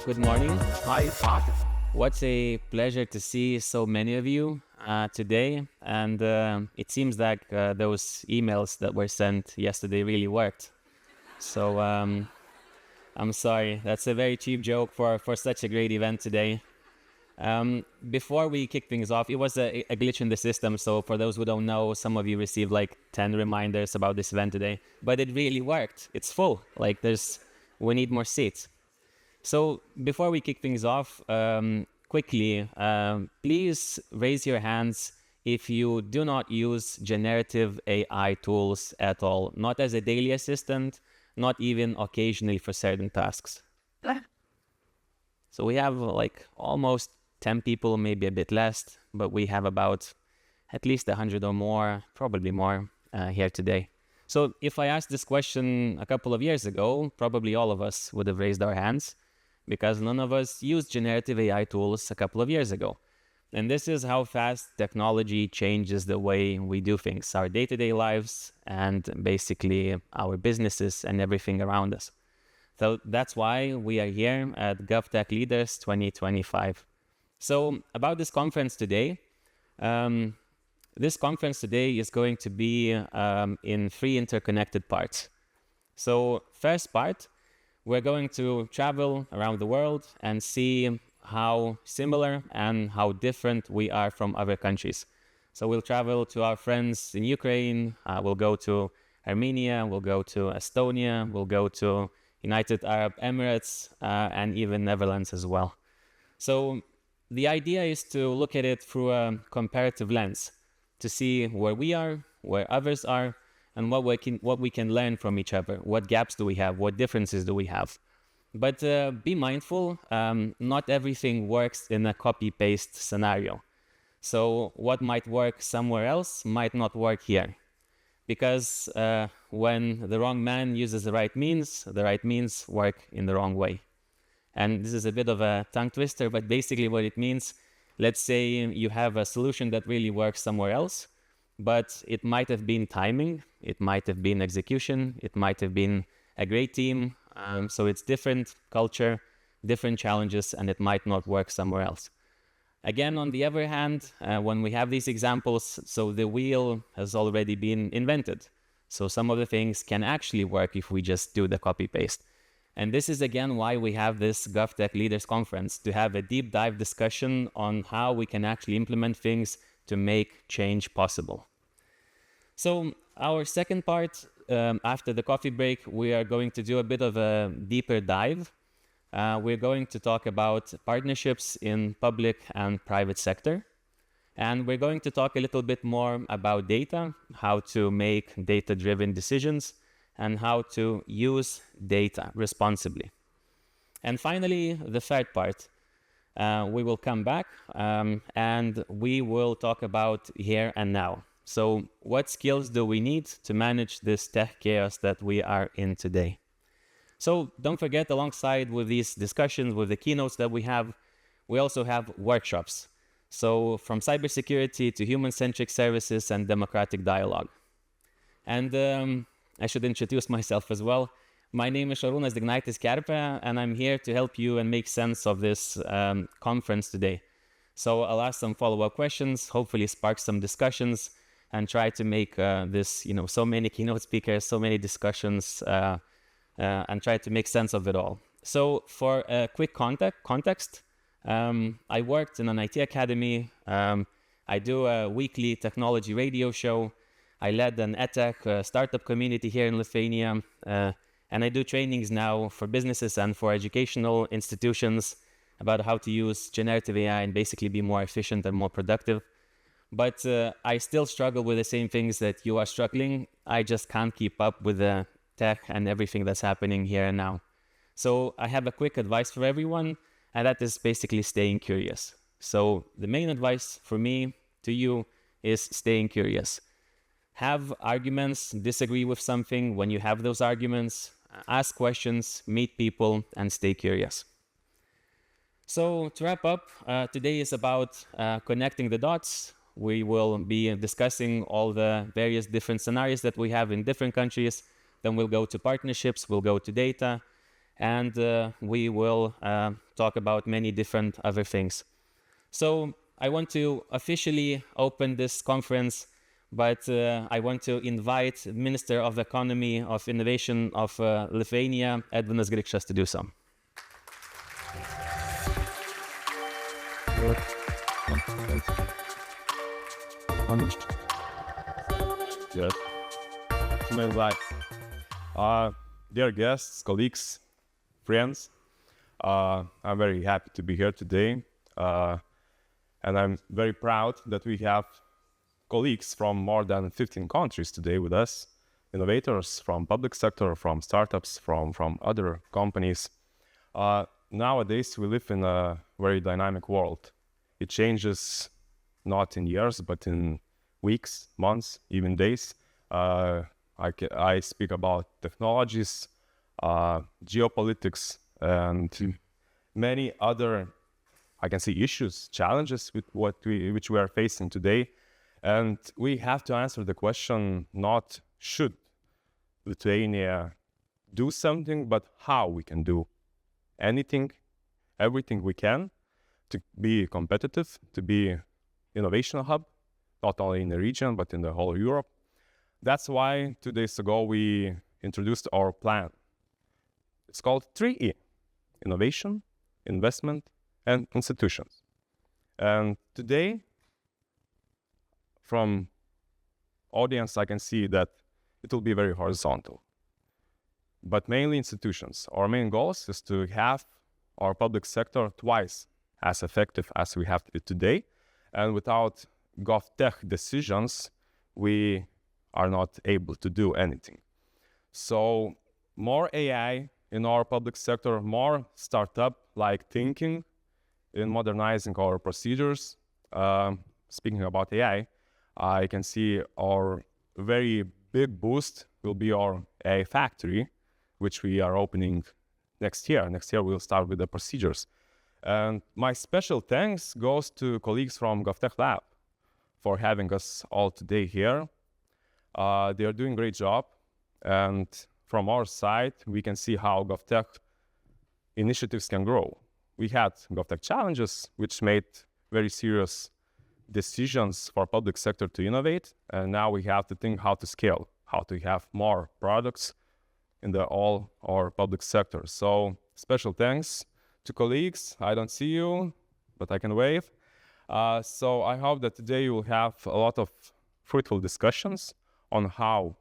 Good morning. Hi, Pat. What a pleasure to see so many of you today. And it seems like those emails that were sent yesterday really worked. So I'm sorry. That's a very cheap joke for such a great event today. Before we kick things off, it was a glitch in the system. So for those who don't know, some of you received like 10 reminders about this event today. But it really worked. It's full. We need more seats. So before we kick things off, quickly, please raise your hands if you do not use generative AI tools at all, not as a daily assistant, not even occasionally for certain tasks. So we have like almost 10 people, maybe a bit less, but we have about at least 100 or more, probably more, here today. So if I asked this question a couple of years ago, probably all of us would have raised our hands, because none of us used generative AI tools a couple of years ago. And this is how fast technology changes the way we do things, our day-to-day lives, and basically our businesses and everything around us. So that's why we are here at GovTech Leaders 2025. So about this conference today, is going to be in 3 interconnected parts. So first part, we're going to travel around the world and see how similar and how different we are from other countries. So we'll travel to our friends in Ukraine, we'll go to Armenia, we'll go to Estonia, we'll go to United Arab Emirates, and even Netherlands as well. So the idea is to look at it through a comparative lens, to see where we are, where others are, and what we can learn from each other. What gaps do we have? What differences do we have? But be mindful, not everything works in a copy-paste scenario. So what might work somewhere else might not work here. Because when the wrong man uses the right means work in the wrong way. And this is a bit of a tongue twister, but basically what it means, let's say you have a solution that really works somewhere else, but it might have been timing, it might have been execution, it might have been a great team. So it's different culture, different challenges, and it might not work somewhere else. Again, on the other hand, when we have these examples, so the wheel has already been invented. So some of the things can actually work if we just do the copy-paste. And this is again why we have this GovTech Leaders Conference, to have a deep dive discussion on how we can actually implement things to make change possible. So our second part, after the coffee break, we are going to do a bit of a deeper dive. We're going to talk about partnerships in public and private sector. And we're going to talk a little bit more about data, how to make data-driven decisions, and how to use data responsibly. And finally, the third part, we will come back and we will talk about here and now. So what skills do we need to manage this tech chaos that we are in today? So don't forget, alongside with these discussions, with the keynotes that we also have workshops. So from cybersecurity to human-centric services and democratic dialogue. And I should introduce myself as well. My name is Šarūnas Dignaitis Kerpe, and I'm here to help you and make sense of this conference today. So I'll ask some follow-up questions, hopefully spark some discussions, and try to make this, so many keynote speakers, so many discussions, and try to make sense of it all. So for a quick context, I worked in an IT academy. I do a weekly technology radio show. I led an edtech startup community here in Lithuania, and I do trainings now for businesses and for educational institutions about how to use generative AI and basically be more efficient and more productive. But I still struggle with the same things that you are struggling. I just can't keep up with the tech and everything that's happening here and now. So I have a quick advice for everyone, and that is basically staying curious. So the main advice for me to you is staying curious. Have arguments, disagree with something. When you have those arguments, ask questions, meet people, and stay curious. So to wrap up, today is about connecting the dots. We will be discussing all the various different scenarios that we have in different countries. Then we'll go to partnerships, we'll go to data, and we will talk about many different other things. So I want to officially open this conference, but I want to invite Minister of Economy of Innovation of Lithuania, Edvinas Grikšas, to do so. Yes. Dear guests, colleagues, friends, I'm very happy to be here today. And I'm very proud that we have colleagues from more than 15 countries today with us, innovators from public sector, from startups, from other companies. Nowadays, we live in a very dynamic world. It changes not in years, but in weeks, months, even days. I speak about technologies, geopolitics, and many other, I can say, issues, challenges with which we are facing today. And we have to answer the question, not should Lithuania do something, but how we can do anything, everything we can to be competitive, to be innovation hub, not only in the region, but in the whole Europe. That's why 2 days ago we introduced our plan. It's called 3E: innovation, investment, and institutions. And today, from audience, I can see that it will be very horizontal, but mainly institutions. Our main goal is to have our public sector twice as effective as we have it today. And without GovTech decisions, we are not able to do anything. So more AI in our public sector, more startup-like thinking in modernizing our procedures. Speaking about AI, I can see our very big boost will be our AI factory, which we are opening next year. Next year, we'll start with the procedures. And my special thanks goes to colleagues from GovTech Lab for having us all today here. They are doing a great job. And from our side, we can see how GovTech initiatives can grow. We had GovTech challenges, which made very serious decisions for public sector to innovate. And now we have to think how to scale, how to have more products in all our public sector. So special thanks to colleagues. I don't see you, but I can wave. So I hope that today you will have a lot of fruitful discussions on how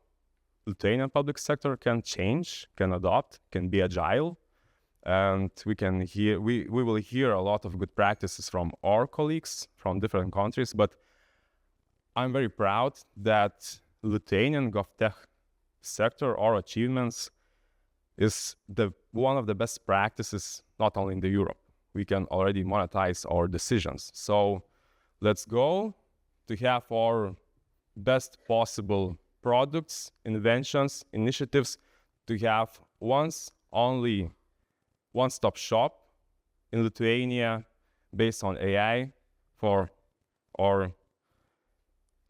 Lithuanian public sector can change, can adopt, can be agile. And we will hear a lot of good practices from our colleagues from different countries. But I'm very proud that Lithuanian GovTech sector, our achievements, is one of the best practices, not only in the Europe. We can already monetize our decisions. So let's go to have our best possible products, inventions, initiatives, to have only one-stop shop in Lithuania based on AI for all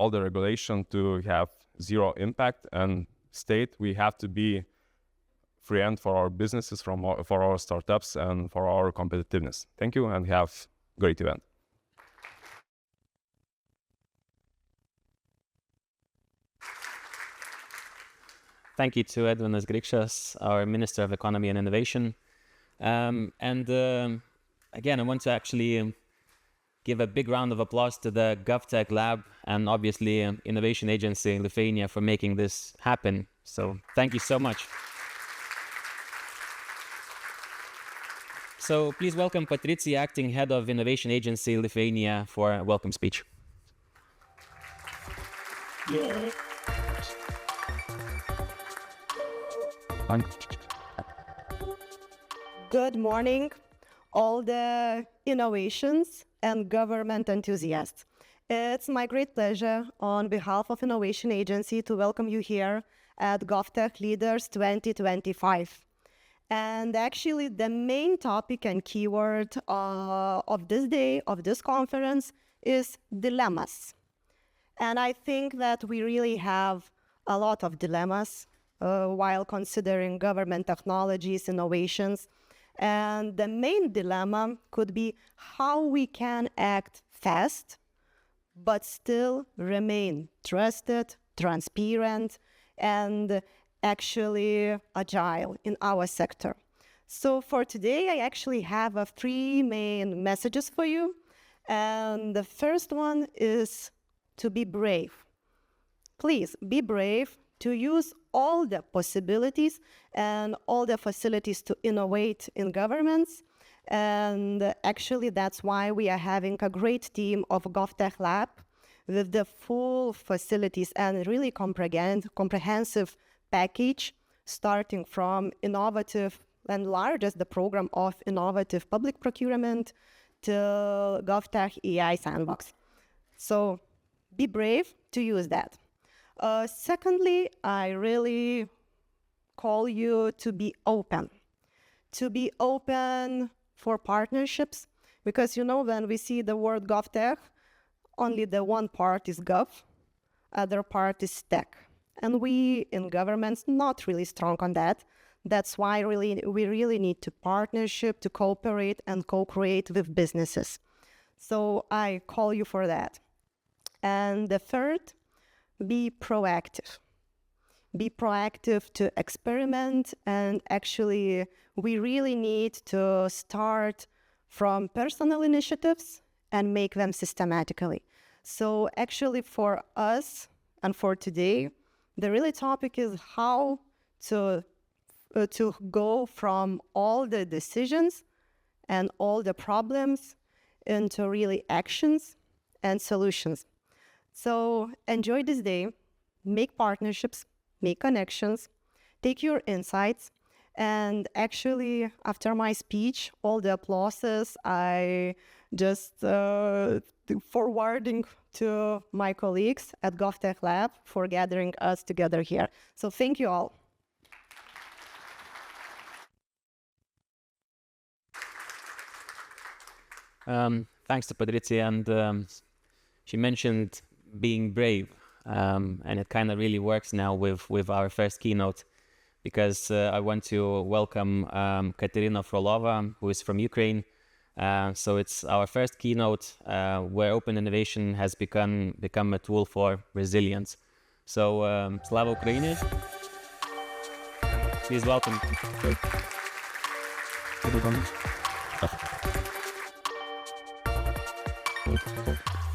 the regulation to have zero impact and state. We have to be friend for our businesses, for our startups, and for our competitiveness. Thank you, and have a great event. Thank you to Edvinas Grikšas, our Minister of Economy and Innovation. Again, I want to actually give a big round of applause to the GovTech Lab and obviously Innovation Agency in Lithuania for making this happen. So thank you so much. So please welcome Patricija, Acting Head of Innovation Agency Lithuania, for a welcome speech. Good morning, all the innovations and government enthusiasts. It's my great pleasure on behalf of Innovation Agency to welcome you here at GovTech Leaders 2025. And actually, the main topic and keyword of this day, of this conference, is dilemmas. And I think that we really have a lot of dilemmas while considering government technologies, innovations. And the main dilemma could be how we can act fast, but still remain trusted, transparent, and actually agile in our sector. So for today, I actually have 3 main messages for you. And the first one is to be brave. Please be brave to use all the possibilities and all the facilities to innovate in governments. And actually, that's why we are having a great team of GovTech Lab with the full facilities and really comprehensive package, starting from innovative and largest the program of innovative public procurement to GovTech AI Sandbox. So be brave to use that. Secondly, I really call you to be open for partnerships, because when we see the word GovTech, only the one part is Gov, other part is tech. And we in governments not really strong on that. That's why we really need to partnership, to cooperate and co-create with businesses. So I call you for that. And the third, be proactive. Be proactive to experiment, and actually we really need to start from personal initiatives and make them systematically. So actually for us and for today, the really topic is how to go from all the decisions and all the problems into really actions and solutions. So enjoy this day, make partnerships, make connections, take your insights, and actually after my speech, all the applauses I just forwarding to my colleagues at GovTech Lab for gathering us together here. So thank you all. Thanks to Patricia, and she mentioned being brave, and it kind of really works now with our first keynote, because I want to welcome Katerina Frolova, who is from Ukraine. So it's our first keynote where open innovation has become a tool for resilience. So Slava Ukraini, please welcome.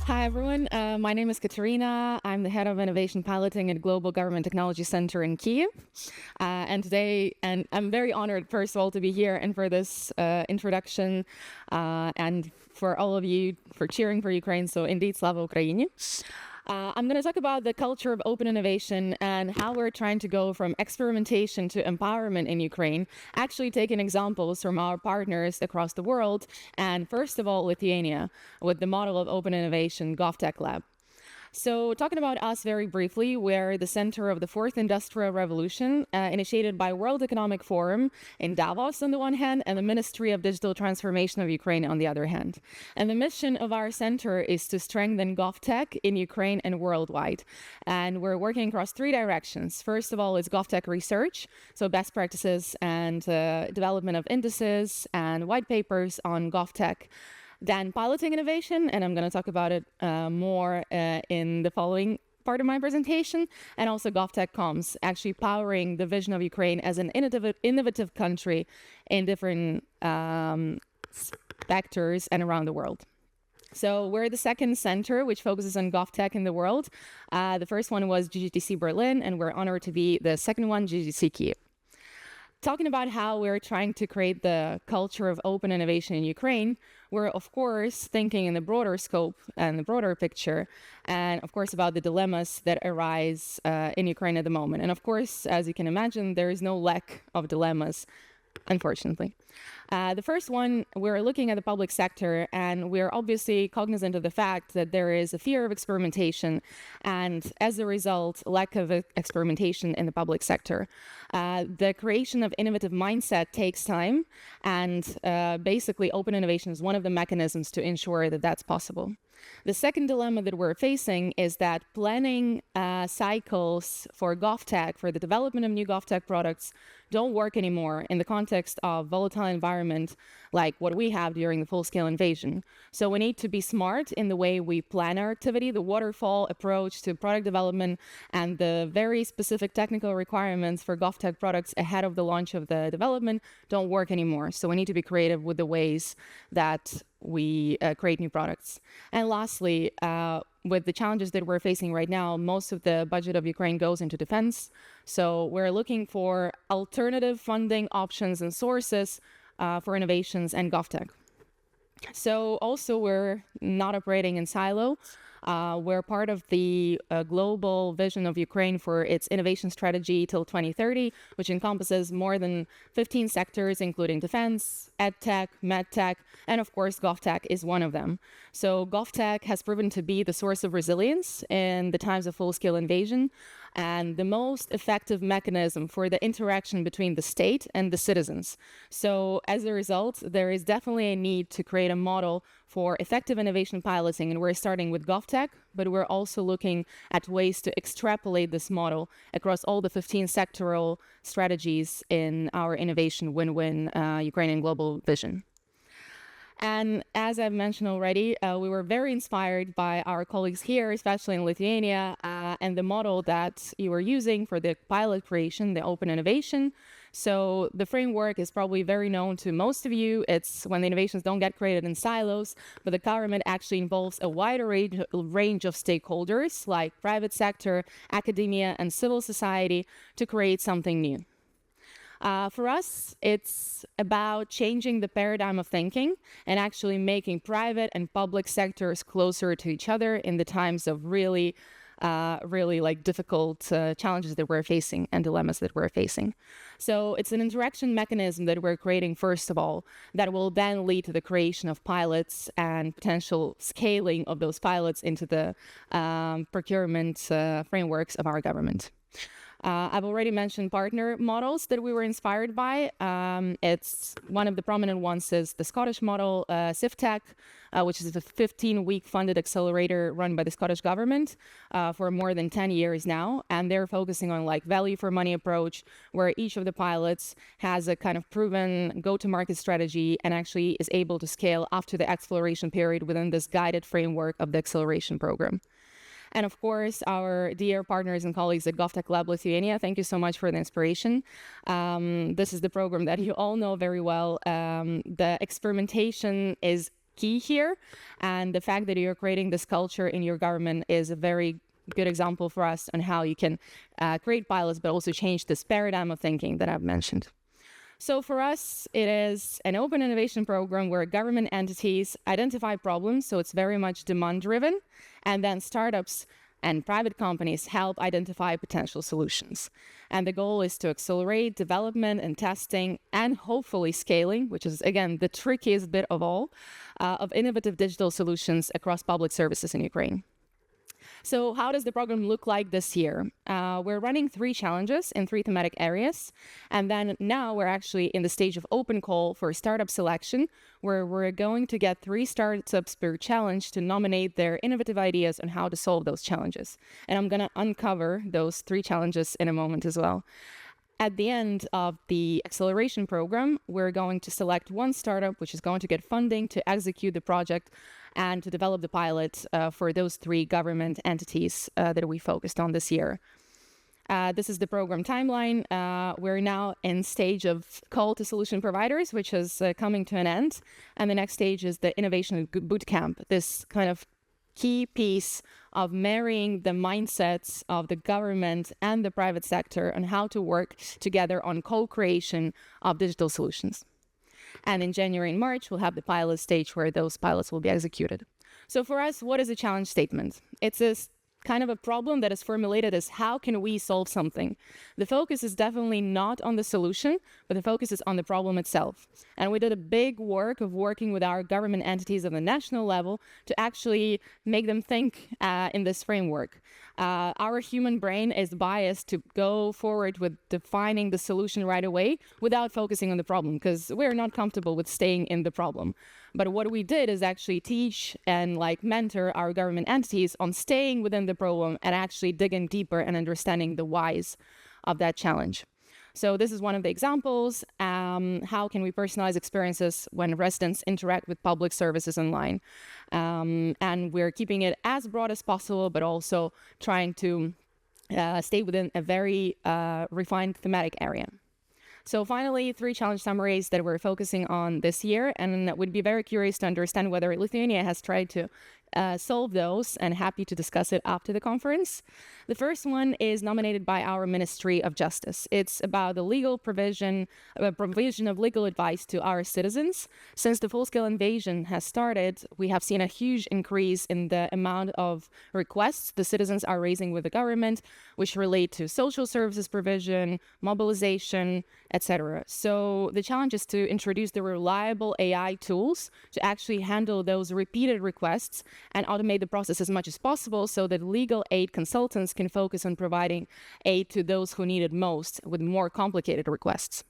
Hi, everyone. My name is Katerina. I'm the head of innovation piloting at Global Government Technology Center in Kyiv. And I'm very honored, first of all, to be here and for this introduction, and for all of you for cheering for Ukraine. So indeed, Slava Ukraini. I'm going to talk about the culture of open innovation and how we're trying to go from experimentation to empowerment in Ukraine, actually taking examples from our partners across the world, and first of all, Lithuania, with the model of open innovation, GovTech Lab. So talking about us very briefly, we're the center of the fourth industrial revolution, initiated by World Economic Forum in Davos on the one hand, and the Ministry of Digital Transformation of Ukraine on the other hand. And the mission of our center is to strengthen GovTech in Ukraine and worldwide. And we're working across 3 directions. First of all is GovTech research, so best practices and development of indices and white papers on GovTech. Then piloting innovation, and I'm going to talk about it more in the following part of my presentation, and also GovTech Comms, actually powering the vision of Ukraine as an innovative country in different sectors and around the world. So we're the second center which focuses on GovTech in the world. The first one was GGTC Berlin, and we're honored to be the second one, GGTC Kyiv. Talking about how we're trying to create the culture of open innovation in Ukraine, we're of course thinking in the broader scope and the broader picture, and of course about the dilemmas that arise in Ukraine at the moment. And of course, as you can imagine, there is no lack of dilemmas, unfortunately. The first one, we're looking at the public sector, and we're obviously cognizant of the fact that there is a fear of experimentation, and as a result, lack of experimentation in the public sector. The creation of innovative mindset takes time, and basically open innovation is one of the mechanisms to ensure that that's possible. The second dilemma that we're facing is that planning cycles for GovTech, for the development of new GovTech products, don't work anymore in the context of volatile environment like what we have during the full-scale invasion. So we need to be smart in the way we plan our activity. The waterfall approach to product development and the very specific technical requirements for GovTech products ahead of the launch of the development don't work anymore. So we need to be creative with the ways that we create new products. And lastly, with the challenges that we're facing right now, most of the budget of Ukraine goes into defense. So we're looking for alternative funding options and sources for innovations and GovTech. So also we're not operating in silo. We're part of the global vision of Ukraine for its innovation strategy till 2030, which encompasses more than 15 sectors, including defense, edtech, medtech, and of course, GovTech is one of them. So GovTech has proven to be the source of resilience in the times of full-scale invasion and the most effective mechanism for the interaction between the state and the citizens. So as a result, there is definitely a need to create a model for effective innovation piloting, and we're starting with GovTech, but we're also looking at ways to extrapolate this model across all the 15 sectoral strategies in our innovation win-win Ukrainian global vision. And as I've mentioned already, we were very inspired by our colleagues here, especially in Lithuania, and the model that you were using for the pilot creation, the open innovation. So the framework is probably very known to most of you. It's when the innovations don't get created in silos, but the government actually involves a wider range of stakeholders like private sector, academia, and civil society to create something new. For us, it's about changing the paradigm of thinking and actually making private and public sectors closer to each other in the times of really difficult challenges that we're facing and dilemmas that we're facing. So it's an interaction mechanism that we're creating, first of all, that will then lead to the creation of pilots and potential scaling of those pilots into the procurement frameworks of our government. I've already mentioned partner models that we were inspired by. It's one of the prominent ones is the Scottish model, CIFTech, which is a 15-week funded accelerator run by the Scottish government for more than 10 years now. And they're focusing on like value for money approach, where each of the pilots has a kind of proven go-to-market strategy and actually is able to scale after the exploration period within this guided framework of the acceleration program. And of course, our dear partners and colleagues at GovTech Lab Lithuania, thank you so much for the inspiration. This is the program that you all know very well. The experimentation is key here. And the fact that you're creating this culture in your government is a very good example for us on how you can create pilots, but also change this paradigm of thinking that I've mentioned. So for us, it is an open innovation program where government entities identify problems, so it's very much demand-driven, and then startups and private companies help identify potential solutions. And the goal is to accelerate development and testing and hopefully scaling, which is, again, the trickiest bit of all, of innovative digital solutions across public services in Ukraine. So how does the program look like this year? We're running 3 challenges in 3 thematic areas. And then now we're actually in the stage of open call for startup selection, where we're going to get 3 startups per challenge to nominate their innovative ideas on how to solve those challenges. And I'm going to uncover those 3 challenges in a moment as well. At the end of the acceleration program, we're going to select 1 startup, which is going to get funding to execute the project and to develop the pilot for those 3 government entities that we focused on this year. This is the program timeline. We're now in stage of call to solution providers, which is coming to an end. And the next stage is the innovation bootcamp, this kind of key piece of marrying the mindsets of the government and the private sector on how to work together on co-creation of digital solutions. And in January and March, we'll have the pilot stage where those pilots will be executed. So for us, what is a challenge statement? It's a kind of a problem that is formulated as how can we solve something. The focus is definitely not on the solution, but the focus is on the problem itself. And we did a big work of working with our government entities at the national level to actually make them think in this framework. Our human brain is biased to go forward with defining the solution right away without focusing on the problem, because we're not comfortable with staying in the problem. But what we did is actually teach and mentor our government entities on staying within the problem and actually digging deeper and understanding the whys of that challenge. So this is one of the examples. How can we personalize experiences when residents interact with public services online? And we're keeping it as broad as possible, but also trying to stay within a very refined thematic area. So finally, 3 challenge summaries that we're focusing on this year, and would be very curious to understand whether Lithuania has tried to solve those, and happy to discuss it after the conference. The first one is nominated by our Ministry of Justice. It's about the legal provision of legal advice to our citizens. Since the full-scale invasion has started, we have seen a huge increase in the amount of requests the citizens are raising with the government, which relate to social services provision, mobilization, etc. So the challenge is to introduce the reliable AI tools to actually handle those repeated requests and automate the process as much as possible so that legal aid consultants can focus on providing aid to those who need it most with more complicated requests.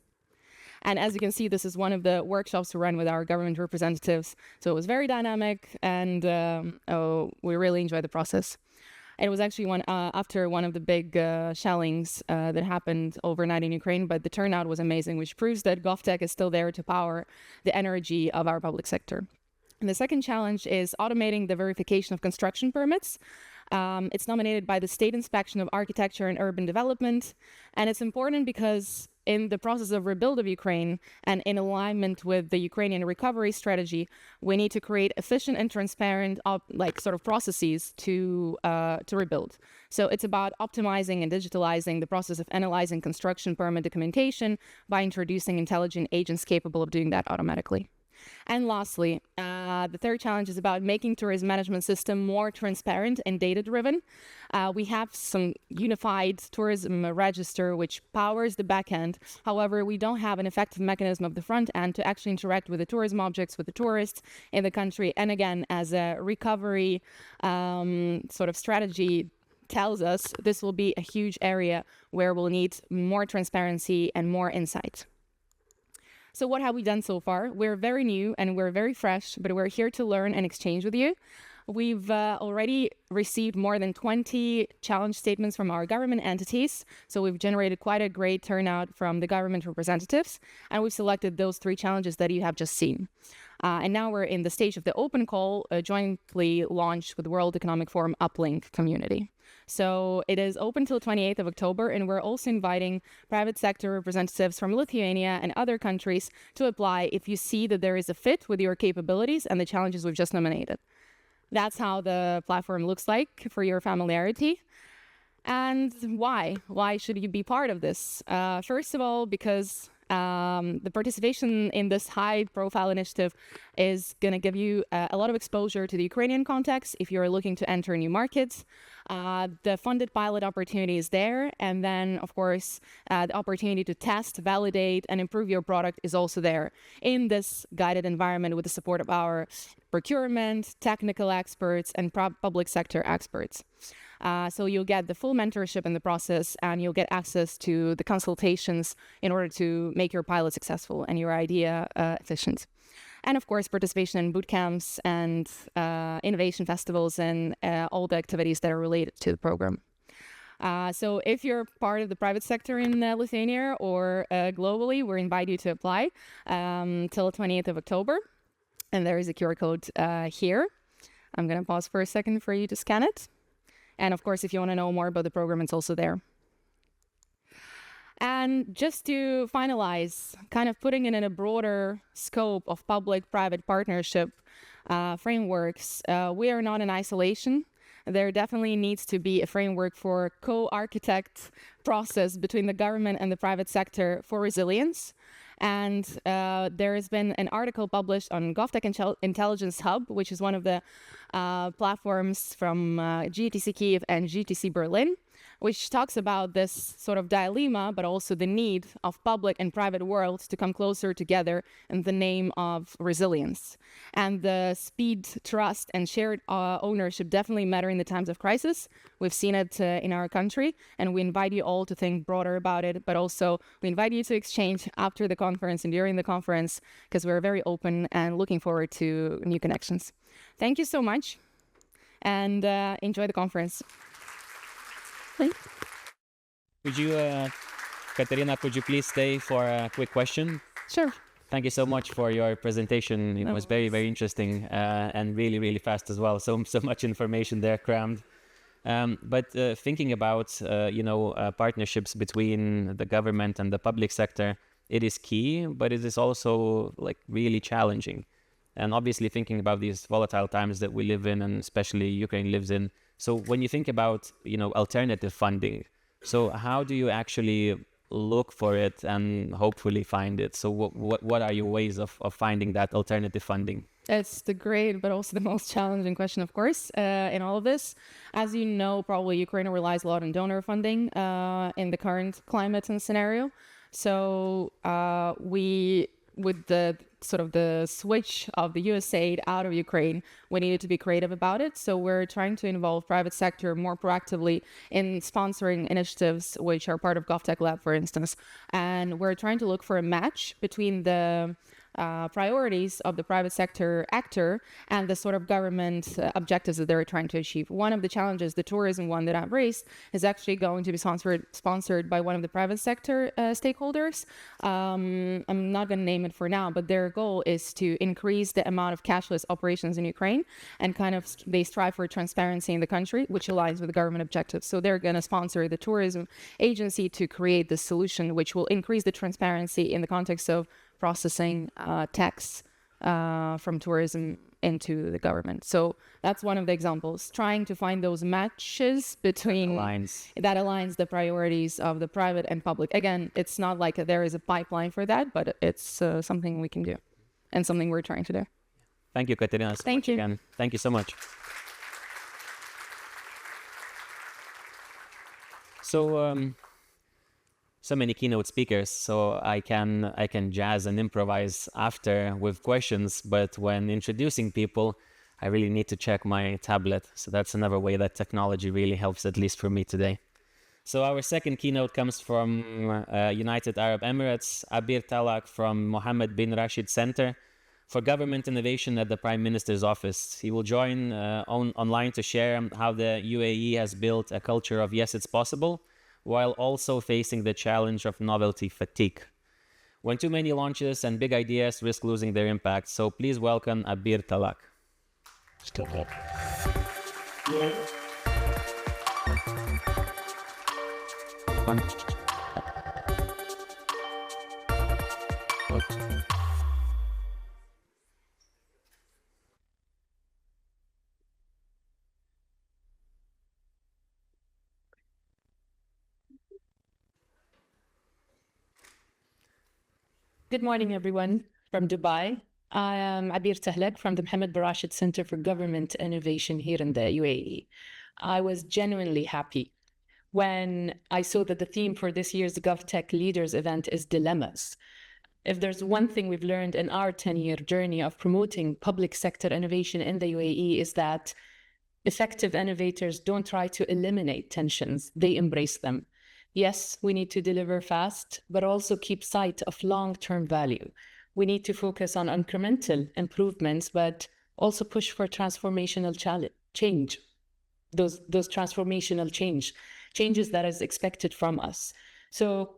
And as you can see, this is one of the workshops we ran with our government representatives. So it was very dynamic, and we really enjoyed the process. It was actually after one of the big shellings that happened overnight in Ukraine, but the turnout was amazing, which proves that GovTech is still there to power the energy of our public sector. And the second challenge is automating the verification of construction permits. It's nominated by the State Inspection of Architecture and Urban Development, and it's important because in the process of rebuild of Ukraine and in alignment with the Ukrainian recovery strategy, we need to create efficient and transparent processes to rebuild. So it's about optimizing and digitalizing the process of analyzing construction permit documentation by introducing intelligent agents capable of doing that automatically. And lastly, the third challenge is about making tourism management system more transparent and data-driven. We have some unified tourism register which powers the back end. However, we don't have an effective mechanism of the front end to actually interact with the tourism objects, with the tourists in the country. And again, as a recovery strategy tells us, this will be a huge area where we'll need more transparency and more insight. So what have we done so far? We're very new and we're very fresh, but we're here to learn and exchange with you. We've already received more than 20 challenge statements from our government entities. So we've generated quite a great turnout from the government representatives, and we've selected those 3 challenges that you have just seen. And now we're in the stage of the open call, jointly launched with the World Economic Forum Uplink community. So it is open till 28th of October, and we're also inviting private sector representatives from Lithuania and other countries to apply if you see that there is a fit with your capabilities and the challenges we've just nominated. That's how the platform looks like for your familiarity. And why? Why should you be part of this? First of all, because the participation in this high-profile initiative is going to give you a lot of exposure to the Ukrainian context if you're looking to enter new markets. The funded pilot opportunity is there. And then, of course, the opportunity to test, validate, and improve your product is also there in this guided environment with the support of our procurement, technical experts, and public sector experts. So you'll get the full mentorship in the process, and you'll get access to the consultations in order to make your pilot successful and your idea efficient. And of course, participation in boot camps and innovation festivals and all the activities that are related to the program. So if you're part of the private sector in Lithuania or globally, we invite you to apply till 28th of October. And there is a QR code here. I'm going to pause for a second for you to scan it. And of course, if you want to know more about the program, it's also there. And just to finalize, kind of putting it in a broader scope of public-private partnership frameworks, we are not in isolation. There definitely needs to be a framework for co-architect process between the government and the private sector for resilience. And there has been an article published on GovTech Intelligence Hub, which is one of the platforms from GTC Kiev and GTC Berlin, which talks about this sort of dilemma, but also the need of public and private worlds to come closer together in the name of resilience. And the speed, trust, and shared ownership definitely matter in the times of crisis. We've seen it in our country, and we invite you all to think broader about it, but also we invite you to exchange after the conference and during the conference, because we're very open and looking forward to new connections. Thank you so much, and enjoy the conference. Could you, Katerina, could you please stay for a quick question? Sure. Thank you so much for your presentation. It was very, very interesting and really, really fast as well. So much information there crammed. But thinking about, partnerships between the government and the public sector, it is key, but it is also like really challenging. And obviously thinking about these volatile times that we live in, and especially Ukraine lives in. So when you think about, alternative funding, so how do you actually look for it and hopefully find it? So what are your ways of finding that alternative funding? It's the great, but also the most challenging question, of course, in all of this. As you know, probably Ukraine relies a lot on donor funding in the current climate and scenario. So with the sort of the switch of the US aid out of Ukraine, we needed to be creative about it. So we're trying to involve private sector more proactively in sponsoring initiatives, which are part of GovTech Lab, for instance. And we're trying to look for a match between the priorities of the private sector actor and the sort of government objectives that they're trying to achieve. One of the challenges, the tourism one that I've raised, is actually going to be sponsored by one of the private sector stakeholders. I'm not going to name it for now, but their goal is to increase the amount of cashless operations in Ukraine, and kind of they strive for transparency in the country, which aligns with the government objectives. So they're going to sponsor the tourism agency to create the solution, which will increase the transparency in the context of processing tax from tourism into the government. So that's one of the examples, trying to find those matches between that aligns the priorities of the private and public. Again, it's not like there is a pipeline for that, but it's something we can do and something we're trying to do. Thank you, Katerina. Thank you. Again. Thank you so much. So many keynote speakers, so I can jazz and improvise after with questions, but when introducing people, I really need to check my tablet. So that's another way that technology really helps, at least for me today. So our second keynote comes from United Arab Emirates, Abir Talak from Mohammed bin Rashid Center for Government Innovation at the Prime Minister's Office. He will join online to share how the UAE has built a culture of yes, it's possible, while also facing the challenge of novelty fatigue, when too many launches and big ideas risk losing their impact. So please welcome Abir Talak. Good morning, everyone from Dubai. I am Abir Talak from the Mohammed bin Rashid Center for Government Innovation here in the UAE. I was genuinely happy when I saw that the theme for this year's GovTech Leaders event is dilemmas. If there's one thing we've learned in our 10-year journey of promoting public sector innovation in the UAE is that effective innovators don't try to eliminate tensions, they embrace them. Yes, we need to deliver fast, but also keep sight of long-term value. We need to focus on incremental improvements, but also push for transformational change. Those transformational changes that is expected from us. So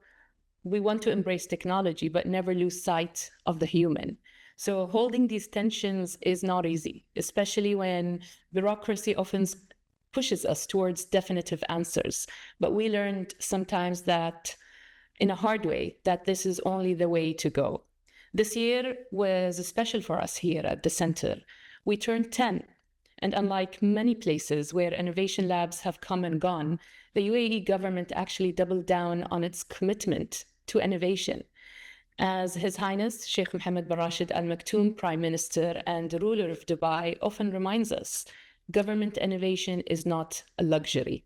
we want to embrace technology, but never lose sight of the human. So holding these tensions is not easy, especially when bureaucracy often pushes us towards definitive answers. But we learned sometimes that, in a hard way, that this is only the way to go. This year was special for us here at the center. We turned 10, and unlike many places where innovation labs have come and gone, the UAE government actually doubled down on its commitment to innovation. As His Highness Sheikh Mohammed bin Rashid Al Maktoum, Prime Minister and ruler of Dubai, often reminds us, government innovation is not a luxury.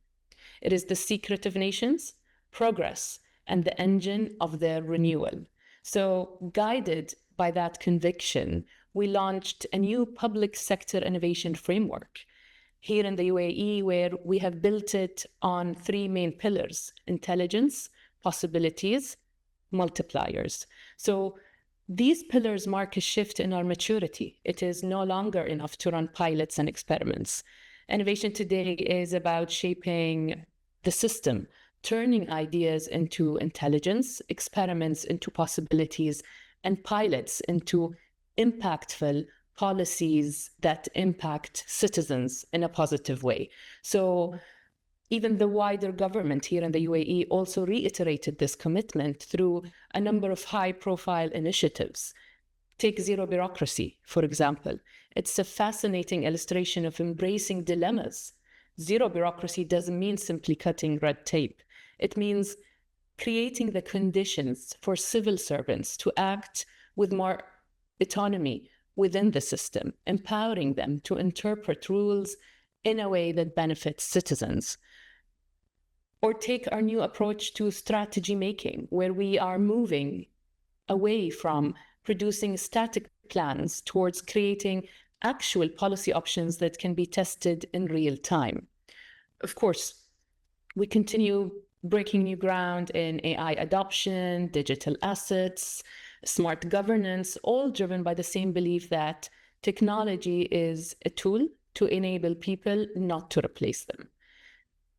It is the secret of nations, progress, and the engine of their renewal. So, guided by that conviction, we launched a new public sector innovation framework here in the UAE, where we have built it on three main pillars: intelligence, possibilities, multipliers. So these pillars mark a shift in our maturity. It is no longer enough to run pilots and experiments. Innovation today is about shaping the system, turning ideas into intelligence, experiments into possibilities, and pilots into impactful policies that impact citizens in a positive way. So even the wider government here in the UAE also reiterated this commitment through a number of high-profile initiatives. Take zero bureaucracy, for example. It's a fascinating illustration of embracing dilemmas. Zero bureaucracy doesn't mean simply cutting red tape. It means creating the conditions for civil servants to act with more autonomy within the system, empowering them to interpret rules in a way that benefits citizens. Or take our new approach to strategy making, where we are moving away from producing static plans towards creating actual policy options that can be tested in real time. Of course, we continue breaking new ground in AI adoption, digital assets, smart governance, all driven by the same belief that technology is a tool to enable people, not to replace them.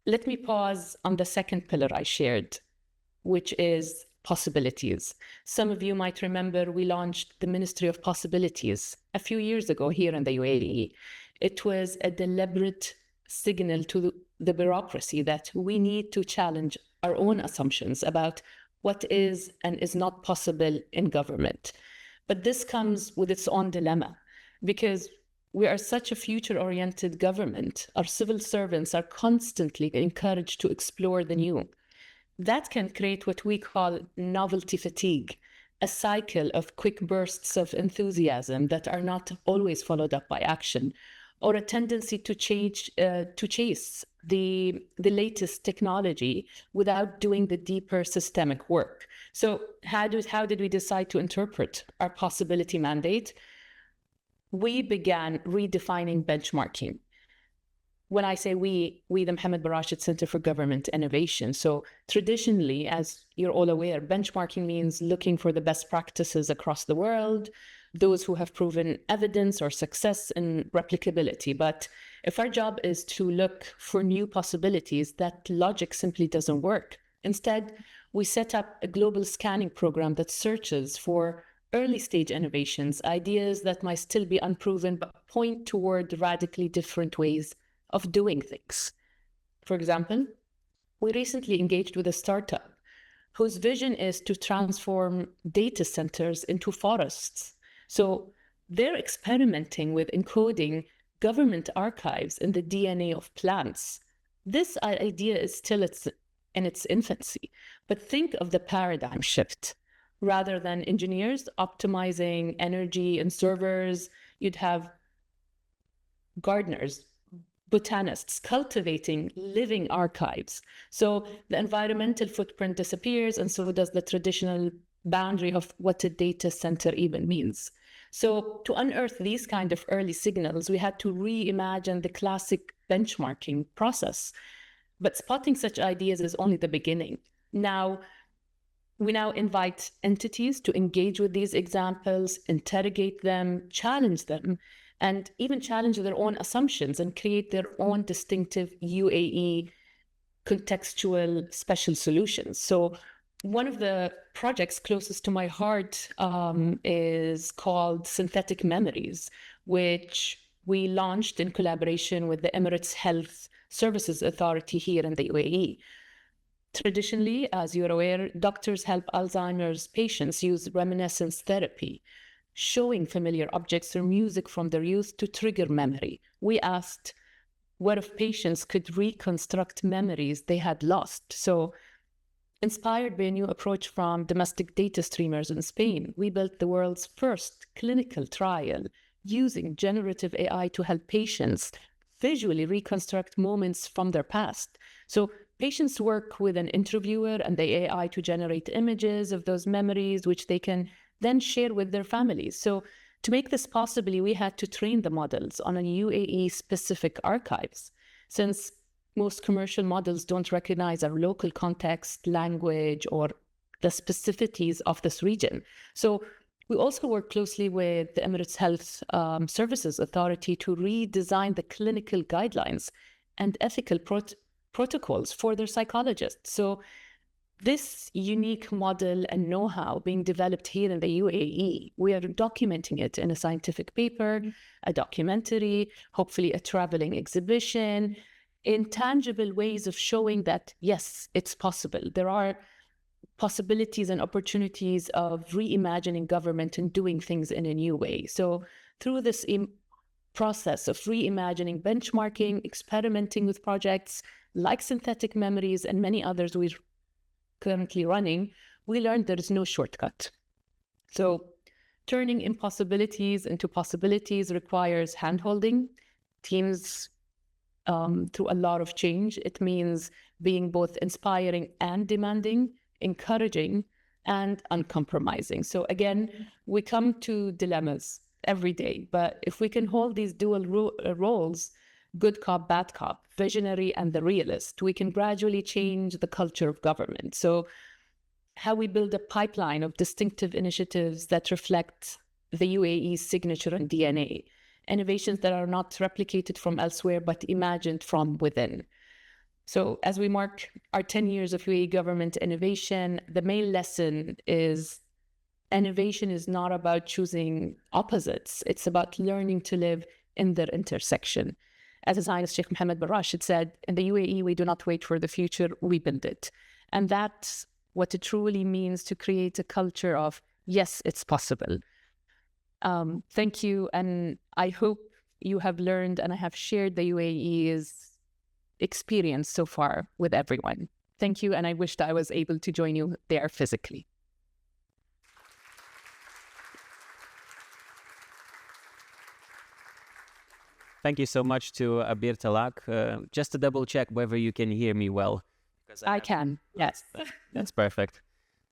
Let me pause on the second pillar I shared, which is possibilities. Some of you might remember we launched the Ministry of Possibilities a few years ago here in the UAE. It was a deliberate signal to the bureaucracy that we need to challenge our own assumptions about what is and is not possible in government. But this comes with its own dilemma, because we are such a future-oriented government. Our civil servants are constantly encouraged to explore the new. That can create what we call novelty fatigue, a cycle of quick bursts of enthusiasm that are not always followed up by action, or a tendency to chase the latest technology without doing the deeper systemic work. So how did we decide to interpret our possibility mandate? We began redefining benchmarking. When I say we, the Mohammed bin Rashid Center for Government Innovation. So traditionally, as you're all aware, benchmarking means looking for the best practices across the world, those who have proven evidence or success and replicability. But if our job is to look for new possibilities, that logic simply doesn't work. Instead, we set up a global scanning program that searches for early stage innovations, ideas that might still be unproven, but point toward radically different ways of doing things. For example, we recently engaged with a startup whose vision is to transform data centers into forests. So they're experimenting with encoding government archives in the DNA of plants. This idea is still in its infancy, but think of the paradigm shift. Rather than engineers optimizing energy and servers, you'd have gardeners, botanists cultivating living archives. So the environmental footprint disappears, and so does the traditional boundary of what a data center even means. So to unearth these kind of early signals, we had to reimagine the classic benchmarking process. But spotting such ideas is only the beginning. We now invite entities to engage with these examples, interrogate them, challenge them, and even challenge their own assumptions and create their own distinctive UAE contextual special solutions. So one of the projects closest to my heart is called Synthetic Memories, which we launched in collaboration with the Emirates Health Services Authority here in the UAE. Traditionally, as you're aware, doctors help Alzheimer's patients use reminiscence therapy, showing familiar objects or music from their youth to trigger memory. We asked, what if patients could reconstruct memories they had lost? So Inspired by a new approach from domestic data streamers in Spain, we built the world's first clinical trial using generative AI to help patients visually reconstruct moments from their past. So patients work with an interviewer and the AI to generate images of those memories, which they can then share with their families. So to make this possible, we had to train the models on a UAE-specific archives, since most commercial models don't recognize our local context, language, or the specificities of this region. So we also work closely with the Emirates Health Services Authority to redesign the clinical guidelines and ethical protocols for their psychologists. So this unique model and know-how being developed here in the UAE, we are documenting it in a scientific paper, a documentary, hopefully a traveling exhibition, in tangible ways of showing that, yes, it's possible. There are possibilities and opportunities of reimagining government and doing things in a new way. So through this process of reimagining, benchmarking, experimenting with projects like synthetic memories and many others we're currently running, we learned there is no shortcut. So turning impossibilities into possibilities requires handholding, teams through a lot of change. It means being both inspiring and demanding, encouraging and uncompromising. So again, we come to dilemmas every day, but if we can hold these dual roles, good cop, bad cop, visionary and the realist, we can gradually change the culture of government. So how we build a pipeline of distinctive initiatives that reflect the UAE's signature and DNA, innovations that are not replicated from elsewhere, but imagined from within. So as we mark our 10 years of UAE government innovation, the main lesson is innovation is not about choosing opposites. It's about learning to live in their intersection. As His Highness Sheikh Mohammed bin Rashid said, in the UAE, we do not wait for the future, we build it. And that's what it truly means to create a culture of, yes, it's possible. Thank you. And I hope you have learned and I have shared the UAE's experience so far with everyone. Thank you. And I wish that I was able to join you there physically. Thank you so much to Abir Talak. Just to double check whether you can hear me well. I can, yes. That's perfect.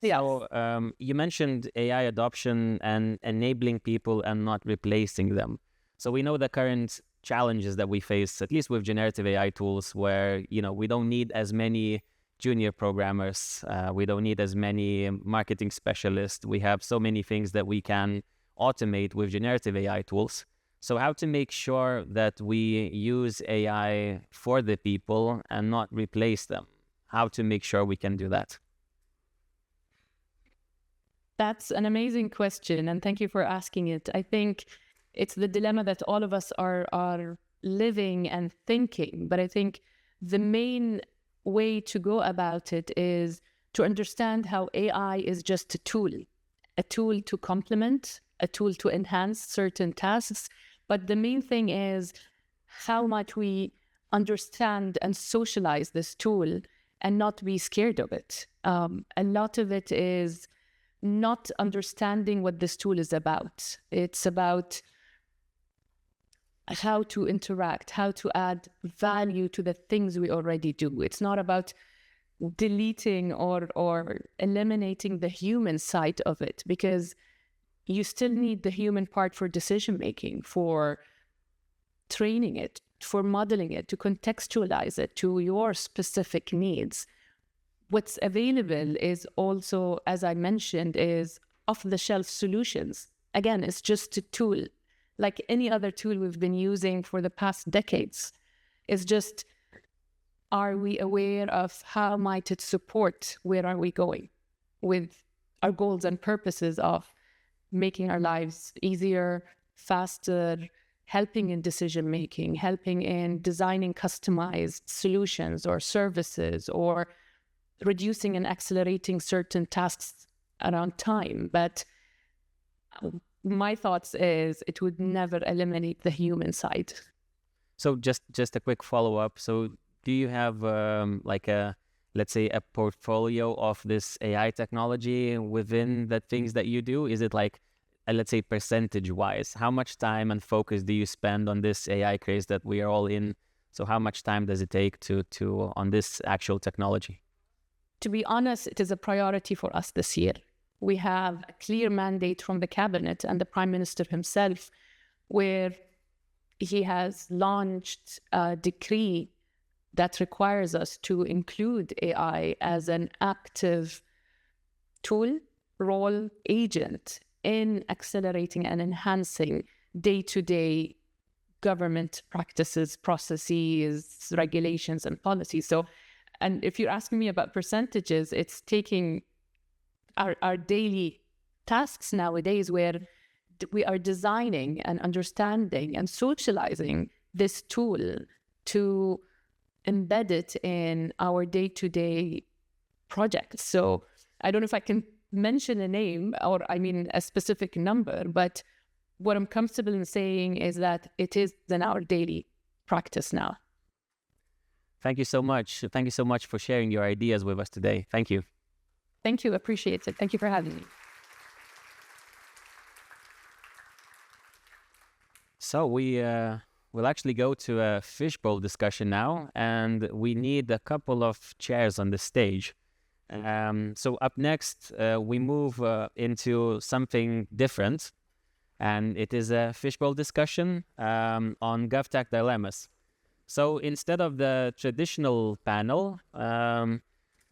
Yeah. So you mentioned AI adoption and enabling people and not replacing them. So we know the current challenges that we face, at least with generative AI tools, where we don't need as many junior programmers, we don't need as many marketing specialists. We have so many things that we can automate with generative AI tools. So how to make sure that we use AI for the people and not replace them? How to make sure we can do that? That's an amazing question, and thank you for asking it. I think it's the dilemma that all of us are living and thinking, but I think the main way to go about it is to understand how AI is just a tool to complement, a tool to enhance certain tasks. But the main thing is how much we understand and socialize this tool and not be scared of it. A lot of it is not understanding what this tool is about. It's about how to interact, how to add value to the things we already do. It's not about deleting or eliminating the human side of it, because you still need the human part for decision making, for training it, for modeling it, to contextualize it to your specific needs. What's available is also, as I mentioned, is off-the-shelf solutions. Again, it's just a tool, like any other tool we've been using for the past decades. It's just, are we aware of how might it support where are we going with our goals and purposes of making our lives easier, faster, helping in decision-making, helping in designing customized solutions or services, or reducing and accelerating certain tasks around time. But my thoughts is it would never eliminate the human side. So just a quick follow-up. So do you have like a let's say, a portfolio of this AI technology within the things that you do? Is it like, let's say, percentage-wise? How much time and focus do you spend on this AI craze that we are all in? So how much time does it take to on this actual technology? To be honest, it is a priority for us this year. We have a clear mandate from the cabinet and the Prime Minister himself, where he has launched a decree that requires us to include AI as an active tool, role, agent in accelerating and enhancing day-to-day government practices, processes, regulations, and policies. So, and if you're asking me about percentages, it's taking our daily tasks nowadays where we are designing and understanding and socializing this tool to embed it in our day-to-day projects. So I don't know if I can mention a name or a specific number, but what I'm comfortable in saying is that it is in our daily practice now. Thank you so much. Thank you so much for sharing your ideas with us today. Thank you. Thank you. Appreciate it. Thank you for having me. So we'll actually go to a fishbowl discussion now, and we need a couple of chairs on the stage. So up next, we move into something different, and it is a fishbowl discussion on GovTech dilemmas. So instead of the traditional panel,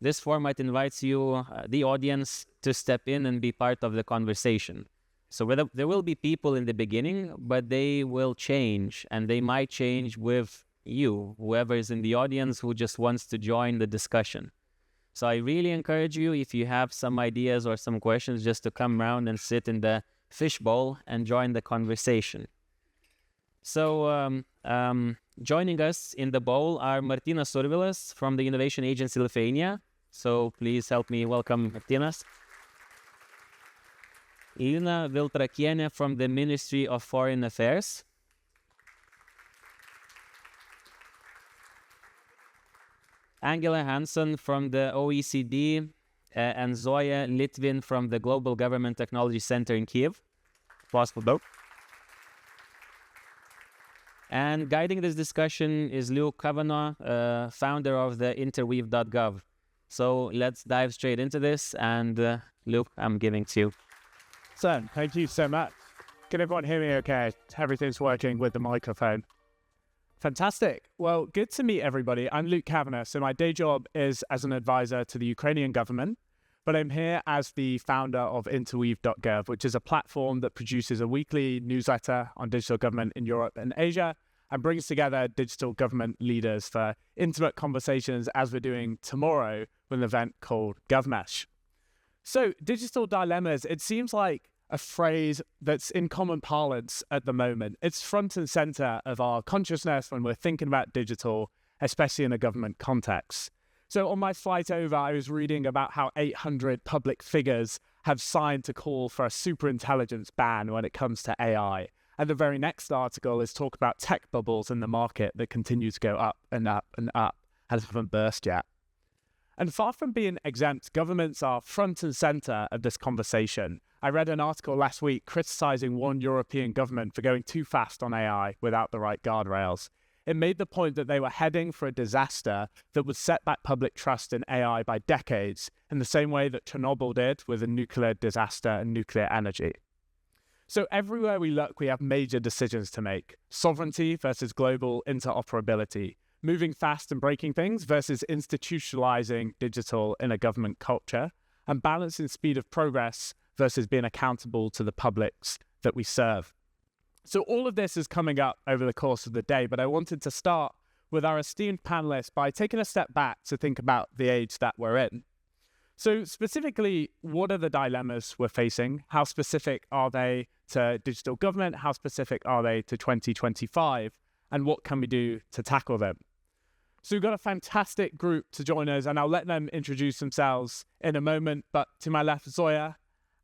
this format invites you, the audience, to step in and be part of the conversation. So there will be people in the beginning, but they will change, and they might change with you, whoever is in the audience who just wants to join the discussion. So I really encourage you, if you have some ideas or some questions, just to come around and sit in the fishbowl and join the conversation. So joining us in the bowl are Martina Survilas from the Innovation Agency Lithuania. So please help me welcome Martinas. Lina Viltrakienė from the Ministry of Foreign Affairs. Angela Hansen from the OECD, and Zoya Litvin from the Global Government Technology Center in Kiev. Applause for both. And guiding this discussion is Luke Kavanagh, founder of the interweave.gov. So let's dive straight into this, and Luke, I'm giving to you. So, thank you so much. Can everyone hear me okay? Everything's working with the microphone. Fantastic. Well, good to meet everybody. I'm Luke Kavanagh. So my day job is as an advisor to the Ukrainian government, but I'm here as the founder of interweave.gov, which is a platform that produces a weekly newsletter on digital government in Europe and Asia and brings together digital government leaders for intimate conversations, as we're doing tomorrow with an event called GovMesh. So digital dilemmas, it seems like a phrase that's in common parlance at the moment. It's front and center of our consciousness when we're thinking about digital, especially in a government context. So on my flight over, I was reading about how 800 public figures have signed to call for a superintelligence ban when it comes to AI. And the very next article is talk about tech bubbles in the market that continue to go up and up and up and haven't burst yet. And far from being exempt, governments are front and center of this conversation. I read an article last week criticizing one European government for going too fast on AI without the right guardrails. It made the point that they were heading for a disaster that would set back public trust in AI by decades, in the same way that Chernobyl did with a nuclear disaster and nuclear energy. So everywhere we look, we have major decisions to make: sovereignty versus global interoperability, moving fast and breaking things versus institutionalizing digital in a government culture, and balancing speed of progress versus being accountable to the publics that we serve. So all of this is coming up over the course of the day, but I wanted to start with our esteemed panelists by taking a step back to think about the age that we're in. So specifically, what are the dilemmas we're facing? How specific are they to digital government? How specific are they to 2025? And what can we do to tackle them? So we've got a fantastic group to join us, and I'll let them introduce themselves in a moment. But to my left, Zoya,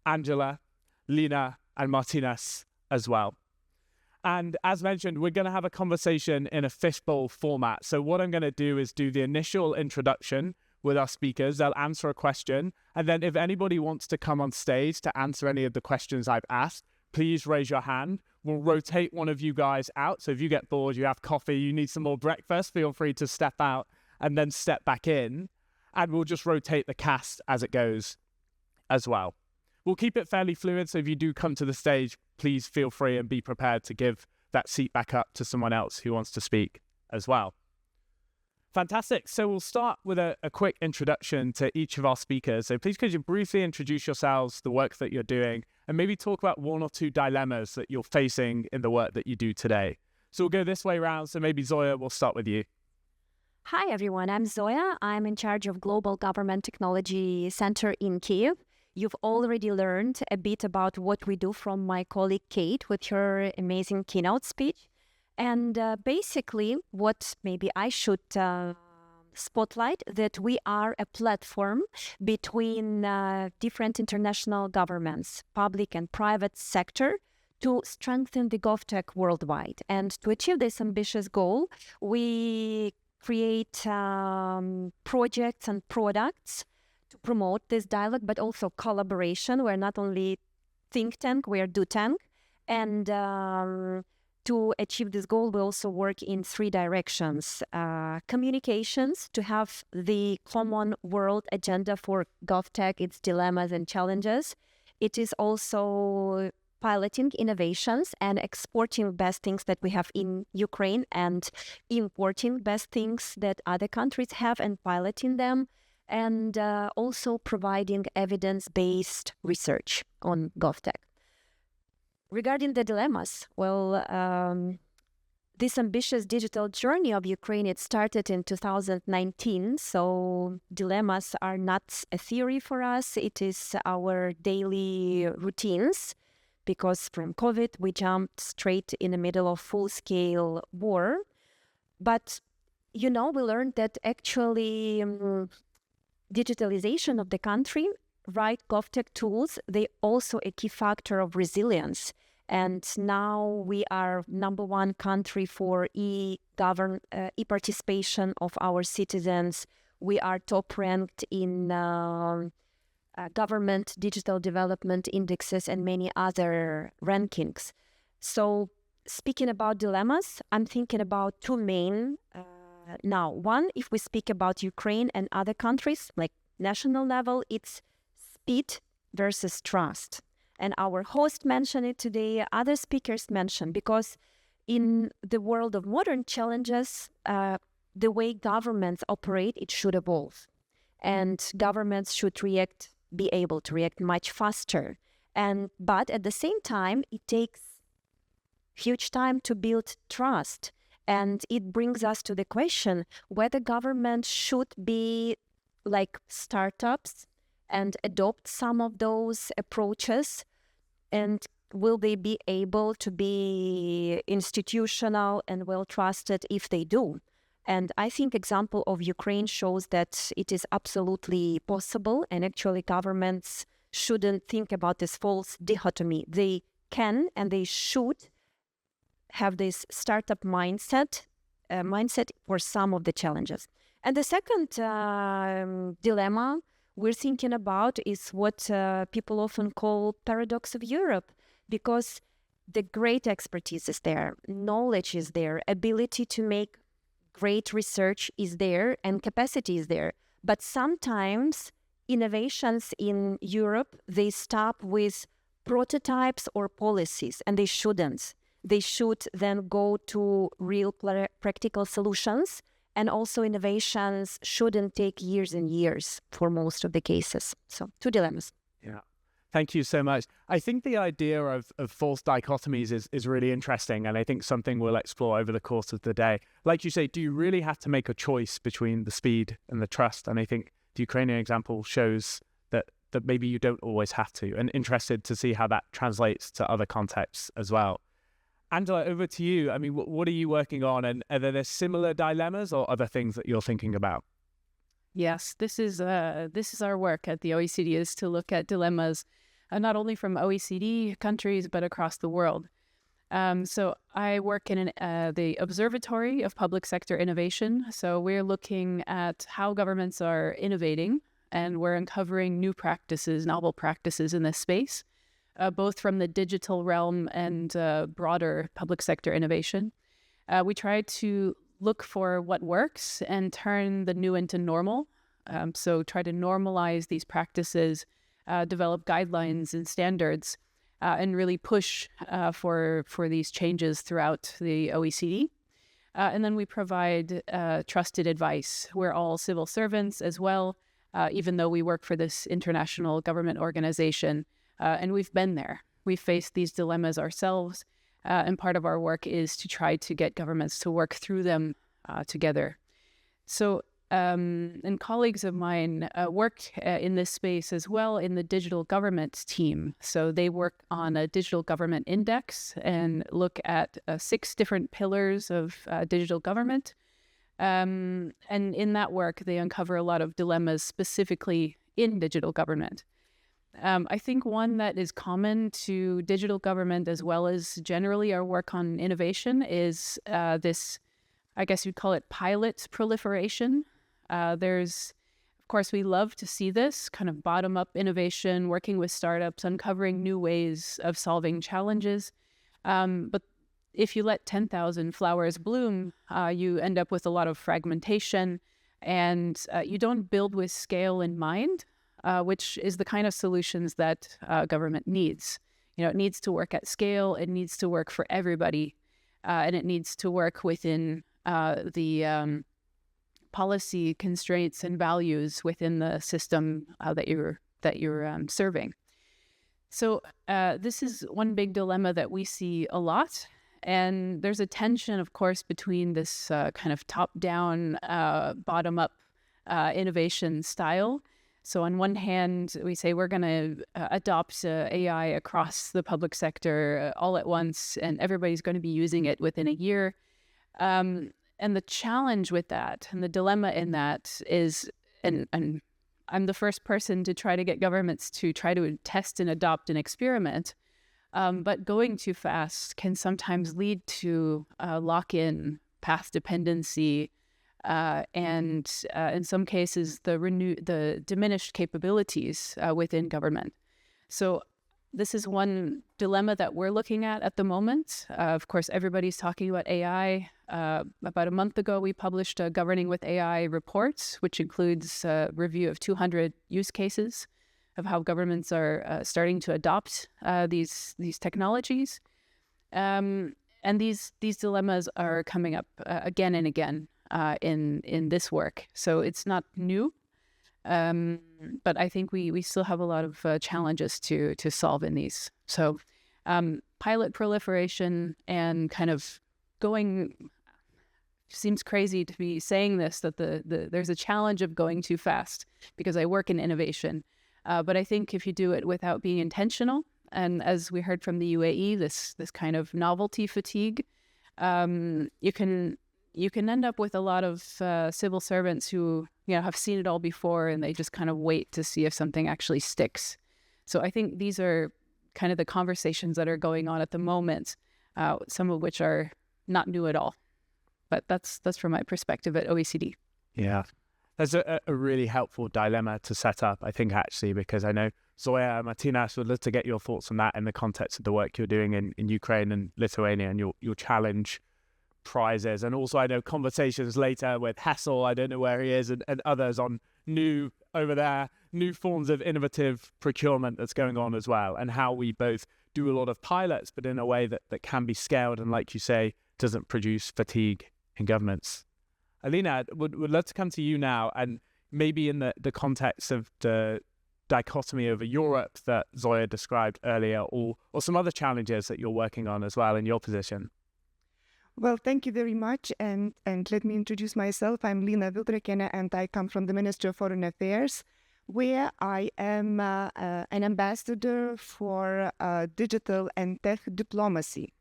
Angela, Lina, and Martinas as well. And as mentioned, we're going to have a conversation in a fishbowl format. So what I'm going to do is do the initial introduction with our speakers. They'll answer a question. And then if anybody wants to come on stage to answer any of the questions I've asked, please raise your hand. We'll rotate one of you guys out. So if you get bored, you have coffee, you need some more breakfast, feel free to step out and then step back in. And we'll just rotate the cast as it goes as well. We'll keep it fairly fluid. So if you do come to the stage, please feel free and be prepared to give that seat back up to someone else who wants to speak as well. Fantastic. So we'll start with a quick introduction to each of our speakers. So please could you briefly introduce yourselves, the work that you're doing, and maybe talk about one or two dilemmas that you're facing in the work that you do today. So we'll go this way around. So maybe Zoya, we'll start with you. Hi, everyone. I'm Zoya. I'm in charge of Global Government Technology Center in Kyiv. You've already learned a bit about what we do from my colleague Kate with her amazing keynote speech. And basically, what maybe I should spotlight, that we are a platform between different international governments, public and private sector, to strengthen the GovTech worldwide. And to achieve this ambitious goal, we create projects and products to promote this dialogue, but also collaboration. We're not only think tank, we're do tank. And to achieve this goal, we also work in three directions. Communications, to have the common world agenda for GovTech, its dilemmas and challenges. It is also piloting innovations and exporting best things that we have in Ukraine and importing best things that other countries have and piloting them. And also providing evidence-based research on GovTech. Regarding the dilemmas, well, this ambitious digital journey of Ukraine, it started in 2019. So dilemmas are not a theory for us. It is our daily routines, because from COVID, we jumped straight in the middle of full-scale war. But, we learned that actually digitalization of the country, right GovTech tools, they also a key factor of resilience. And now we are #1 country for e-participation of our citizens. We are top ranked in government digital development indexes and many other rankings. So speaking about dilemmas, I'm thinking about two main now. One, if we speak about Ukraine and other countries, like national level, it's speed versus trust. And our host mentioned it today, other speakers mentioned, because in the world of modern challenges, the way governments operate, it should evolve. And governments should be able to react much faster. But at the same time, it takes huge time to build trust. And it brings us to the question whether government should be like startups and adopt some of those approaches, and will they be able to be institutional and well trusted if they do? And I think example of Ukraine shows that it is absolutely possible, and actually governments shouldn't think about this false dichotomy. They can and they should have this startup mindset for some of the challenges. And the second dilemma we're thinking about is what people often call paradox of Europe, because the great expertise is there, knowledge is there, ability to make great research is there, and capacity is there. But sometimes innovations in Europe, they stop with prototypes or policies, and they shouldn't. They should then go to real practical solutions. And also innovations shouldn't take years and years for most of the cases. So two dilemmas. Yeah. Thank you so much. I think the idea of false dichotomies is really interesting, and I think something we'll explore over the course of the day. Like you say, do you really have to make a choice between the speed and the trust? And I think the Ukrainian example shows that maybe you don't always have to, and interested to see how that translates to other contexts as well. Angela, over to you. I mean, what are you working on, and are there similar dilemmas or other things that you're thinking about? Yes, this is our work at the OECD, is to look at dilemmas not only from OECD countries but across the world. So I work in the Observatory of Public Sector Innovation. So we're looking at how governments are innovating, and we're uncovering new practices, novel practices in this space, both from the digital realm and broader public sector innovation. We try to look for what works and turn the new into normal. So try to normalize these practices, develop guidelines and standards, and really push for these changes throughout the OECD. And then we provide trusted advice. We're all civil servants as well, even though we work for this international government organization. And we've been there. We've faced these dilemmas ourselves. And part of our work is to try to get governments to work through them together. So, and colleagues of mine work in this space as well in the digital government team. So they work on a digital government index and look at 6 different pillars of digital government. And in that work, they uncover a lot of dilemmas specifically in digital government. I think one that is common to digital government as well as generally our work on innovation is this, I guess you'd call it pilot proliferation. Of course, we love to see this kind of bottom-up innovation, working with startups, uncovering new ways of solving challenges. But if you let 10,000 flowers bloom, you end up with a lot of fragmentation, and you don't build with scale in mind, which is the kind of solutions that government needs. It needs to work at scale, it needs to work for everybody, and it needs to work within the policy constraints and values within the system that you're serving. So this is one big dilemma that we see a lot. And there's a tension, of course, between this kind of top-down, bottom-up innovation style. So on one hand, we say we're going to adopt AI across the public sector all at once, and everybody's going to be using it within a year. And the challenge with that and the dilemma in that is, and I'm the first person to try to get governments to try to test and adopt and experiment, but going too fast can sometimes lead to lock-in, path dependency, and in some cases, the diminished capabilities within government. So this is one dilemma that we're looking at the moment. Of course, everybody's talking about AI. About a month ago, we published a Governing with AI report, which includes a review of 200 use cases of how governments are starting to adopt these technologies. And these dilemmas are coming up again and again in this work. So it's not new. But I think we still have a lot of challenges to solve in these. So pilot proliferation and kind of going, seems crazy to be saying this, that there's a challenge of going too fast because I work in innovation. But I think if you do it without being intentional, and as we heard from the UAE, this kind of novelty fatigue, you can end up with a lot of civil servants who have seen it all before, and they just kind of wait to see if something actually sticks. So I think these are kind of the conversations that are going on at the moment, some of which are not new at all. But that's from my perspective at OECD. Yeah, that's a really helpful dilemma to set up, I think, actually, because I know Zoya, Martinas, would love to get your thoughts on that in the context of the work you're doing in Ukraine and Lithuania and your challenge prizes. And also I know conversations later with Hassel, I don't know where he is, and others on new forms of innovative procurement that's going on as well, and how we both do a lot of pilots, but in a way that can be scaled and, like you say, doesn't produce fatigue in governments. Alina, would love to come to you now, and maybe in the context of the dichotomy over Europe that Zoya described earlier, or some other challenges that you're working on as well in your position. Well, thank you very much. And let me introduce myself. I'm Lina Wildrekene, and I come from the Ministry of Foreign Affairs, where I am an ambassador for digital and tech diplomacy.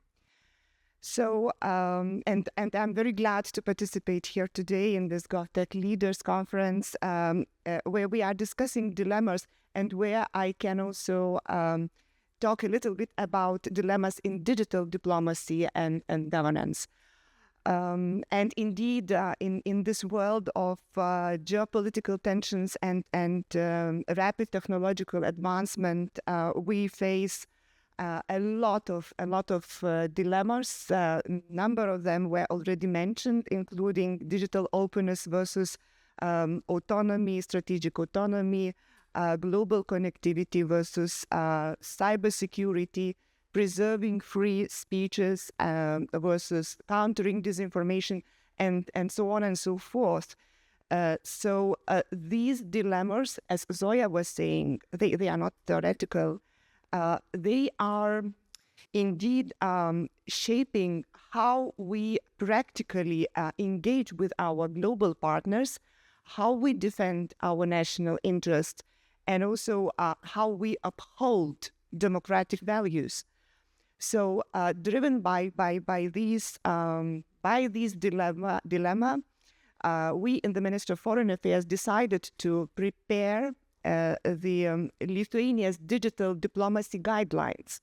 So, and I'm very glad to participate here today in this GovTech Leaders conference, where we are discussing dilemmas and where I can also talk a little bit about dilemmas in digital diplomacy and governance. And indeed, in this world of geopolitical tensions and rapid technological advancement, we face a lot of dilemmas. Number of them were already mentioned, including digital openness versus autonomy, strategic autonomy, global connectivity versus cybersecurity, preserving free speeches versus countering disinformation, and so on and so forth. So these dilemmas, as Zoya was saying, they are not theoretical. They are indeed shaping how we practically engage with our global partners, how we defend our national interests, and also how we uphold democratic values. So, driven by these dilemma, we in the Ministry of Foreign Affairs decided to prepare the Lithuania's digital diplomacy guidelines.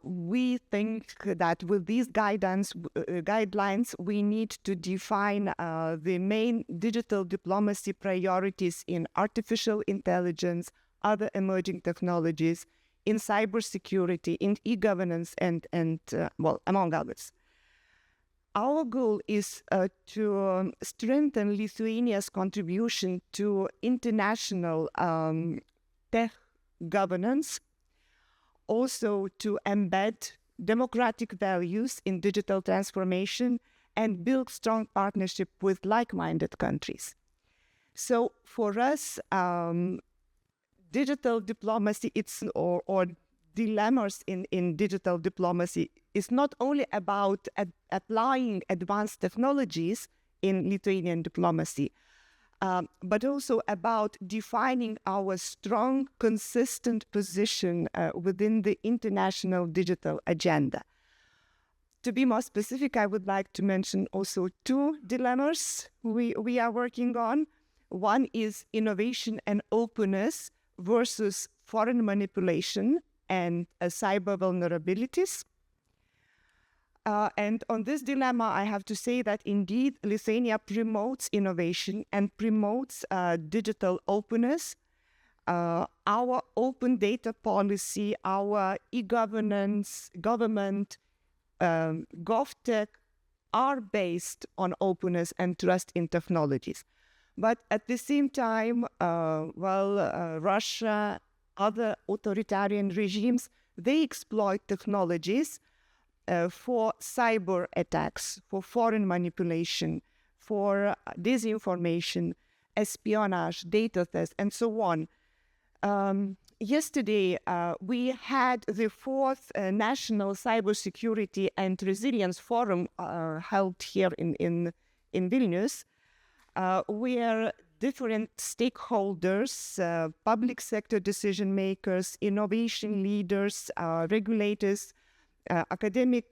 We think that with these guidelines, we need to define the main digital diplomacy priorities in artificial intelligence, other emerging technologies, in cybersecurity, in e-governance, and among others. Our goal is to strengthen Lithuania's contribution to international tech governance, also to embed democratic values in digital transformation and build strong partnership with like-minded countries. So for us, digital diplomacy, or dilemmas in digital diplomacy, is not only about applying advanced technologies in Lithuanian diplomacy, but also about defining our strong, consistent position within the international digital agenda. To be more specific, I would like to mention also two dilemmas we are working on. One is innovation and openness versus foreign manipulation and cyber vulnerabilities. And on this dilemma, I have to say that indeed Lithuania promotes innovation and promotes digital openness. Our open data policy, our e-governance, government, GovTech are based on openness and trust in technologies. But at the same time, Russia, other authoritarian regimes, they exploit technologies for cyber attacks, for foreign manipulation, for disinformation, espionage, data theft, and so on. Yesterday, we had the fourth National Cybersecurity and Resilience Forum held here in Vilnius, where different stakeholders, public sector decision makers, innovation leaders, regulators, academic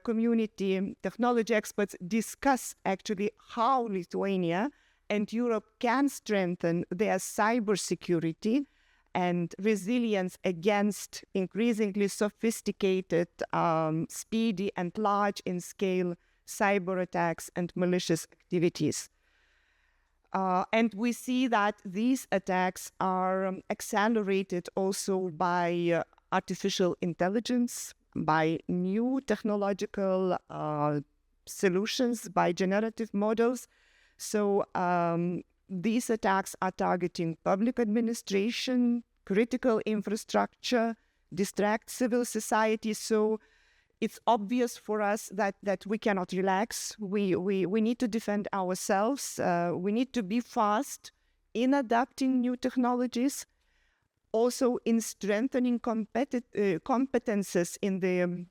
community, technology experts discuss actually how Lithuania and Europe can strengthen their cybersecurity and resilience against increasingly sophisticated, speedy and large-in-scale cyber attacks and malicious activities. And we see that these attacks are accelerated also by artificial intelligence, by new technological solutions, by generative models. So these attacks are targeting public administration, critical infrastructure, distract civil society. So it's obvious for us that we cannot relax. We need to defend ourselves. We need to be fast in adapting new technologies, also in strengthening competences in the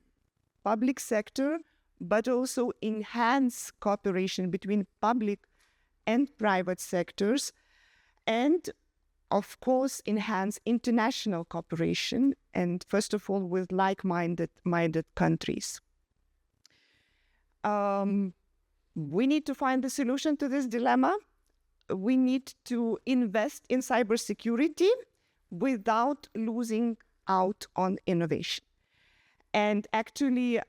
public sector, but also enhance cooperation between public and private sectors, and of course enhance international cooperation, and first of all with like-minded countries. We need to find the solution to this dilemma. We need to invest in cybersecurity without losing out on innovation. And actually,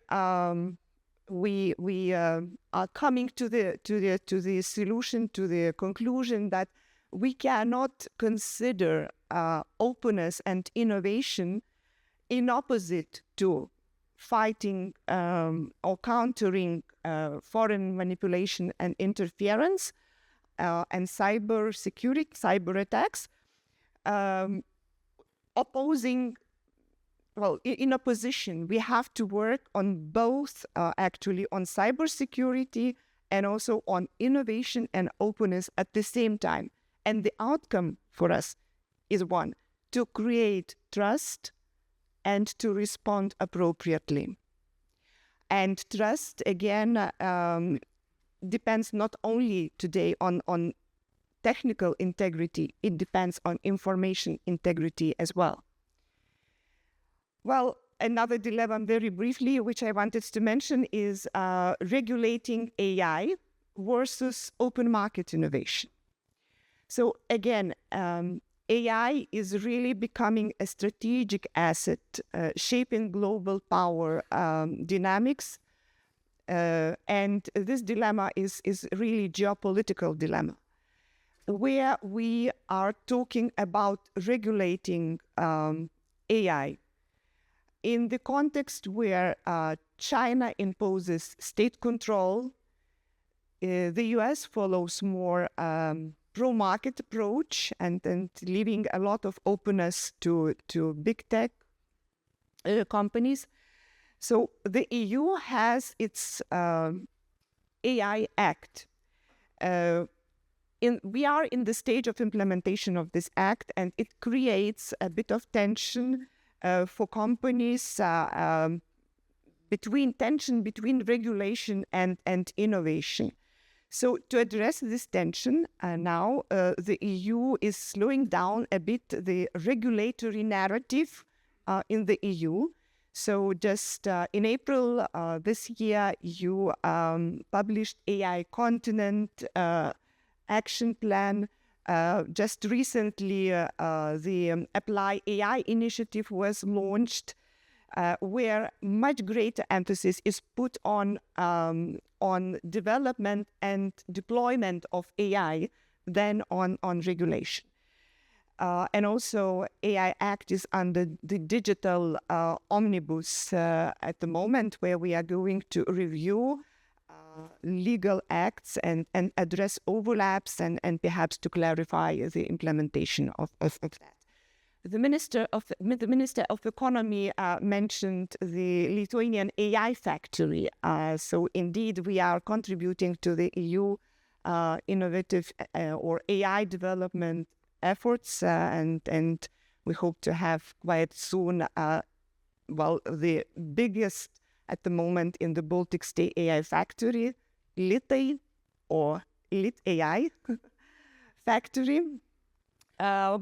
we are coming to the solution, to the conclusion that we cannot consider openness and innovation in opposite to fighting or countering foreign manipulation and interference and cyber security, cyber attacks, in opposition. We have to work on both, actually, on cybersecurity and also on innovation and openness at the same time. And the outcome for us is one, to create trust and to respond appropriately. And trust, again, depends not only today on technical integrity, it depends on information integrity as well. Well, another dilemma very briefly, which I wanted to mention, is regulating AI versus open market innovation. So again, AI is really becoming a strategic asset, shaping global power dynamics. And this dilemma is really geopolitical dilemma, where we are talking about regulating AI in the context where China imposes state control. The US follows more pro-market approach and leaving a lot of openness to big tech companies. So the EU has its AI Act. We are in the stage of implementation of this act, and it creates a bit of tension for companies, between regulation and innovation. So to address this tension, now the EU is slowing down a bit the regulatory narrative in the EU. So just in April this year, EU published AI Continent Action Plan. Just recently, the Apply AI initiative was launched, where much greater emphasis is put on development and deployment of AI than on regulation. And also, AI Act is under the digital omnibus at the moment, where we are going to review legal acts and address overlaps and perhaps to clarify the implementation of that. The Minister of Economy mentioned the Lithuanian AI factory. So indeed, we are contributing to the EU innovative or AI development efforts, and we hope to have quite soon, the biggest at the moment in the Baltic State AI factory, LitAI or LitAI factory. So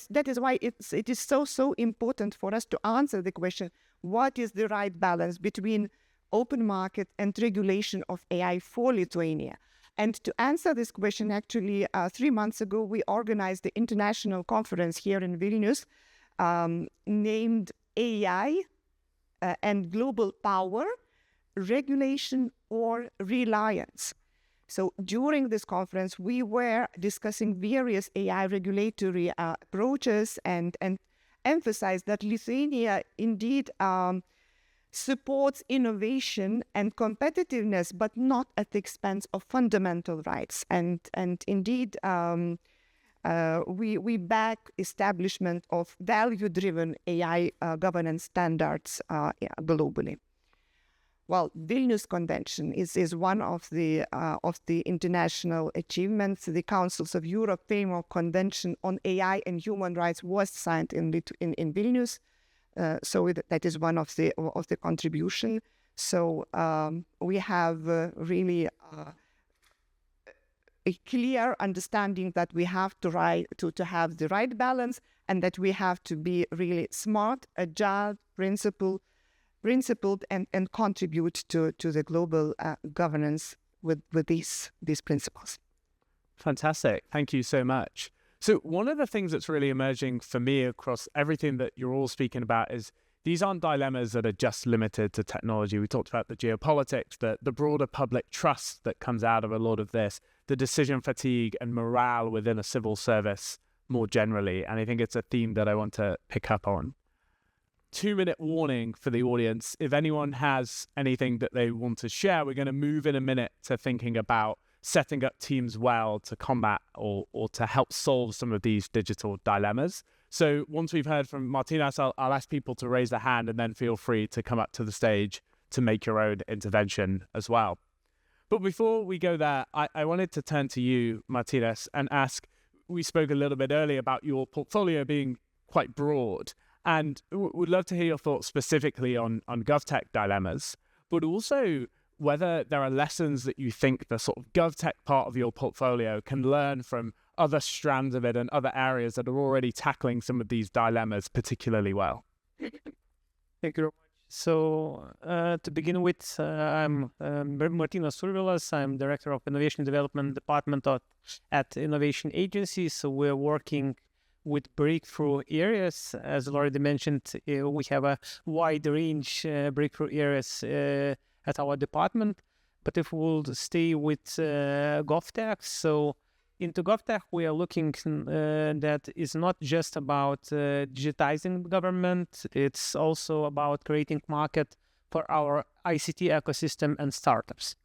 that is why it is so important for us to answer the question: what is the right balance between open market and regulation of AI for Lithuania? And to answer this question, actually, 3 months ago, we organized the international conference here in Vilnius, named AI and Global Power, Regulation or Reliance. So during this conference, we were discussing various AI regulatory approaches and emphasized that Lithuania indeed supports innovation and competitiveness, but not at the expense of fundamental rights. And indeed, we back establishment of value-driven AI governance standards globally. Well, Vilnius Convention is one of the international achievements. The Councils of Europe Framework Convention on AI and Human Rights was signed in Vilnius. So that is one of the contribution. So we have really a clear understanding that we have to have the right balance, and that we have to be really smart, agile, principled, and contribute to the global governance with these principles. Fantastic. Thank you so much. So one of the things that's really emerging for me across everything that you're all speaking about is these aren't dilemmas that are just limited to technology. We talked about the geopolitics, the broader public trust that comes out of a lot of this, the decision fatigue and morale within a civil service more generally. And I think it's a theme that I want to pick up on. 2-minute warning for the audience. If anyone has anything that they want to share, we're going to move in a minute to thinking about setting up teams well to combat or to help solve some of these digital dilemmas. So once we've heard from Martinas, I'll ask people to raise their hand and then feel free to come up to the stage to make your own intervention as well. But before we go there, I wanted to turn to you, Martinas, and ask, we spoke a little bit earlier about your portfolio being quite broad, and we'd love to hear your thoughts specifically on GovTech dilemmas, but also whether there are lessons that you think the sort of GovTech part of your portfolio can learn from other strands of it and other areas that are already tackling some of these dilemmas particularly well. Thank you very much. So to begin with, I'm Martina Survilas. I'm Director of Innovation Development Department at Innovation Agency. So we're working with breakthrough areas. As already mentioned, we have a wide range breakthrough areas at our department. But if we'll stay with GovTech, so into GovTech, we are looking that is not just about digitizing government, it's also about creating market for our ICT ecosystem and startups.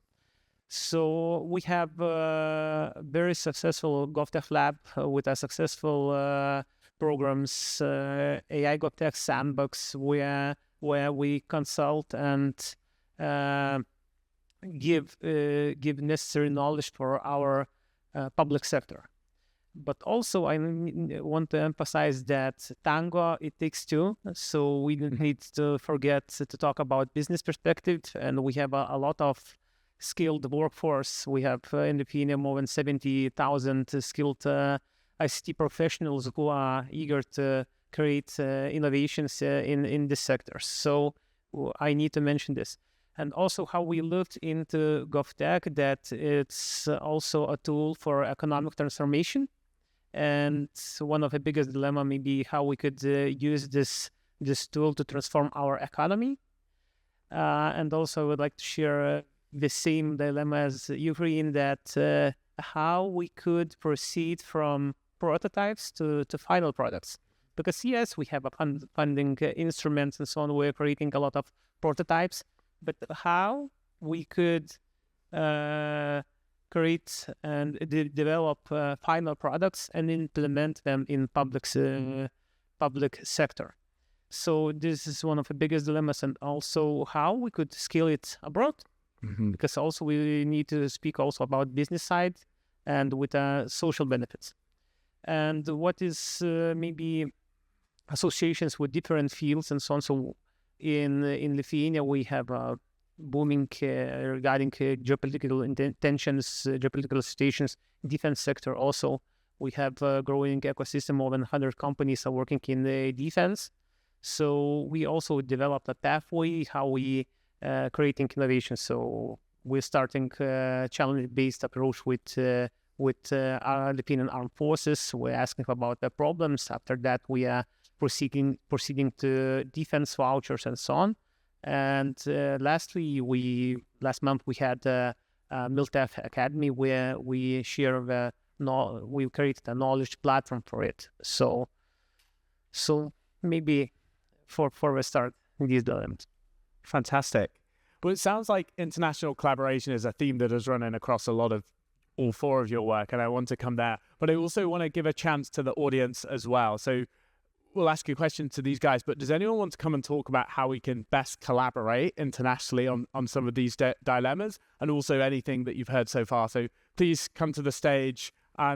So we have a very successful GovTech lab with a successful programs, AI GovTech Sandbox, where we consult and give necessary knowledge for our public sector. But also I want to emphasize that tango, it takes two. So we don't need to forget to talk about business perspective. And we have a lot of skilled workforce. We have in Lithuania more than 70,000 skilled ICT professionals who are eager to create innovations in this sector. So I need to mention this. And also how we looked into GovTech, that it's also a tool for economic transformation. And one of the biggest dilemma may be how we could use this tool to transform our economy. And also I would like to share the same dilemma as Ukraine, that how we could proceed from prototypes to final products. Because yes, we have a funding instruments and so on, we're creating a lot of prototypes, but how we could create and develop final products and implement them in public sector. So this is one of the biggest dilemmas, and also how we could scale it abroad, because also we need to speak also about business side and with social benefits. And what is maybe associations with different fields and so on. So in Lithuania, we have booming regarding geopolitical tensions, geopolitical situations, defense sector also. We have a growing ecosystem. More than 100 companies are working in the defense. So we also developed a pathway how we creating innovation. So we're starting challenge-based approach with our Lithuanian armed forces. We're asking about the problems. After that, we are proceeding to defense vouchers and so on. And lastly, last month we had Miltech Academy, where we share we created a knowledge platform for it. So maybe for a start in these dilemmas. Fantastic. Well, it sounds like international collaboration is a theme that is running across all four of your work, and I want to come there. But I also want to give a chance to the audience as well. So we'll ask a question to these guys, but does anyone want to come and talk about how we can best collaborate internationally on some of these dilemmas, and also anything that you've heard so far? So please come to the stage.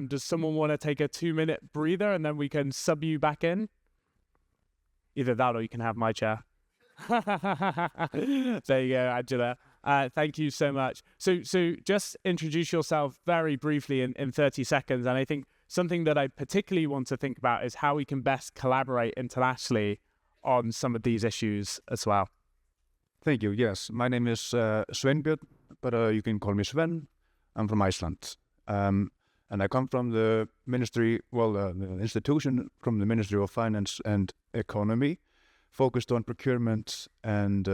Does someone want to take a 2-minute breather and then we can sub you back in? Either that or you can have my chair. There you go, Angela. Thank you so much. So just introduce yourself very briefly in 30 seconds. And I think something that I particularly want to think about is how we can best collaborate internationally on some of these issues as well. Thank you. Yes, my name is Sven, but you can call me Sven. I'm from Iceland. And I come from the ministry, the institution from the Ministry of Finance and Economy, focused on procurement and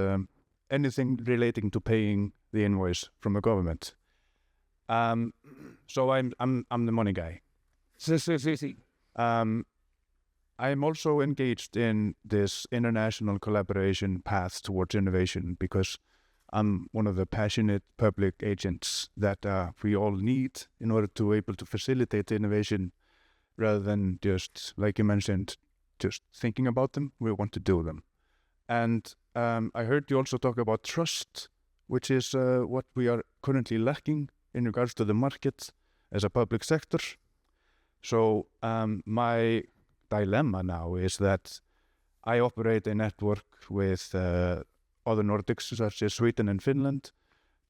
anything relating to paying the invoice from the government. So I'm the money guy. I'm also engaged in this international collaboration path towards innovation because I'm one of the passionate public agents that we all need in order to able to facilitate innovation rather than just, like you mentioned, just thinking about them. We want to do them. And I heard you also talk about trust, which is what we are currently lacking in regards to the market as a public sector. So my dilemma now is that I operate a network with other Nordics, such as Sweden and Finland,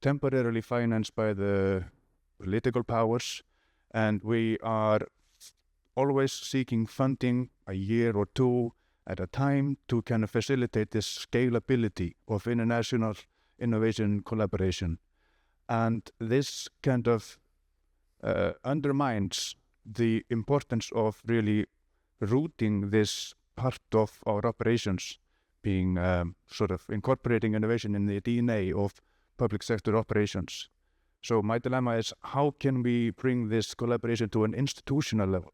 temporarily financed by the political powers, and we are always seeking funding a year or two at a time to kind of facilitate this scalability of international innovation collaboration. And this kind of undermines the importance of really rooting this part of our operations, being sort of incorporating innovation in the DNA of public sector operations. So my dilemma is, how can we bring this collaboration to an institutional level,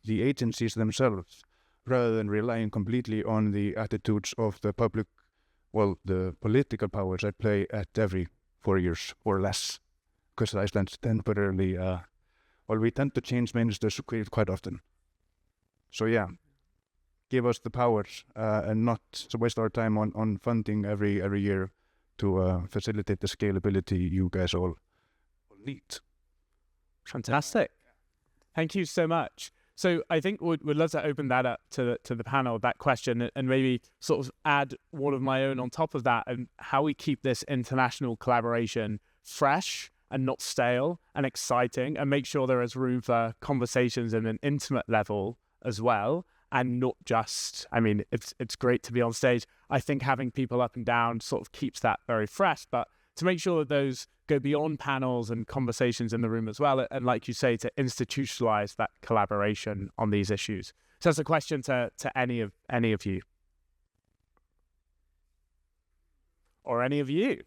the agencies themselves, rather than relying completely on the attitudes of the public, the political powers at play at every 4 years or less, because Iceland's temporarily, we tend to change ministers quite often. So yeah, give us the powers and not waste our time on funding every year to facilitate the scalability you guys all need. Fantastic. Thank you so much. So I think we'd love to open that up to the panel, that question, and maybe sort of add one of my own on top of that, and how we keep this international collaboration fresh and not stale and exciting, and make sure there is room for conversations at an intimate level as well, and not just, I mean, it's great to be on stage. I think having people up and down sort of keeps that very fresh, but to make sure that those go beyond panels and conversations in the room as well, and like you say, to institutionalize that collaboration on these issues. So that's a question to any of you. Or any of you.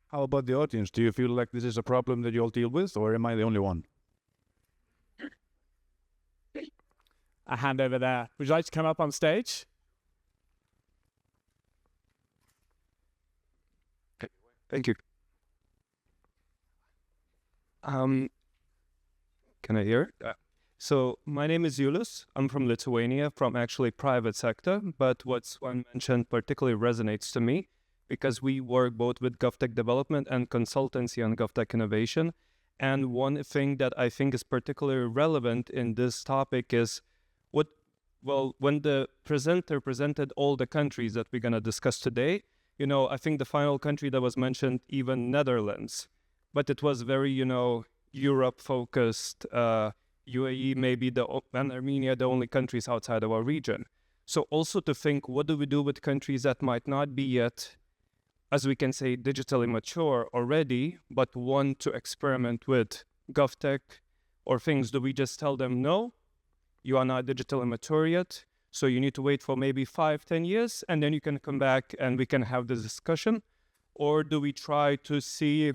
How about the audience? Do you feel like this is a problem that you all deal with, or am I the only one? A hand over there. Would you like to come up on stage? Thank you. Can I hear? So my name is Julius. I'm from Lithuania, from actually private sector, but what's one mentioned particularly resonates to me because we work both with GovTech development and consultancy on GovTech innovation. And one thing that I think is particularly relevant in this topic is when the presenter presented all the countries that we're going to discuss today, I think the final country that was mentioned, even Netherlands, but it was very, Europe-focused, UAE maybe, and Armenia, the only countries outside of our region. So also to think, what do we do with countries that might not be yet, as we can say, digitally mature already, but want to experiment with GovTech or things? Do we just tell them, no, you are not digitally mature yet, so you need to wait for maybe 5-10 years, and then you can come back and we can have this discussion? Or do we try to see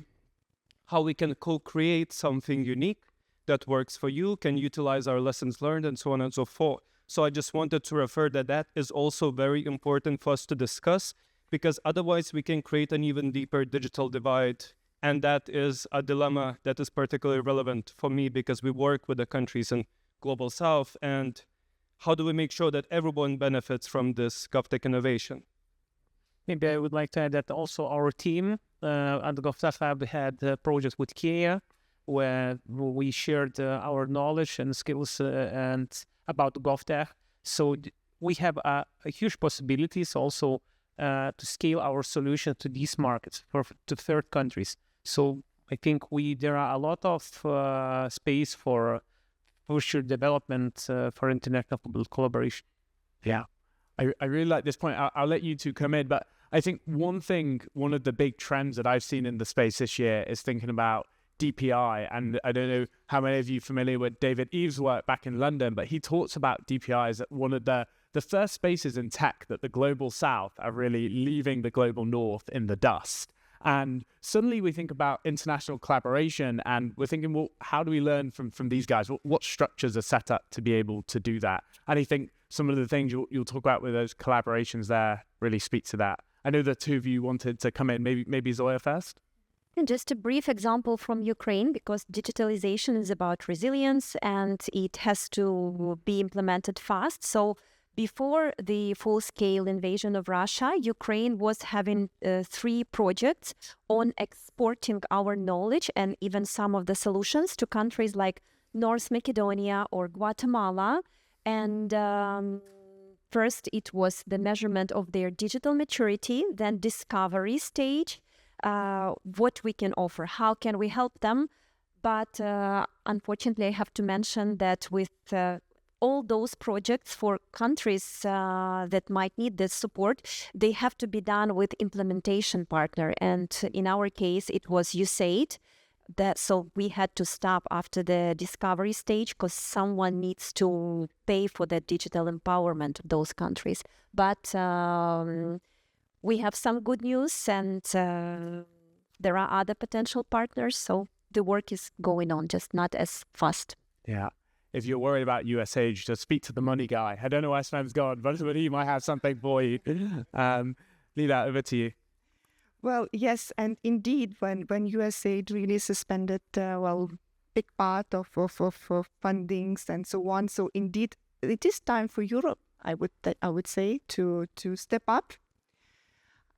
how we can co-create something unique that works for you, can utilize our lessons learned, and so on and so forth? So I just wanted to refer that is also very important for us to discuss, because otherwise we can create an even deeper digital divide. And that is a dilemma that is particularly relevant for me, because we work with the countries in Global South, and how do we make sure that everyone benefits from this GovTech innovation? Maybe I would like to add that also our team at the GovTech Lab had a project with Kenya, where we shared our knowledge and skills and about GovTech. So we have a huge possibilities also to scale our solution to these markets, to third countries. So I think there are a lot of space for future development for international collaboration. Yeah, I really like this point. I'll let you two come in, but I think one of the big trends that I've seen in the space this year is thinking about DPI. And I don't know how many of you are familiar with David Eves' work back in London, but he talks about DPI as one of the first spaces in tech that the global south are really leaving the global north in the dust. And suddenly we think about international collaboration, and we're thinking, well, how do we learn from these guys? What structures are set up to be able to do that? And I think some of the things you'll talk about with those collaborations there really speak to that. I know the two of you wanted to come in. Maybe Zoya first. And just a brief example from Ukraine, because digitalization is about resilience and it has to be implemented fast. So before the full-scale invasion of Russia, Ukraine was having 3 projects on exporting our knowledge and even some of the solutions to countries like North Macedonia or Guatemala. And first, it was the measurement of their digital maturity, then discovery stage, what we can offer, how can we help them. But unfortunately, I have to mention that with all those projects for countries that might need this support, they have to be done with implementation partner. And in our case, it was USAID. So we had to stop after the discovery stage because someone needs to pay for the digital empowerment of those countries. But we have some good news, and there are other potential partners. So the work is going on, just not as fast. Yeah. If you're worried about USAID, just speak to the money guy. I don't know where Sven's gone, but he might have something for you. Lila, over to you. Well, yes, and indeed, when USAID really suspended, big part of fundings and so on. So indeed, it is time for Europe, I would say, to step up.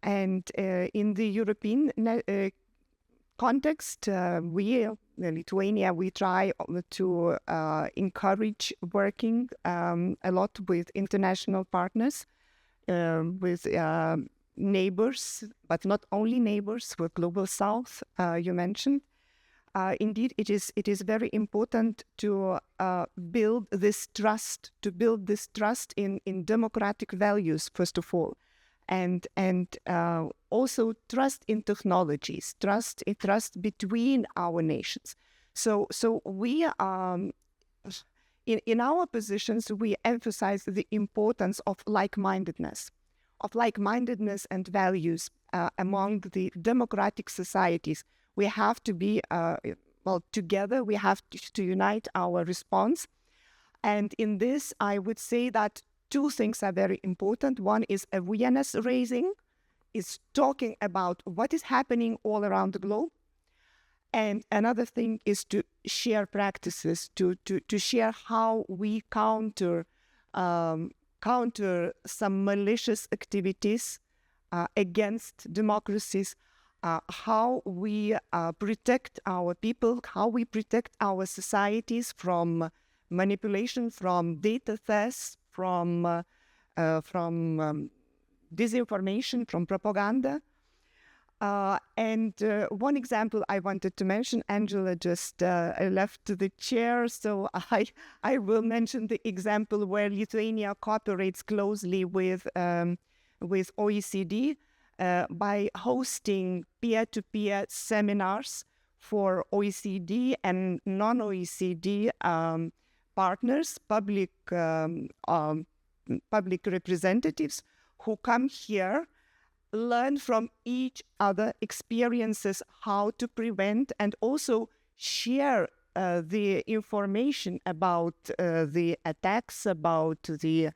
And in the European context, Lithuania, we try to encourage working a lot with international partners, with neighbors, but not only neighbors, with Global South, you mentioned. Indeed, it is very important to build this trust, in democratic values, first of all. And also trust in technologies, trust between our nations. So we in our positions, we emphasize the importance of like-mindedness and values among the democratic societies. We have to be together. We have to unite our response. And in this, I would say that 2 things are very important. One is awareness raising, is talking about what is happening all around the globe. And another thing is to share practices, to share how we counter some malicious activities against democracies, how we protect our people, how we protect our societies from manipulation, from data thefts, from disinformation, from propaganda. And one example I wanted to mention, Angela just left the chair, so I will mention the example where Lithuania cooperates closely with OECD by hosting peer-to-peer seminars for OECD and non-OECD partners, public representatives who come here, learn from each other experiences, how to prevent, and also share the information about the attacks, about the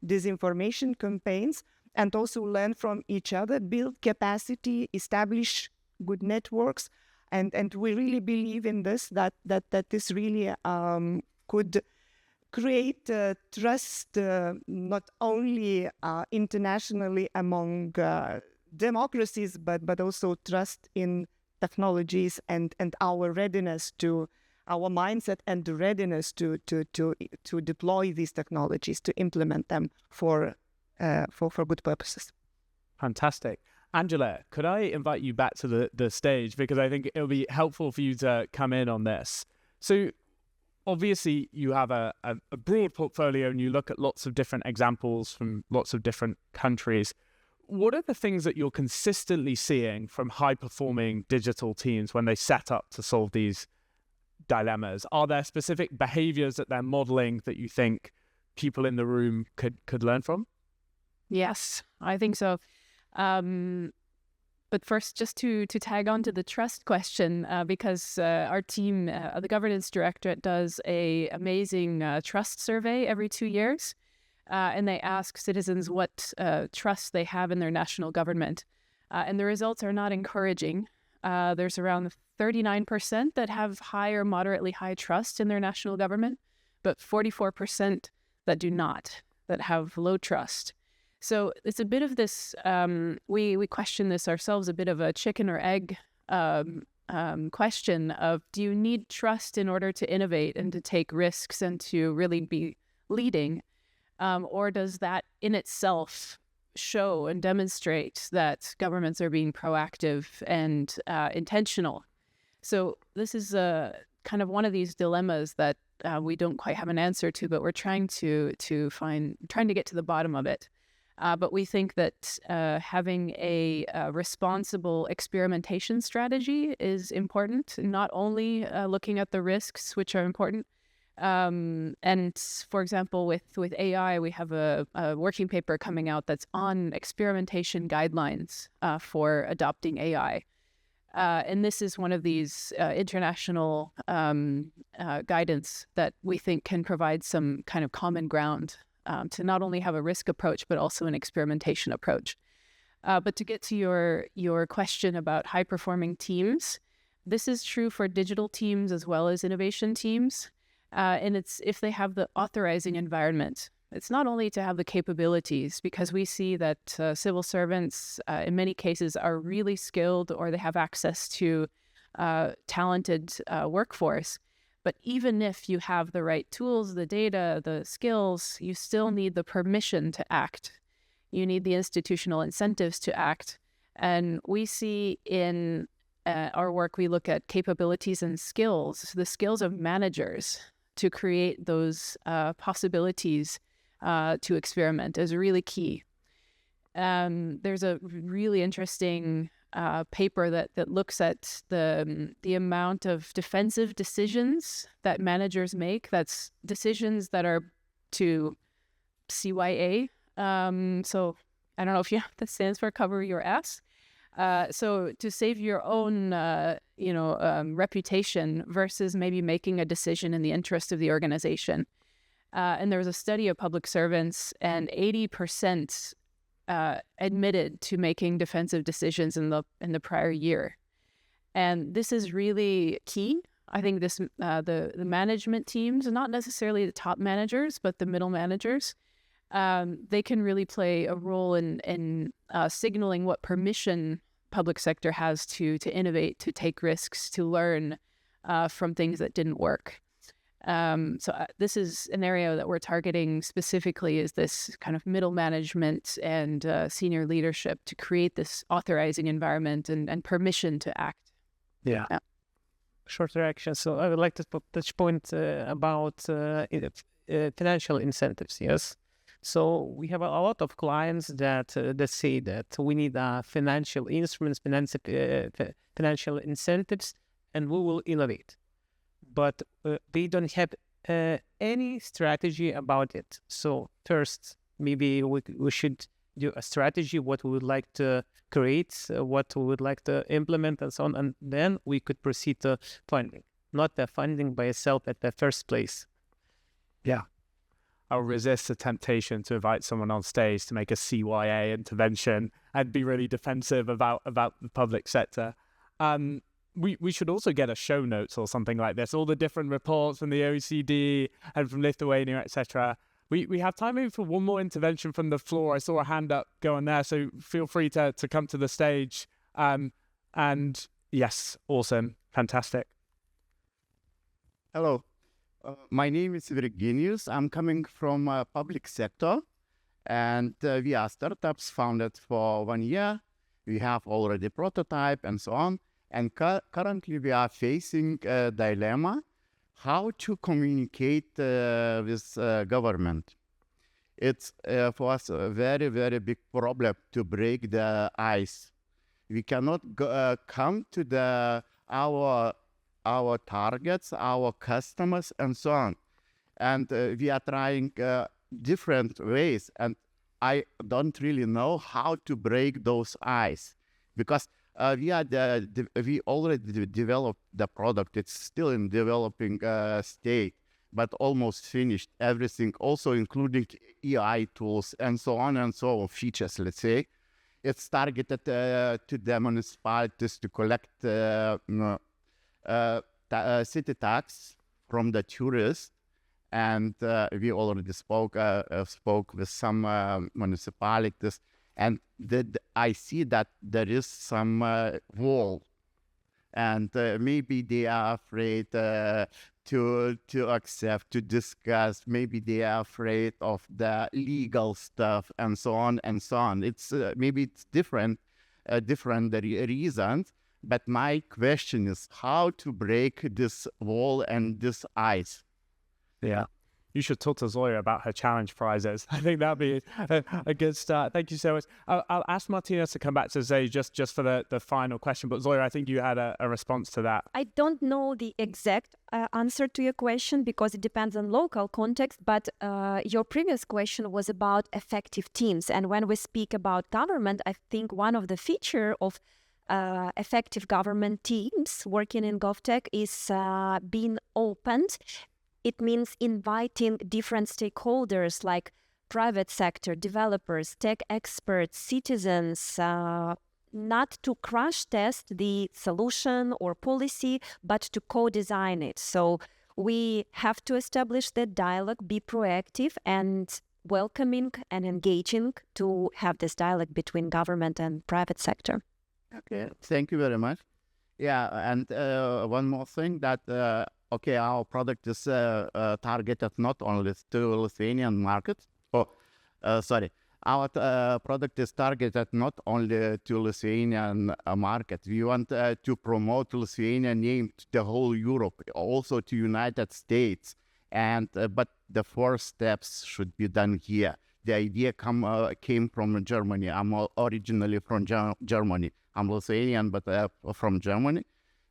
disinformation campaigns, and also learn from each other, build capacity, establish good networks. And we really believe in this, that this really could create trust not only internationally among democracies, but also trust in technologies and our readiness to, our mindset and the readiness to deploy these technologies, to implement them for good purposes. Fantastic. Angela, could I invite you back to the stage, because I think it'll be helpful for you to come in on this. So obviously you have a broad portfolio and you look at lots of different examples from lots of different countries. what are the things that you're consistently seeing from high-performing digital teams when they set up to solve these dilemmas? Are there specific behaviors that they're modeling that you think people in the room could learn from? Yes, I think so. But first, just to tag on to the trust question, because our team, the governance directorate, does a amazing trust survey every 2 years. And they ask citizens what trust they have in their national government. And the results are not encouraging. There's around 39% that have high or moderately high trust in their national government, but 44% that do not, that have low trust. So it's a bit of this, we question this ourselves, a bit of a chicken or egg question of, do you need trust in order to innovate and to take risks and to really be leading? Or does that in itself show and demonstrate that governments are being proactive and intentional? So this is kind of one of these dilemmas that we don't quite have an answer to, but we're trying to get to the bottom of it. But we think that having a responsible experimentation strategy is important, not only looking at the risks, which are important. And for example, with AI, we have a working paper coming out that's on experimentation guidelines for adopting AI. And this is one of these international guidance that we think can provide some kind of common ground to not only have a risk approach, but also an experimentation approach. But to get to your question about high-performing teams, this is true for digital teams as well as innovation teams. And it's if they have the authorizing environment. It's not only to have the capabilities, because we see that civil servants in many cases are really skilled or they have access to talented workforce. But even if you have the right tools, the data, the skills, you still need the permission to act. You need the institutional incentives to act. And we see in our work, we look at capabilities and skills, the skills of managers to create those possibilities to experiment is really key. There's a really interesting paper that looks at the amount of defensive decisions that managers make. That's decisions that are to CYA. So I don't know if that stands for cover your ass. So to save your own, reputation versus maybe making a decision in the interest of the organization. And there was a study of public servants, and 80% admitted to making defensive decisions in the prior year. And this is really key. I think this the management teams, not necessarily the top managers, but the middle managers, they can really play a role in signaling what permission public sector has to innovate, to take risks, to learn from things that didn't work. So this is an area that we're targeting specifically, is this kind of middle management and senior leadership to create this authorizing environment and permission to act. Yeah. Short reaction. So I would like to touch point about financial incentives. Yes. So we have a lot of clients that say that we need financial instruments, financial incentives, and we will innovate. But they don't have any strategy about it. So first, maybe we should do a strategy, what we would like to create, what we would like to implement, and so on. And then we could proceed to funding, not the funding by itself at the first place. Yeah. I'll resist the temptation to invite someone on stage to make a CYA intervention and be really defensive about the public sector. We should also get a show notes or something like this, all the different reports from the OECD and from Lithuania, etc. We have time maybe for one more intervention from the floor. I saw a hand up going there, so feel free to come to the stage. And yes, awesome, fantastic. Hello. My name is Virginius. I'm coming from public sector, and we are startups founded for 1 year. We have already prototype and so on. And currently we are facing a dilemma how to communicate with government. it's for us a very, very big problem to break the ice. We cannot come to our targets, our customers, and so on. And we are trying different ways, and I don't really know how to break those ice, because we already developed the product. It's still in developing state, but almost finished. Everything, also including AI tools and so on, features, let's say. It's targeted to the municipalities to collect city tax from the tourists. And we already spoke with some municipalities, and I see that there is some wall, and maybe they are afraid to accept, to discuss. Maybe they are afraid of the legal stuff, and so on and so on. It's maybe it's different reasons. But my question is how to break this wall and this ice. Yeah. You should talk to Zoya about her challenge prizes. I think that'd be a good start. Thank you so much. I'll ask Martina to come back to Zoe just for the final question. But Zoya, I think you had a response to that. I don't know the exact answer to your question because it depends on local context. But your previous question was about effective teams. And when we speak about government, I think one of the feature of effective government teams working in GovTech is being opened. It means inviting different stakeholders like private sector, developers, tech experts, citizens, not to crash test the solution or policy, but to co-design it. So we have to establish that dialogue, be proactive and welcoming and engaging to have this dialogue between government and private sector. Okay, thank you very much. Yeah, and one more thing that okay, our product is targeted not only to Lithuanian market. Our product is targeted not only to Lithuanian market. We want to promote Lithuanian name to the whole Europe, also to United States. And but the first steps should be done here. The idea came from Germany. I'm originally from Germany. I'm Lithuanian, but from Germany.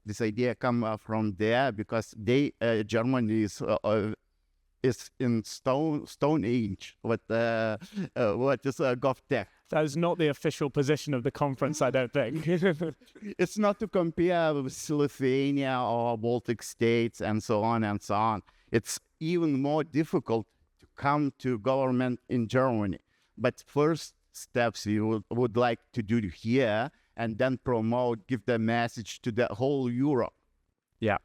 This idea come from there because Germany is in stone age. What is GovTech? That is not the official position of the conference, I don't think. It's not to compare with Lithuania or Baltic states and so on and so on. It's even more difficult to come to government in Germany. But first steps you would like to do here, and then promote, give the message to the whole Europe. Yeah.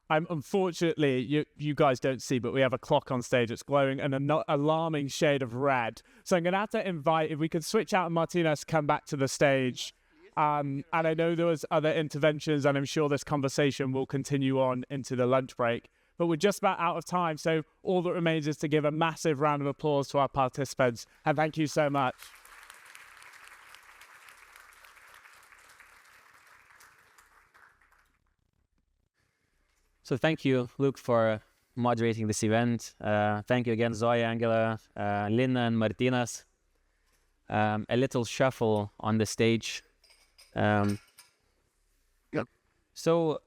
Unfortunately, you guys don't see, but we have a clock on stage. It's glowing an alarming shade of red. So I'm going to have to invite, if we could switch out and Martinez come back to the stage. And I know there was other interventions, and I'm sure this conversation will continue on into the lunch break. But we're just about out of time. So all that remains is to give a massive round of applause to our participants. And thank you so much. So thank you, Luke, for moderating this event. Thank you again, Zoya, Angela, Lina, and Martinas. A little shuffle on the stage. So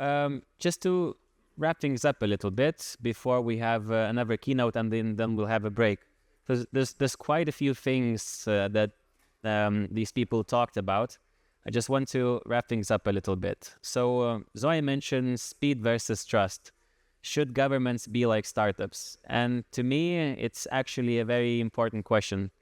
just to wrap things up a little bit before we have another keynote, and then we'll have a break. There's quite a few things that these people talked about. I just want to wrap things up a little bit. So Zoya mentioned speed versus trust. Should governments be like startups? And to me, it's actually a very important question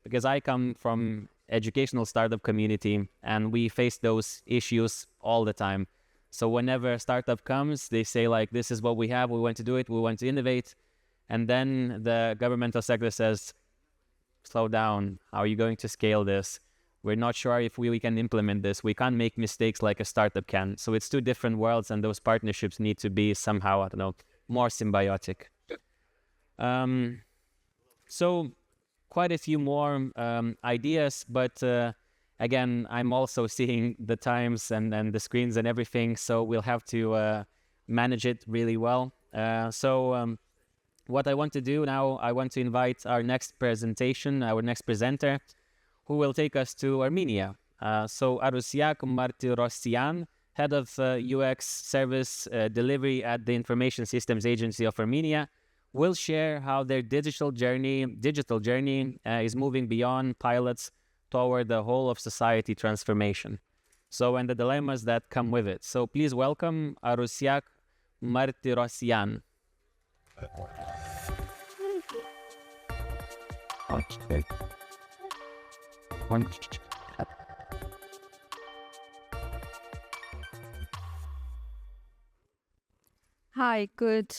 because I come from educational startup community and we face those issues all the time. So whenever a startup comes, they say like, this is what we have, we want to do it, we want to innovate. And then the governmental sector says, slow down, how are you going to scale this? We're not sure if we can implement this. We can't make mistakes like a startup can. So it's two different worlds, and those partnerships need to be somehow, I don't know, more symbiotic. So quite a few more ideas, but again, I'm also seeing the times and the screens and everything, so we'll have to manage it really well. So what I want to do now, I want to invite our next presenter, who will take us to Armenia. So Arusiak Martirosyan, Head of UX Service Delivery at the Information Systems Agency of Armenia, will share how their digital journey is moving beyond pilots toward the whole of society transformation. So, and the dilemmas that come with it. So please welcome Arusiak Martirosyan. Hi, good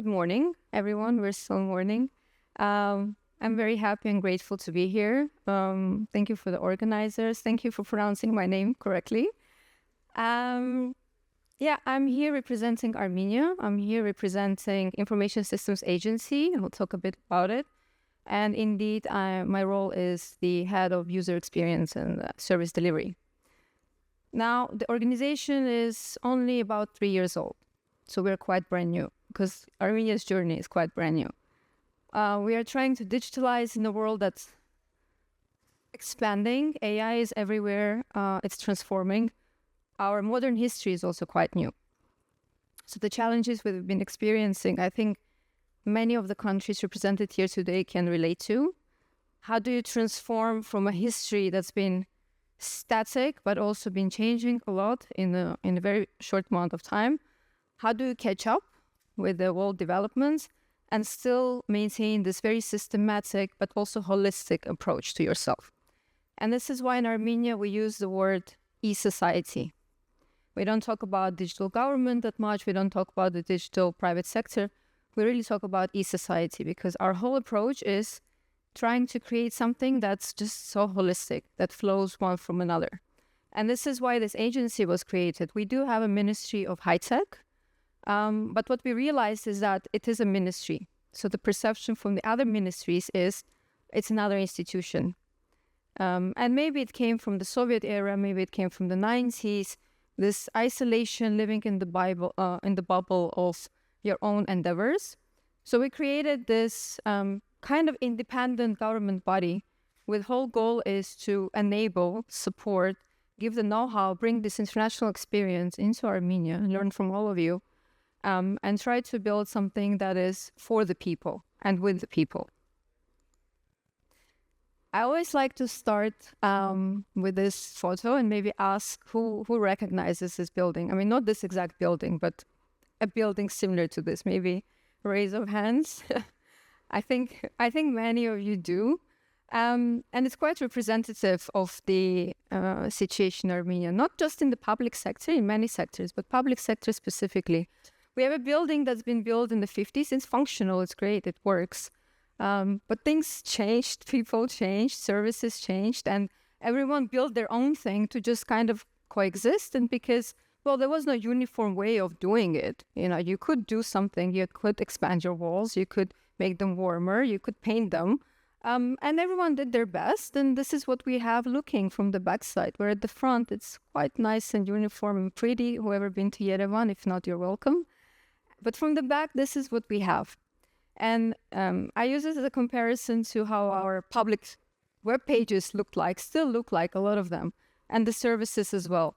morning, everyone. We're still morning. I'm very happy and grateful to be here. Thank you for the organizers. Thank you for pronouncing my name correctly. Yeah, I'm here representing Armenia. I'm here representing Information Systems Agency, and we'll talk a bit about it. And indeed, my role is the head of user experience and service delivery. Now, the organization is only about 3 years old. So we're quite brand new because Armenia's journey is quite brand new. We are trying to digitalize in a world that's expanding. AI is everywhere. It's transforming. Our modern history is also quite new. So the challenges we've been experiencing, I think many of the countries represented here today can relate to. How do you transform from a history that's been static, but also been changing a lot in a very short amount of time? How do you catch up with the world developments and still maintain this very systematic but also holistic approach to yourself? And this is why in Armenia we use the word e-society. We don't talk about digital government that much. We don't talk about the digital private sector. We really talk about e-society because our whole approach is trying to create something that's just so holistic, that flows one from another. And this is why this agency was created. We do have a Ministry of High Tech, but what we realized is that it is a ministry. So the perception from the other ministries is it's another institution. And maybe it came from the Soviet era, maybe it came from the 90s, this isolation, living in the bubble of your own endeavors. So we created this kind of independent government body with whole goal is to enable, support, give the know-how, bring this international experience into Armenia, learn from all of you, and try to build something that is for the people and with the people. I always like to start with this photo and maybe ask who recognizes this building. I mean, not this exact building, but a building similar to this. Maybe raise of hands. I think many of you do. And it's quite representative of the situation in Armenia, not just in the public sector, in many sectors, but public sector specifically. We have a building that's been built in the 50s. It's functional, it's great, it works. But things changed, people changed, services changed, and everyone built their own thing to just kind of coexist. And because, well, there was no uniform way of doing it. You know, you could do something, you could expand your walls, you could make them warmer, you could paint them. And everyone did their best. And this is what we have looking from the backside, where at the front, it's quite nice and uniform and pretty. Whoever been to Yerevan, if not, you're welcome. But from the back, this is what we have. And I use this as a comparison to how our public web pages still look like, a lot of them, and the services as well.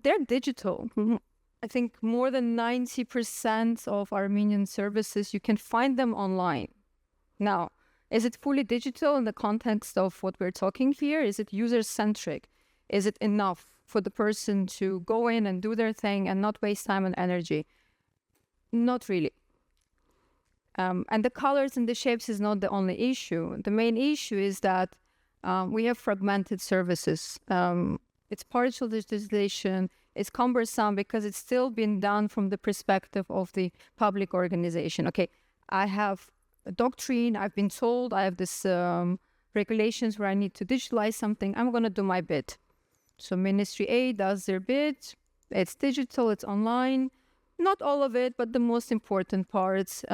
They're digital. I think more than 90% of Armenian services, you can find them online. Now, is it fully digital in the context of what we're talking here? Is it user-centric? Is it enough for the person to go in and do their thing and not waste time and energy? Not really. And the colors and the shapes is not the only issue. The main issue is that we have fragmented services. It's partial digitalization. It's cumbersome because it's still been done from the perspective of the public organization. Okay, I have a doctrine. I've been told I have this regulations where I need to digitalize something. I'm going to do my bit. So Ministry A does their bit. It's digital. It's online. Not all of it, but the most important parts.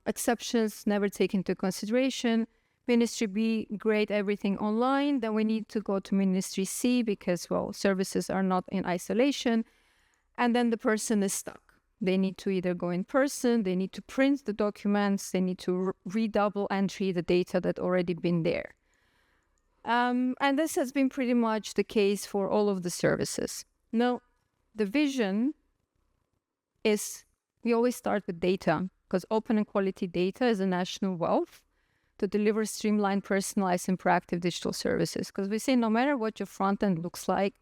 Exceptions never taken into consideration. Ministry B, great, everything online. Then we need to go to Ministry C because, well, services are not in isolation. And then the person is stuck. They need to either go in person, they need to print the documents, they need to redouble entry the data that already been there. And this has been pretty much the case for all of the services. Now, the vision is we always start with data, because open and quality data is a national wealth to deliver streamlined, personalized, and proactive digital services. Because we say no matter what your front end looks like,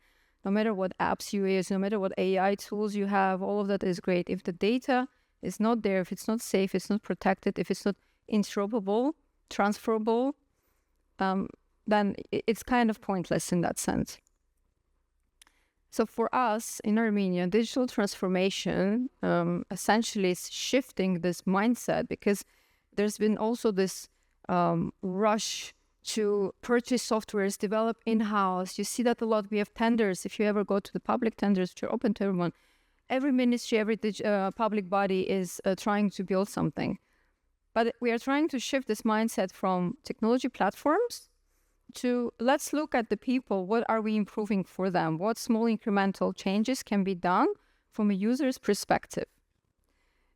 no matter what apps you use, no matter what AI tools you have, all of that is great. If the data is not there, if it's not safe, it's not protected, if it's not interoperable, transferable, then it's kind of pointless in that sense. So for us in Armenia, digital transformation essentially is shifting this mindset, because there's been also this rush to purchase softwares, develop in-house. You see that a lot. We have tenders. If you ever go to the public tenders, which are open to everyone, every ministry, every public body is trying to build something. But we are trying to shift this mindset from technology platforms to let's look at the people. What are we improving for them? What small incremental changes can be done from a user's perspective?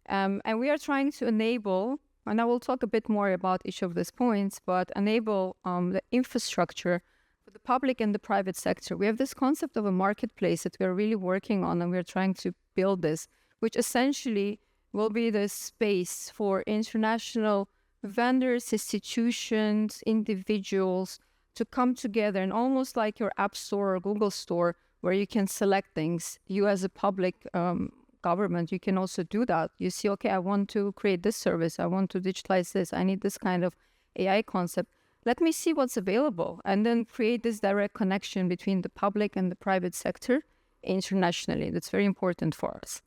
And we are trying to enable, and I will talk a bit more about each of these points, but enable the infrastructure for the public and the private sector. We have this concept of a marketplace that we're really working on, and we're trying to build this, which essentially will be the space for international vendors, institutions, individuals to come together, and almost like your App Store or Google Store, where you can select things. You as a public government, you can also do that. You see, okay, I want to create this service, I want to digitalize this, I need this kind of AI concept. Let me see what's available, and then create this direct connection between the public and the private sector internationally. That's very important for us.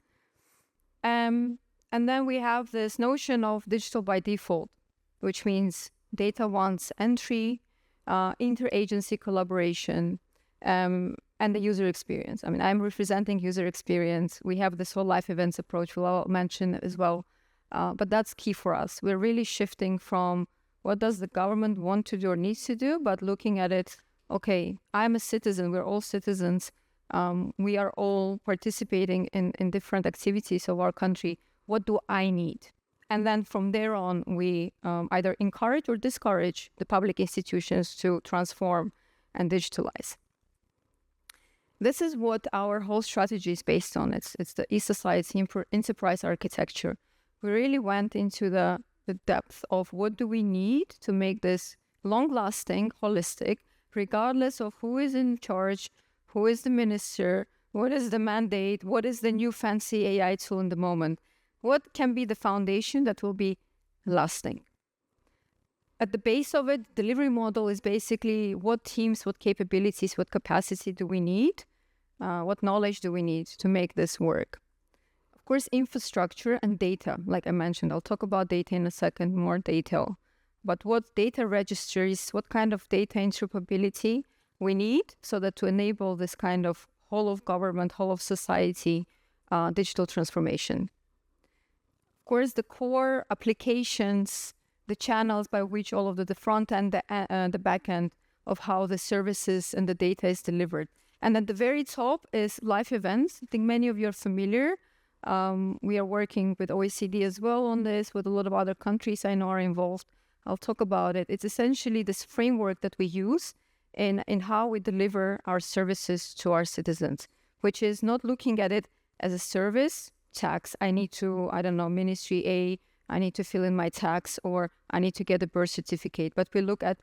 And then we have this notion of digital by default, which means data wants entry, interagency collaboration, and the user experience. I mean, I'm representing user experience. We have this whole live events approach, we'll mention as well. But that's key for us. We're really shifting from what does the government want to do or needs to do, but looking at it, okay, I'm a citizen, we're all citizens. We are all participating in different activities of our country. What do I need? And then from there on, we either encourage or discourage the public institutions to transform and digitalize. This is what our whole strategy is based on. It's the e-society enterprise architecture. We really went into the depth of what do we need to make this long-lasting, holistic, regardless of who is in charge, who is the minister, what is the mandate, what is the new fancy AI tool in the moment. What can be the foundation that will be lasting? At the base of it, delivery model is basically what teams, what capabilities, what capacity do we need? What knowledge do we need to make this work? Of course, infrastructure and data, like I mentioned. I'll talk about data in a second, more detail. But what data registers, what kind of data interoperability we need so that to enable this kind of whole of government, whole of society digital transformation. Of course, the core applications, the channels by which all of the front end, the back end of how the services and the data is delivered. And at the very top is live events. I think many of you are familiar. We are working with OECD as well on this, with a lot of other countries I know are involved. I'll talk about it. It's essentially this framework that we use in how we deliver our services to our citizens, which is not looking at it as a service, tax. I need to, I don't know, Ministry A, I need to fill in my tax, or I need to get a birth certificate. But we look at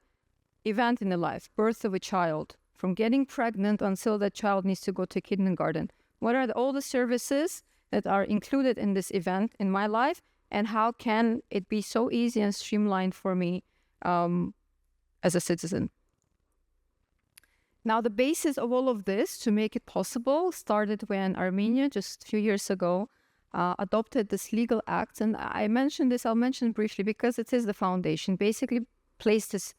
event in the life, birth of a child, from getting pregnant until that child needs to go to kindergarten. What are all the services that are included in this event in my life, and how can it be so easy and streamlined for me as a citizen? Now, the basis of all of this to make it possible started when Armenia, just a few years ago, adopted this legal act. And I mentioned this, I'll mention briefly because it is the foundation, basically placed this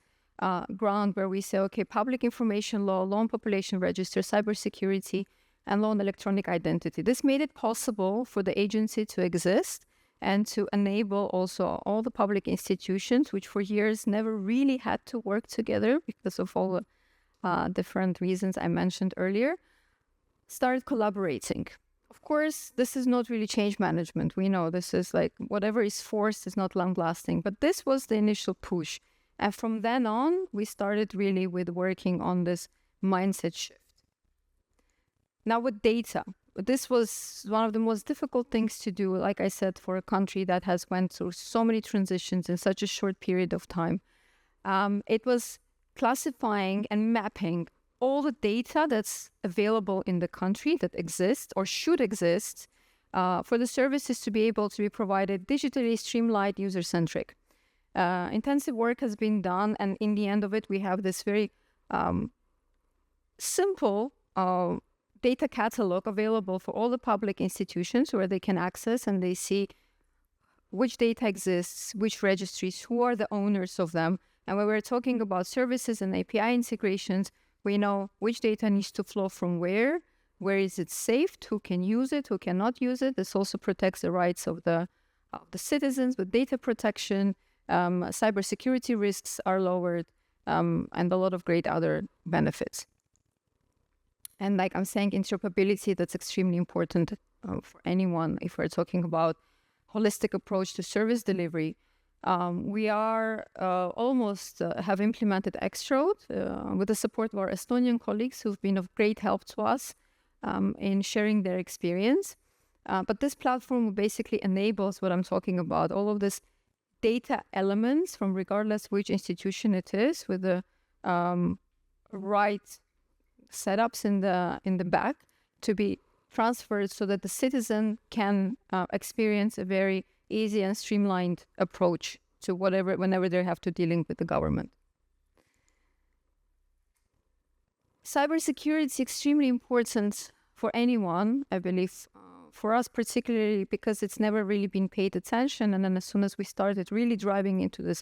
ground where we say, okay, public information law, law on population register, cybersecurity, and law on electronic identity. This made it possible for the agency to exist and to enable also all the public institutions, which for years never really had to work together because of all the different reasons I mentioned earlier, started collaborating. Of Of course, this is not really change management. We know this is like whatever is forced is not long lasting, but this was the initial push. And from then on, we started really with working on this mindset shift. Now with data, this was one of the most difficult things to do, like I said, for a country that has went through so many transitions in such a short period of time. It was classifying and mapping all the data that's available in the country that exists or should exist for the services to be able to be provided digitally, streamlined, user-centric. Intensive work has been done, and in the end of it, we have this very simple data catalog available for all the public institutions where they can access and they see which data exists, which registries, who are the owners of them. And when we're talking about services and API integrations, we know which data needs to flow from where is it saved, who can use it, who cannot use it. This also protects the rights of the citizens with data protection. Cybersecurity risks are lowered, and a lot of great other benefits. And like I'm saying, interoperability, that's extremely important for anyone if we're talking about holistic approach to service delivery. We are almost have implemented Xroad with the support of our Estonian colleagues who've been of great help to us in sharing their experience. But this platform basically enables what I'm talking about, all of this data elements from regardless which institution it is, with the right setups in the back to be transferred so that the citizen can experience a very easy and streamlined approach to whenever they have to dealing with the government. Cybersecurity is extremely important for anyone, I believe, for us particularly because it's never really been paid attention. And then as soon as we started really driving into this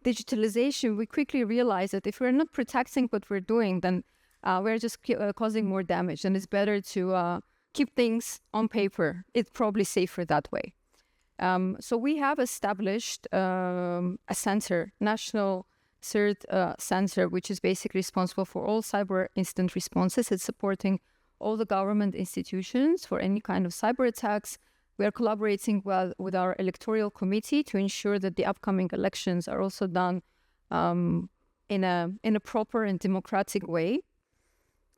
digitalization, we quickly realized that if we're not protecting what we're doing, then we're just causing more damage. And it's better to keep things on paper. It's probably safer that way. So we have established a center, National CERT Center, which is basically responsible for all cyber incident responses. It's supporting all the government institutions for any kind of cyber attacks. We are collaborating well with our electoral committee to ensure that the upcoming elections are also done in a proper and democratic way.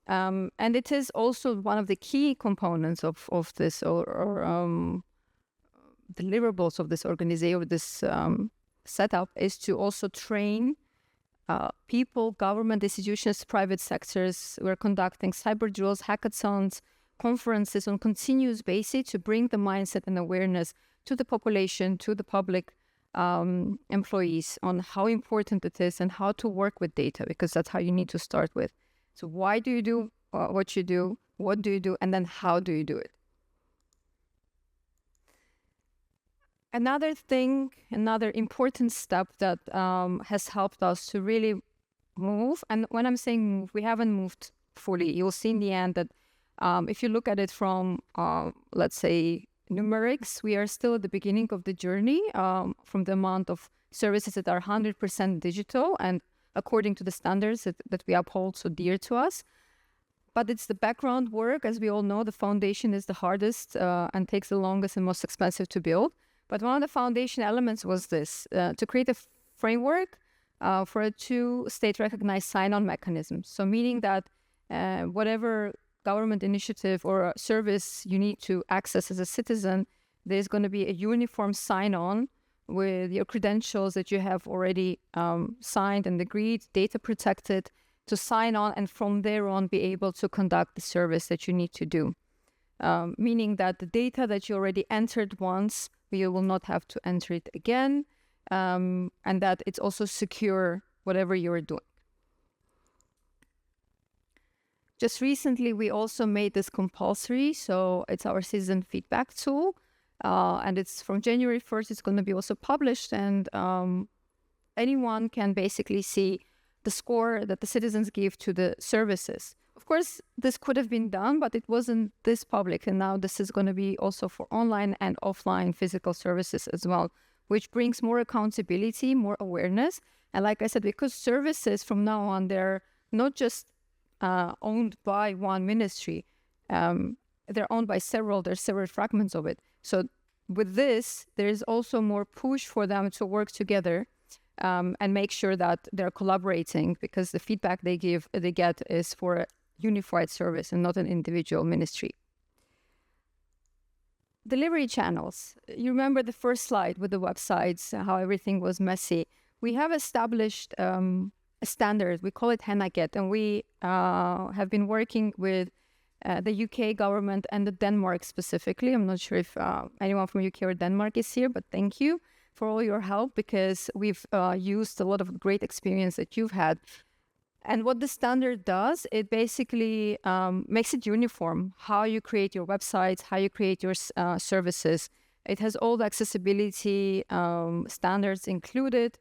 And it is also one of the key components of this or deliverables of this organization, of this setup, is to also train people, government institutions, private sectors. We're conducting cyber drills, hackathons, conferences on continuous basis to bring the mindset and awareness to the population, to the public employees on how important it is and how to work with data, because that's how you need to start with. So why do you do what you do? What do you do? And then how do you do it? Another thing, another important step that has helped us to really move, and when I'm saying move, we haven't moved fully. You'll see in the end that if you look at it from, let's say, numerics, we are still at the beginning of the journey from the amount of services that are 100% digital and according to the standards that we uphold so dear to us. But it's the background work. As we all know, the foundation is the hardest and takes the longest and most expensive to build. But one of the foundation elements was this, to create a framework for a two state-recognized sign-on mechanism. So meaning that whatever government initiative or service you need to access as a citizen, there's going to be a uniform sign-on with your credentials that you have already signed and agreed, data protected, to sign on and from there on be able to conduct the service that you need to do. Meaning that the data that you already entered once, you will not have to enter it again, and that it's also secure, whatever you're doing. Just recently, we also made this compulsory, so it's our citizen feedback tool, and it's from January 1st, it's going to be also published, and anyone can basically see the score that the citizens give to the services. Of course, this could have been done, but it wasn't this public. And now this is going to be also for online and offline physical services as well, which brings more accountability, more awareness. And like I said, because services from now on, they're not just owned by one ministry. they're owned by there's several fragments of it. So with this, there is also more push for them to work together and make sure that they're collaborating, because the feedback they get is for a unified service and not an individual ministry. Delivery channels. You remember the first slide with the websites, how everything was messy. We have established a standard. We call it HENAGET, and we have been working with the UK government and the Denmark specifically. I'm not sure if anyone from UK or Denmark is here, but thank you for all your help, because we've used a lot of great experience that you've had. And what the standard does, it basically makes it uniform, how you create your websites, how you create your services. It has all the accessibility standards included.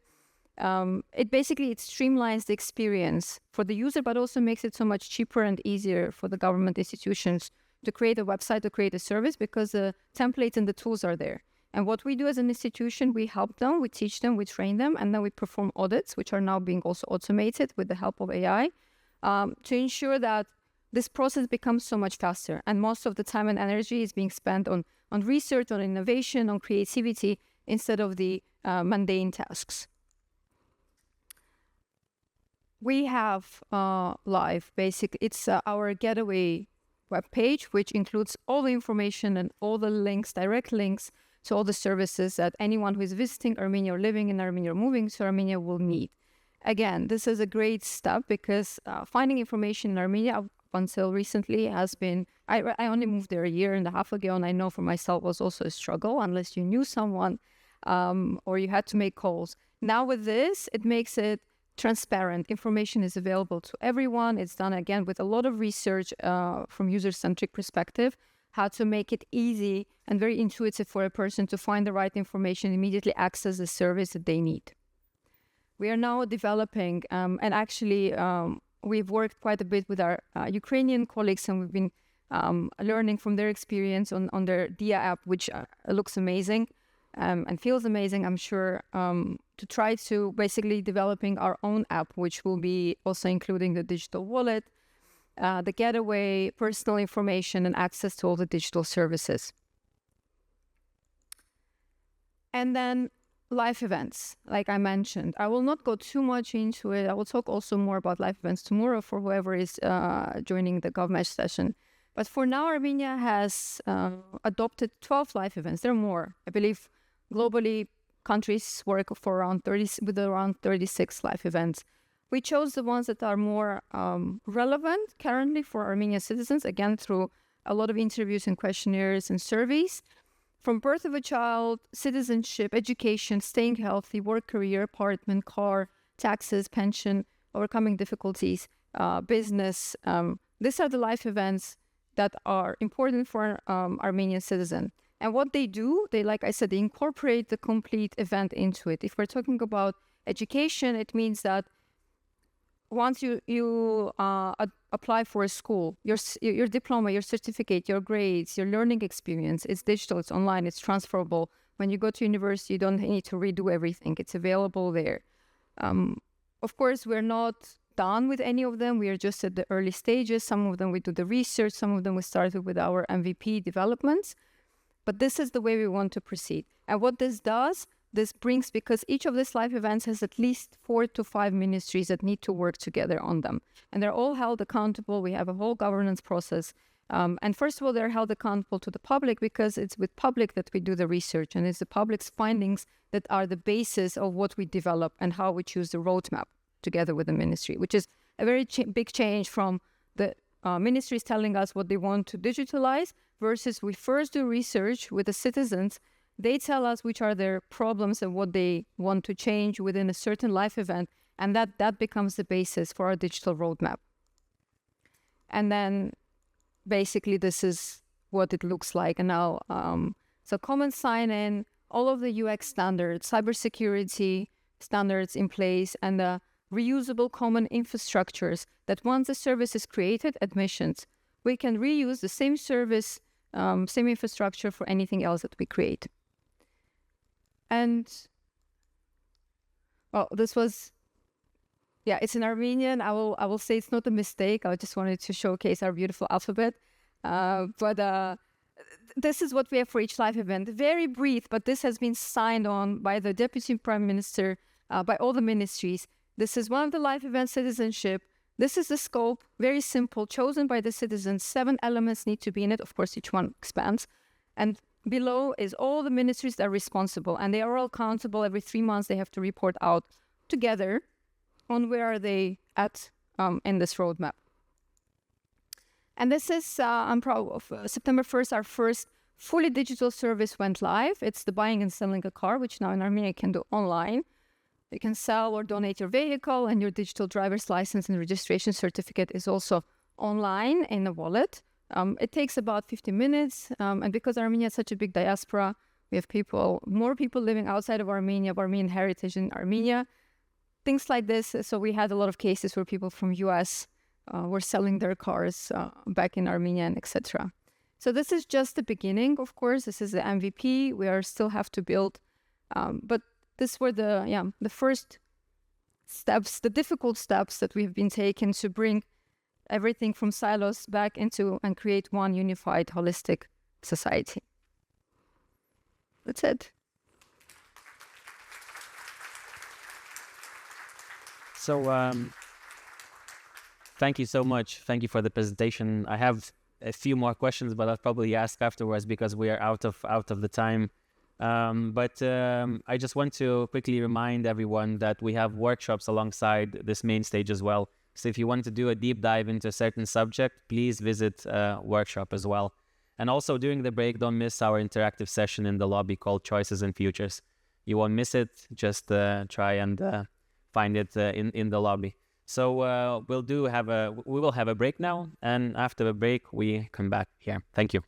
It streamlines the experience for the user, but also makes it so much cheaper and easier for the government institutions to create a website, to create a service, because the templates and the tools are there. And what we do as an institution, we help them, we teach them, we train them, and then we perform audits, which are now being also automated with the help of AI, to ensure that this process becomes so much faster. And most of the time and energy is being spent on research, on innovation, on creativity, instead of the mundane tasks. We have live, basically, it's our Getaway webpage, which includes all the information and all the links, direct links, to all the services that anyone who is visiting Armenia or living in Armenia or moving to Armenia will need. Again, this is a great step, because finding information in Armenia up until recently has been, I only moved there a year and a half ago, and I know for myself was also a struggle unless you knew someone or you had to make calls. Now with this, it makes it transparent. Information is available to everyone. It's done again with a lot of research from user-centric perspective, how to make it easy and very intuitive for a person to find the right information, immediately access the service that they need. We are now developing, and actually we've worked quite a bit with our Ukrainian colleagues, and we've been learning from their experience on their DIA app, which looks amazing and feels amazing, I'm sure, to try to basically developing our own app, which will be also including the digital wallet, the Getaway, personal information, and access to all the digital services. And then live events, like I mentioned. I will not go too much into it. I will talk also more about live events tomorrow for whoever is joining the GovMesh session. But for now, Armenia has adopted 12 live events. There are more. I believe globally, countries work for around 36 live events. We chose the ones that are more relevant currently for Armenian citizens, again, through a lot of interviews and questionnaires and surveys. From birth of a child, citizenship, education, staying healthy, work, career, apartment, car, taxes, pension, overcoming difficulties, business. These are the life events that are important for Armenian citizen. And what they do, like I said, they incorporate the complete event into it. If we're talking about education, it means that once you apply for a school, your diploma, your certificate, your grades, your learning experience, it's digital, it's online, it's transferable. When you go to university, you don't need to redo everything. It's available there. Of course, we're not done with any of them. We are just at the early stages. Some of them we do the research, some of them we started with our MVP developments. But this is the way we want to proceed. And what this does, this brings, because each of these live events has at least 4 to 5 ministries that need to work together on them. And they're all held accountable. We have a whole governance process. And first of all, they're held accountable to the public, because it's with public that we do the research. And it's the public's findings that are the basis of what we develop and how we choose the roadmap together with the ministry, which is a very big change from the ministries telling us what they want to digitalize versus we first do research with the citizens. They tell us which are their problems and what they want to change within a certain life event, and that becomes the basis for our digital roadmap. And then basically this is what it looks like. And now, so common sign-in, all of the UX standards, cybersecurity standards in place, and the reusable common infrastructures that once the service is created, admissions, we can reuse the same service, same infrastructure for anything else that we create. And, well, this was, yeah, it's in Armenian. I will say it's not a mistake. I just wanted to showcase our beautiful alphabet. But this is what we have for each live event. Very brief, but this has been signed on by the Deputy Prime Minister, by all the ministries. This is one of the live event citizenship. This is the scope, very simple, chosen by the citizens. 7 elements need to be in it. Of course, each one expands. And below is all the ministries that are responsible, and they are all accountable. Every 3 months, they have to report out together on where are they at in this roadmap. And this is, I'm proud of, September 1st, our first fully digital service went live. It's the buying and selling a car, which now in Armenia you can do online. You can sell or donate your vehicle, and your digital driver's license and registration certificate is also online in a wallet. It takes about 50 minutes, and because Armenia is such a big diaspora, we have more people living outside of Armenia, of Armenian heritage in Armenia, things like this. So we had a lot of cases where people from US were selling their cars back in Armenia, and etc. So this is just the beginning, of course. This is the MVP. We still have to build, but these were the first steps, the difficult steps that we've been taking to bring everything from silos back into and create one unified, holistic society. That's it. So thank you so much. Thank you for the presentation. I have a few more questions, but I'll probably ask afterwards because we are out of the time. But I just want to quickly remind everyone that we have workshops alongside this main stage as well. So if you want to do a deep dive into a certain subject, please visit a workshop as well. And also during the break, don't miss our interactive session in the lobby called Choices and Futures. You won't miss it. Just try and find it in the lobby. So we will have a break now, and after the break, we come back here. Thank you.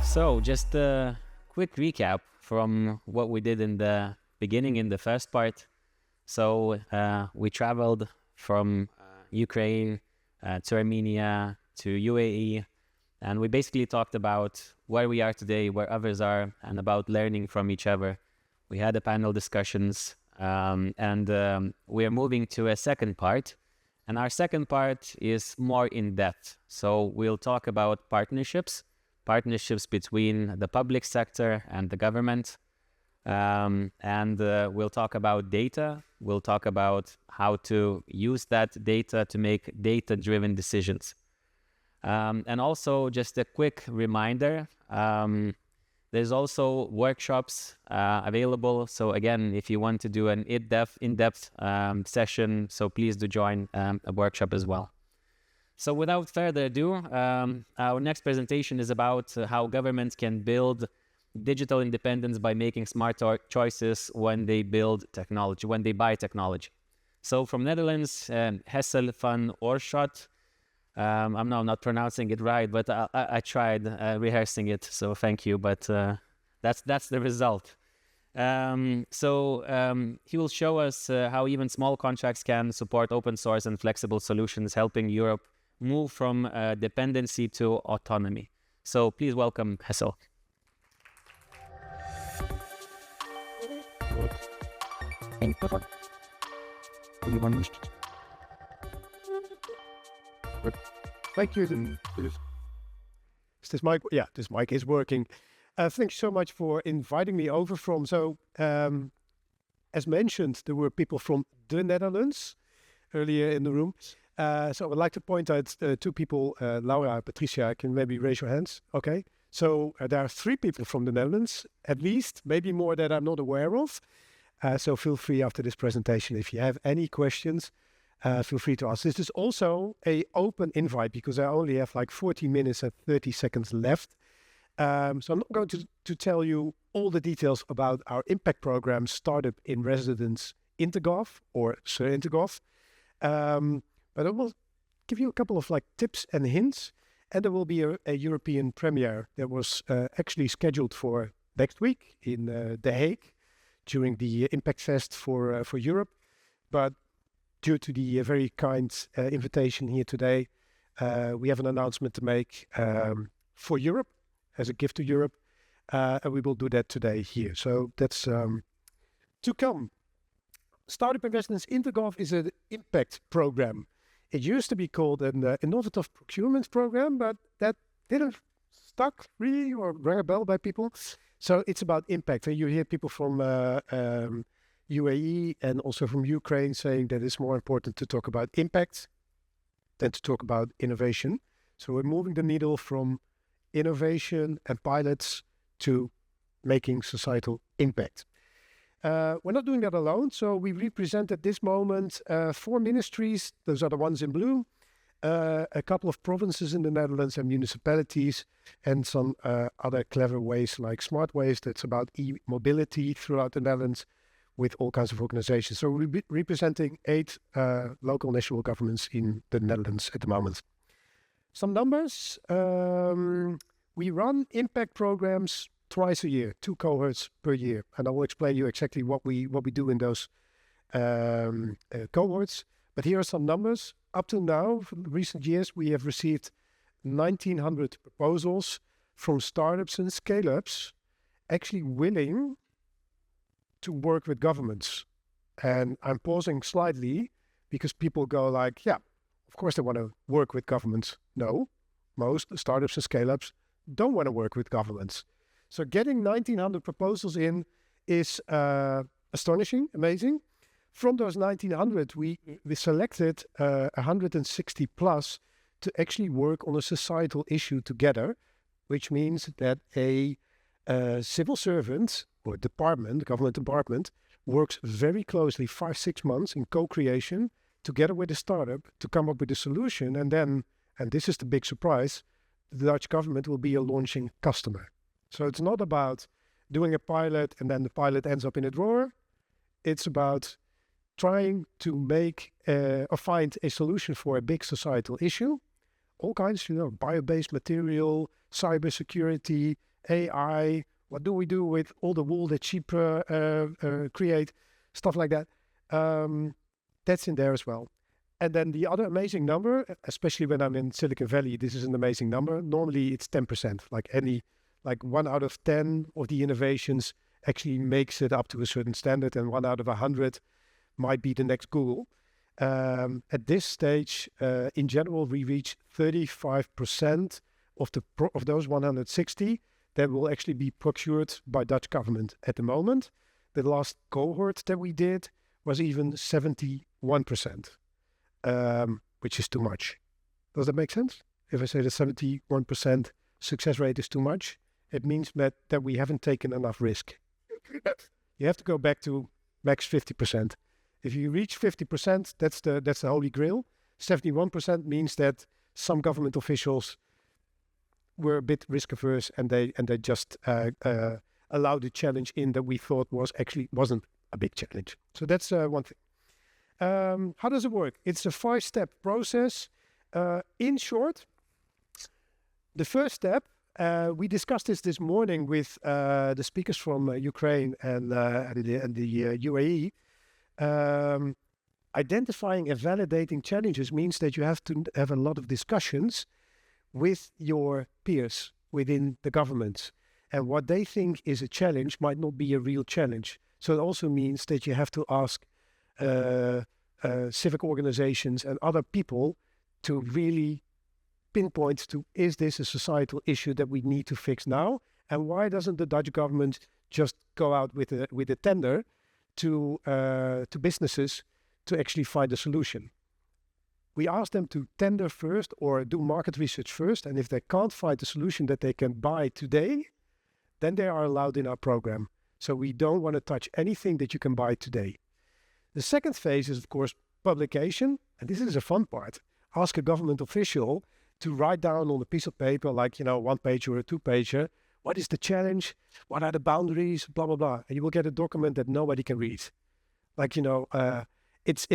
So just a quick recap from what we did in the beginning in the first part. So we traveled from Ukraine to Armenia to UAE, and we basically talked about where we are today, where others are, and about learning from each other. We had a panel discussions, and we are moving to a second part. And our second part is more in depth. So we'll talk about partnerships between the public sector and the government. And we'll talk about data. We'll talk about how to use that data to make data-driven decisions. And also just a quick reminder, there's also workshops available. So again, if you want to do an in-depth session, so please do join a workshop as well. So without further ado, our next presentation is about how governments can build digital independence by making smart choices when they build technology, when they buy technology. So from Netherlands, Hessel van Oorschot. I'm now not pronouncing it right, but I tried rehearsing it, so thank you. But that's the result. He will show us how even small contracts can support open source and flexible solutions, helping Europe move from dependency to autonomy. So please welcome Hessel. Thank you. Is this mic? Yeah, this mic is working. Thanks so much for inviting me over from. As mentioned, there were people from the Netherlands earlier in the room. So I would like to point out two people, Laura, Patricia, can maybe raise your hands. Okay. So there are 3 people from the Netherlands, at least, maybe more that I'm not aware of. So feel free after this presentation, if you have any questions, feel free to ask. This is also an open invite because I only have like 40 minutes and 30 seconds left. So I'm not going to tell you all the details about our impact program, Startup in Residence Intergov or Sir Intergov. But I will give you a couple of tips and hints. And there will be a European premiere that was actually scheduled for next week in The Hague during the Impact Fest for Europe. But due to the very kind invitation here today, we have an announcement to make for Europe, as a gift to Europe. And we will do that today here. So that's to come. Startup in Residence Intergov is an impact program. It used to be called an innovative procurement program, but that didn't stuck really or rang a bell by people. So it's about impact. And you hear people from UAE and also from Ukraine saying that it's more important to talk about impact than to talk about innovation. So we're moving the needle from innovation and pilots to making societal impact. We're not doing that alone, so we represent at this moment 4 ministries. Those are the ones in blue, a couple of provinces in the Netherlands and municipalities, and some other clever ways like Smart Ways, that's about e-mobility throughout the Netherlands, with all kinds of organizations. So we're representing 8 local national governments in the Netherlands at the moment. Some numbers. We run impact programs twice a year, 2 cohorts per year. And I will explain you exactly what we do in those cohorts. But here are some numbers. Up to now, from recent years, we have received 1,900 proposals from startups and scale-ups actually willing to work with governments. And I'm pausing slightly because people go like, yeah, of course they want to work with governments. No, most startups and scale-ups don't want to work with governments. So getting 1,900 proposals in is astonishing, amazing. From those 1,900, we selected 160 plus to actually work on a societal issue together, which means that a civil servant or department, government department, works very closely 5-6 months in co-creation together with a startup to come up with a solution. And then, and this is the big surprise, the Dutch government will be a launching customer. So it's not about doing a pilot and then the pilot ends up in a drawer. It's about trying to make or find a solution for a big societal issue. All kinds, bio-based material, cybersecurity, AI. What do we do with all the wool that sheep create? Stuff like that. That's in there as well. And then the other amazing number, especially when I'm in Silicon Valley, this is an amazing number. Normally it's 10%, like 1 out of 10 of the innovations actually makes it up to a certain standard, and 1 out of 100 might be the next Google. At this stage, in general, we reach 35% of those 160 that will actually be procured by Dutch government at the moment. The last cohort that we did was even 71%, which is too much. Does that make sense? If I say that 71% success rate is too much, it means that we haven't taken enough risk. You have to go back to max 50%. If you reach 50%, that's the holy grail. 71% means that some government officials were a bit risk averse and they just allowed the challenge in that we thought wasn't a big challenge. So that's one thing. How does it work? It's a 5-step process. In short, the first step, we discussed this morning with the speakers from Ukraine and the UAE. Identifying and validating challenges means that you have to have a lot of discussions with your peers within the government. And what they think is a challenge might not be a real challenge. So it also means that you have to ask civic organizations and other people to really pinpoint to, is this a societal issue that we need to fix now? And why doesn't the Dutch government just go out with a tender to businesses to actually find a solution? We ask them to tender first or do market research first. And if they can't find a solution that they can buy today, then they are allowed in our program. So we don't want to touch anything that you can buy today. The second phase is, of course, publication. And this is a fun part. Ask a government official to write down on a piece of paper, like, 1 page or a 2-pager, what is the challenge, what are the boundaries, blah, blah, blah. And you will get a document that nobody can read. Like, it's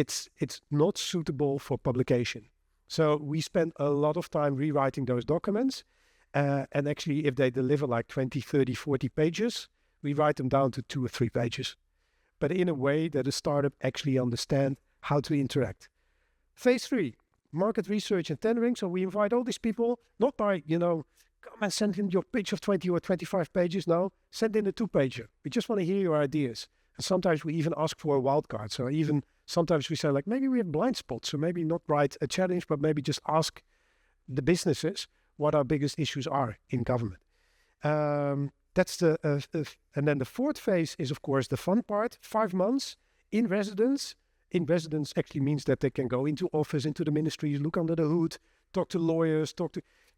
not suitable for publication. So we spend a lot of time rewriting those documents. And actually, if they deliver like 20, 30, 40 pages, we write them down to 2 or 3 pages. But in a way that a startup actually understand how to interact. Phase 3, market research and tendering. So we invite all these people, not by, come and send in your pitch of 20 or 25 pages. No, send in a 2-pager. We just want to hear your ideas. And sometimes we even ask for a wild card. So even sometimes we say like, maybe we have blind spots. So maybe not write a challenge, but maybe just ask the businesses what our biggest issues are in government. That's and then the 4th phase is, of course, the fun part. 5 months in residence. In residence actually means that they can go into office, into the ministries, look under the hood, talk to lawyers,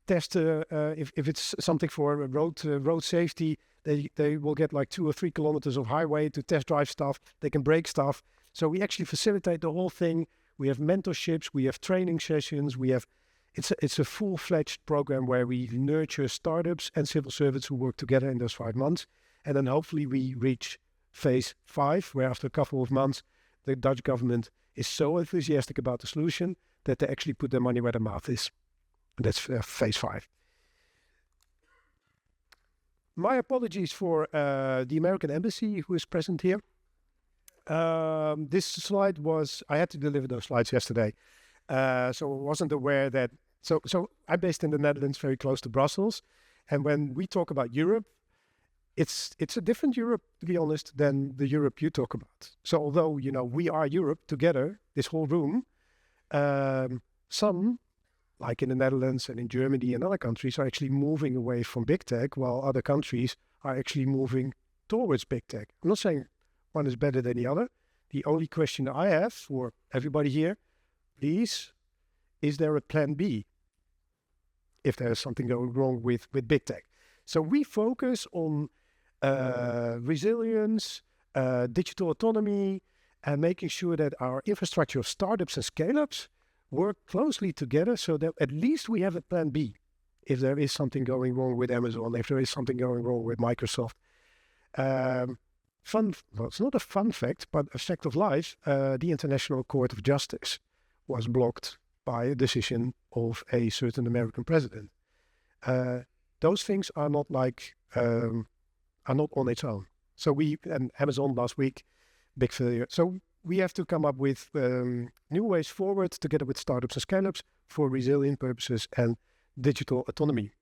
test if it's something for road safety. They will get like 2 or 3 kilometers of highway to test drive stuff. They can break stuff. So we actually facilitate the whole thing. We have mentorships, we have training sessions, it's a full-fledged program where we nurture startups and civil servants who work together in those 5 months. And then hopefully we reach phase 5, where after a couple of months, the Dutch government is so enthusiastic about the solution that they actually put their money where their mouth is. That's phase 5. My apologies for the American Embassy who is present here. This slide I had to deliver those slides yesterday. So I wasn't aware that, so I'm based in the Netherlands, very close to Brussels. And when we talk about Europe, it's a different Europe, to be honest, than the Europe you talk about. So although, we are Europe together, this whole room, some, like in the Netherlands and in Germany and other countries, are actually moving away from big tech, while other countries are actually moving towards big tech. I'm not saying one is better than the other. The only question I have for everybody here, please, is there a plan B if there is something going wrong with big tech? So we focus on resilience, digital autonomy, and making sure that our infrastructure of startups and scale-ups work closely together so that at least we have a plan B if there is something going wrong with Amazon, if there is something going wrong with Microsoft. It's not a fun fact, but a fact of life, the International Court of Justice was blocked by a decision of a certain American president. Those things are not are not on its own. So and Amazon last week, big failure. So we have to come up with new ways forward together with startups and scale-ups for resilient purposes and digital autonomy.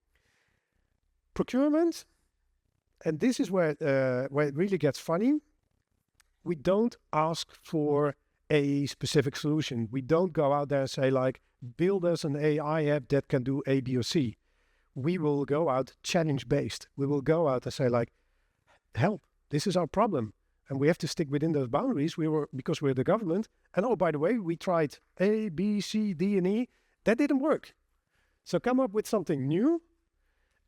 Procurement, and this is where it really gets funny. We don't ask for a specific solution. We don't go out there and say like, build us an AI app that can do A, B, or C. We will go out challenge-based. We will go out and say like, help, this is our problem. And we have to stick within those boundaries because we're the government. And oh, by the way, we tried A, B, C, D, and E. That didn't work. So come up with something new.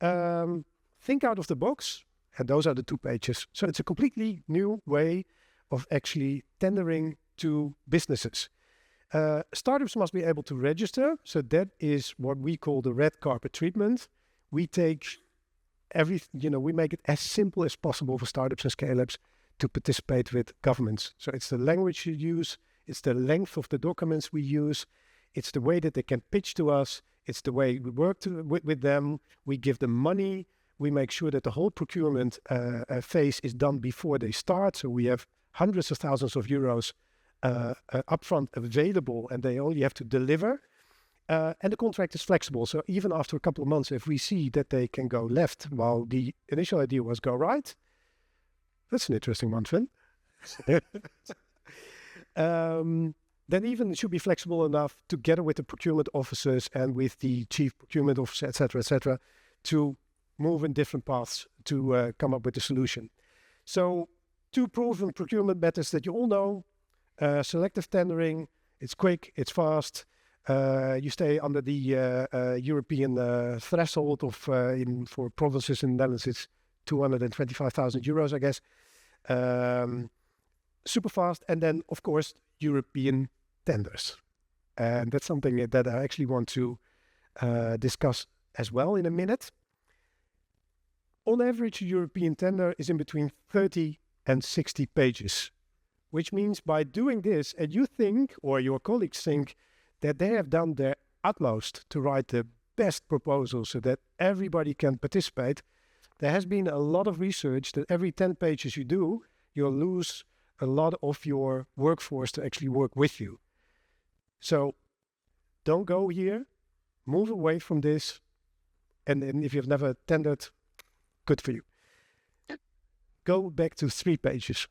Think out of the box. And those are the 2 pages. So it's a completely new way of actually tendering to businesses. Startups must be able to register. So that is what we call the red carpet treatment. We take we make it as simple as possible for startups and scale-ups to participate with governments. So it's the language you use, it's the length of the documents we use, it's the way that they can pitch to us, it's the way we work with them, we give them money, we make sure that the whole procurement phase is done before they start. So we have hundreds of thousands of euros upfront available and they only have to deliver. And the contract is flexible. So even after a couple of months, if we see that they can go left while the initial idea was go right, that's an interesting one, Finn. Then even it should be flexible enough together with the procurement officers and with the chief procurement officer, et cetera, to move in different paths to come up with a solution. So 2 proven procurement methods that you all know, selective tendering, it's quick, it's fast, you stay under the European threshold of, for provinces in the Netherlands, it's 225,000 euros, I guess. Super fast. And then, of course, European tenders. And that's something that I actually want to discuss as well in a minute. On average, a European tender is in between 30 and 60 pages, which means by doing this, and you think, or your colleagues think, that they have done their utmost to write the best proposal so that everybody can participate, there has been a lot of research that every 10 pages you do, you'll lose a lot of your workforce to actually work with you. So don't go here, move away from this, and if you've never tendered, good for you. Go back to 3 pages.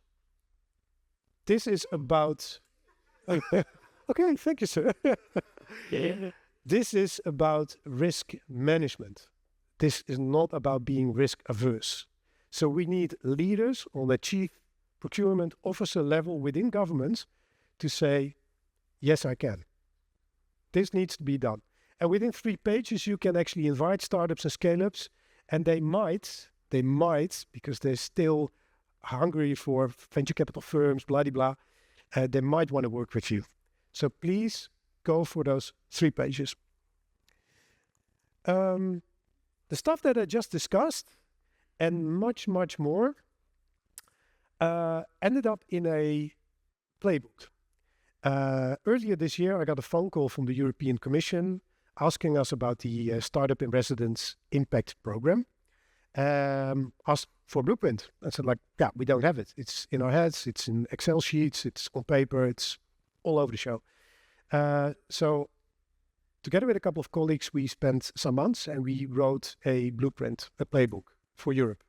This is about... Okay, thank you, sir. This is about risk management. This is not about being risk averse. So we need leaders on the chief procurement officer level within governments to say, yes, I can. This needs to be done. And within 3 pages, you can actually invite startups and scale-ups, and they might, because they're still hungry for venture capital firms, blah, blah, blah, they might want to work with you. So please go for those 3 pages. The stuff that I just discussed and much, much more ended up in a playbook. Earlier this year, I got a phone call from the European Commission asking us about the Startup in Residence Impact Program. Asked for a blueprint. I said, yeah, we don't have it. It's in our heads, it's in Excel sheets, it's on paper, it's all over the show. So together with a couple of colleagues, we spent some months and we wrote a blueprint, a playbook for Europe.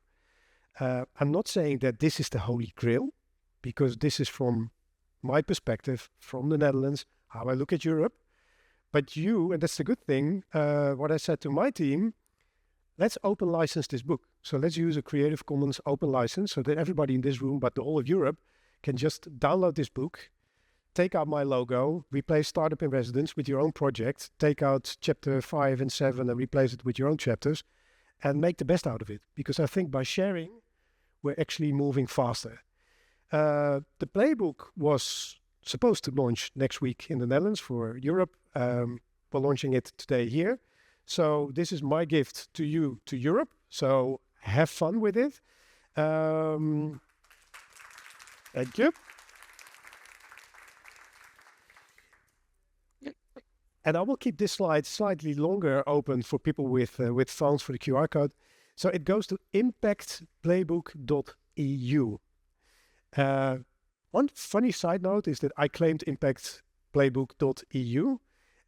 I'm not saying that this is the holy grail, because this is from my perspective, from the Netherlands, how I look at Europe. But you, and that's the good thing, what I said to my team, let's open license this book. So let's use a Creative Commons open license so that everybody in this room, but the whole of Europe, can just download this book, take out my logo, replace Startup in Residence with your own project, take out chapter 5 and 7 and replace it with your own chapters, and make the best out of it. Because I think by sharing, we're actually moving faster. The playbook was supposed to launch next week in the Netherlands for Europe. We're launching it today here. So this is my gift to you, to Europe. So have fun with it. Thank you. And I will keep this slide slightly longer open for people with phones for the QR code. So it goes to impactplaybook.eu. One funny side note is that I claimed impactplaybook.eu,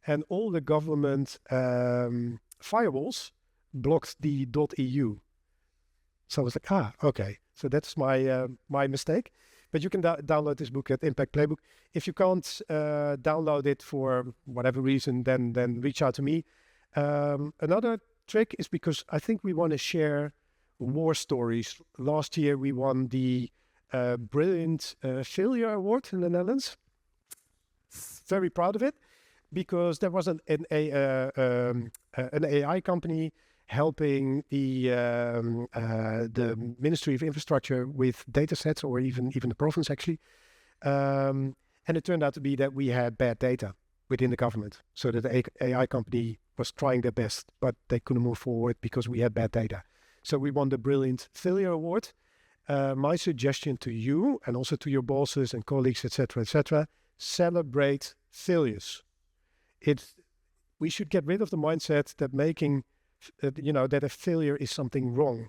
and all the government firewalls blocked the .eu. So I was like, okay. So that's my mistake. But you can download this book at Impact Playbook. If you can't download it for whatever reason, then reach out to me. Another trick is because I think we want to share war stories. Last year we won the Brilliant Failure Award in the Netherlands. Very proud of it, because there was an AI company helping the Ministry of Infrastructure with data sets, or even the province actually. And it turned out to be that we had bad data within the government. So that the AI company was trying their best, but they couldn't move forward because we had bad data. So we won the Brilliant Failure Award. My suggestion to you, and also to your bosses and colleagues, etc., celebrate failures. We should get rid of the mindset that that a failure is something wrong.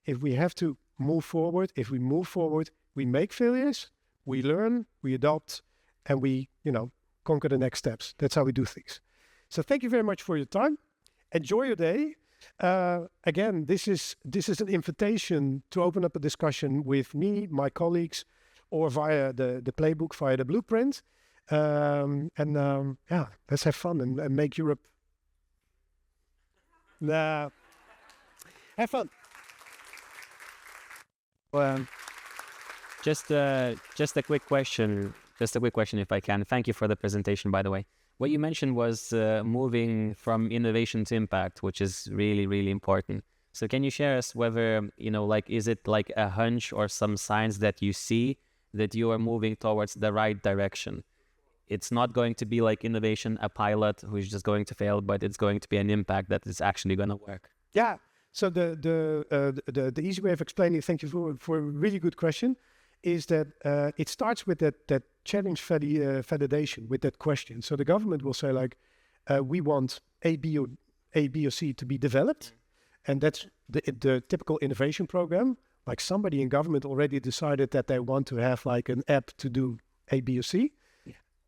If we have to move forward, we make failures, we learn, we adopt, and we, conquer the next steps. That's how we do things. So thank you very much for your time. Enjoy your day. Again, this is an invitation to open up a discussion with me, my colleagues, or via the playbook, via the blueprint. Let's have fun and make Europe. Have fun. Well, just a quick question. If I can. Thank you for the presentation, by the way. What you mentioned was moving from innovation to impact, which is really, really important. So can you share us whether, is it like a hunch or some signs that you see that you are moving towards the right direction? It's not going to be like innovation, a pilot who's just going to fail, but it's going to be an impact that is actually going to work. Yeah. So the easy way of explaining, thank you for a really good question, is that it starts with that challenge validation, with that question. So the government will say like, we want A, B, or C to be developed, and that's the typical innovation program. Like somebody in government already decided that they want to have like an app to do A, B, or C,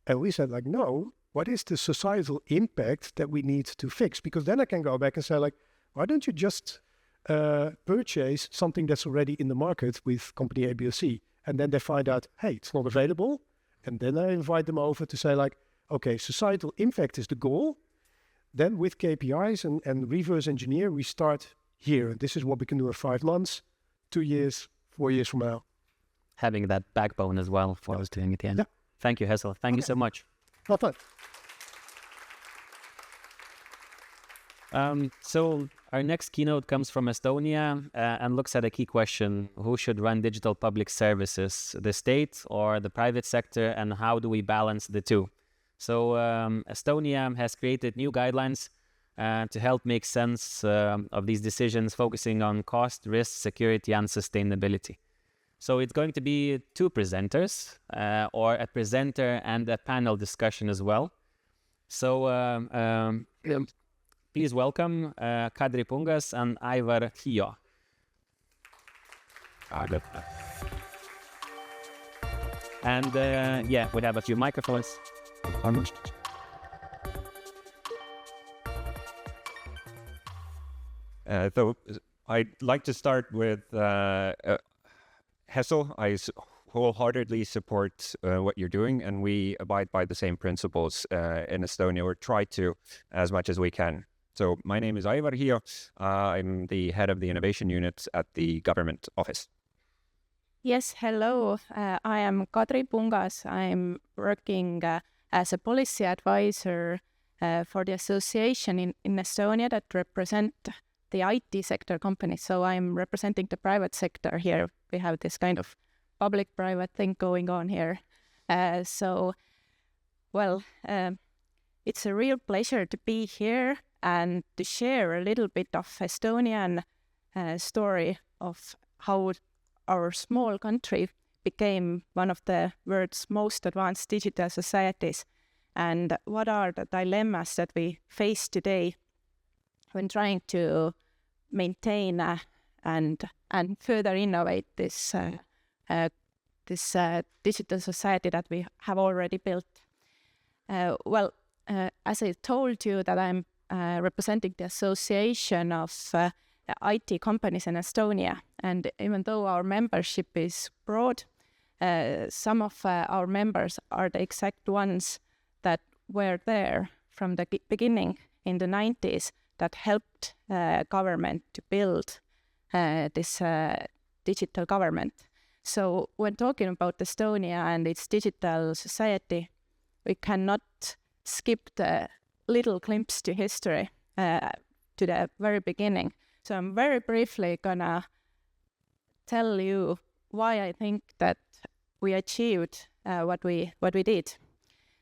and we said like, no, what is the societal impact that we need to fix? Because then I can go back and say like, why don't you just purchase something that's already in the market with company A, B, or C? And then they find out, hey, it's not available. And then I invite them over to say like, okay, societal impact is the goal. Then with KPIs and reverse engineer, we start here. And this is what we can do in 5 months, 2 years, 4 years from now. Having that backbone as well for us doing it at the end. Yeah. Thank you, Hessel. Thank you so much. Not fun. So our next keynote comes from Estonia and looks at a key question: who should run digital public services, the state or the private sector, and how do we balance the two? So Estonia has created new guidelines to help make sense of these decisions, focusing on cost, risk, security, and sustainability. So it's going to be 2 presenters, or a presenter and a panel discussion as well. So please welcome Kadri Pungas and Aivar Hio. And yeah, we have a few microphones. So I'd like to start with Hessel. I wholeheartedly support what you're doing, and we abide by the same principles in Estonia, or try to as much as we can. So my name is Aivar Hio. I'm the head of the innovation unit at the government office. Yes, hello. I am Kadri Pungas. I'm working as a policy advisor for the association in Estonia that represent the IT sector companies. So I'm representing the private sector here. We have this kind of public-private thing going on here. It's a real pleasure to be here and to share a little bit of Estonian story of how our small country became one of the world's most advanced digital societies, and what are the dilemmas that we face today when trying to maintain and further innovate this digital society that we have already built. As I told you, that I'm representing the Association of IT companies in Estonia, and even though our membership is broad, some of our members are the exact ones that were there from the beginning in the 90s that helped government to build this digital government. So when talking about Estonia and its digital society, we cannot skip the little glimpse to history to the very beginning. So I'm very briefly gonna tell you why I think that we achieved what we did.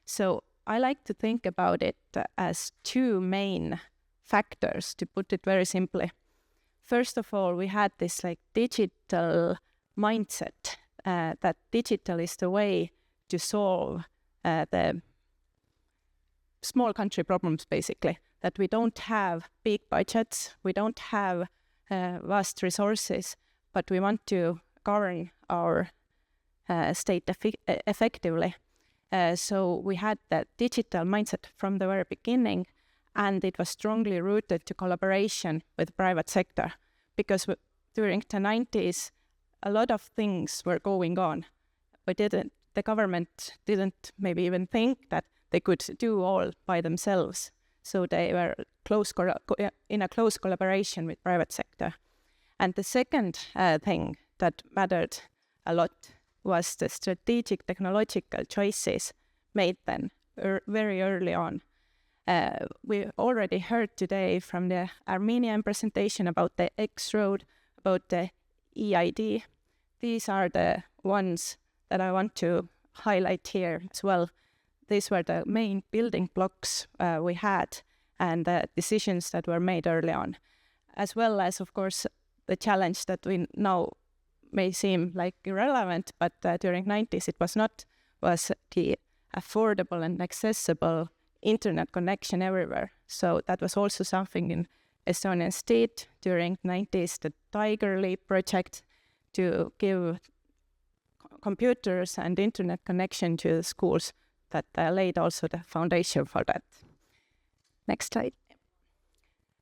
So I like to think about it as 2 main factors, to put it very simply. First of all, we had this like digital mindset that digital is the way to solve the small country problems, basically, that we don't have big budgets, we don't have vast resources, but we want to govern our state effectively. So we had that digital mindset from the very beginning, and it was strongly rooted to collaboration with private sector, because during the 90s, a lot of things were going on. The government didn't maybe even think that they could do all by themselves. So they were in a close collaboration with private sector. And the second thing that mattered a lot was the strategic technological choices made then very early on. We already heard today from the Armenian presentation about the X-Road, about the EID. These are the ones that I want to highlight here as well. These were the main building blocks we had, and the decisions that were made early on. as well as, of course, the challenge that we now may seem like irrelevant, but during 90s it was not, was the affordable and accessible internet connection everywhere. So that was also something in Estonian state during 90s, the Tiger Leap project to give computers and internet connection to the schools that laid also the foundation for that. Next slide.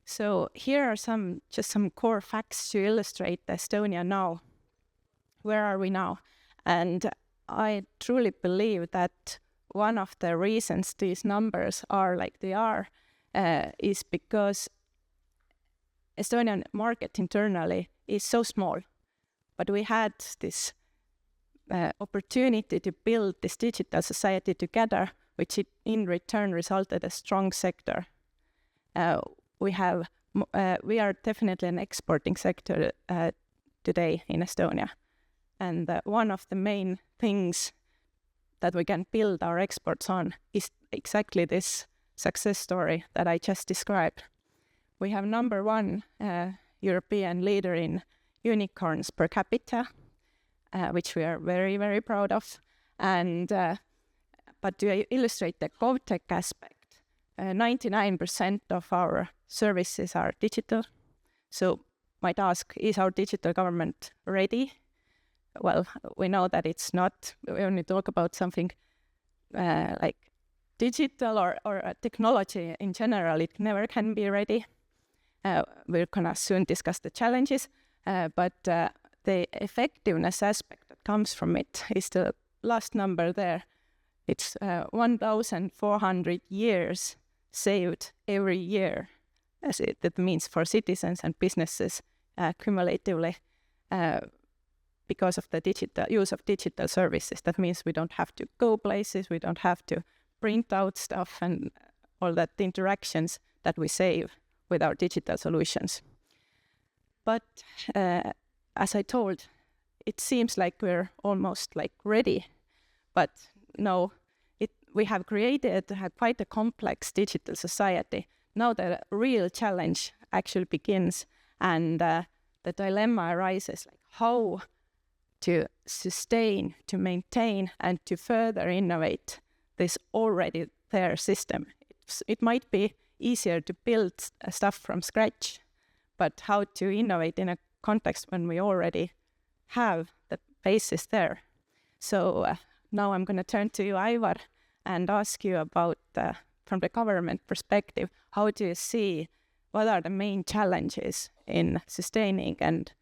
So here are just some core facts to illustrate Estonia now. Where are we now? And I truly believe that one of the reasons these numbers are like they are is because Estonian market internally is so small, but we had this opportunity to build this digital society together, which in return resulted a strong sector. We are definitely an exporting sector today in Estonia. And one of the main things that we can build our exports on is exactly this success story that I just described. We have number one European leader in unicorns per capita, which we are very, very proud of. And but to illustrate the GovTech aspect, 99% of our services are digital. So might ask, is our digital government ready? Well, we know that it's not. We only talk about something like digital or technology in general. It never can be ready. We're gonna soon discuss the challenges, but the effectiveness aspect that comes from it is the last number there. It's 1,400 years saved every year, that means for citizens and businesses cumulatively. Because of the use of digital services. That means we don't have to go places, we don't have to print out stuff and all that interactions that we save with our digital solutions. But as I told, it seems like we're almost like ready, but no, we have created quite a complex digital society. Now the real challenge actually begins, and the dilemma arises, like how to sustain, to maintain, and to further innovate this already there system. It might be easier to build stuff from scratch, but how to innovate in a context when we already have the basis there. So now I'm going to turn to you, Aivar, and ask you about, from the government perspective, how do you see, what are the main challenges in sustaining and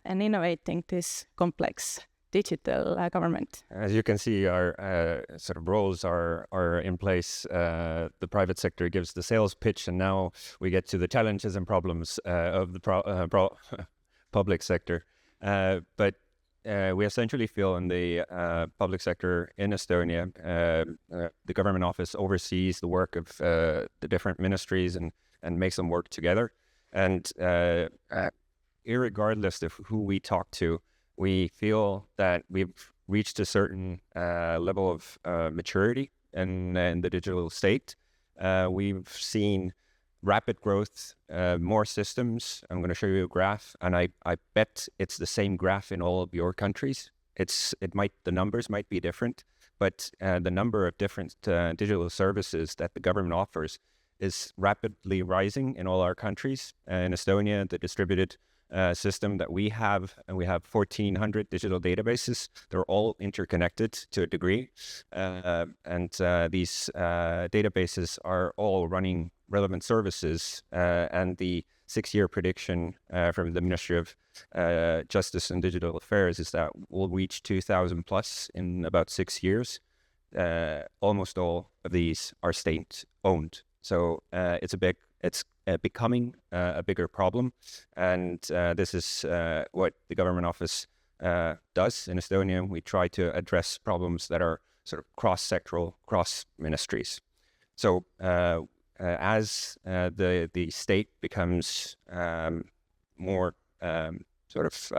innovating this complex digital government? As you can see, our sort of roles are in place. The private sector gives the sales pitch, and now we get to the challenges and problems of the public sector. But we essentially feel in the public sector in Estonia, the government office oversees the work of the different ministries and makes them work together. And irregardless of who we talk to, we feel that we've reached a certain level of maturity in the digital state. We've seen rapid growth, more systems. I'm going to show you a graph, and I bet it's the same graph in all of your countries. The numbers might be different, but the number of different digital services that the government offers is rapidly rising in all our countries. In Estonia, the distributed system that we have, and we have 1,400 digital databases. They're all interconnected to a degree, and these databases are all running relevant services. And the 6-year prediction from the Ministry of Justice and Digital Affairs is that we'll reach 2,000 plus in about 6 years. Almost all of these are state-owned, so it's becoming a bigger problem, and this is what the government office does in Estonia. We try to address problems that are sort of cross-sectoral, cross-ministries. So as the state becomes more sort of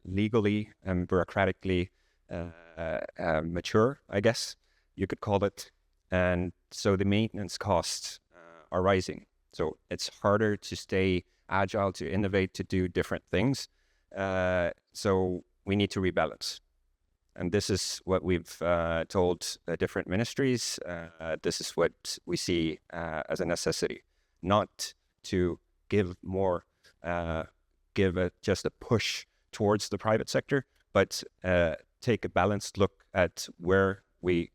legally and bureaucratically mature, I guess you could call it, and so the maintenance costs are rising. So it's harder to stay agile, to innovate, to do different things. So we need to rebalance. And this is what we've told different ministries. This is what we see as a necessity, not to give more, just a push towards the private sector, but take a balanced look at where we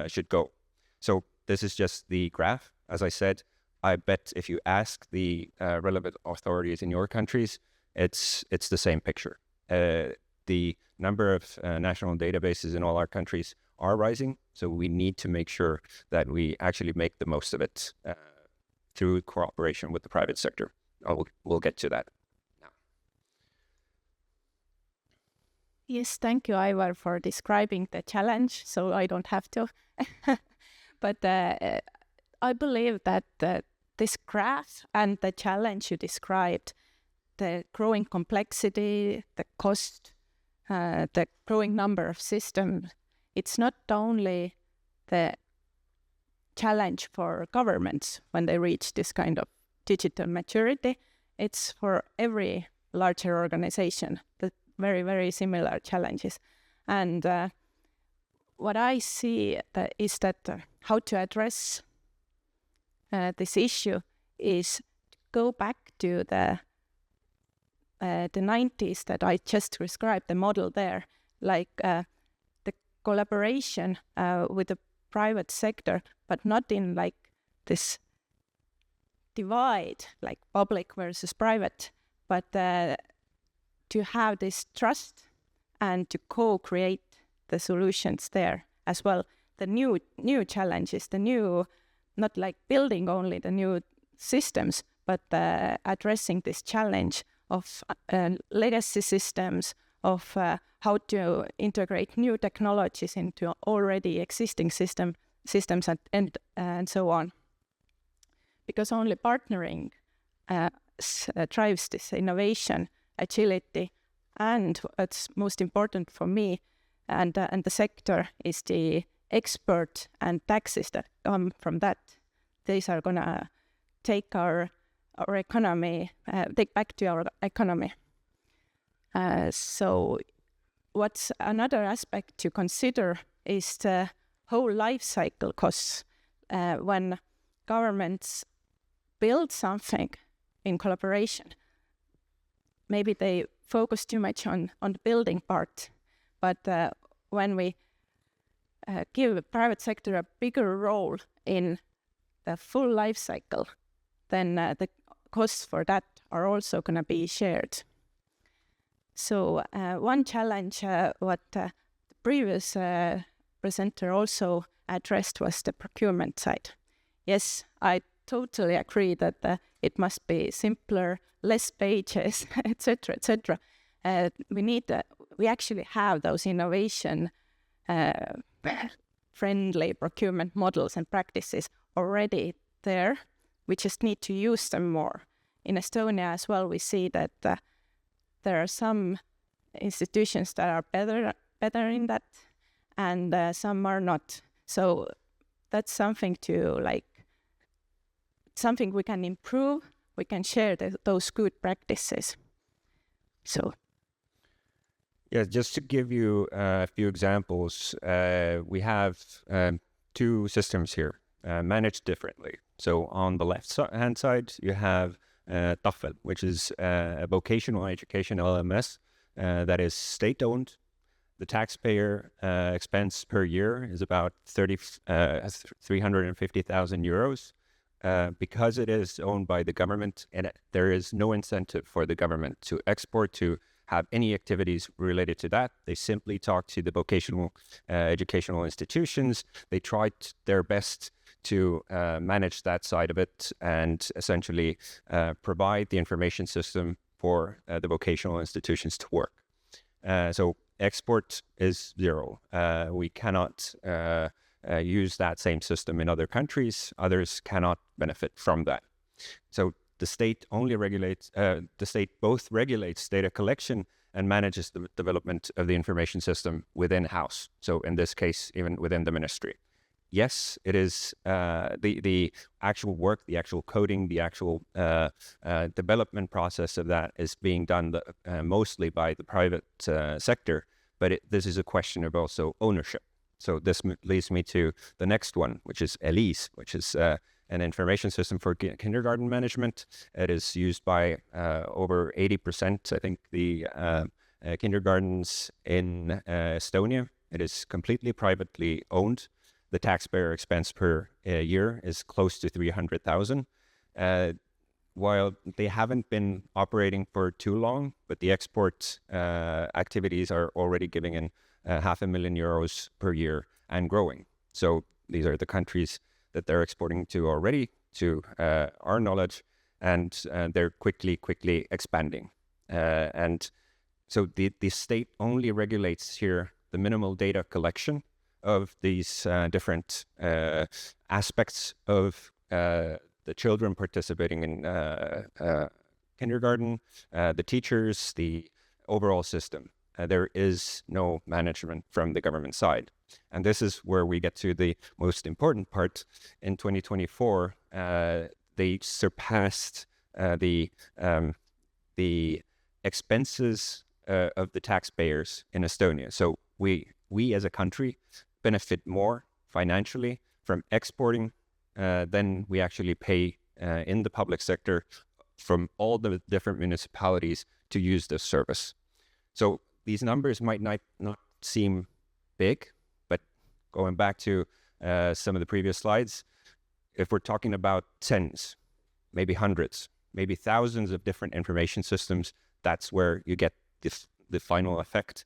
should go. So this is just the graph. As I said, I bet if you ask the relevant authorities in your countries, it's the same picture. The number of national databases in all our countries are rising, so we need to make sure that we actually make the most of it through cooperation with the private sector. We'll get to that now. Yes, thank you, Ivar, for describing the challenge, so I don't have to. But I believe that this graph and the challenge you described, the growing complexity, the cost, the growing number of systems, it's not only the challenge for governments when they reach this kind of digital maturity, it's for every larger organization, the very, very similar challenges. And what I see is that how to address this issue is to go back to the 90s that I just described, the model there, like the collaboration with the private sector, but not in like this divide, like public versus private, but to have this trust and to co-create the solutions there as well. The new challenges, the new, not like building only the new systems, but addressing this challenge of legacy systems, of how to integrate new technologies into already existing systems and so on. Because only partnering drives this innovation, agility, and what's most important for me and the sector is the expert and taxes that come from that. These are gonna take our economy, take back to our economy. So what's another aspect to consider is the whole life cycle costs. When governments build something in collaboration, maybe they focus too much on the building part, but when we give the private sector a bigger role in the full life cycle, then the costs for that are also going to be shared. So one challenge what the previous presenter also addressed was the procurement side. Yes, I totally agree that it must be simpler, less pages, etc., etc. We actually have those innovation friendly procurement models and practices already there. We just need to use them more. In Estonia as well, we see that there are some institutions that are better in that, and some are not. So that's something something we can improve. We can share those good practices. So. Yeah, just to give you a few examples, we have two systems here managed differently. So on the left-hand side, you have TAFEL, which is a vocational education LMS that is state-owned. The taxpayer expense per year is about 350,000 euros. Because it is owned by the government, and there is no incentive for the government to export, to have any activities related to that. They simply talk to the vocational educational institutions. They tried their best to manage that side of it and essentially provide the information system for the vocational institutions to work. So export is zero. We cannot use that same system in other countries. Others cannot benefit from that. So the state only regulates, the state both regulates data collection and manages the development of the information system within house. So in this case, even within the ministry. yes, it is the actual work, the actual coding, the actual development process of that is being done mostly by the private sector. But this is a question of also ownership. So this leads me to the next one, which is ELISE, which is an information system for kindergarten management. It is used by over 80%, I think, the kindergartens in Estonia. It is completely privately owned. The taxpayer expense per year is close to 300,000. While they haven't been operating for too long, but the export activities are already giving in €500,000 per year and growing. So these are the countries that they're exporting to already, to our knowledge, and they're quickly expanding. And so the state only regulates here the minimal data collection of these different aspects of the children participating in kindergarten, the teachers, the overall system. There is no management from the government side. And this is where we get to the most important part. In 2024, they surpassed the expenses of the taxpayers in Estonia. So we as a country benefit more financially from exporting than we actually pay in the public sector from all the different municipalities to use this service. So these numbers might not seem big, but going back to some of the previous slides, if we're talking about tens, maybe hundreds, maybe thousands of different information systems, that's where you get the final effect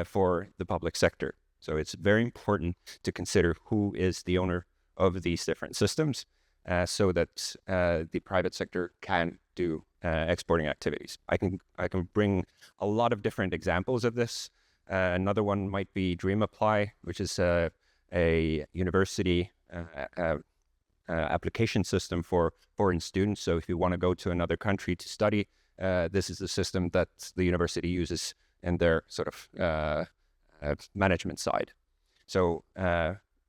for the public sector. So it's very important to consider who is the owner of these different systems so that the private sector can do exporting activities. I can bring a lot of different examples of this. Another one might be DreamApply, which is a university application system for foreign students. So if you want to go to another country to study, this is the system that the university uses in their sort of management side. So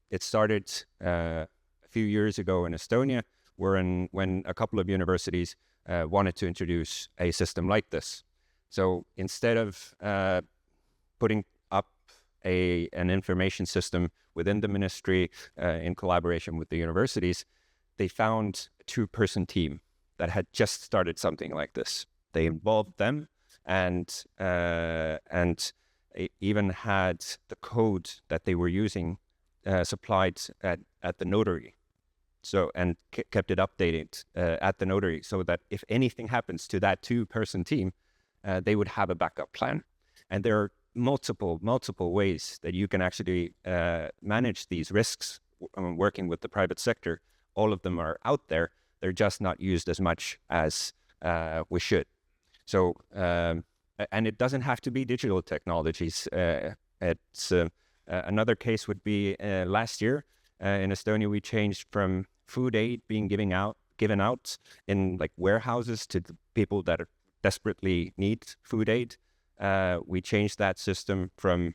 it started a few years ago in Estonia, when a couple of universities wanted to introduce a system like this. So instead of putting up an information system within the ministry in collaboration with the universities, they found a two-person team that had just started something like this. They involved them and even had the code that they were using supplied at the notary. So, and kept it updated at the notary so that if anything happens to that two-person team, they would have a backup plan. And there are multiple ways that you can actually manage these risks working with the private sector. All of them are out there. They're just not used as much as we should. So, and it doesn't have to be digital technologies. It's another case would be last year in Estonia, we changed from food aid being given out in like warehouses to the people that desperately need food aid. We changed that system from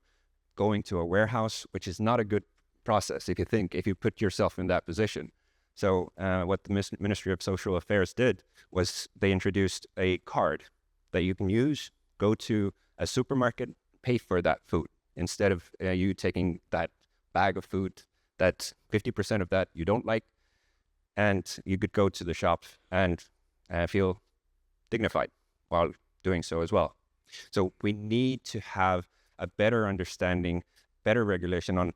going to a warehouse, which is not a good process if you put yourself in that position. So what the Ministry of Social Affairs did was they introduced a card that you can use, go to a supermarket, pay for that food, instead of you taking that bag of food that 50% of that you don't like, and you could go to the shop and feel dignified while doing so as well. So we need to have a better understanding, better regulation on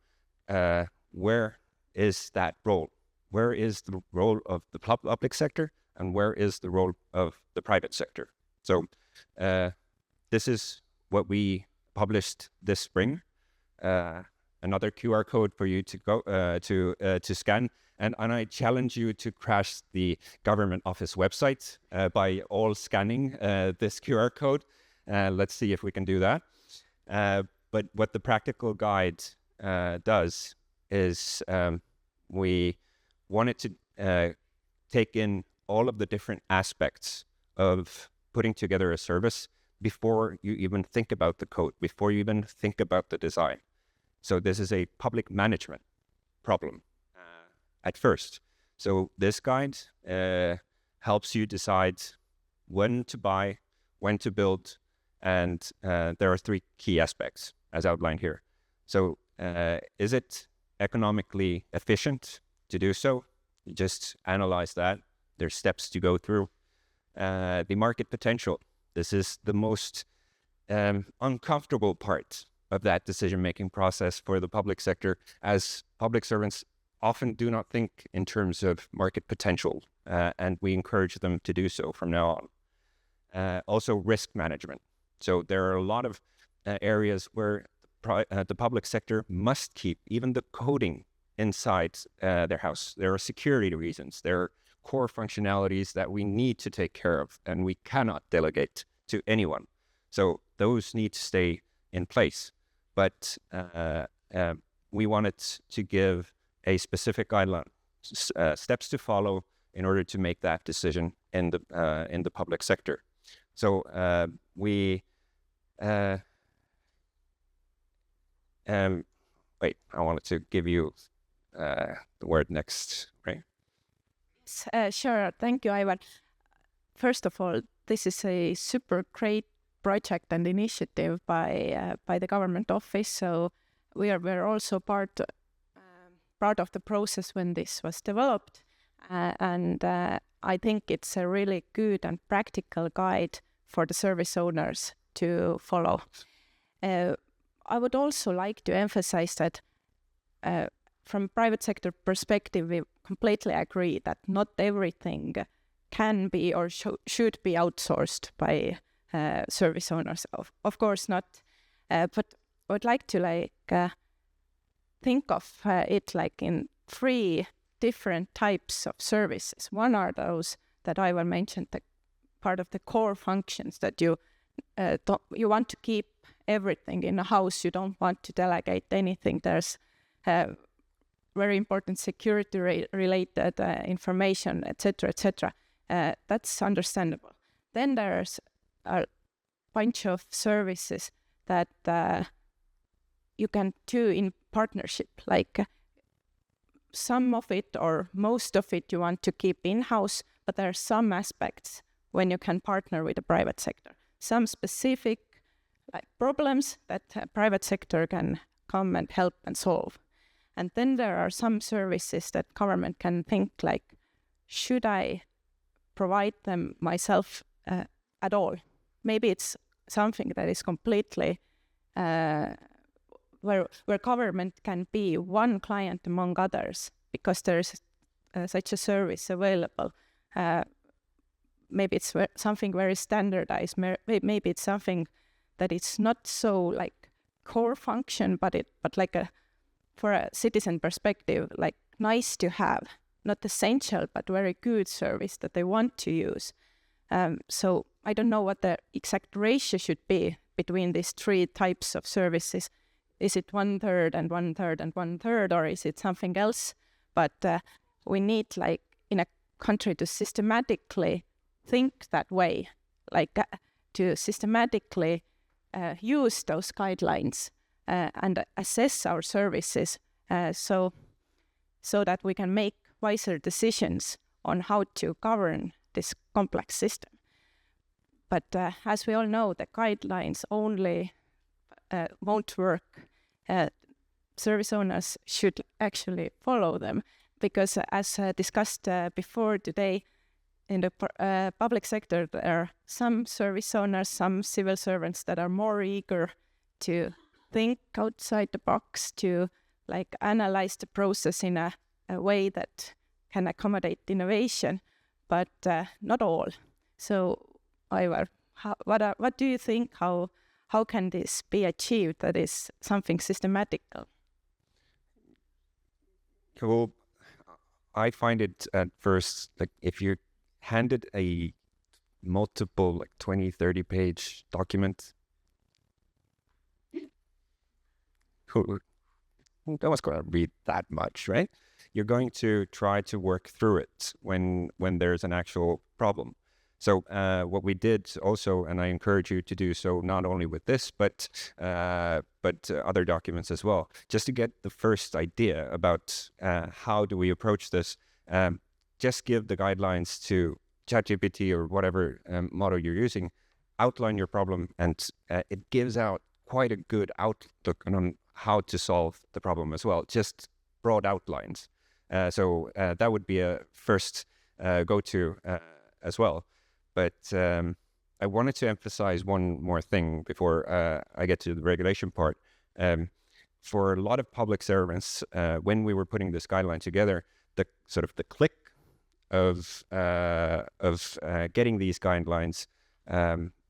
where is that role? Where is the role of the public sector and where is the role of the private sector? So this is what we published this spring. Another QR code for you to go to scan. And I challenge you to crash the government office website by all scanning this QR code. Let's see if we can do that. But what the practical guide does is we wanted to take in all of the different aspects of putting together a service before you even think about the code, before you even think about the design. So this is a public management problem. at first. So this guide helps you decide when to buy, when to build, and there are 3 key aspects as outlined here. So is it economically efficient to do so? You just analyze that. There's steps to go through. The market potential. This is the most uncomfortable part of that decision-making process for the public sector, as public servants often do not think in terms of market potential, and we encourage them to do so from now on. Also, risk management. So there are a lot of areas where the public sector must keep even the coding inside their house. There are security reasons. There are core functionalities that we need to take care of, and we cannot delegate to anyone. So those need to stay in place. But we wanted to give a specific guideline, steps to follow in order to make that decision in the public sector. So wait, I wanted to give you the word next, right? Sure. Thank you, Ivan. First of all, this is a super great project and initiative by the government office. So we're also part of the process when this was developed, and I think it's a really good and practical guide for the service owners to follow. I would also like to emphasize that from private sector perspective, we completely agree that not everything can be or should be outsourced by service owners. Of course not, but I would like to think of it like in 3 different types of services. One are those that Ivan mentioned, the part of the core functions that you want to keep everything in a house. You don't want to delegate anything. There's very important security related information, etc., etc. That's understandable. Then there's a bunch of services that you can do in partnership, like some of it or most of it you want to keep in-house, but there are some aspects when you can partner with the private sector. Some specific problems that private sector can come and help and solve. And then there are some services that government can think like, should I provide them myself at all? Maybe it's something that is completely where government can be one client among others because there's such a service available. Maybe it's something very standardized. Maybe it's something that it's not so like core function, but like for a citizen perspective, like nice to have, not essential, but very good service that they want to use. So I don't know what the exact ratio should be between these 3 types of services. Is it 1/3 and 1/3 and 1/3, or is it something else? But we need, like in a country, to systematically think that way, like to systematically use those guidelines and assess our services so that we can make wiser decisions on how to govern this complex system. But as we all know, the guidelines only won't work. Service owners should actually follow them because, as discussed before today, in the public sector, there are some service owners, some civil servants that are more eager to think outside the box, to like analyze the process in a way that can accommodate innovation, but not all. So, Ivar, what do you think? How can this be achieved? That is something systematical. Well, I find it at first, like if you're handed a multiple, like 20, 30 page document, no one's going to read that much, right? You're going to try to work through it when there's an actual problem. So what we did also, and I encourage you to do so, not only with this, but other documents as well, just to get the first idea about how do we approach this. Just give the guidelines to ChatGPT or whatever model you're using, outline your problem, and it gives out quite a good outlook on how to solve the problem as well, just broad outlines. So that would be a first go-to as well. But I wanted to emphasize one more thing before I get to the regulation part. For a lot of public servants, when we were putting this guideline together, the click of getting these guidelines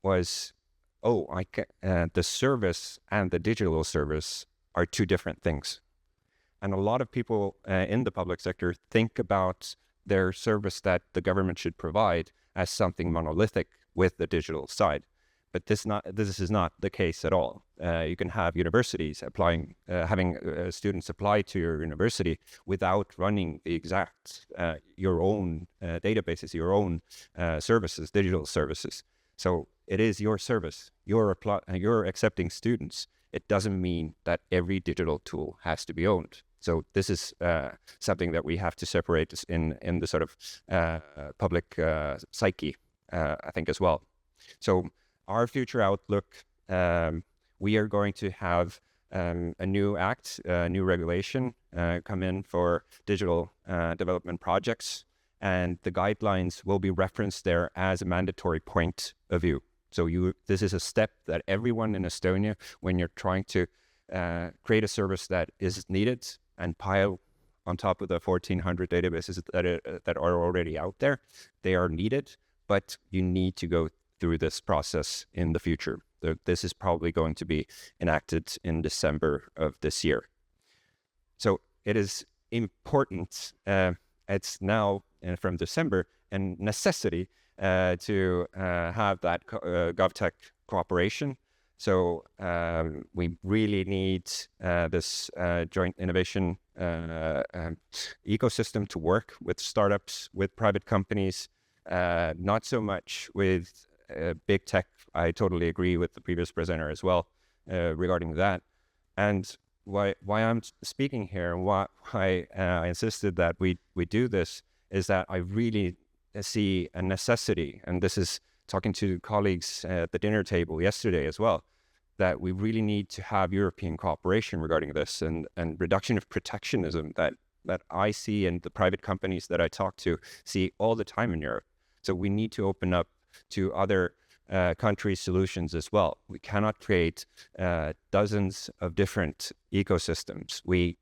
was, the service and the digital service are two different things. And a lot of people in the public sector think about their service that the government should provide as something monolithic with the digital side. But this is not the case at all. You can have universities having students apply to your university without running the exact your own databases, your own services, digital services. So it is your service. You're accepting students. It doesn't mean that every digital tool has to be owned. So this is something that we have to separate in the sort of public psyche, I think, as well. So our future outlook, we are going to have a new act, a new regulation come in for digital development projects, and the guidelines will be referenced there as a mandatory point of view. So this is a step that everyone in Estonia, when you're trying to create a service that is needed and pile on top of the 1,400 databases that are already out there, they are needed, but you need to go through this process in the future. This is probably going to be enacted in December of this year. So it is important, it's now from December, a necessity to have that GovTech cooperation. So we really need this joint innovation ecosystem to work with startups, with private companies, not so much with big tech. I totally agree with the previous presenter as well regarding that. And why I'm speaking here, and why I insisted that we do this, is that I really see a necessity, and this is talking to colleagues at the dinner table yesterday as well, that we really need to have European cooperation regarding this and reduction of protectionism that I see and the private companies that I talk to see all the time in Europe. So we need to open up to other countries' solutions as well. We cannot create dozens of different ecosystems. We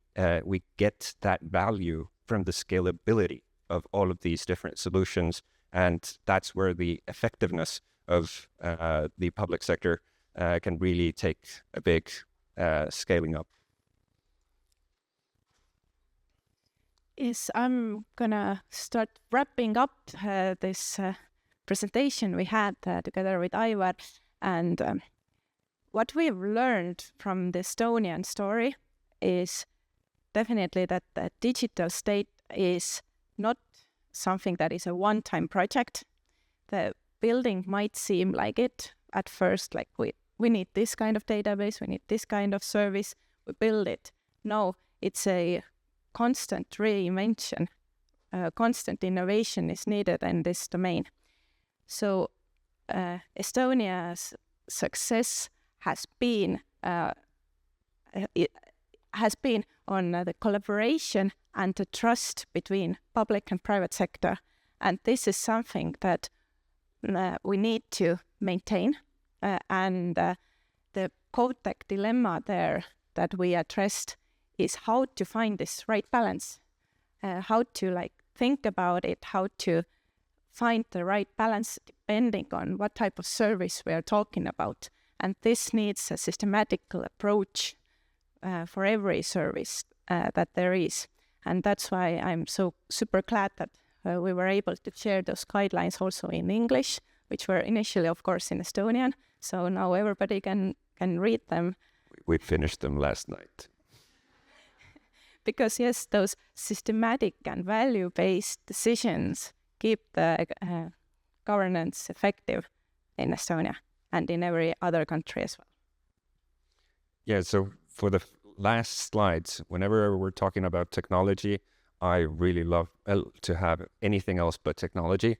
get that value from the scalability of all of these different solutions, and that's where the effectiveness of the public sector can really take a big scaling up. Yes, I'm gonna start wrapping up this presentation we had together with Aivar, and what we've learned from the Estonian story is definitely that the digital state is not something that is a one-time project. The building might seem like it at first, like we need this kind of database, we need this kind of service, we build it. No, it's a constant reinvention, constant innovation is needed in this domain. So Estonia's success has been on the collaboration and the trust between public and private sector, and this is something that we need to maintain. And the GovTech dilemma there that we addressed is how to find this right balance, how to think about it, how to find the right balance depending on what type of service we are talking about. And this needs a systematical approach for every service that there is. And that's why I'm so super glad that we were able to share those guidelines also in English, which were initially, of course, in Estonian. So now everybody can read them. We finished them last night. Because yes, those systematic and value-based decisions keep the governance effective in Estonia and in every other country as well. Yeah, so for the last slides, whenever we're talking about technology, I really love to have anything else but technology,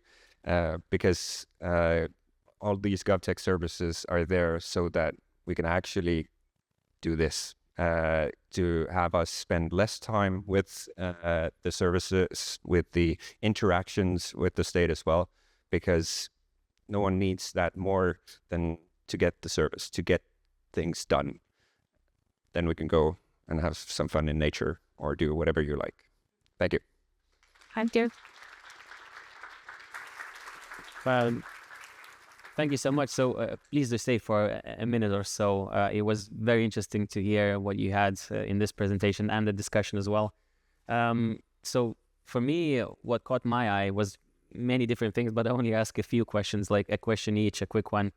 because all these GovTech services are there so that we can actually do this, to have us spend less time with the services, with the interactions with the state as well, because no one needs that more than to get the service, to get things done. Then we can go and have some fun in nature or do whatever you like. Thank you. Thank you. Thank you so much. So please do stay for a minute or so. It was very interesting to hear what you had in this presentation and the discussion as well. So for me, what caught my eye was many different things, but I only ask a few questions, like a question each, a quick one.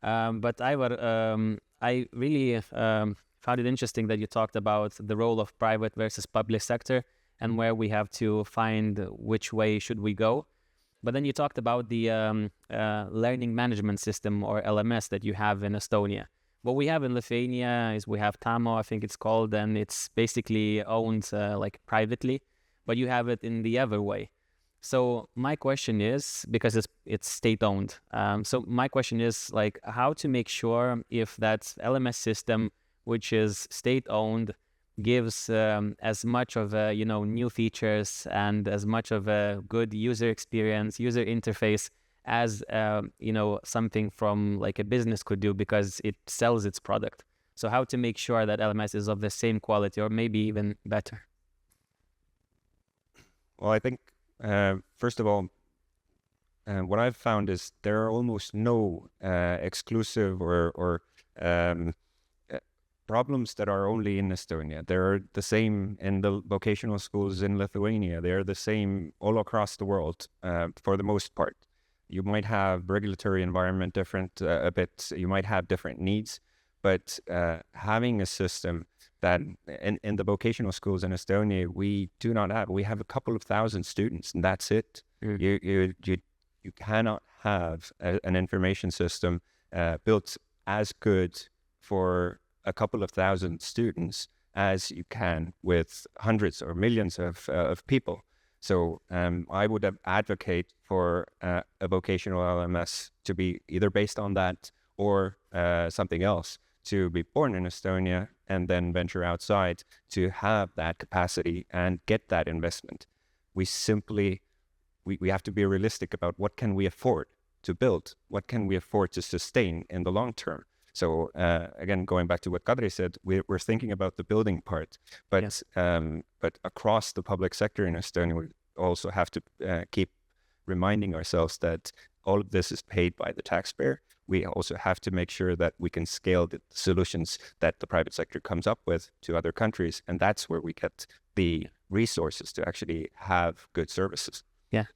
But Ivar, I really found it interesting that you talked about the role of private versus public sector and where we have to find which way should we go. But then you talked about the learning management system, or LMS, that you have in Estonia. What we have in Lithuania is we have Tamo, I think it's called, and it's basically owned like privately, but you have it in the other way. So my question is, because it's state-owned, so my question is, like, how to make sure if that LMS system, which is state-owned, gives as much of a, new features and as much of a good user experience, user interface as, something from like a business could do, because it sells its product. So how to make sure that LMS is of the same quality or maybe even better? Well, I think, first of all, what I've found is there are almost no exclusive or problems that are only in Estonia. They're the same in the vocational schools in Lithuania. They're the same all across the world, for the most part. You might have regulatory environment different a bit. You might have different needs, but having a system that in the vocational schools in Estonia, we do not have. We have a couple of thousand students, and that's it. You cannot have an information system built as good for a couple of thousand students as you can with hundreds or millions of people. So I would advocate for a vocational LMS to be either based on that or something else, to be born in Estonia and then venture outside to have that capacity and get that investment. We simply, we have to be realistic about what can we afford to build, what can we afford to sustain in the long term. So again, going back to what Kadri said, we're thinking about the building part, but but across the public sector in Estonia, we also have to keep reminding ourselves that all of this is paid by the taxpayer. We also have to make sure that we can scale the solutions that the private sector comes up with to other countries, and that's where we get the resources to actually have good services. Yeah.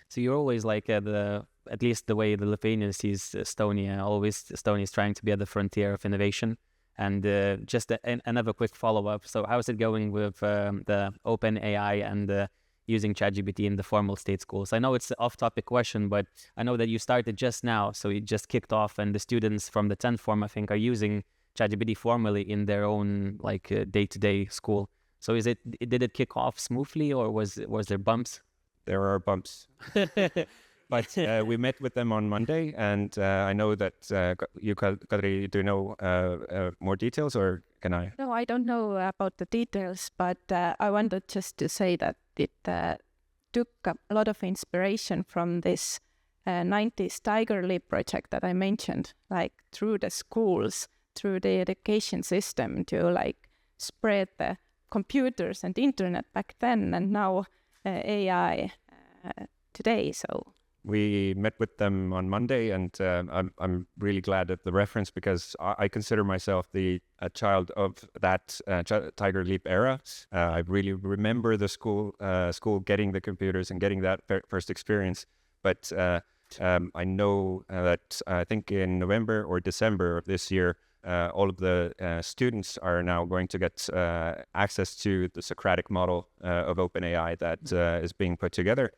So you're always like at least the way the Lithuanian sees Estonia, always Estonia is trying to be at the frontier of innovation. And just another quick follow-up. So how's it going with the open AI and using ChatGPT in the formal state schools? I know it's an off-topic question, but I know that you started just now, so it just kicked off, and the students from the 10th form, I think, are using ChatGPT formally in their own like day-to-day school. So did it kick off smoothly, or was there bumps? There are bumps. But we met with them on Monday, and I know that you, Kadri, do you know more details, or can I? No, I don't know about the details, but I wanted just to say that it took a lot of inspiration from this 90s Tiger Leap project that I mentioned, like through the schools, through the education system, to like spread the computers and internet back then, and now AI today. So we met with them on Monday, and I'm really glad at the reference, because I consider myself a child of that Tiger Leap era. I really remember the school getting the computers and getting that first experience. But I know that I think in November or December of this year, all of the students are now going to get access to the Socratic model of OpenAI that is being put together.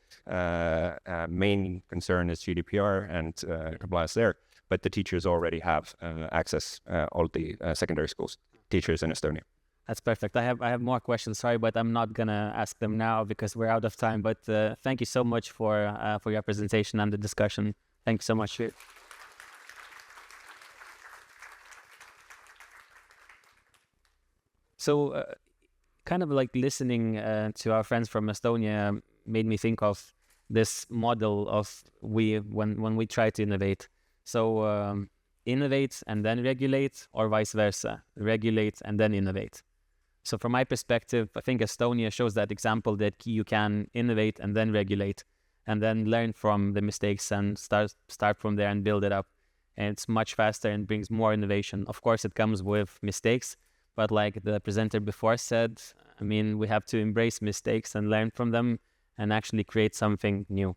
Main concern is GDPR and compliance there, but the teachers already have access, all the secondary schools teachers in Estonia. That's perfect. I have more questions, sorry, but I'm not gonna ask them now because we're out of time. But thank you so much for your presentation and the discussion. Thank you so much. So, kind of like listening to our friends from Estonia made me think of this model of when we try to innovate. So innovate and then regulate, or vice versa, regulate and then innovate. So from my perspective, I think Estonia shows that example that you can innovate and then regulate, and then learn from the mistakes and start from there and build it up. And it's much faster and brings more innovation. Of course, it comes with mistakes, but like the presenter before said, I mean, we have to embrace mistakes and learn from them and actually create something new.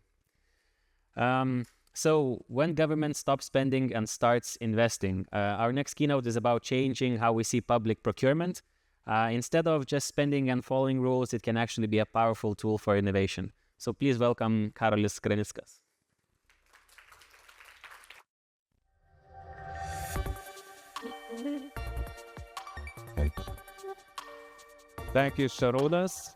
So when government stops spending and starts investing, our next keynote is about changing how we see public procurement. Instead of just spending and following rules, it can actually be a powerful tool for innovation. So please welcome Karolis Granickas. Thank you, Sharunas.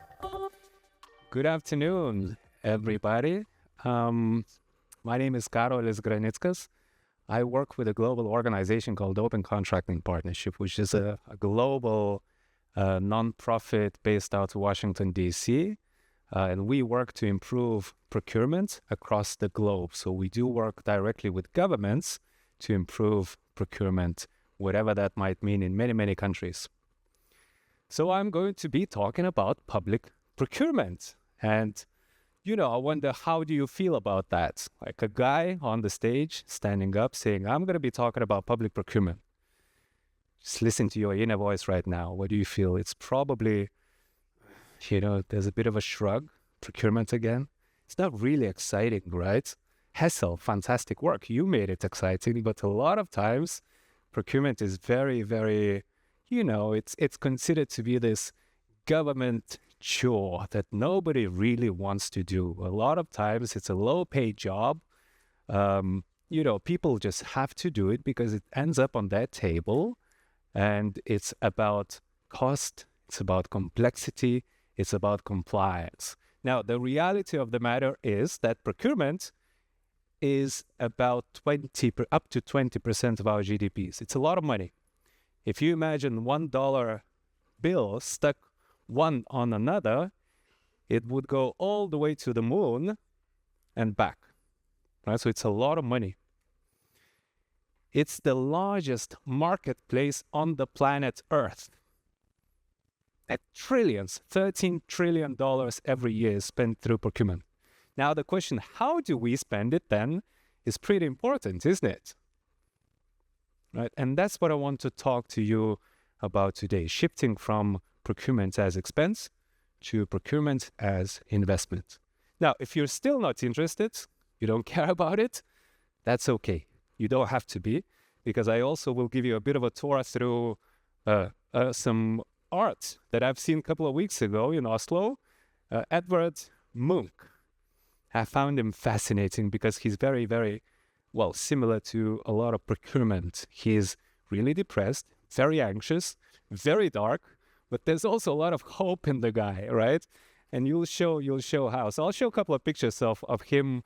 Good afternoon, everybody. My name is Karolis Granickas. I work with a global organization called Open Contracting Partnership, which is a global non-profit based out of Washington, D.C. And we work to improve procurement across the globe. So we do work directly with governments to improve procurement, whatever that might mean in many, many countries. So I'm going to be talking about public procurement. And, you know, I wonder, how do you feel about that? Like a guy on the stage standing up saying, I'm going to be talking about public procurement. Just listen to your inner voice right now. What do you feel? It's probably, you know, there's a bit of a shrug. Procurement again. It's not really exciting, right? Hessel, fantastic work. You made it exciting, but a lot of times procurement is very, very, you know, it's considered to be this government chore that nobody really wants to do. A lot of times it's a low-paid job. You know, people just have to do it because it ends up on their table, and it's about cost, it's about complexity, it's about compliance. Now, the reality of the matter is that procurement is about up to 20% of our GDPs. It's a lot of money. If you imagine $1 bill stuck one on another, it would go all the way to the moon and back. Right? So it's a lot of money. It's the largest marketplace on the planet Earth. At trillions, $13 trillion every year is spent through procurement. Now the question, how do we spend it then, is pretty important, isn't it? Right? And that's what I want to talk to you about today, shifting from procurement as expense to procurement as investment. Now, if you're still not interested, you don't care about it, that's okay. You don't have to be, because I also will give you a bit of a tour through some art that I've seen a couple of weeks ago in Oslo. Edvard Munch. I found him fascinating because he's very, very, well, similar to a lot of procurement. He's really depressed, very anxious, very dark, but there's also a lot of hope in the guy, right? And you'll show how. So I'll show a couple of pictures of him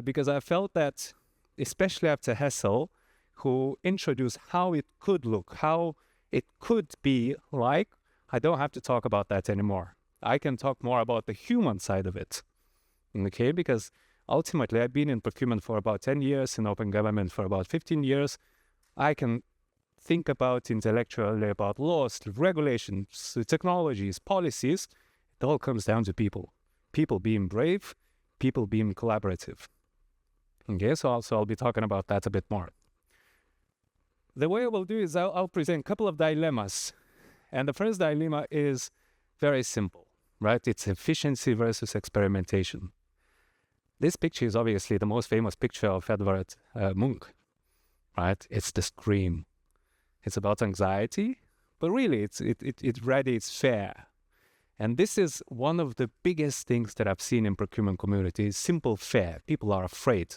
because I felt that, especially after Hessel, who introduced how it could look, how it could be like, I don't have to talk about that anymore. I can talk more about the human side of it, okay? Because ultimately, I've been in procurement for about 10 years, in open government for about 15 years. I can think about intellectually about laws, regulations, technologies, policies. It all comes down to people. People being brave, people being collaborative. Okay, so I'll be talking about that a bit more. The way I will do is I'll present a couple of dilemmas. And the first dilemma is very simple, right? It's efficiency versus experimentation. This picture is obviously the most famous picture of Edvard Munch, right? It's the scream. it's about anxiety, but really it radiates fair. And this is one of the biggest things that I've seen in procurement community is simple fair. People are afraid.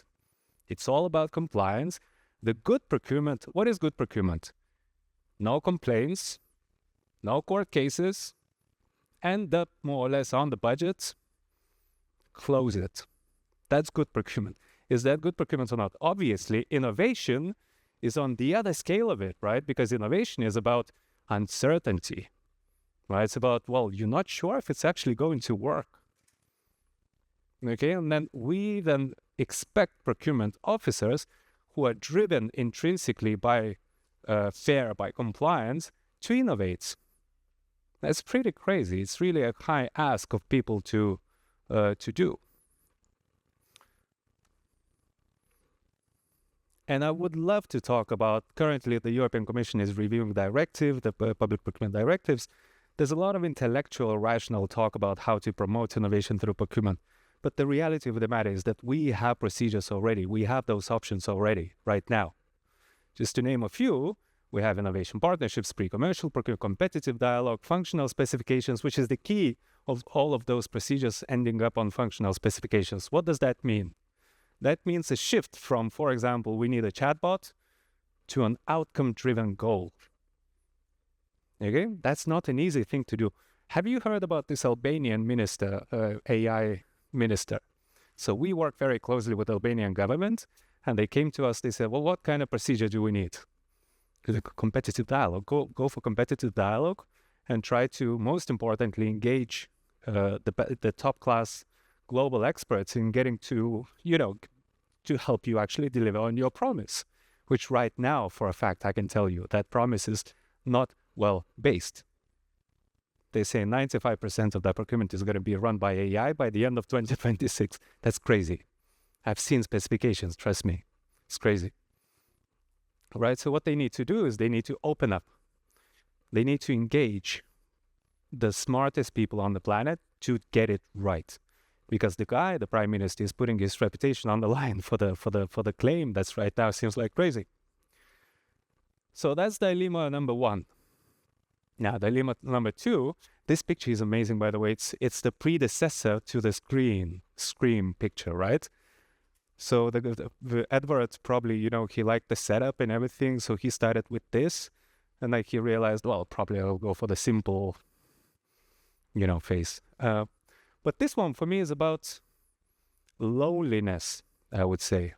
It's all about compliance. The good procurement, what is good procurement? No complaints, no court cases, end up more or less on the budget, close it. That's good procurement. Is that good procurement or not? Obviously, innovation is on the other scale of it, right? Because innovation is about uncertainty, right? It's about, well, you're not sure if it's actually going to work. Okay, and then we then expect procurement officers who are driven intrinsically by fair, by compliance, to innovate. That's pretty crazy. It's really a high ask of people to do. And I would love to talk about, currently the European Commission is reviewing the public procurement directives. There's a lot of intellectual, rational talk about how to promote innovation through procurement. But the reality of the matter is that we have procedures already. We have those options already right now. Just to name a few, we have innovation partnerships, pre-commercial, procurement competitive dialogue, functional specifications, which is the key of all of those procedures ending up on functional specifications. What does that mean? That means a shift from, for example, we need a chatbot to an outcome-driven goal. Okay, that's not an easy thing to do. Have you heard about this Albanian minister, AI minister? So we work very closely with the Albanian government, and they came to us, they said, well, what kind of procedure do we need? The competitive dialogue. Go for competitive dialogue and try to, most importantly, engage the top-class global experts in getting to, to help you actually deliver on your promise, which right now, for a fact, I can tell you that promise is not well based. They say 95% of that procurement is going to be run by AI by the end of 2026. That's crazy. I've seen specifications, trust me. It's crazy. Right? So what they need to do is they need to open up. They need to engage the smartest people on the planet to get it right. Because the guy, the prime minister, is putting his reputation on the line for the claim that's right now seems like crazy. So that's dilemma number one. Now, dilemma number two, this picture is amazing, by the way. It's the predecessor to the Scream picture, right? So the Edward probably, he liked the setup and everything, so he started with this, and he realized, well, probably I'll go for the simple, face. But this one for me is about loneliness, I would say.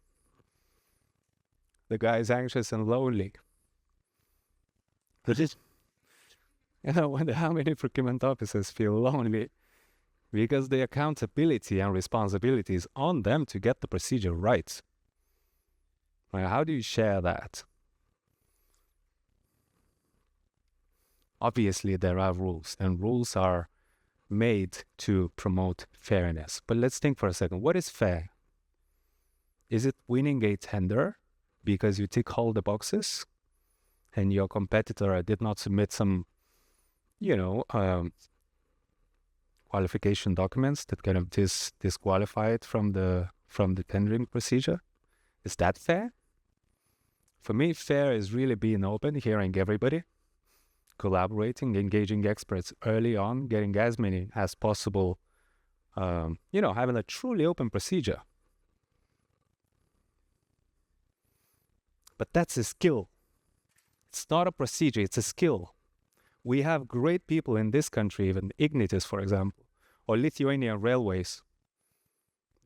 The guy is anxious and lonely. I wonder how many procurement officers feel lonely because the accountability and responsibility is on them to get the procedure right. How do you share that? Obviously, there are rules, and rules are made to promote fairness. But let's think for a second. What is fair? Is it winning a tender because you tick all the boxes and your competitor did not submit some, qualification documents that kind of disqualify it from the tendering procedure? Is that fair? For me, fair is really being open, hearing everybody, collaborating, engaging experts early on, getting as many as possible, having a truly open procedure. But that's a skill. It's not a procedure, it's a skill. We have great people in this country, even Ignitis, for example, or Lithuanian Railways.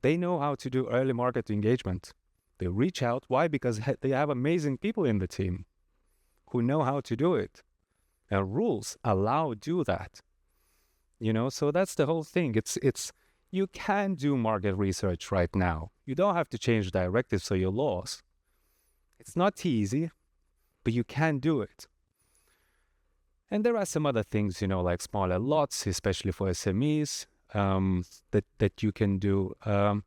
They know how to do early market engagement. They reach out. Why? Because they have amazing people in the team who know how to do it. And rules allow do that. So that's the whole thing. It's you can do market research right now. You don't have to change directives or your laws. It's not easy, but you can do it. And there are some other things, like smaller lots, especially for SMEs, that you can do. But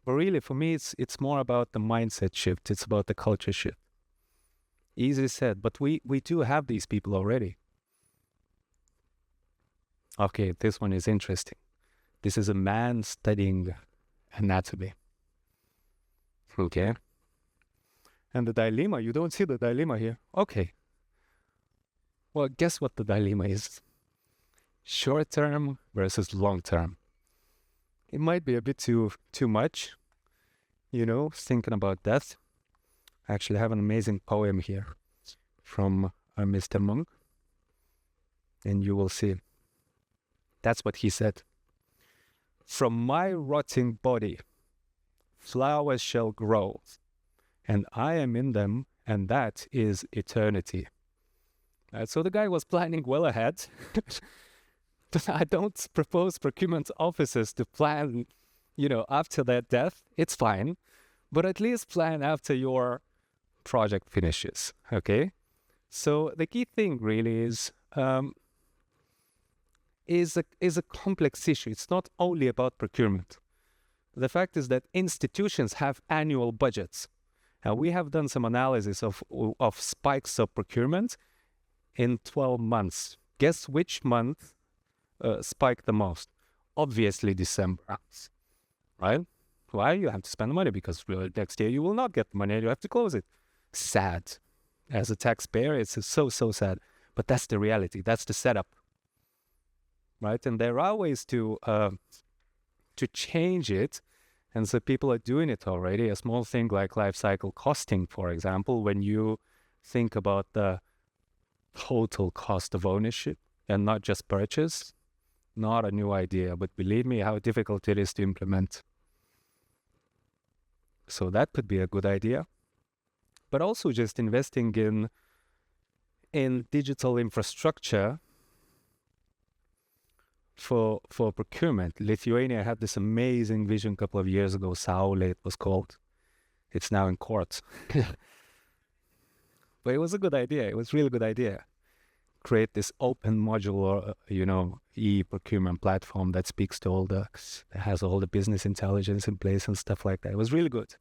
really, for me, it's more about the mindset shift. It's about the culture shift. Easy said, but we do have these people already. Okay, this one is interesting. This is a man studying anatomy. Okay. And the dilemma, you don't see the dilemma here. Okay. Well, guess what the dilemma is? Short term versus long term. It might be a bit too much, thinking about death. I actually have an amazing poem here from Mr. Monk, and you will see. That's what he said. From my rotting body, flowers shall grow, and I am in them, and that is eternity. So the guy was planning well ahead. I don't propose procurement officers to plan, after their death. It's fine, but at least plan after your project finishes, okay? So the key thing really is a complex issue. It's not only about procurement. The fact is that institutions have annual budgets. And we have done some analysis of spikes of procurement in 12 months. Guess which month spiked the most? Obviously December, right? Why? You have to spend the money because next year you will not get the money and you have to close it. Sad. As a taxpayer, it's so sad. But that's the reality. That's the setup, right? And there are ways to change it. And so people are doing it already. A small thing like life cycle costing, for example, when you think about the total cost of ownership and not just purchase, not a new idea, but believe me how difficult it is to implement. So that could be a good idea. But also just investing in digital infrastructure for procurement. Lithuania had this amazing vision a couple of years ago, Saule it was called. It's now in court. But it was a good idea. It was a really good idea. Create this open modular, e-procurement platform that speaks to that has all the business intelligence in place and stuff like that. It was really good.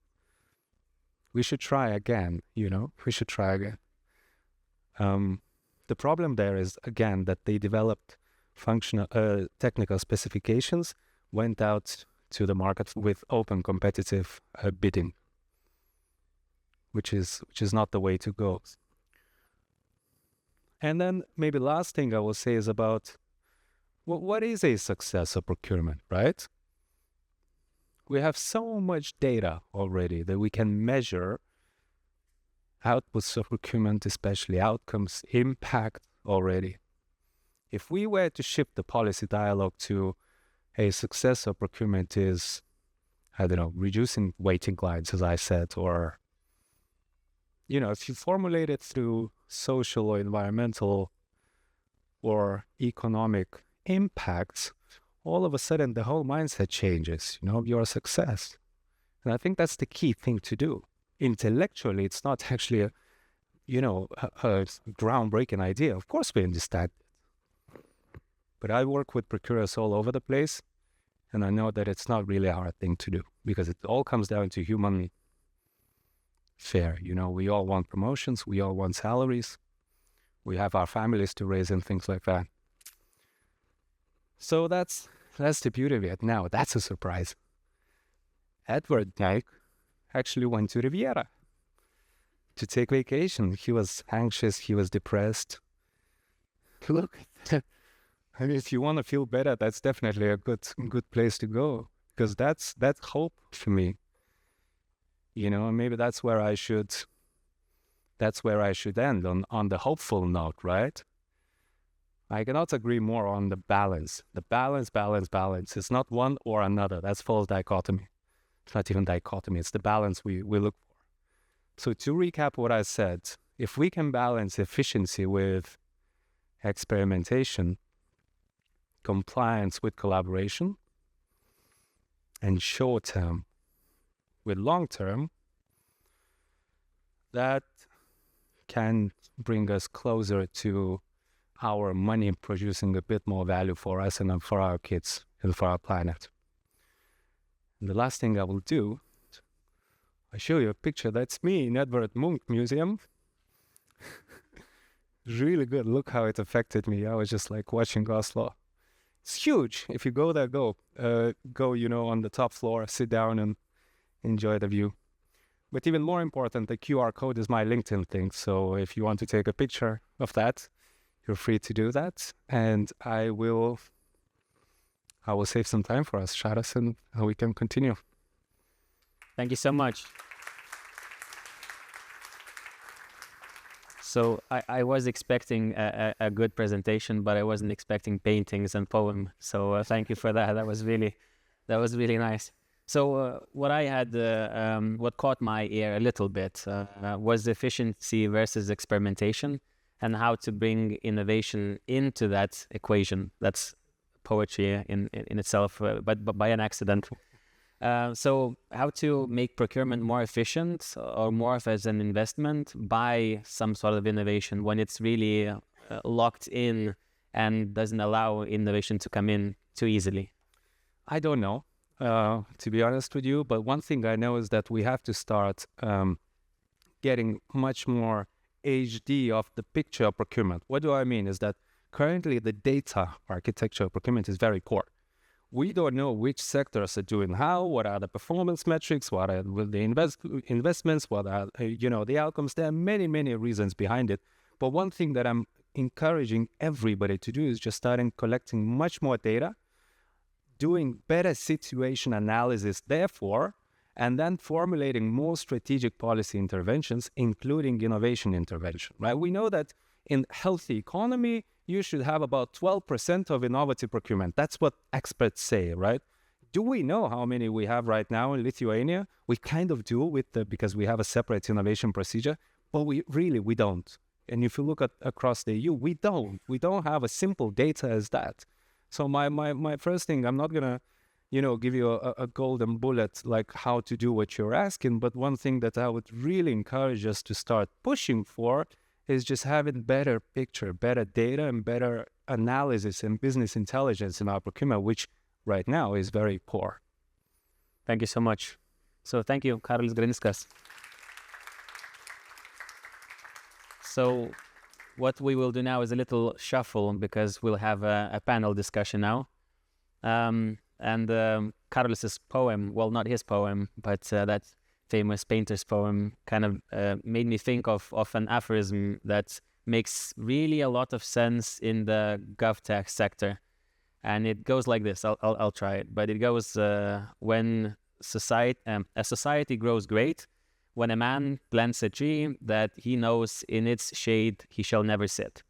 We should try again, we should try again. The problem there is, again, that they developed functional, technical specifications, went out to the market with open competitive bidding, which is not the way to go. And then maybe last thing I will say is about what is a success of procurement, right? We have so much data already that we can measure outputs of procurement, especially outcomes, impact already. If we were to shift the policy dialogue to a success of procurement is, reducing waiting lines, as I said, or, if you formulate it through social or environmental or economic impacts, all of a sudden the whole mindset changes, of your success. And I think that's the key thing to do. Intellectually, it's not actually a groundbreaking idea. Of course we understand it. But I work with procurers all over the place, and I know that it's not really a hard thing to do because it all comes down to human fare. We all want promotions, we all want salaries, we have our families to raise and things like that. So that's the beauty of it. Now, that's a surprise. Edward Dyke actually went to Riviera to take vacation. He was anxious, he was depressed. Look, if you want to feel better, that's definitely a good place to go, because that's hope for me. Maybe that's where I should end on the hopeful note, right? I cannot agree more on the balance. The balance. It's not one or another. That's false dichotomy. It's not even dichotomy. It's the balance we look for. So to recap what I said, if we can balance efficiency with experimentation, compliance with collaboration, and short-term with long-term, that can bring us closer to our money producing a bit more value for us and for our kids and for our planet. And the last thing I will do, I show you a picture. That's me in Edvard Munch Museum. Really good. Look how it affected me. I was just like watching Oslo. It's huge. If you go there, go on the top floor, sit down and enjoy the view. But even more important, the QR code is my LinkedIn thing. So if you want to take a picture of that, you're free to do that. And I will save some time for us, Sharas, and we can continue. Thank you so much. So I was expecting a good presentation, but I wasn't expecting paintings and poem. So thank you for that. That was really nice. So what I had, what caught my ear a little bit was efficiency versus experimentation, and how to bring innovation into that equation. That's poetry in itself, but by an accident. So how to make procurement more efficient or more of as an investment by some sort of innovation when it's really locked in and doesn't allow innovation to come in too easily? I don't know, to be honest with you, but one thing I know is that we have to start getting much more HD of the picture of procurement. What do I mean is that currently the data architecture of procurement is very poor. We don't know which sectors are doing how, what are the performance metrics, what are the investments, what are the outcomes. There are many, many reasons behind it. But one thing that I'm encouraging everybody to do is just starting collecting much more data, doing better situation analysis, therefore, and then formulating more strategic policy interventions, including innovation intervention, right? We know that in healthy economy, you should have about 12% of innovative procurement. That's what experts say, right? Do we know how many we have right now in Lithuania? We kind of do because we have a separate innovation procedure, but we don't. And if you look at across the EU, we don't have a simple data as that. So my first thing, I'm not gonna give you a golden bullet like how to do what you're asking, but one thing that I would really encourage us to start pushing for is just having better picture, better data, and better analysis and business intelligence in our procurement, which right now is very poor. Thank you so much. So thank you, Karolis Granickas. So what we will do now is a little shuffle, because we'll have a panel discussion now. And Karolis's poem, well, not his poem, but that famous painter's poem kind of made me think of an aphorism that makes really a lot of sense in the GovTech sector. And it goes like this. I'll try it. But it goes, when a society grows great, when a man plants a tree that he knows in its shade he shall never sit.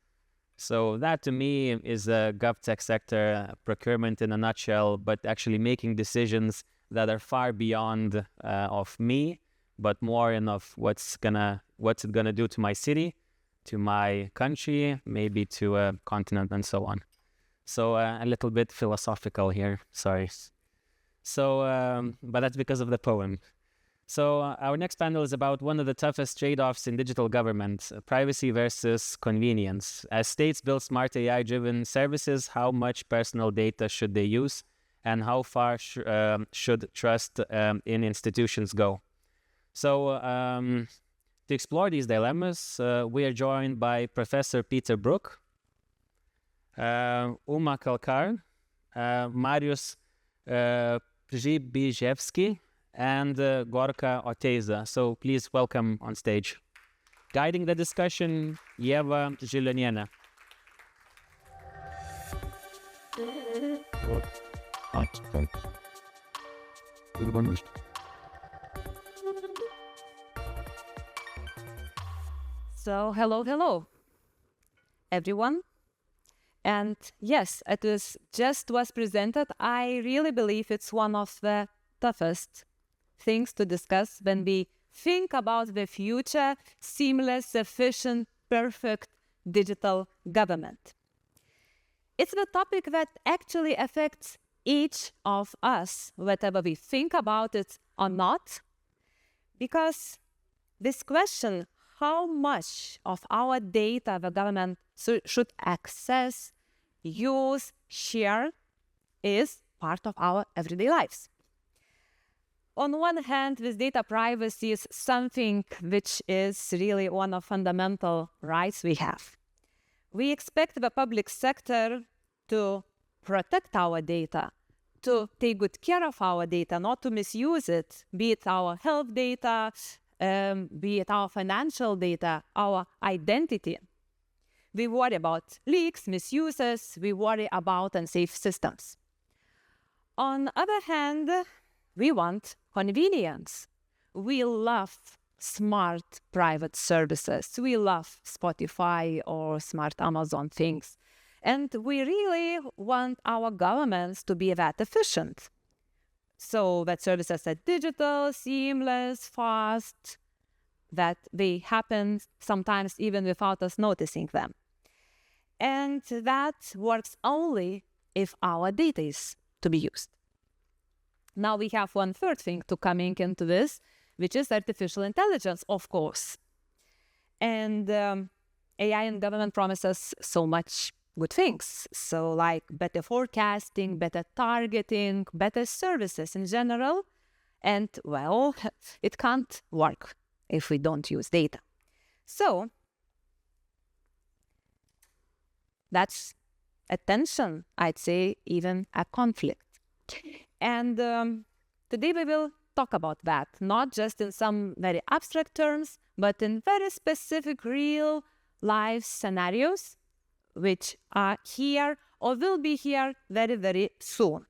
So that to me is a GovTech sector procurement in a nutshell, but actually making decisions that are far beyond of me, but more of what's it gonna do to my city, to my country, maybe to a continent, and so on. So a little bit philosophical here, sorry. So, but that's because of the poem. So our next panel is about one of the toughest trade-offs in digital government, privacy versus convenience. As states build smart AI-driven services, how much personal data should they use, and how far should trust in institutions go? So to explore these dilemmas, we are joined by Professor Peter Brook, Uma Kalkar, Marius Przybijewski, and Gorka Oteza. So please welcome on stage. Guiding the discussion, Yeva Zhiloniena. So hello, everyone. And yes, it was presented. I really believe it's one of the toughest things to discuss when we think about the future, seamless, efficient, perfect digital government. It's the topic that actually affects each of us, whether we think about it or not, because this question, how much of our data the government should access, use, share, is part of our everyday lives. On one hand, this data privacy is something which is really one of fundamental rights we have. We expect the public sector to protect our data, to take good care of our data, not to misuse it, be it our health data, be it our financial data, our identity. We worry about leaks, misuses, we worry about unsafe systems. On the other hand, we want convenience. We love smart private services. We love Spotify or smart Amazon things. And we really want our governments to be that efficient. So that services are digital, seamless, fast, that they happen sometimes even without us noticing them. And that works only if our data is to be used. Now we have one third thing to coming into this, which is artificial intelligence, of course. And AI in government promises so much good things. So like better forecasting, better targeting, better services in general. And well, it can't work if we don't use data. So that's a tension, I'd say, even a conflict. And today we will talk about that, not just in some very abstract terms, but in very specific real life scenarios, which are here or will be here very, very soon.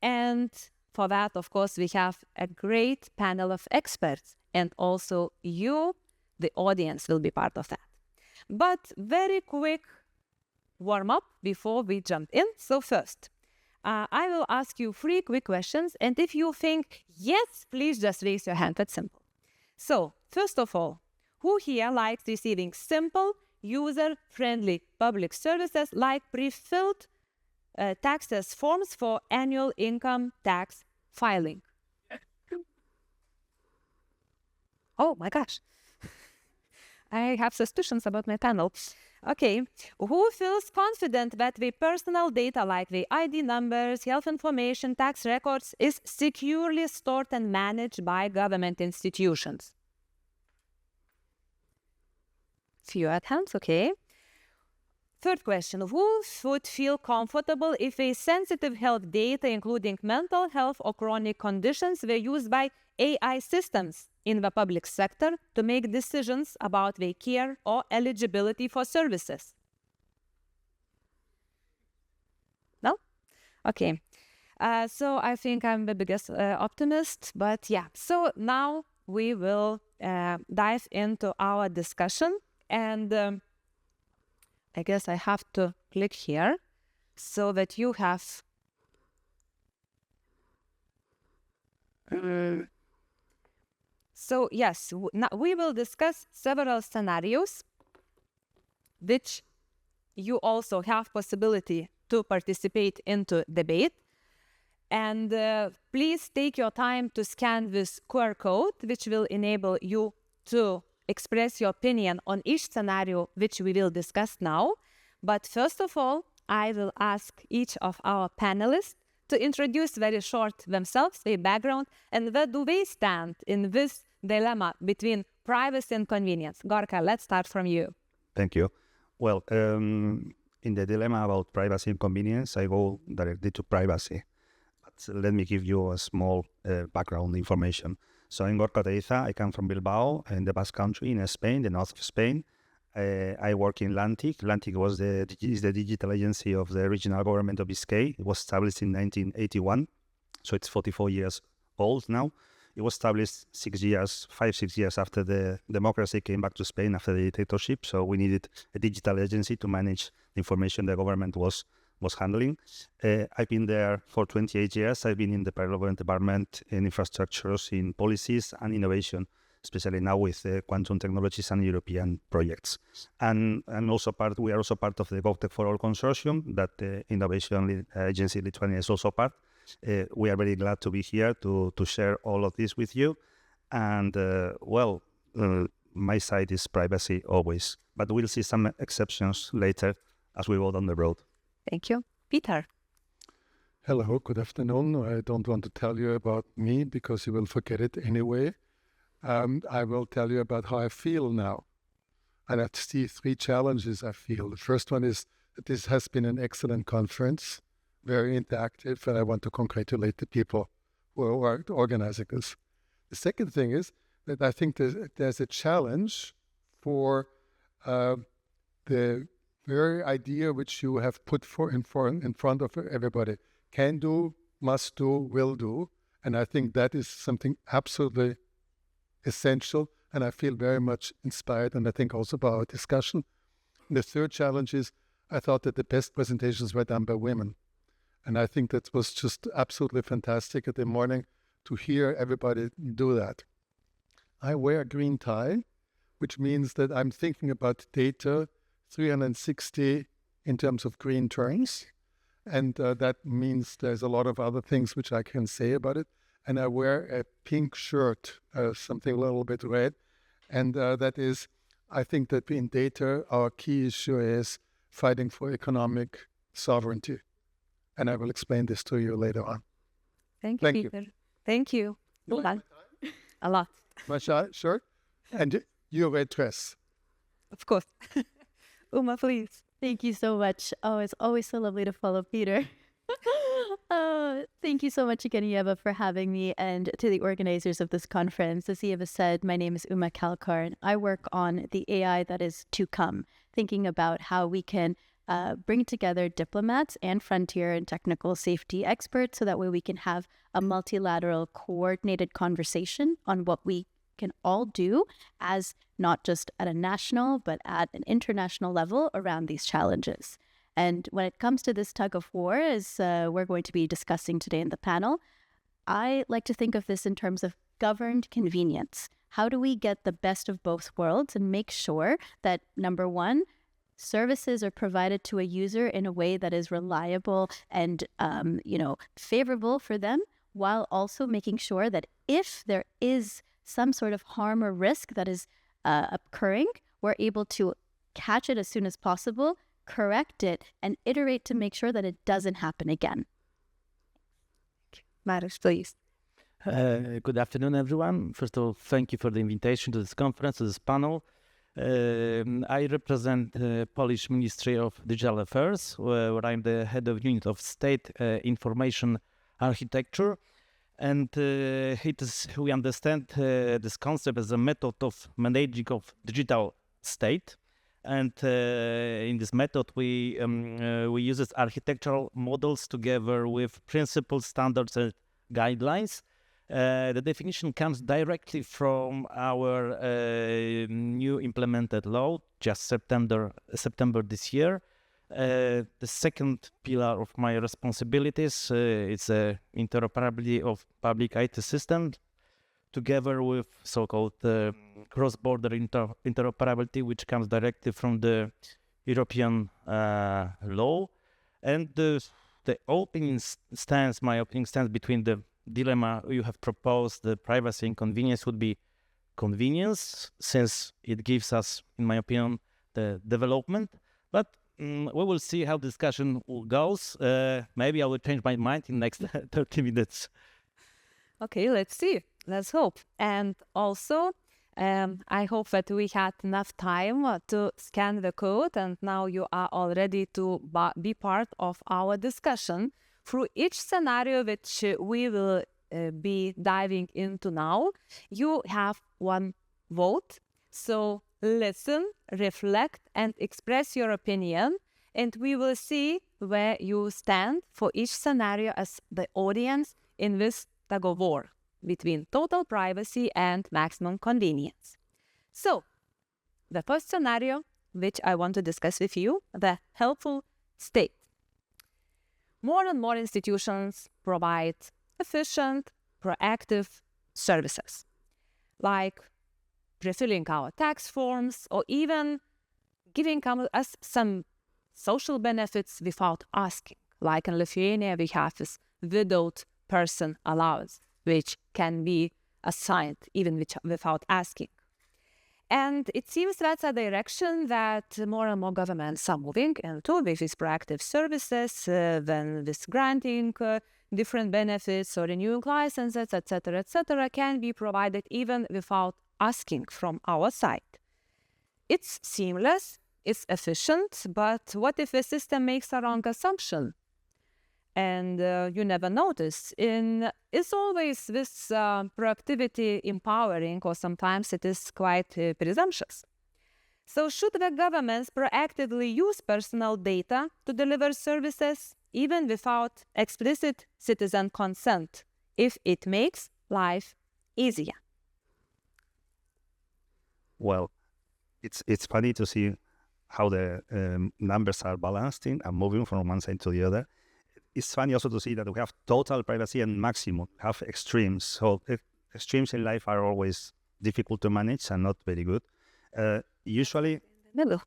And for that, of course, we have a great panel of experts, and also you, the audience, will be part of that. But very quick warm-up before we jump in. So first, I will ask you 3 quick questions, and if you think yes, please just raise your hand. That's simple. So, first of all, who here likes receiving simple, user-friendly public services like pre-filled taxes forms for annual income tax filing? Oh my gosh. I have suspicions about my panel. Okay, who feels confident that the personal data like the ID numbers, health information, tax records is securely stored and managed by government institutions? Few at hands, okay. Third question, who would feel comfortable if a sensitive health data, including mental health or chronic conditions, were used by AI systems in the public sector to make decisions about their care or eligibility for services? No? Okay. So I think I'm the biggest optimist, but yeah. So now we will dive into our discussion, and I guess I have to click here so that you have So yes, now we will discuss several scenarios which you also have possibility to participate into debate. And please take your time to scan this QR code, which will enable you to express your opinion on each scenario which we will discuss now. But first of all, I will ask each of our panelists to introduce very short themselves, their background, and where do they stand in this dilemma between privacy and convenience. Gorka, let's start from you. Thank you. Well, in the dilemma about privacy and convenience, I go directly to privacy. But let me give you a small background information. So I'm Gorka Teiza. I come from Bilbao, in the Basque Country in Spain, the north of Spain. I work in Lantic. Lantic is the digital agency of the regional government of Biscay. It was established in 1981, so it's 44 years old now. It was established 6 years after the democracy came back to Spain after the dictatorship. So we needed a digital agency to manage the information the government was handling. I've been there for 28 years. I've been in the Parliament Department in infrastructures, in policies and innovation, especially now with quantum technologies and European projects. And we are also part of the GovTech for All consortium that the innovation agency Lithuania is also part. We are very glad to be here to share all of this with you. And my side is privacy always, but we'll see some exceptions later as we go down the road. Thank you. Peter. Hello, good afternoon. I don't want to tell you about me because you will forget it anyway. I will tell you about how I feel now. And I see 3 challenges I feel. The first one is that this has been an excellent conference, very interactive, and I want to congratulate the people who are organizing this. The second thing is that I think there's a challenge for the very idea which you have put in front of everybody. Can do, must do, will do. And I think that is something absolutely essential. And I feel very much inspired, and I think also by our discussion. And the third challenge is I thought that the best presentations were done by women. And I think that was just absolutely fantastic at the morning to hear everybody do that. I wear a green tie, which means that I'm thinking about data 360 in terms of green terms. And that means there's a lot of other things which I can say about it. And I wear a pink shirt, something a little bit red. And that is, I think that in data, our key issue is fighting for economic sovereignty. And I will explain this to you later on. Thank you, Peter. Thank you. A lot. My shirt? And your red dress. Of course. Uma, please. Thank you so much. Oh, it's always so lovely to follow Peter. Thank you so much again, Eva, for having me, and to the organizers of this conference. As Eva said, my name is Uma Kalkar. I work on the AI that is to come, thinking about how we can bring together diplomats and frontier and technical safety experts so that way we can have a multilateral coordinated conversation on what we can all do as not just at a national but at an international level around these challenges. And when it comes to this tug of war, as we're going to be discussing today in the panel, I like to think of this in terms of governed convenience. How do we get the best of both worlds and make sure that, number one, services are provided to a user in a way that is reliable and, favorable for them, while also making sure that if there is some sort of harm or risk that is occurring, we're able to catch it as soon as possible, correct it, and iterate to make sure that it doesn't happen again. Mariusz, please. Good afternoon, everyone. First of all, thank you for the invitation to this conference, to this panel. I represent the Polish Ministry of Digital Affairs, where I'm the head of unit of state information architecture. And we understand this concept as a method of managing of digital state. And in this method, we use architectural models together with principles, standards, and guidelines. The definition comes directly from our new implemented law, just September this year. The second pillar of my responsibilities is interoperability of public IT systems, together with so-called cross-border interoperability, which comes directly from the European law. And my opening stance between the dilemma you have proposed, the privacy and convenience, would be convenience, since it gives us, in my opinion, the development. But we will see how discussion goes. Maybe I will change my mind in the next 30 minutes. Okay, let's see. Let's hope. And also, I hope that we had enough time to scan the code, and now you are all ready to be part of our discussion through each scenario which we will be diving into now. You have one vote. So listen, reflect, and express your opinion, and we will see where you stand for each scenario as the audience in this tug of war between total privacy and maximum convenience. So, the first scenario, which I want to discuss with you, the helpful state. More and more institutions provide efficient, proactive services, like refilling our tax forms or even giving us some social benefits without asking. Like in Lithuania, we have this widowed person allowance, which can be assigned even without asking. And it seems that's a direction that more and more governments are moving into with these proactive services, then this granting different benefits or renewing licenses, etc., can be provided even without asking from our side. It's seamless, it's efficient, but what if the system makes a wrong assumption? and you never notice. It's always this proactivity empowering, or sometimes it is quite presumptuous. So should the governments proactively use personal data to deliver services, even without explicit citizen consent, if it makes life easier? Well, it's funny to see how the numbers are balancing and moving from one side to the other. It's funny also to see that we have total privacy and maximum, we have extremes. So extremes in life are always difficult to manage and not very good. Usually, middle.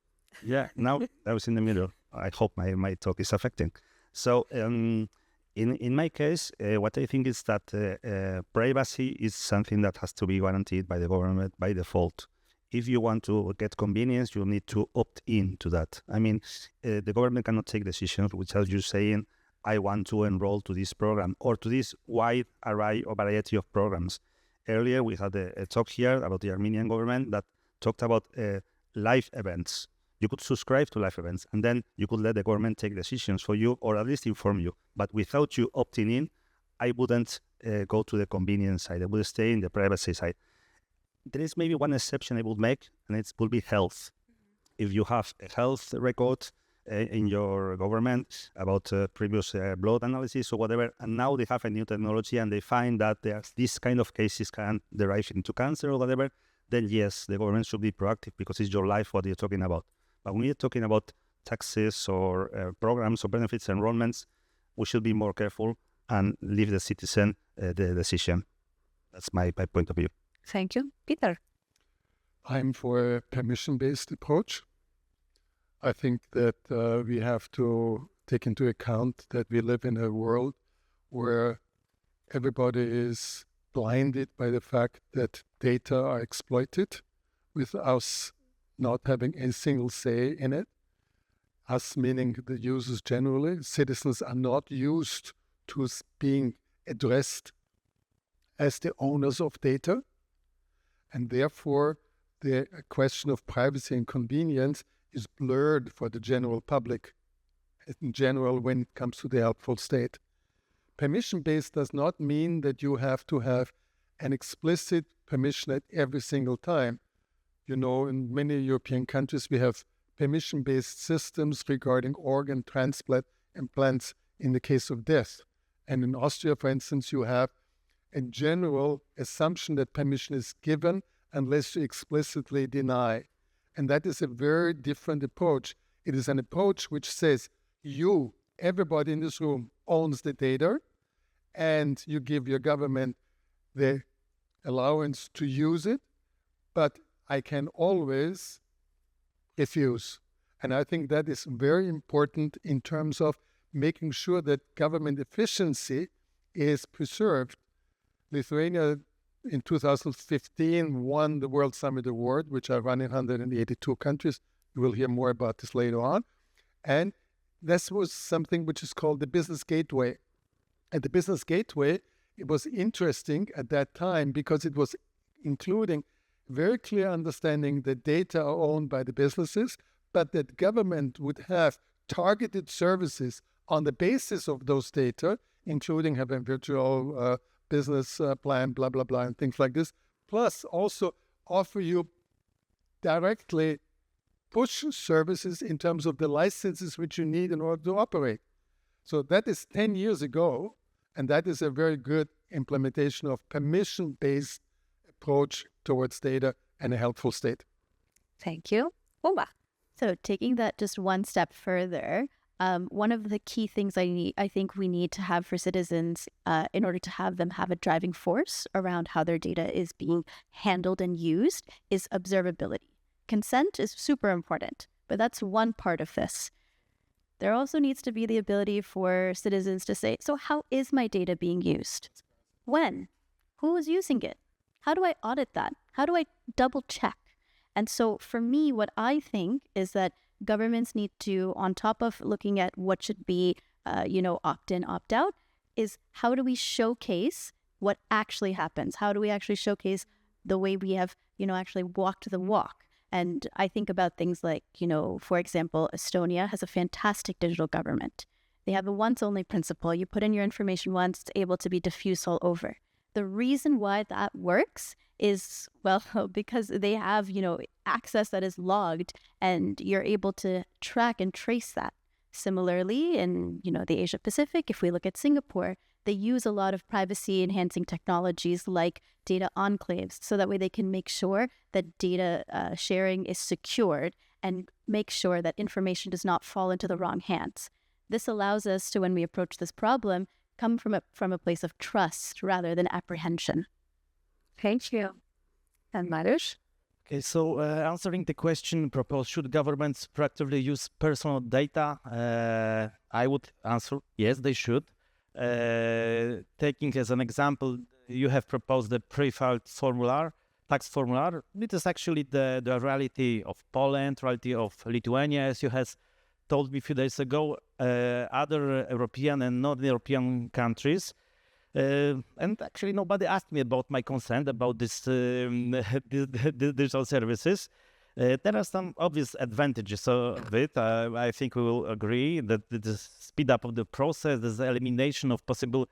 Yeah, now I was in the middle. I hope my talk is affecting. So in my case, what I think is that privacy is something that has to be guaranteed by the government by default. If you want to get convenience, you need to opt in to that. I mean, the government cannot take decisions without you saying, I want to enroll to this program or to this wide array or variety of programs. Earlier, we had a talk here about the Armenian government that talked about live events. You could subscribe to live events, and then you could let the government take decisions for you, or at least inform you. But without you opting in, I wouldn't go to the convenience side. I would stay in the privacy side. There is maybe one exception I would make, and it will be health. If you have a health record in your government about previous blood analysis or whatever, and now they have a new technology and they find that these kind of cases can derive into cancer or whatever, then yes, the government should be proactive because it's your life what you're talking about. But when you're talking about taxes or programs or benefits, enrollments, we should be more careful and leave the citizen the decision. That's my point of view. Thank you. Peter? I'm for a permission-based approach. I think that we have to take into account that we live in a world where everybody is blinded by the fact that data are exploited, with us not having a single say in it. Us meaning the users generally. Citizens are not used to being addressed as the owners of data. And therefore, the question of privacy and convenience is blurred for the general public in general when it comes to the helpful state. Permission-based does not mean that you have to have an explicit permission at every single time. You know, in many European countries, we have permission-based systems regarding organ transplant implants in the case of death. And in Austria, for instance, you have a general assumption that permission is given unless you explicitly deny. And that is a very different approach. It is an approach which says you, everybody in this room, owns the data, and you give your government the allowance to use it, but I can always refuse. And I think that is very important in terms of making sure that government efficiency is preserved. Lithuania in 2015 won the World Summit Award, which I run in 182 countries. You will hear more about this later on. And this was something which is called the Business Gateway. And the Business Gateway, it was interesting at that time because it was including very clear understanding that data are owned by the businesses, but that government would have targeted services on the basis of those data, including having virtual business plan, blah, blah, blah, and things like this, plus also offer you directly push services in terms of the licenses which you need in order to operate. So that is 10 years ago, and that is a very good implementation of permission-based approach towards data and a helpful state. Thank you. Uma. So taking that just one step further, one of the key things I think we need to have for citizens in order to have them have a driving force around how their data is being handled and used is observability. Consent is super important, but that's one part of this. There also needs to be the ability for citizens to say, so how is my data being used? When? Who is using it? How do I audit that? How do I double check? And so for me, what I think is that governments need to, on top of looking at what should be, opt-in, opt-out, is how do we showcase what actually happens? How do we actually showcase the way we have, actually walked the walk? And I think about things like, for example, Estonia has a fantastic digital government. They have a once-only principle. You put in your information once, it's able to be diffused all over. The reason why that works is, well, because they have, access that is logged, and you're able to track and trace that. Similarly, in, the Asia Pacific, if we look at Singapore, they use a lot of privacy-enhancing technologies like data enclaves, so that way they can make sure that data sharing is secured and make sure that information does not fall into the wrong hands. This allows us to, when we approach this problem, come from a place of trust rather than apprehension. Thank you. And Mariusz? Okay, so answering the question proposed, should governments proactively use personal data? I would answer, yes, they should. Taking as an example, you have proposed the pre-filled tax formular. It is actually the reality of Poland, reality of Lithuania, as you have told me a few days ago, other European and non-European countries. And actually, nobody asked me about my consent about this digital services. There are some obvious advantages of it. I think we will agree that the speed up of the process, the elimination of possible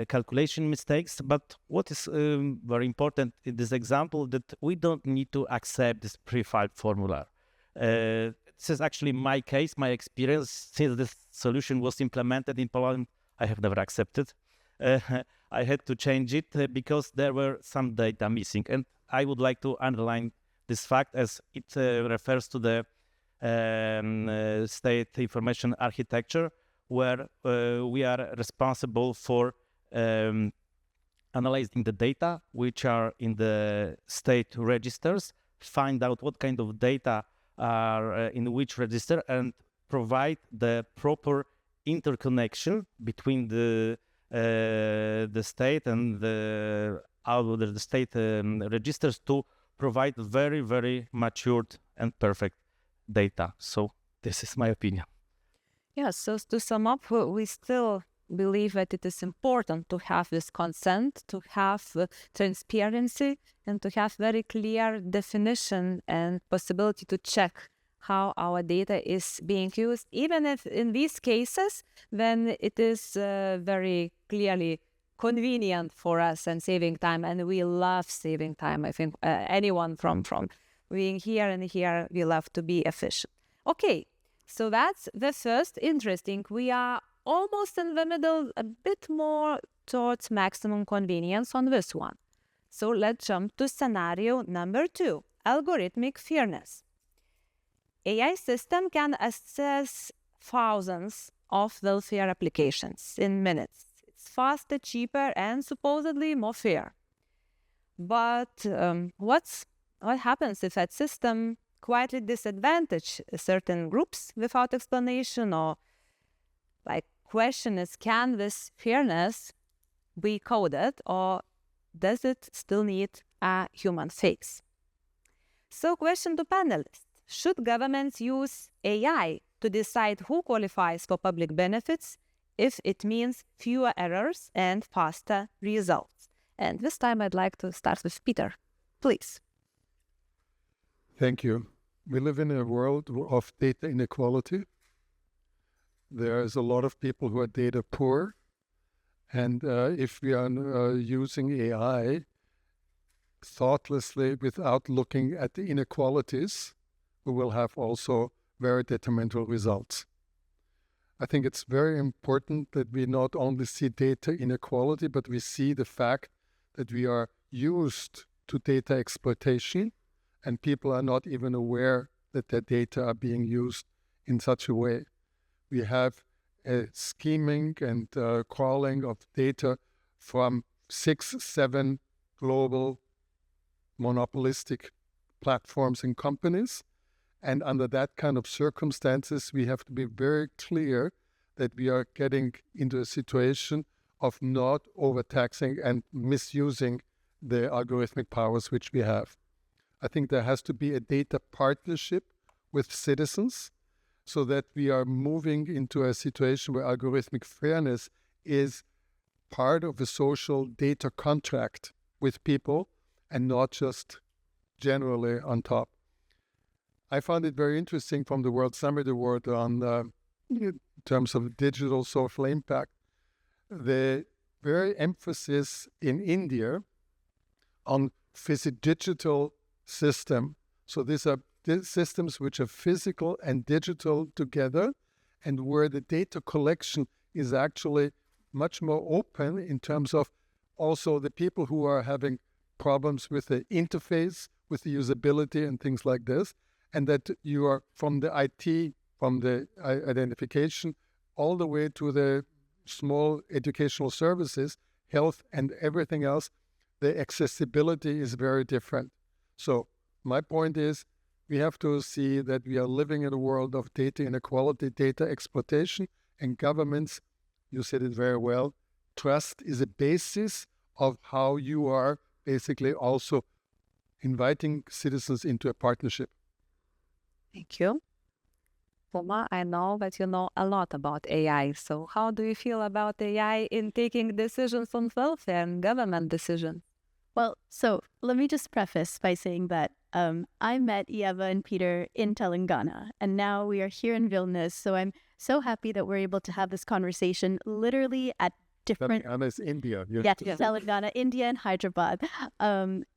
calculation mistakes. But what is very important in this example, that we don't need to accept this pre-filled formula. This is actually my case, my experience. Since this solution was implemented in Poland, I have never accepted. I had to change it because there were some data missing. And I would like to underline this fact as it refers to the state information architecture, where we are responsible for analyzing the data which are in the state registers, find out what kind of data are in which register, and provide the proper interconnection between the state and the state registers to provide very, very matured and perfect data. So this is my opinion. Yeah, so to sum up, we still believe that it is important to have this consent, to have transparency, and to have very clear definition and possibility to check how our data is being used, even if in these cases, then it is very clearly convenient for us and saving time, and we love saving time. I think anyone from being here and here, we love to be efficient. Okay, so that's the first interesting. We are almost in the middle, a bit more towards maximum convenience on this one. So let's jump to scenario number 2, algorithmic fairness. AI system can assess thousands of welfare applications in minutes. It's faster, cheaper, and supposedly more fair. But what happens if that system quietly disadvantages certain groups without explanation? Or question is, can this fairness be coded, or does it still need a human face? So question to panelists. Should governments use AI to decide who qualifies for public benefits if it means fewer errors and faster results? And this time I'd like to start with Peter. Please. Thank you. We live in a world of data inequality. There's a lot of people who are data poor. And if we are using AI thoughtlessly without looking at the inequalities, we will have also very detrimental results. I think it's very important that we not only see data inequality, but we see the fact that we are used to data exploitation, and people are not even aware that their data are being used in such a way. We have a scheming and crawling of data from 6, 7 global monopolistic platforms and companies. And under that kind of circumstances, we have to be very clear that we are getting into a situation of not overtaxing and misusing the algorithmic powers which we have. I think there has to be a data partnership with citizens so that we are moving into a situation where algorithmic fairness is part of a social data contract with people and not just generally on top. I found it very interesting from the World Summit Award on in terms of digital social impact, the very emphasis in India on digital system. So these are systems which are physical and digital together, and where the data collection is actually much more open in terms of also the people who are having problems with the interface, with the usability and things like this, and that you are from the IT, from the identification, all the way to the small educational services, health and everything else, the accessibility is very different. So my point is, we have to see that we are living in a world of data inequality, data exploitation, and governments, you said it very well, trust is a basis of how you are basically also inviting citizens into a partnership. Thank you. Puma, I know that you know a lot about AI. So how do you feel about AI in taking decisions on welfare and government decisions? Well, so let me just preface by saying that I met Eva and Peter in Telangana, and now we are here in Vilnius. So I'm so happy that we're able to have this conversation literally at different... Telangana is India. Yes, Telangana, India, and Hyderabad,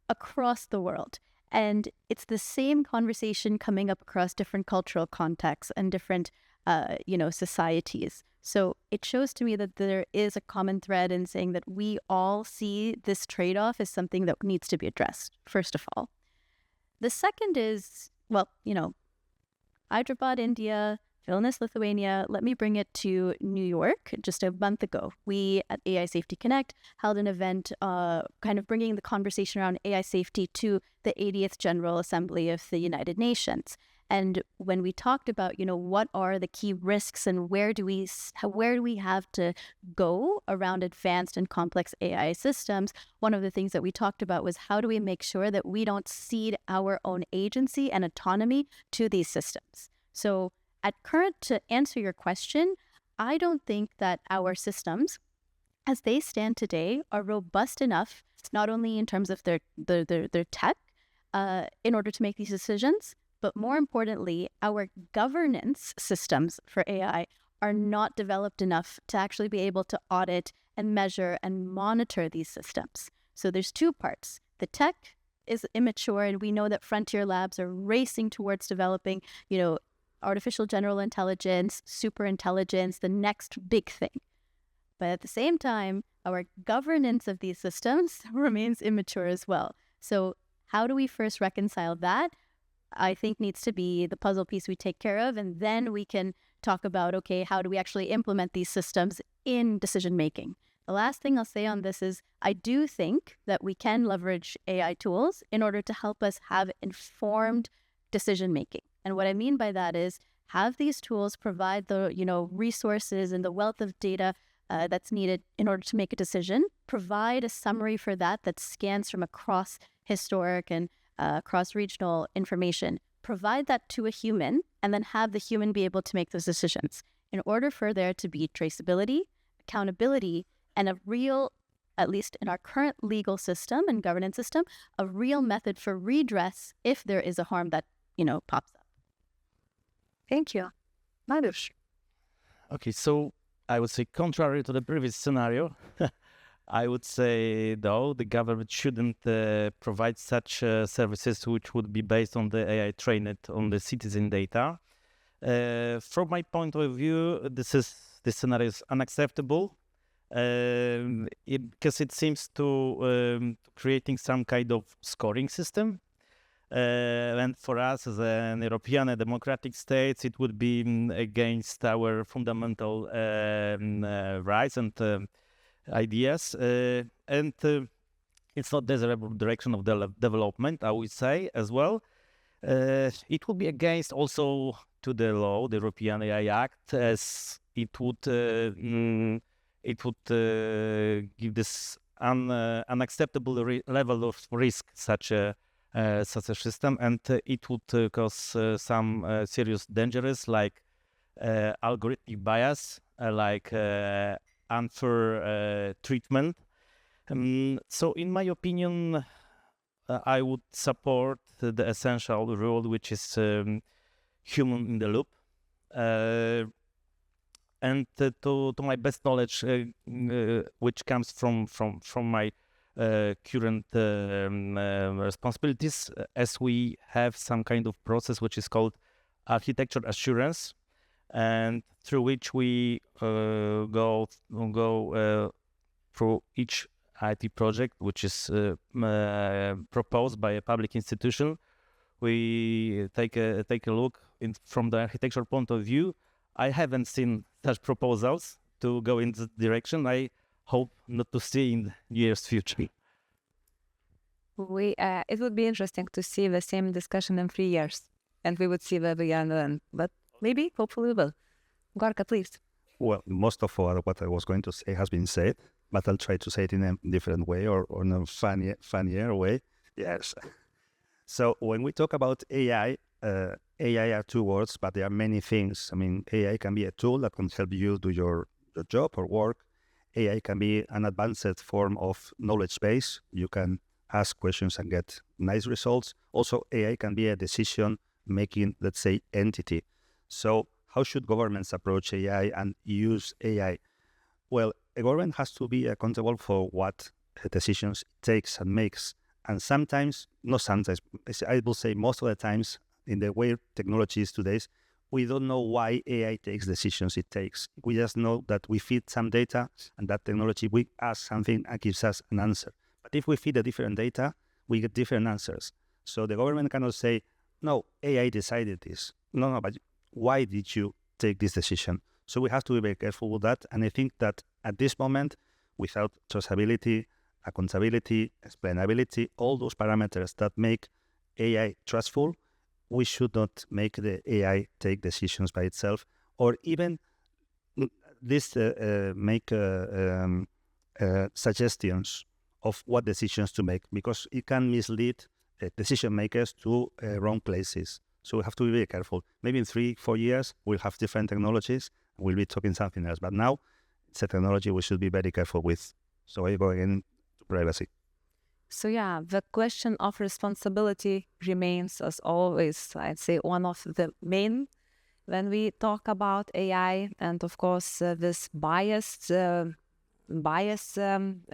across the world. And it's the same conversation coming up across different cultural contexts and different, societies. So it shows to me that there is a common thread in saying that we all see this trade-off as something that needs to be addressed, first of all. The second is, Hyderabad, India, Vilnius, Lithuania. Let me bring it to New York. Just a month ago, we at AI Safety Connect held an event kind of bringing the conversation around AI safety to the 80th General Assembly of the United Nations. And when we talked about, what are the key risks and where do we have to go around advanced and complex AI systems, one of the things that we talked about was how do we make sure that we don't cede our own agency and autonomy to these systems. So at current, to answer your question, I don't think that our systems, as they stand today, are robust enough, not only in terms of their tech, in order to make these decisions, but more importantly, our governance systems for AI are not developed enough to actually be able to audit and measure and monitor these systems. So there's two parts. The tech is immature, and we know that frontier labs are racing towards developing, artificial general intelligence, super intelligence, the next big thing. But at the same time, our governance of these systems remains immature as well. So how do we first reconcile that? I think needs to be the puzzle piece we take care of, and then we can talk about, okay, how do we actually implement these systems in decision making? The last thing I'll say on this is I do think that we can leverage AI tools in order to help us have informed decision making. And what I mean by that is have these tools provide the resources and the wealth of data that's needed in order to make a decision, provide a summary for that scans from across historic and cross-regional information, provide that to a human, and then have the human be able to make those decisions in order for there to be traceability, accountability, and a real, at least in our current legal system and governance system, a real method for redress if there is a harm that, pops up. Thank you. Mariusz. Okay, so I would say contrary to the previous scenario, I would say, though, the government shouldn't provide such services which would be based on the AI trained on the citizen data. From my point of view, this scenario is unacceptable because it seems to creating some kind of scoring system. And for us as an European and democratic states, it would be against our fundamental rights and ideas, and it's not desirable direction of the development, I would say, as well. It would be against also to the law, the European AI Act, as it would give this unacceptable level of risk such a system, and it would cause some serious dangers like algorithmic bias, like unfair treatment. So in my opinion, I would support the essential rule, which is human in the loop. and to my best knowledge, which comes from my current responsibilities, as we have some kind of process which is called architecture assurance, and through which we go through each IT project which is proposed by a public institution. We take a look from the architectural point of view. I haven't seen such proposals to go in this direction. I hope not to see in years future. It would be interesting to see the same discussion in 3 years, and we would see where we are then. But maybe, hopefully, we will. Gorka, please. Well, most of what I was going to say has been said, but I'll try to say it in a different way or in a funnier way. Yes. So when we talk about AI, AI are two words, but there are many things. I mean, AI can be a tool that can help you do your job or work. AI can be an advanced form of knowledge base. You can ask questions and get nice results. Also, AI can be a decision-making, let's say, entity. So how should governments approach AI and use AI? Well, a government has to be accountable for what decisions it takes and makes. And sometimes, not sometimes, I will say most of the times, in the way technology is today, we don't know why AI takes decisions it takes. We just know that we feed some data and that technology, we ask something and gives us an answer. But if we feed a different data, we get different answers. So the government cannot say, no, AI decided this. No, but why did you take this decision? So we have to be very careful with that. And I think that at this moment, without traceability, accountability, explainability, all those parameters that make AI trustful, we should not make the AI take decisions by itself, or even this make suggestions of what decisions to make, because it can mislead decision makers to wrong places. So we have to be very careful. Maybe in 3-4 years, we'll have different technologies. We'll be talking something else. But now, it's a technology we should be very careful with. So I go again to privacy. So yeah, the question of responsibility remains, as always, I'd say, one of the main when we talk about AI. And of course, this bias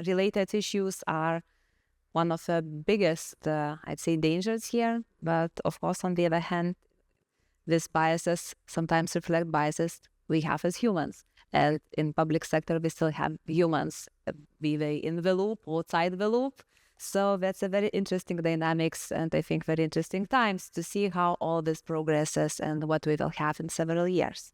related issues are one of the biggest, I'd say, dangers here. But of course, on the other hand, these biases sometimes reflect biases we have as humans. And in public sector, we still have humans, be they in the loop, outside the loop. So that's a very interesting dynamics, and I think very interesting times to see how all this progresses and what we will have in several years.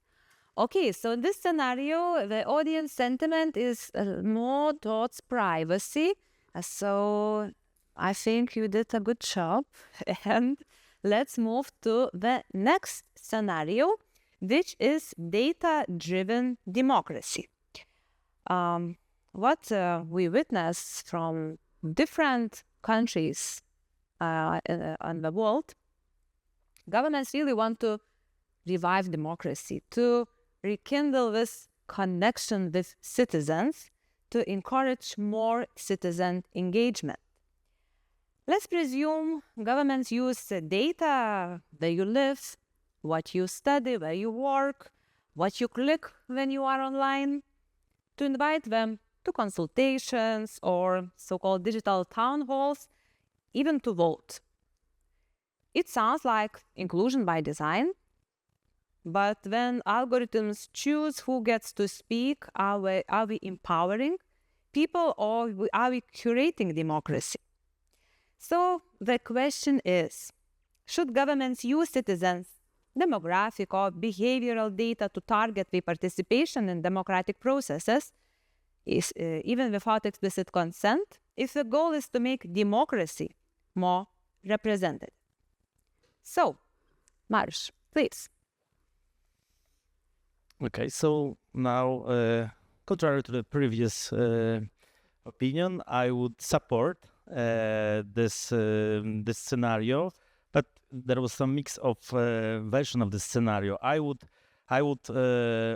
Okay, so in this scenario, the audience sentiment is more towards privacy. So I think you did a good job. And let's move to the next scenario, which is data-driven democracy. What we witness from different countries on the world, governments really want to revive democracy, to rekindle this connection with citizens, to encourage more citizen engagement. Let's presume governments use data where you live, what you study, where you work, what you click when you are online, to invite them to consultations or so-called digital town halls, even to vote. It sounds like inclusion by design, but when algorithms choose who gets to speak, are we empowering people, or are we curating democracy? So the question is, should governments use citizens' demographic or behavioral data to target their participation in democratic processes, even without explicit consent, if the goal is to make democracy more representative? So, Mariusz, please. Okay, so now, contrary to the previous opinion, I would support this scenario, but there was some mix of version of this scenario. I would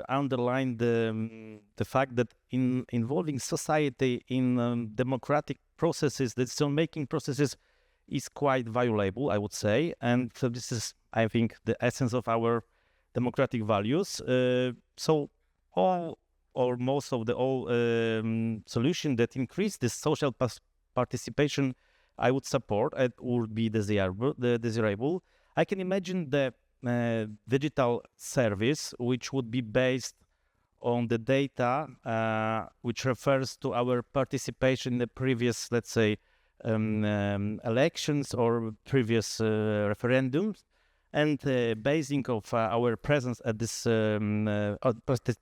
underline the fact that in involving society in democratic processes, decision-making processes, is quite valuable, I would say, and so this is, I think, the essence of our democratic values. So all or most of the all solution that increase this social participation, I would support. It would be desirable. I can imagine the digital service which would be based on the data which refers to our participation in the previous, let's say, elections or previous referendums, and basing of our presence at this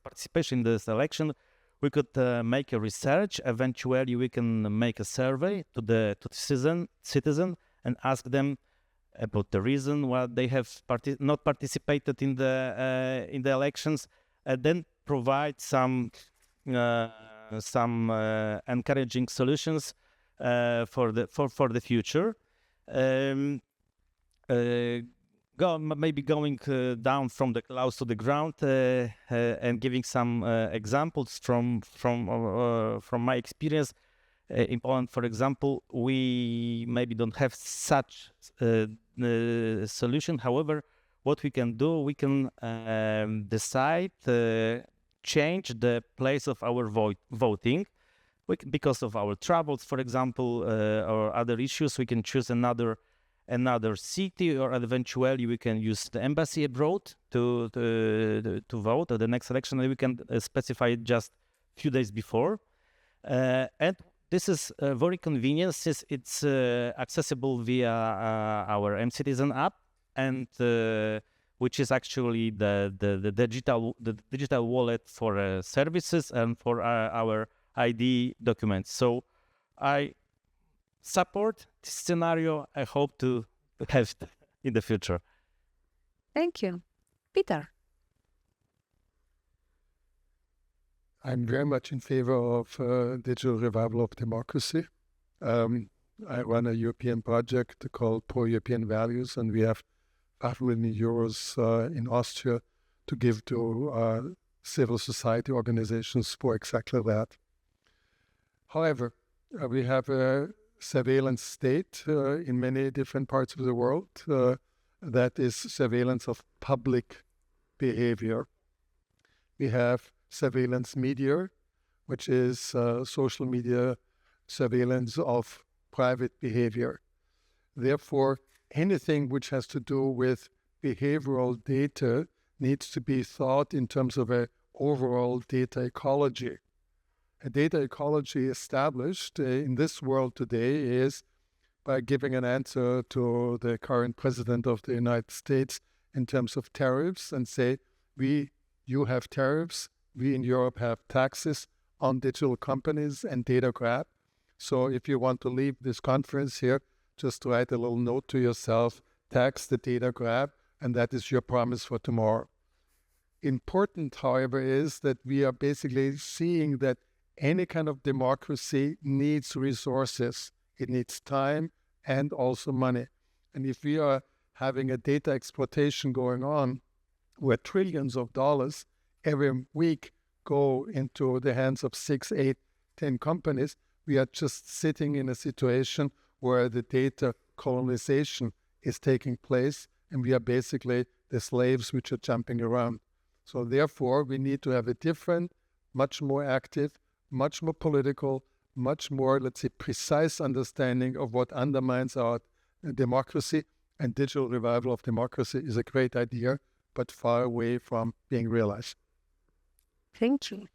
participation in this election, we could make a research. Eventually, we can make a survey to the citizen and ask them about the reason why they have not participated in the elections, and then provide some encouraging solutions for the future. Maybe going down from the clouds to the ground and giving some examples from my experience. In Poland, for example, we maybe don't have such solution. However, what we can do, we can decide change the place of our voting. Because of our travels, for example, or other issues, we can choose another city, or eventually we can use the embassy abroad to vote at the next election. And we can specify it just a few days before. And this is very convenient since it's accessible via our mCitizen app, and which is actually the digital wallet for services and for our ID documents. So I support this scenario. I hope to have it in the future. Thank you. Peter. I'm very much in favor of digital revival of democracy. I run a European project called Pro-European Values, and we have 5 million euros in Austria to give to civil society organizations for exactly that. However, we have a surveillance state in many different parts of the world that is surveillance of public behavior. We have surveillance media, which is social media surveillance of private behavior. Therefore, anything which has to do with behavioral data needs to be thought in terms of an overall data ecology. A data ecology established in this world today is by giving an answer to the current president of the United States in terms of tariffs and say, you have tariffs, we in Europe have taxes on digital companies and data grab. So if you want to leave this conference here, just write a little note to yourself, tax the data grab, and that is your promise for tomorrow. Important, however, is that we are basically seeing that any kind of democracy needs resources. It needs time and also money. And if we are having a data exploitation going on where trillions of dollars every week go into the hands of 6, 8, 10 companies, we are just sitting in a situation where the data colonization is taking place, and we are basically the slaves which are jumping around. So therefore, we need to have a different, much more active, much more political, much more, let's say, precise understanding of what undermines our democracy. And digital revival of democracy is a great idea, but far away from being realized. Thank you.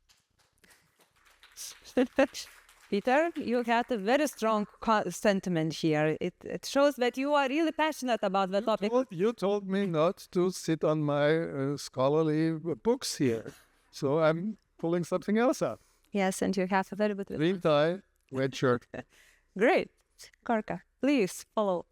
Peter, you had a very strong sentiment here. It shows that you are really passionate about the topic. You told me not to sit on my scholarly books here, so I'm pulling something else up. Yes, and you have a very good... Green tie, red shirt. Great. Gorka, please follow.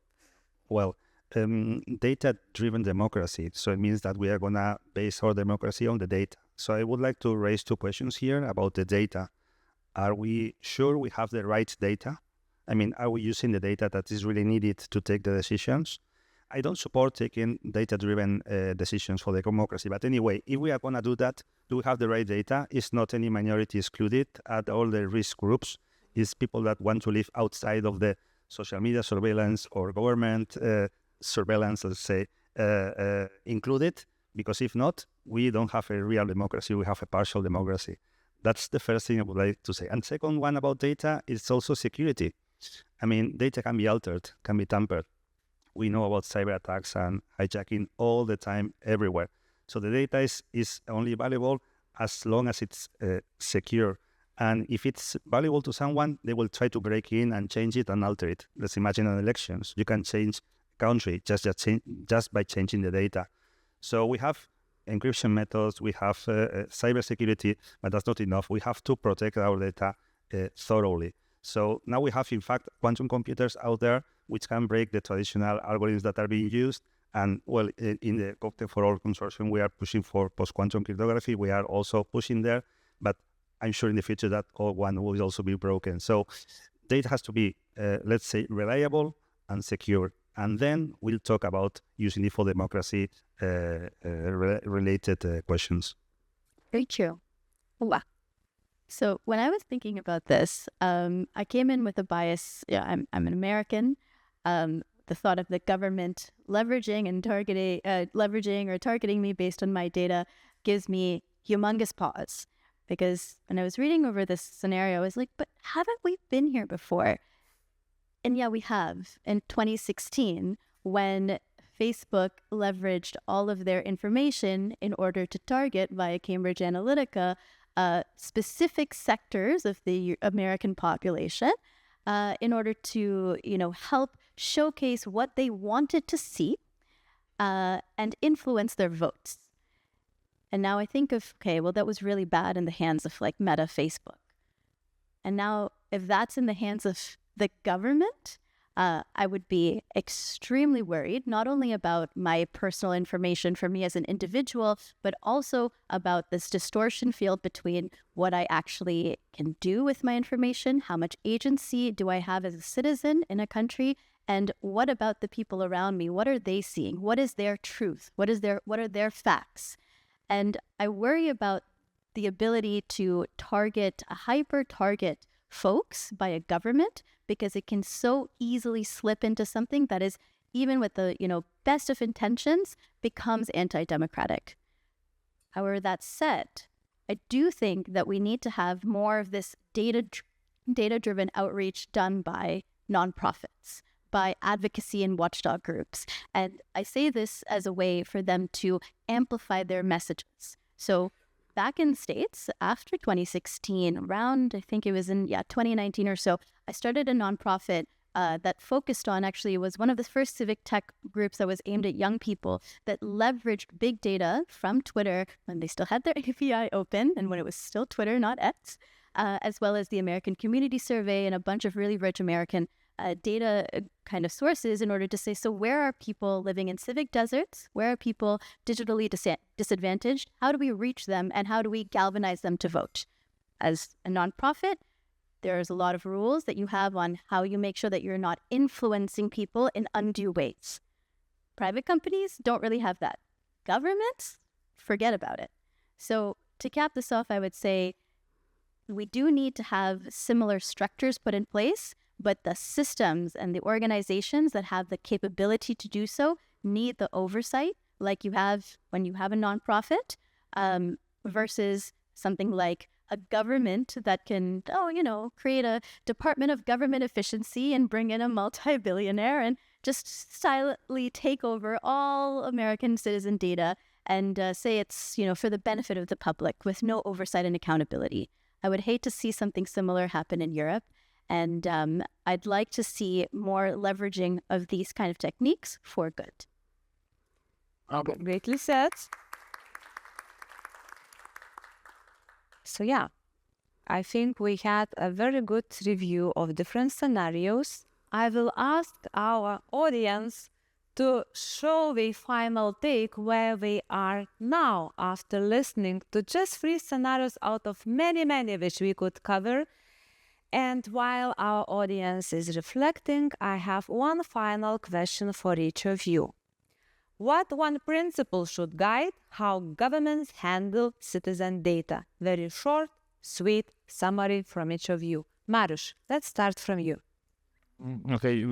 Well, data-driven democracy, so it means that we are going to base our democracy on the data. So I would like to raise 2 questions here about the data. Are we sure we have the right data? I mean, are we using the data that is really needed to take the decisions? I don't support taking data-driven decisions for the democracy. But anyway, if we are going to do that, do we have the right data? Is not any minority excluded at all the risk groups? Is people that want to live outside of the social media surveillance or government surveillance, let's say, included? because if not, we don't have a real democracy, we have a partial democracy. That's the first thing I would like to say. And second one about data is also security. I mean, data can be altered, can be tampered. We know about cyber attacks and hijacking all the time, everywhere. So the data is only valuable as long as it's secure. And if it's valuable to someone, they will try to break in and change it and alter it. Let's imagine on elections. You can change country just by changing the data. So we have encryption methods, we have cybersecurity, but that's not enough. We have to protect our data thoroughly. So now we have, in fact, quantum computers out there which can break the traditional algorithms that are being used. And well, in the GovTech for All consortium, we are pushing for post-quantum cryptography. We are also pushing there, but I'm sure in the future that one will also be broken. So data has to be, let's say, reliable and secure. And then we'll talk about using it for democracy related questions. Very true. Wow. So when I was thinking about this, I came in with a bias. Yeah, I'm an American. The thought of the government leveraging and targeting me based on my data gives me humongous pause. Because when I was reading over this scenario, I was like, but haven't we been here before? And yeah, we have. In 2016, when Facebook leveraged all of their information in order to target via Cambridge Analytica specific sectors of the American population in order to, help showcase what they wanted to see and influence their votes. And now I think of, okay, well, that was really bad in the hands of like Meta, Facebook. And now if that's in the hands of the government, I would be extremely worried, not only about my personal information for me as an individual, but also about this distortion field between what I actually can do with my information, how much agency do I have as a citizen in a country, and what about the people around me? What are they seeing? What is their truth? What are their facts? And I worry about the ability to hyper-target folks by a government, because it can so easily slip into something that is, even with the best of intentions, becomes anti-democratic. However, that said, I do think that we need to have more of this data-driven outreach done by nonprofits, by advocacy and watchdog groups. And I say this as a way for them to amplify their messages. So back in the States, after 2016, around, I think it was in 2019 or so, I started a nonprofit that focused on, actually, it was one of the first civic tech groups that was aimed at young people that leveraged big data from Twitter when they still had their API open and when it was still Twitter, not X, as well as the American Community Survey and a bunch of really rich American data kind of sources in order to say, so where are people living in civic deserts? Where are people digitally disadvantaged? How do we reach them and how do we galvanize them to vote? As a nonprofit, there's a lot of rules that you have on how you make sure that you're not influencing people in undue ways. Private companies don't really have that. Governments, forget about it. So to cap this off, I would say we do need to have similar structures put in place, but the systems and the organizations that have the capability to do so need the oversight like you have when you have a nonprofit versus something like a government that can, create a Department of Government Efficiency and bring in a multi-billionaire and just silently take over all American citizen data and say it's, for the benefit of the public with no oversight and accountability. I would hate to see something similar happen in Europe. And I'd like to see more leveraging of these kind of techniques for good. Greatly said. So yeah, I think we had a very good review of different scenarios. I will ask our audience to show the final take where we are now after listening to just 3 scenarios out of many, which we could cover. And while our audience is reflecting, I have one final question for each of you. What one principle should guide how governments handle citizen data? Very short, sweet summary from each of you. Mariusz, let's start from you. Okay,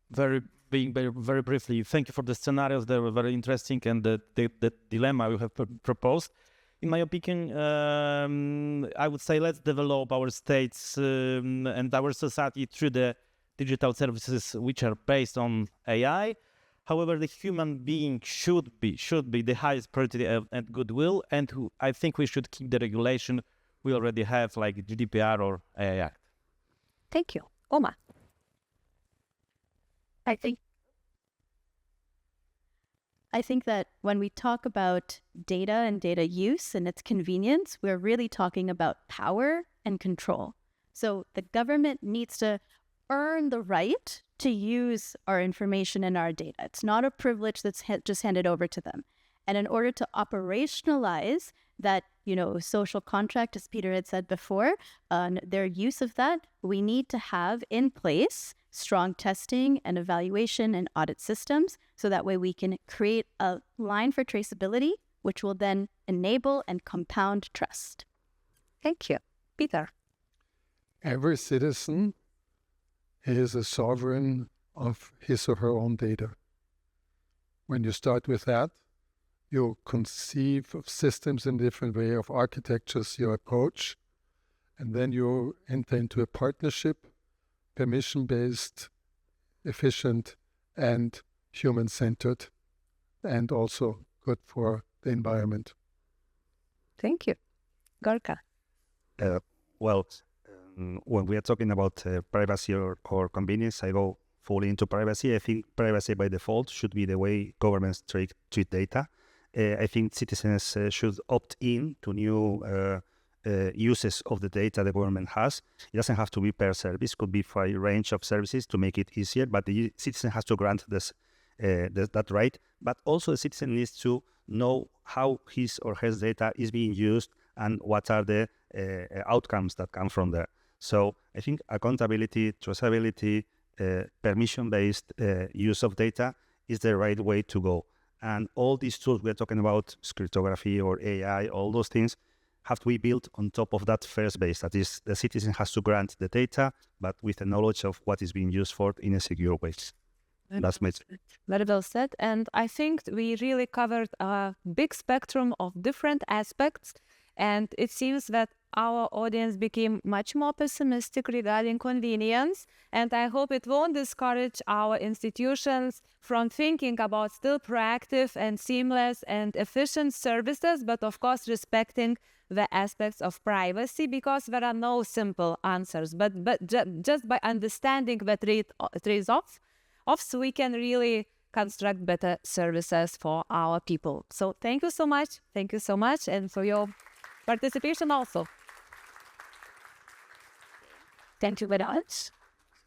very being very briefly, thank you for the scenarios. They were very interesting, and the dilemma you have proposed. In my opinion, I would say let's develop our states and our society through the digital services which are based on AI. However, the human being should be the highest priority and goodwill, and I think we should keep the regulation we already have, like GDPR or AI Act. Thank you. Oma. I think that when we talk about data and data use and its convenience, we're really talking about power and control. So the government needs to earn the right to use our information and our data. It's not a privilege that's just handed over to them. And in order to operationalize that, social contract, as Peter had said before, their use of that, we need to have in place strong testing and evaluation and audit systems, so that way we can create a line for traceability, which will then enable and compound trust. Thank you. Peter. Every citizen is a sovereign of his or her own data. When you start with that, you conceive of systems in a different way, of architectures, your approach, and then you enter into a partnership, permission-based, efficient, and human-centered, and also good for the environment. Thank you. Gorka. When we are talking about privacy or convenience, I go fully into privacy. I think privacy by default should be the way governments treat data. I think citizens should opt in to new uses of the data the government has. It doesn't have to be per service, could be for a range of services to make it easier, but the citizen has to grant that right. But also the citizen needs to know how his or her data is being used and what are the outcomes that come from there. So I think accountability, traceability, permission-based use of data is the right way to go. And all these tools we're talking about, cryptography or AI, all those things have to be built on top of that first base. That is, the citizen has to grant the data, but with the knowledge of what is being used for in a secure way. That's my... Very well said. And I think we really covered a big spectrum of different aspects. And it seems that our audience became much more pessimistic regarding convenience. And I hope it won't discourage our institutions from thinking about still proactive and seamless and efficient services, but of course respecting the aspects of privacy, because there are no simple answers. But just by understanding the trade-offs, we can really construct better services for our people. So thank you so much. Thank you so much. And for your participation also. Thank you very much.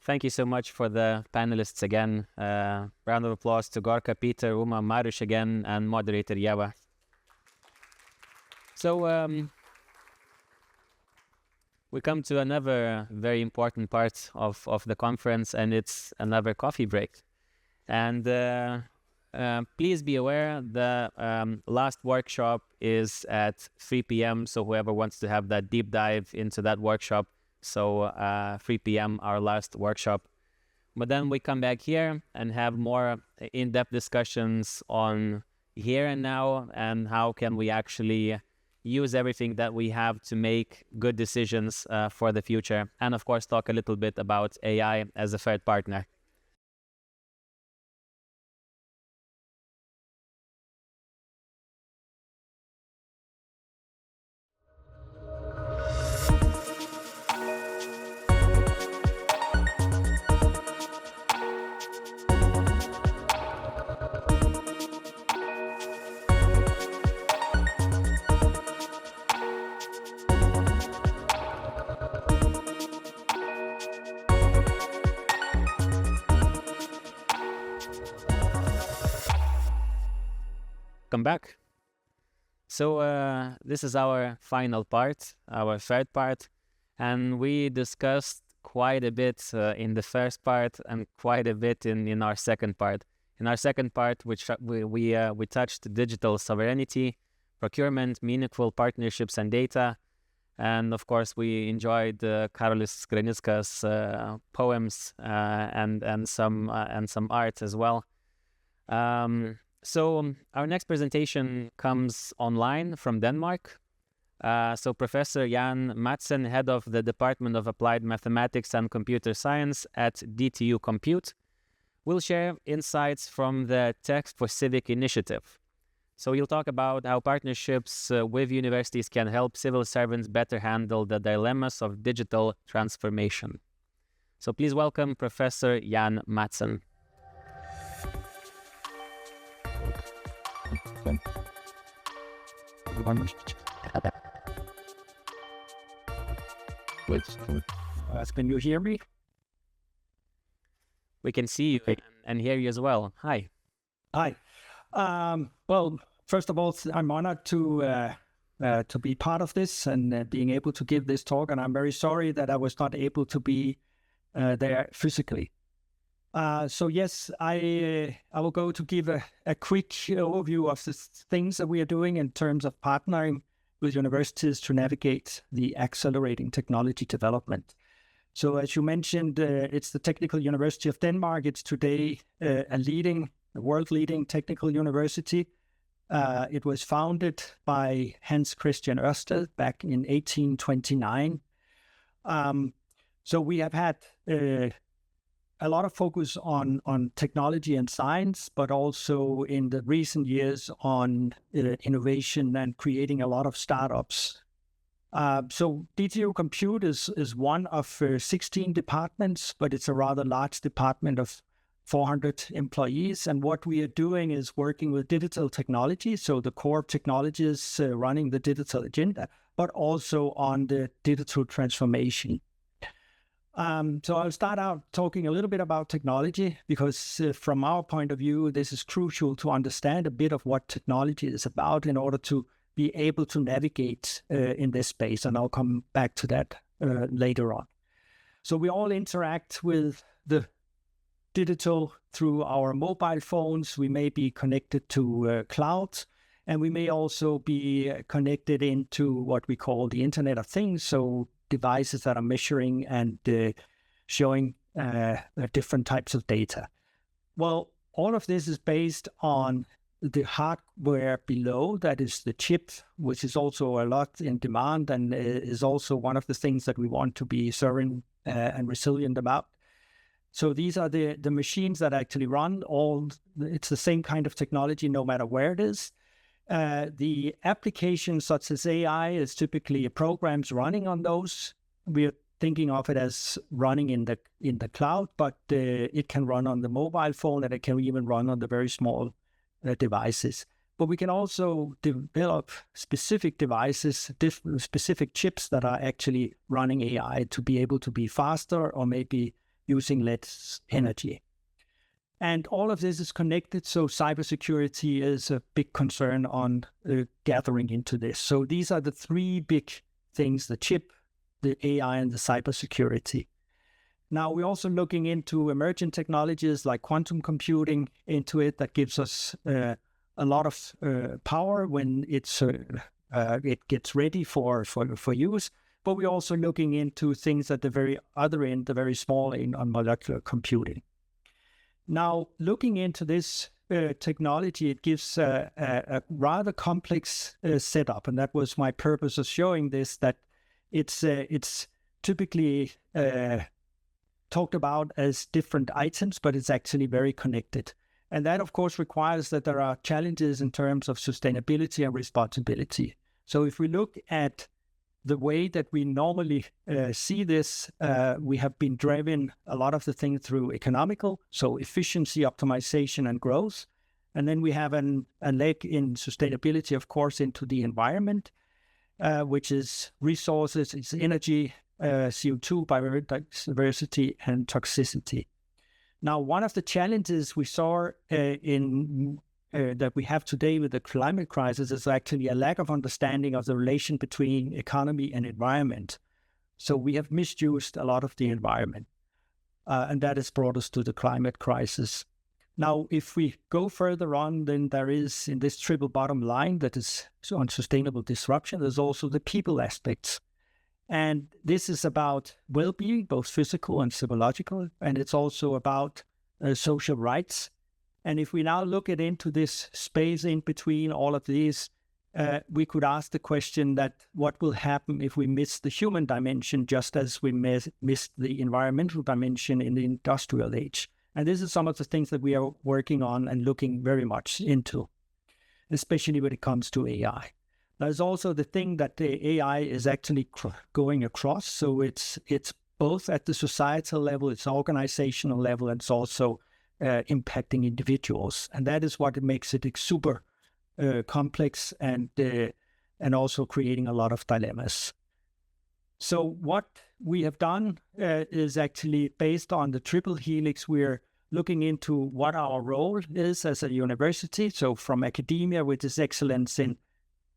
Thank you so much for the panelists again. Round of applause to Gorka, Peter, Uma, Mariusz again, and moderator Yeva. So we come to another very important part of the conference, and it's another coffee break. And please be aware the last workshop is at 3 p.m. So whoever wants to have that deep dive into that workshop, so 3 p.m. our last workshop. But then we come back here and have more in-depth discussions on here and now, and how can we actually use everything that we have to make good decisions for the future. And of course, talk a little bit about AI as a third partner. Come back. So this is our final part, our third part, and we discussed quite a bit in the first part and quite a bit in our second part. In our second part, we touched digital sovereignty, procurement, meaningful partnerships and data, And of course, we enjoyed Karolis Granicka's poems and some art as well. So our next presentation comes online from Denmark. So Professor Jan Madsen, head of the Department of Applied Mathematics and Computer Science at DTU Compute, will share insights from the Tech for Civic initiative. So he'll talk about how partnerships with universities can help civil servants better handle the dilemmas of digital transformation. So please welcome Professor Jan Madsen. Can you hear me? We can see you and hear you as well. Hi. Hi. Well, first of all, I'm honored to be part of this and being able to give this talk. And I'm very sorry that I was not able to be there physically. So yes, I will go to give a quick overview of the things that we are doing in terms of partnering with universities to navigate the accelerating technology development. So as you mentioned, it's the Technical University of Denmark. It's today a world-leading technical university. It was founded by Hans Christian Ørsted back in 1829. So we have had a lot of focus on technology and science, but also in the recent years on innovation and creating a lot of startups. So DTU Compute is one of 16 departments, but it's a rather large department of 400 employees. And what we are doing is working with digital technology, so the core technologies running the digital agenda, but also on the digital transformation. So I'll start out talking a little bit about technology because from our point of view, this is crucial to understand a bit of what technology is about in order to be able to navigate in this space. And I'll come back to that later on. So we all interact with the digital through our mobile phones. We may be connected to clouds, and we may also be connected into what we call the Internet of Things. So devices that are measuring and showing different types of data. Well, all of this is based on the hardware below, that is the chip, which is also a lot in demand and is also one of the things that we want to be certain and resilient about. So these are the machines that actually run it's the same kind of technology no matter where it is. The applications such as AI is typically programs running on those. We're thinking of it as running in the cloud, but it can run on the mobile phone and it can even run on the very small devices. But we can also develop specific devices, specific chips that are actually running AI to be able to be faster or maybe using less energy. And all of this is connected, so cybersecurity is a big concern on gathering into this. So these are the three big things: the chip, the AI, and the cybersecurity. Now, we're also looking into emerging technologies like quantum computing into it that gives us a lot of power when it gets ready for use. But we're also looking into things at the very other end, the very small end on molecular computing. Now, looking into this technology, it gives a rather complex setup, and that was my purpose of showing this, that it's typically talked about as different items, but it's actually very connected. And that, of course, requires that there are challenges in terms of sustainability and responsibility. So if we look at the way that we normally see this, we have been driving a lot of the things through economical, so efficiency, optimization, and growth. And then we have a leg in sustainability, of course, into the environment, which is resources, it's energy, CO2, biodiversity, and toxicity. Now, one of the challenges we saw that we have today with the climate crisis is actually a lack of understanding of the relation between economy and environment. So we have misused a lot of the environment, and that has brought us to the climate crisis. Now, if we go further on, then there is, in this triple bottom line that is on sustainable disruption, there's also the people aspects. And this is about well-being, both physical and psychological, and it's also about social rights. And if we now look into this space in between all of these, we could ask the question that what will happen if we miss the human dimension, just as we missed the environmental dimension in the industrial age. And this is some of the things that we are working on and looking very much into, especially when it comes to AI. There's also the thing that the AI is actually going across. So it's both at the societal level, it's organizational level, and it's also impacting individuals. And that is what makes it super complex and also creating a lot of dilemmas. So what we have done is actually based on the triple helix. We're looking into what our role is as a university. So from academia, which is excellence in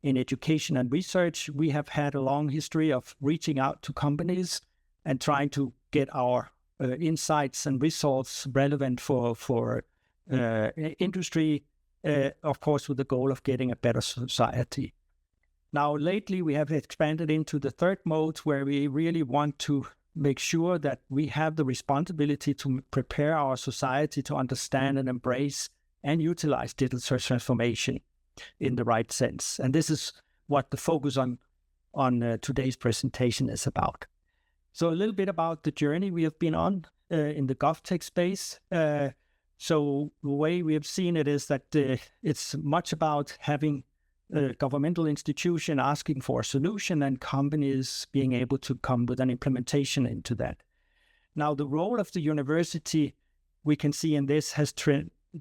education and research, we have had a long history of reaching out to companies and trying to get our insights and results relevant for industry, of course, with the goal of getting a better society. Now, lately, we have expanded into the third mode, where we really want to make sure that we have the responsibility to prepare our society to understand and embrace and utilize digital transformation in the right sense. And this is what the focus on today's presentation is about. So a little bit about the journey we have been on in the GovTech space. So the way we have seen it is that it's much about having a governmental institution asking for a solution and companies being able to come with an implementation into that. Now, the role of the university, we can see in this, has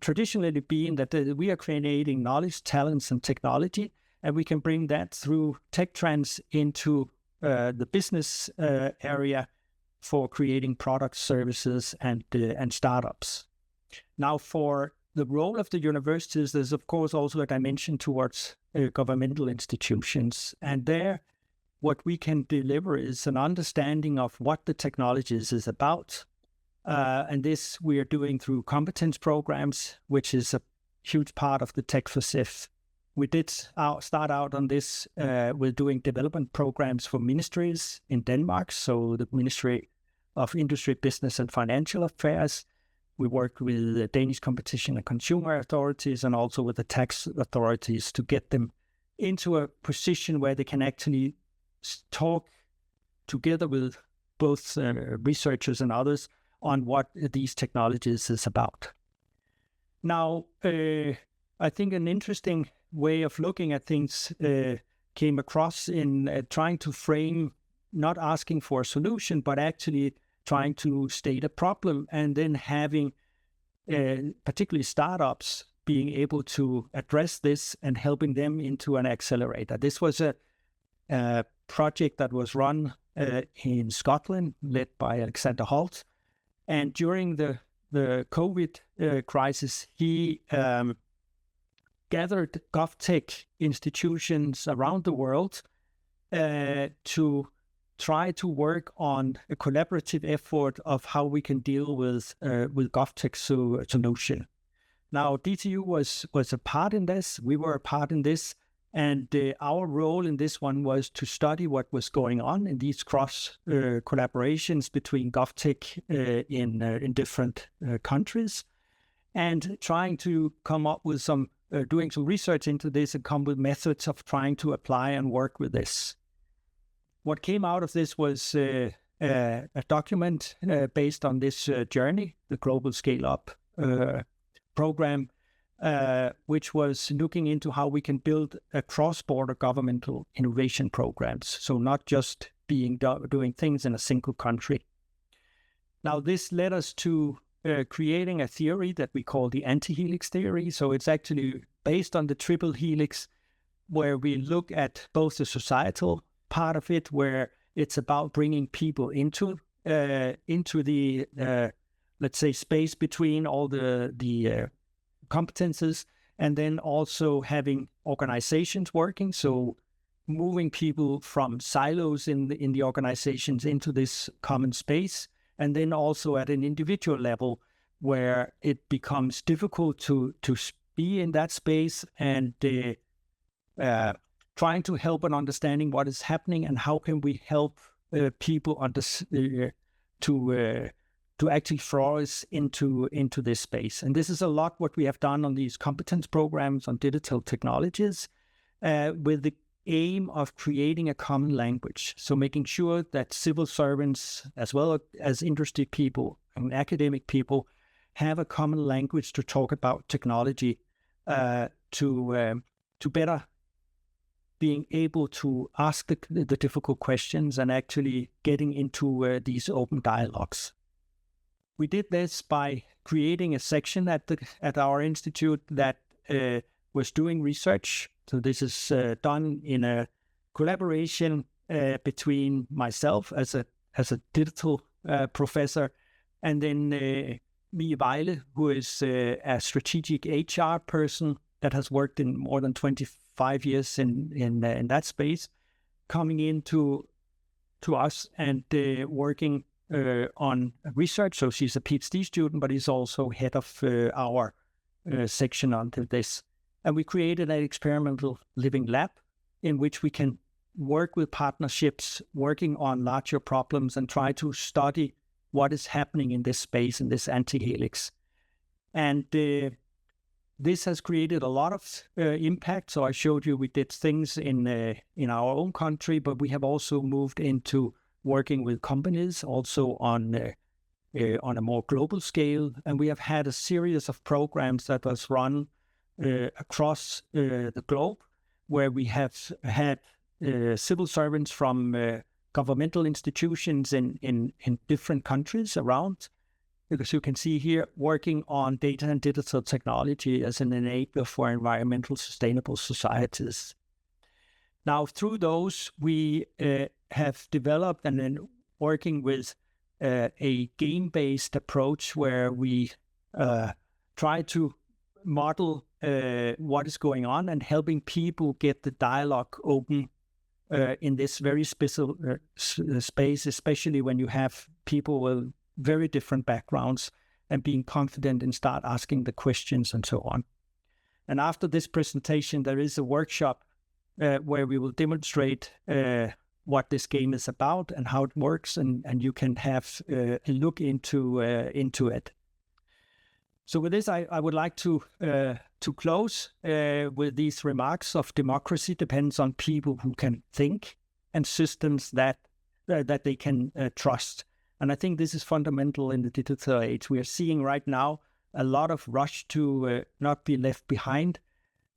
traditionally been that we are creating knowledge, talents, and technology, and we can bring that through tech trends into the business area for creating products, services, and startups. Now, for the role of the universities, there's of course also a dimension towards governmental institutions, and there what we can deliver is an understanding of what the technologies is about. And this we are doing through competence programs, which is a huge part of the Tech for SIF. We did start out on this with doing development programs for ministries in Denmark, so the Ministry of Industry, Business and Financial Affairs. We worked with the Danish Competition and Consumer Authorities and also with the tax authorities to get them into a position where they can actually talk together with both researchers and others on what these technologies is about. Now, I think an interesting way of looking at things came across in trying to frame, not asking for a solution, but actually trying to state a problem and then having particularly startups being able to address this and helping them into an accelerator. This was a project that was run in Scotland, led by Alexander Holt. And during the COVID crisis, he gathered GovTech institutions around the world to try to work on a collaborative effort of how we can deal with GovTech solution. Now, DTU was a part in this. We were a part in this. And our role in this one was to study what was going on in these cross collaborations between GovTech in different countries, and trying to come up with doing some research into this and come with methods of trying to apply and work with this. What came out of this was a document based on this journey, the Global Scale Up program, which was looking into how we can build a cross-border governmental innovation programs. So not just doing things in a single country. Now, this led us to creating a theory that we call the anti-helix theory. So it's actually based on the triple helix, where we look at both the societal part of it, where it's about bringing people into the let's say space between all the competences, and then also having organizations working, so moving people from silos in the organizations into this common space, and then also at an individual level where it becomes difficult to be in that space, and trying to help and understanding what is happening and how can we help people to actually flourish into this space. And this is a lot what we have done on these competence programs on digital technologies, with the aim of creating a common language. So making sure that civil servants, as well as industry people and academic people, have a common language to talk about technology, to better being able to ask the difficult questions and actually getting into these open dialogues. We did this by creating a section at our institute that was doing research. So this is done in a collaboration between myself as a digital professor, and then Mie Weile, who is a strategic HR person that has worked in more than 25 years in that space, coming into us and working on research. So she's a PhD student, but is also head of our section on this. And we created an experimental living lab in which we can work with partnerships, working on larger problems and try to study what is happening in this space, in this anti-helix. And this has created a lot of impact. So I showed you we did things in our own country, but we have also moved into working with companies also on a more global scale. And we have had a series of programs that was run across the globe, where we have had civil servants from governmental institutions in different countries around, because you can see here, working on data and digital technology as an enabler for environmental sustainable societies. Now, through those, we have developed and then working with a game-based approach where we try to model what is going on and helping people get the dialogue open in this very special space, especially when you have people with very different backgrounds and being confident and start asking the questions and so on. And after this presentation, there is a workshop where we will demonstrate what this game is about and how it works, and you can have a look into it. So with this, I would like to close with these remarks of democracy depends on people who can think and systems that they can trust. And I think this is fundamental in the digital age. We are seeing right now a lot of rush to not be left behind,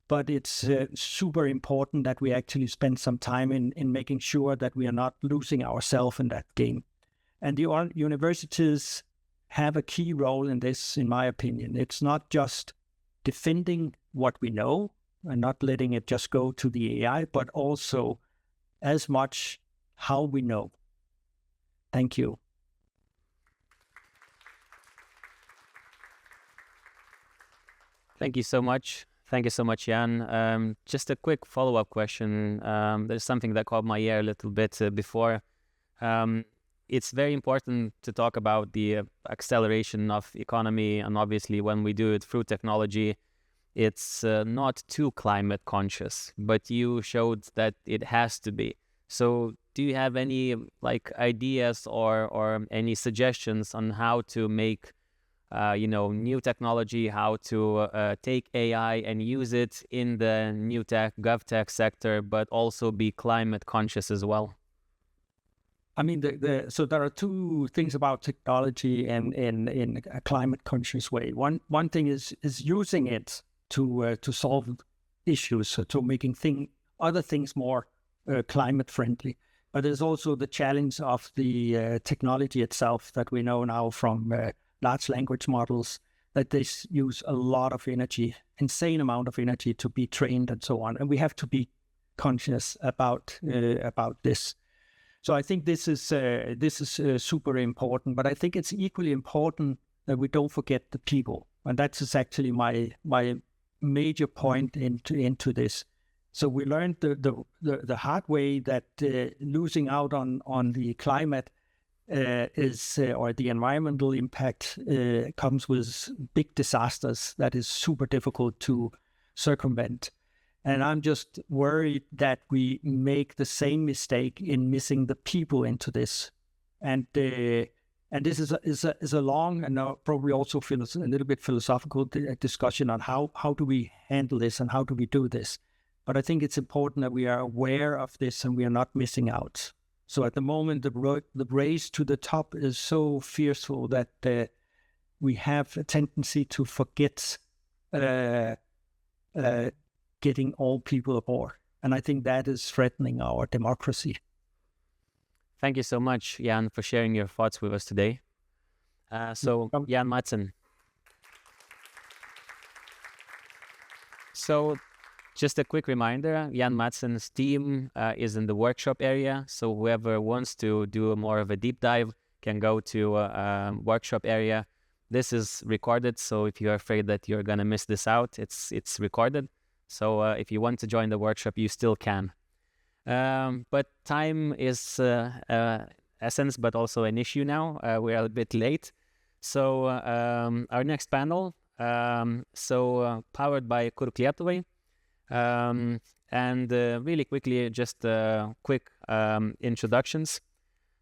but it's super important that we actually spend some time in making sure that we are not losing ourselves in that game. And the universities have a key role in this, in my opinion. It's not just defending what we know and not letting it just go to the AI, but also as much how we know. Thank you. Thank you so much. Thank you so much, Jan. Just a quick follow-up question. There's something that caught my ear a little bit before. It's very important to talk about the acceleration of economy, and obviously when we do it through technology, it's not too climate conscious, but you showed that it has to be. So do you have any ideas or any suggestions on how to make new technology, how to take AI and use it in the new tech, GovTech sector, but also be climate conscious as well? I mean, so there are two things about technology and in a climate conscious way. One thing is using it to solve issues, so to making other things more climate friendly. But there's also the challenge of the technology itself that we know now from large language models, that they use a lot of energy, insane amount of energy to be trained and so on. And we have to be conscious about this. So I think this is super important, but I think it's equally important that we don't forget the people. And that's actually my major point into this. So we learned the hard way that losing out on the climate or the environmental impact comes with big disasters that is super difficult to circumvent. And I'm just worried that we make the same mistake in missing the people into this. And this is a long and probably also a little bit philosophical discussion on how do we handle this and how do we do this. But I think it's important that we are aware of this and we are not missing out. So at the moment, the race to the top is so fearful that we have a tendency to forget getting all people aboard. And I think that is threatening our democracy. Thank you so much, Jan, for sharing your thoughts with us today. So, Jan Madsen. So, just a quick reminder, Jan Madsen's team is in the workshop area. So whoever wants to do more of a deep dive can go to workshop area. This is recorded, so if you're afraid that you're going to miss this out, it's recorded. So if you want to join the workshop, you still can. But time is essence, but also an issue now. We're a bit late. So our next panel, powered by Kurk Lietuvai. And really quickly, just quick introductions.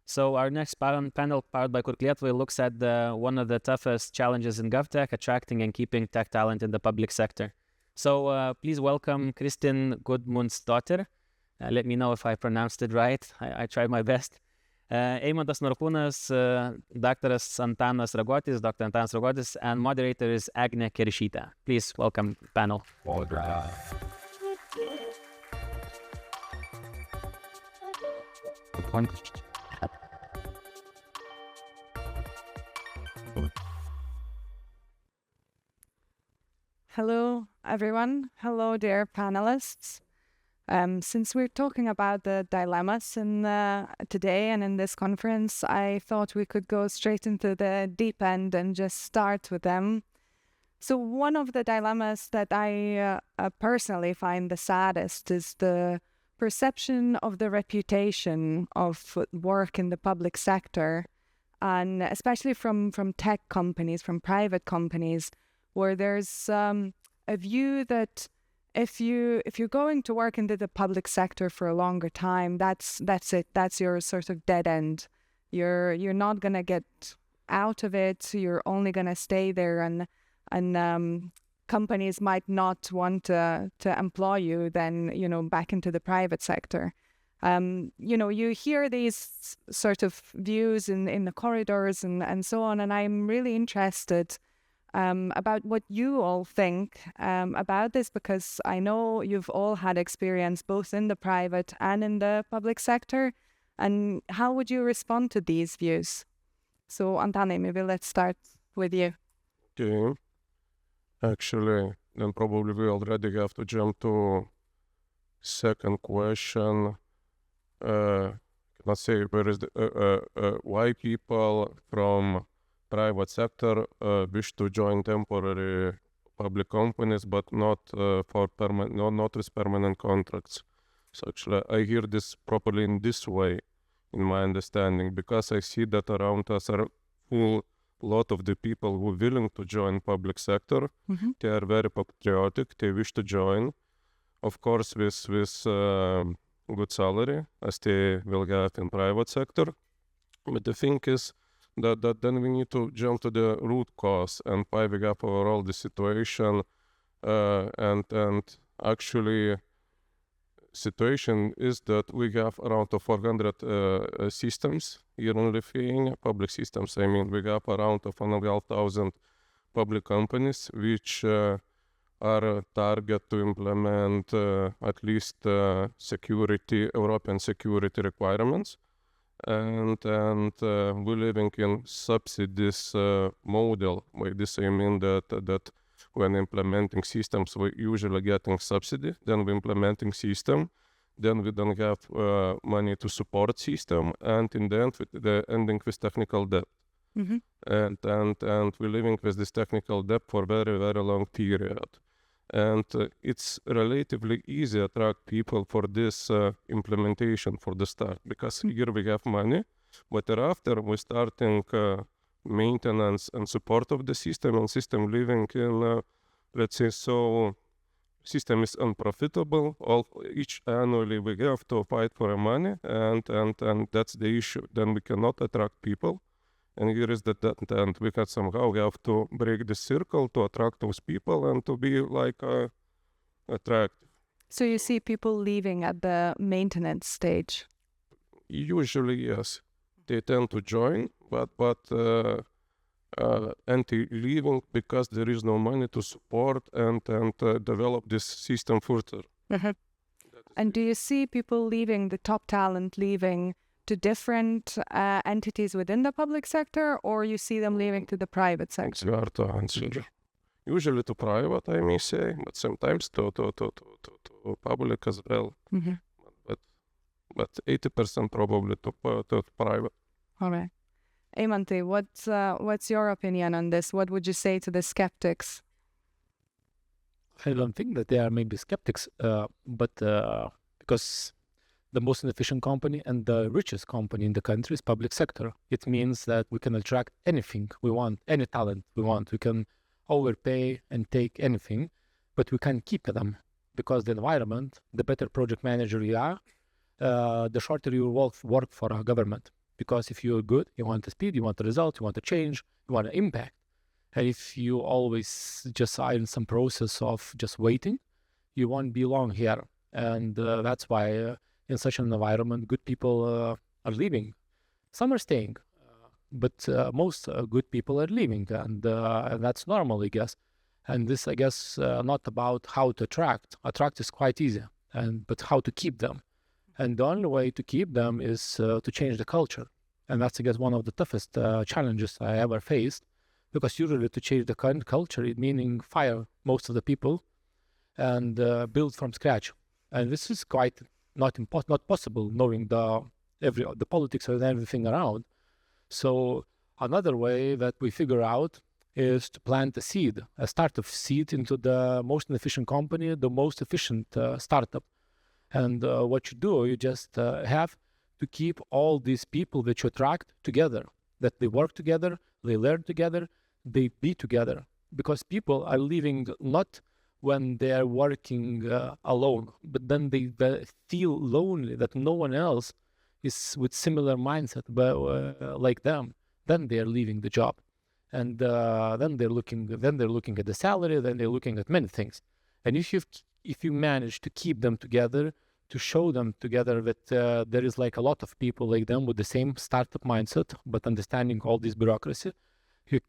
So our next panel, powered by Kurk Lietuvai, looks at one of the toughest challenges in GovTech, attracting and keeping tech talent in the public sector. So please welcome Kristin Gudmundsdottir. Let me know if I pronounced it right. I tried my best. Eimantas Norkūnas, Dr. Antanas Ragotis, Dr. Antanas Ragotis, and moderator is Agne Kerishita. Please welcome panel. Hello, everyone. Hello, dear panelists. Since we're talking about the dilemmas today and in this conference, I thought we could go straight into the deep end and just start with them. So one of the dilemmas that I personally find the saddest is the perception of the reputation of work in the public sector, and especially from tech companies, from private companies, where there's a view that if you're going to work into the public sector for a longer time, that's it. That's your sort of dead end. You're not gonna get out of it. You're only gonna stay there, and companies might not want to employ you then back into the private sector. You hear these sort of views in the corridors and so on, and I'm really interested about what you all think about this, because I know you've all had experience both in the private and in the public sector. And how would you respond to these views? So, Antane, maybe let's start with you. Okay. Actually, then probably we already have to jump to second question. Let's say where is the why people from private sector wish to join temporary public companies, but not for permanent, not with permanent contracts. So actually, I hear this properly in this way, in my understanding, because I see that around us are a lot of the people who are willing to join public sector. Mm-hmm. They are very patriotic. They wish to join, of course, with good salary, as they will have in private sector. But the thing is, that then we need to jump to the root cause and why we have overall the situation, and actually situation is that we have around 400 systems here in Lithuania, public systems. I mean, we have around 1,500 public companies which are target to implement at least European security requirements. And we're living in subsidies model. By this I mean that when implementing systems, we're usually getting subsidy. Then we're implementing system. Then we don't have money to support system, and in the end, the ending with technical debt. Mm-hmm. And we're living with this technical debt for very, very long period. And it's relatively easy to attract people for this implementation for the start, because here we have money, but thereafter we're starting maintenance and support of the system, and system living in, let's say, so system is unprofitable. Each annually we have to fight for money, and that's the issue. Then we cannot attract people. And here is and we have to break the circle to attract those people and to be like attractive. So you see people leaving at the maintenance stage? Usually, yes. They tend to join, but leaving because there is no money to support and develop this system further. And do you see people leaving, the top talent leaving to different entities within the public sector, or you see them leaving to the private sector? It's hard to answer. Usually to private, I may say, but sometimes to public as well. But 80% probably to private. All right. Eimantai, what's your opinion on this? What would you say to the skeptics? I don't think that they are maybe skeptics, but because the most efficient company and the richest company in the country is public sector. It means that we can attract anything we want, any talent we want. We can overpay and take anything, but we can't keep them because the environment, the better project manager you are, the shorter you will work for a government. Because if you're good, you want the speed, you want the result, you want the change, you want the impact. And if you always just are in some process of just waiting, you won't be long here. And that's why in such an environment, good people are leaving. Some are staying, but most good people are leaving. And that's normal, I guess. And this, I guess, not about how to attract. Attract is quite easy, but how to keep them. And the only way to keep them is to change the culture. And that's, I guess, one of the toughest challenges I ever faced. Because usually to change the current culture, it meaning fire most of the people and build from scratch. And this is quite not possible, knowing the politics and everything around. So another way that we figure out is to plant a seed, a startup seed into the most efficient company, the most efficient startup. And what you do, you just have to keep all these people that you attract together, that they work together, they learn together, they be together. Because people are leaving not when they are working alone, but then they feel lonely that no one else is with similar mindset like them. Then they are leaving the job, and then they're looking at the salary, then they're looking at many things. And if you manage to keep them together, to show them together that there is like a lot of people like them with the same startup mindset, but understanding all this bureaucracy,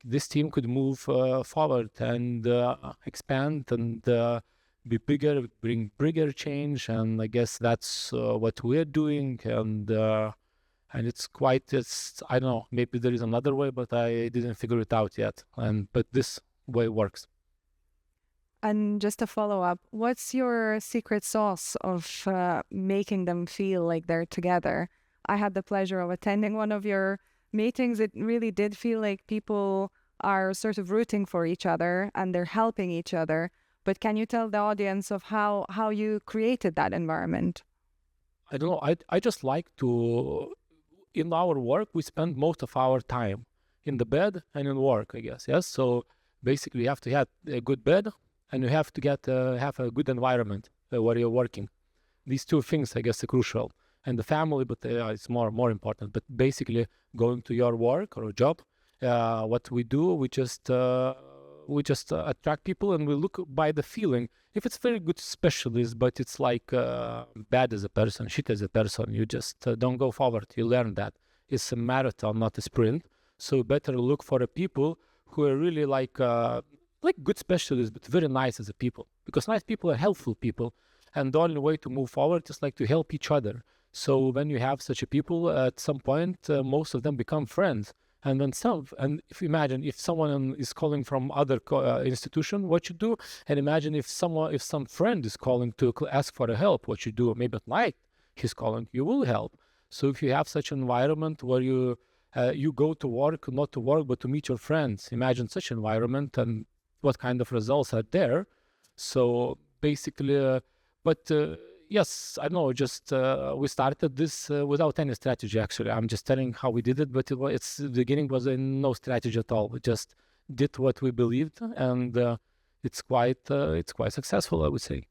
this team could move forward and expand and be bigger, bring bigger change. And I guess that's what we're doing. And it's I don't know, maybe there is another way, but I didn't figure it out yet. But this way works. And just a follow-up, what's your secret sauce of making them feel like they're together? I had the pleasure of attending one of your meetings. It really did feel like people are sort of rooting for each other and they're helping each other. But can you tell the audience of how you created that environment? I don't know. I just like to, in our work, we spend most of our time in the bed and in work, I guess. Yes. So basically you have to have a good bed and you have to have a good environment where you're working. These two things, I guess, are crucial. And the family, but it's more important. But basically, going to your work or a job, what we do, we just attract people, and we look by the feeling. If it's very good specialist, but it's like bad as a person, shit as a person, you just don't go forward. You learn that it's a marathon, not a sprint. So better look for people who are really like good specialists, but very nice as a people. Because nice people are helpful people, and the only way to move forward is like to help each other. So when you have such a people, at some point, most of them become friends. And then if you imagine if someone is calling from other institution, what you do, and imagine if some friend is calling to ask for a help, what you do, maybe at night he's calling, you will help. So if you have such an environment where you go to work, not to work, but to meet your friends, imagine such environment and what kind of results are there. So basically, yes, I know, just we started this without any strategy, actually. I'm just telling how we did it, but the beginning was no strategy at all. We just did what we believed, and it's quite successful, I would say.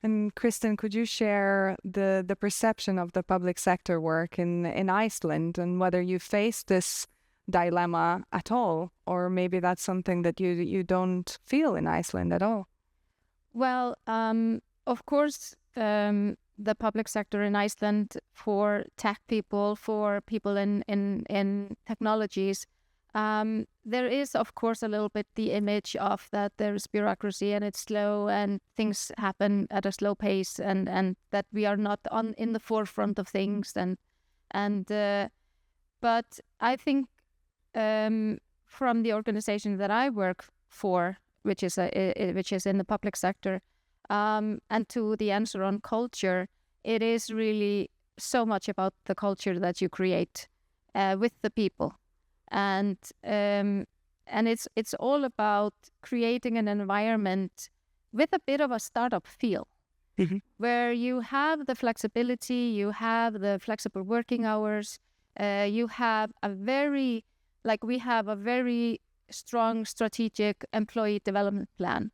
And Kristen, could you share the perception of the public sector work in Iceland, and whether you face this dilemma at all, or maybe that's something that you don't feel in Iceland at all? Well, of course, the public sector in Iceland, for tech people, for people in technologies, there is, of course, a little bit the image of that there's bureaucracy and it's slow and things happen at a slow pace, and that we are not in the forefront of things. But I think from the organization that I work for, which is in the public sector, and to the answer on culture, it is really so much about the culture that you create with the people. And it's all about creating an environment with a bit of a startup feel, where you have the flexibility, you have the flexible working hours, you have we have a very strong strategic employee development plan.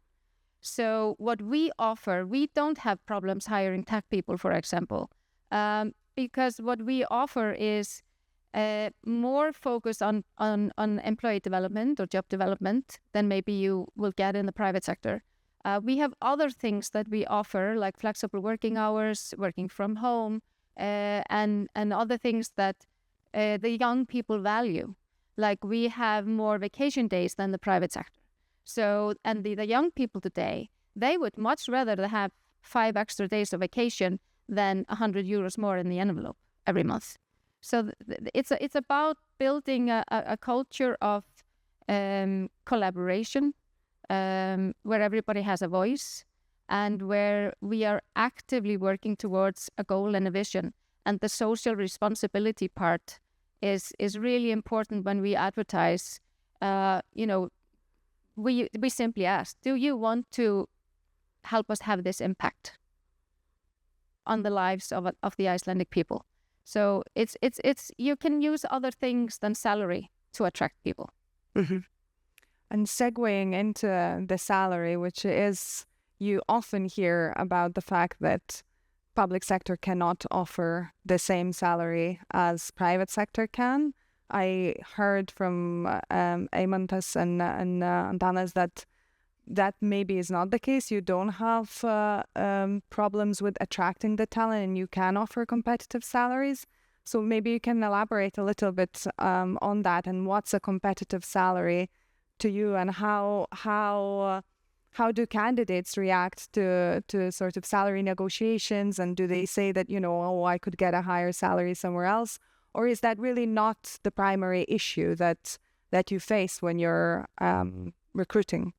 So what we offer, we don't have problems hiring tech people, for example, because what we offer is more focus on employee development or job development than maybe you will get in the private sector. We have other things that we offer, like flexible working hours, working from home, and other things that the young people value. Like we have more vacation days than the private sector. So, and the young people today, they would much rather have 5 extra days of vacation than 100 euros more in the envelope every month. So it's about building a culture of collaboration, where everybody has a voice, and where we are actively working towards a goal and a vision. And the social responsibility part is really important when we advertise. We simply ask, do you want to help us have this impact on the lives of the Icelandic people? So it's you can use other things than salary to attract people. And segueing into the salary, which is, you often hear about the fact that public sector cannot offer the same salary as private sector can. I heard from Eimantas and Antanas that maybe is not the case. You don't have problems with attracting the talent, and you can offer competitive salaries. So maybe you can elaborate a little bit on that, and what's a competitive salary to you, and how do candidates react to sort of salary negotiations, and do they say that, I could get a higher salary somewhere else? Or is that really not the primary issue that you face when you're recruiting?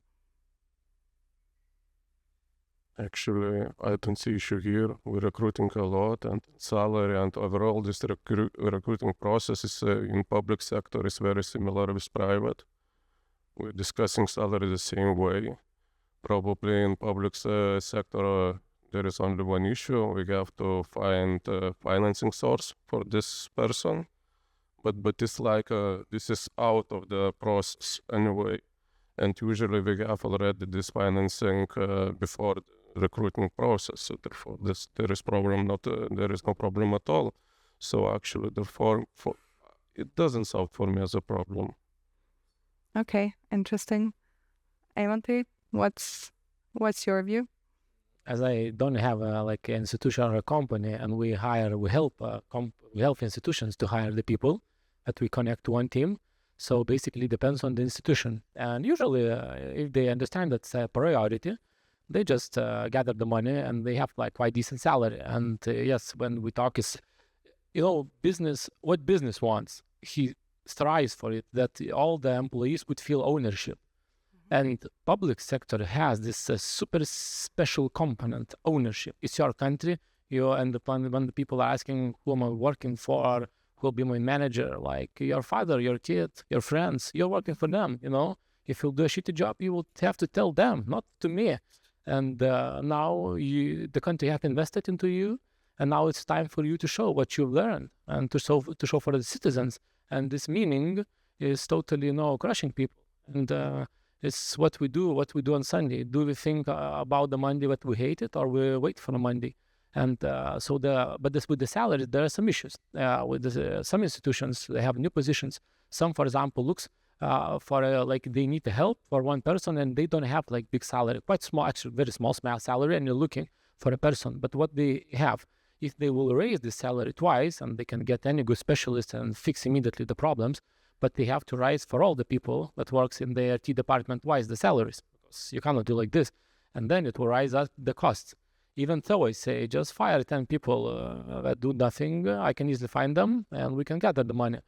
Actually, I don't see issue here. We're recruiting a lot, and salary and overall this recruiting process in public sector is very similar with private. We're discussing salary the same way. Probably in public sector, there is only one issue. We have to find a financing source for this person. But it's like this is out of the process anyway. And usually we have already this financing before the recruiting process. So therefore, there is no problem at all. So actually, it doesn't sound for me as a problem. Okay, interesting. Eimanti, what's your view? As I don't have an institution or a company, and we help institutions to hire the people that we connect to one team. So basically, it depends on the institution. And usually, if they understand that's a priority, they just gather the money, and they have quite decent salary. And yes, when we talk is, business, what business wants, he strives for it, that all the employees would feel ownership. And public sector has this super special component, ownership. It's your country. When the people are asking, who am I working for, who will be my manager, like your father, your kid, your friends, you're working for them, If you'll do a shitty job, you will have to tell them, not to me. And now the country has invested into you, and now it's time for you to show what you've learned and to show for the citizens. And this meaning is totally, crushing people. And It's what we do on Sunday. Do we think about the Monday that we hate it, or we wait for the Monday? And with the salary, there are some issues. Some institutions, they have new positions. Some, for example, looks like they need the help for one person, and they don't have like big salary, quite small, actually very small salary, and you're looking for a person. But what they have, if they will raise the salary twice, and they can get any good specialist and fix immediately the problems, but they have to raise for all the people that works in the IT department twice the salaries, because you cannot do like this, and then it will rise up the costs. Even though I say just fire 10 people that do nothing, I can easily find them and we can gather the money.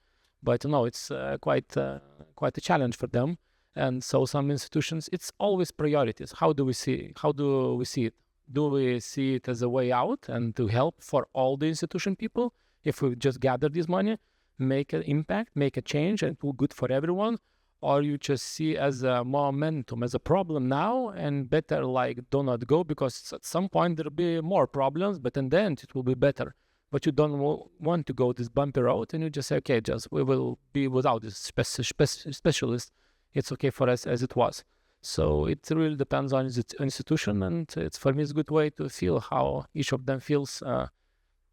But no, it's quite a challenge for them. And so some institutions, it's always priorities. How do we see it? Do we see it as a way out and to help for all the institution people? If we just gather this money, make an impact, make a change, and it will good for everyone? Or you just see as a momentum, as a problem now, and better like do not go, because at some point there'll be more problems, but in the end it will be better. But you don't want to go this bumpy road, and you just say, okay, we will be without this specialist. It's okay for us as it was. So it really depends on the institution, and for me it's a good way to feel how each of them feels.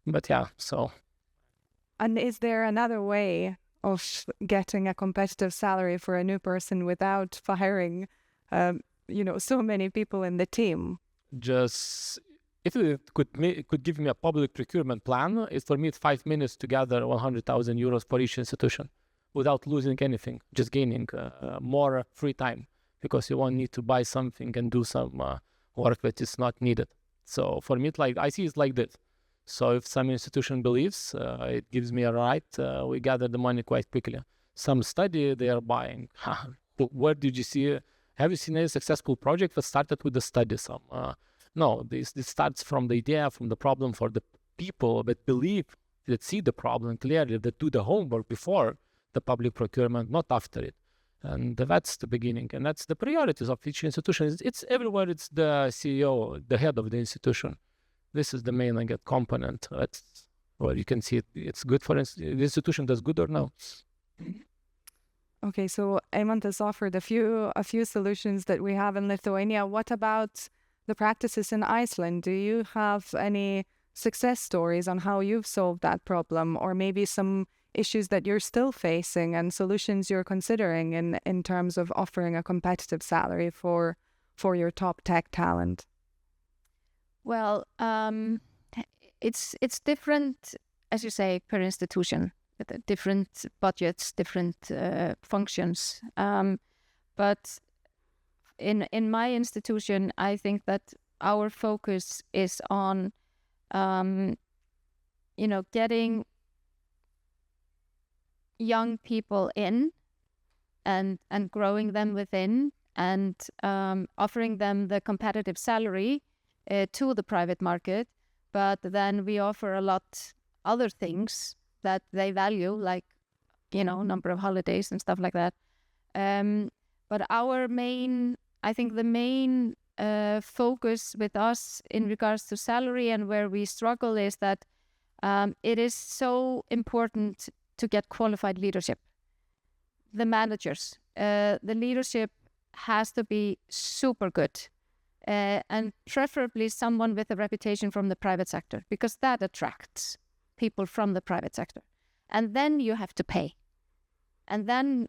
But yeah, so. And is there another way of getting a competitive salary for a new person without firing, so many people in the team? Just if it could give me a public procurement plan, for me it's 5 minutes to gather 100,000 euros for each institution without losing anything, just gaining more free time, because you won't need to buy something and do some work that is not needed. So for me, I see it's like this. So if some institution believes, it gives me a right, we gather the money quite quickly. Some study they are buying. Where did you see? Have you seen any successful project that started with the study? No, this starts from the idea, from the problem, for the people that believe, that see the problem clearly, that do the homework before the public procurement, not after it. And that's the beginning. And that's the priorities of each institution. It's everywhere. It's the CEO, the head of the institution. This is the main component. You can see it's good for the institution does good or no. Okay, so Eimant has offered a few solutions that we have in Lithuania. What about the practices in Iceland? Do you have any success stories on how you've solved that problem, or maybe some issues that you're still facing and solutions you're considering in terms of offering a competitive salary for your top tech talent? Well, it's different, as you say, per institution, with different budgets, different functions. But in my institution, I think that our focus is on, getting young people in and growing them within, and offering them the competitive salary to the private market. But then we offer a lot other things that they value, like, number of holidays and stuff like that. But I think the main focus with us in regards to salary and where we struggle is that it is so important to get qualified leadership. The managers, the leadership has to be super good. And preferably someone with a reputation from the private sector, because that attracts people from the private sector. And then you have to pay. And then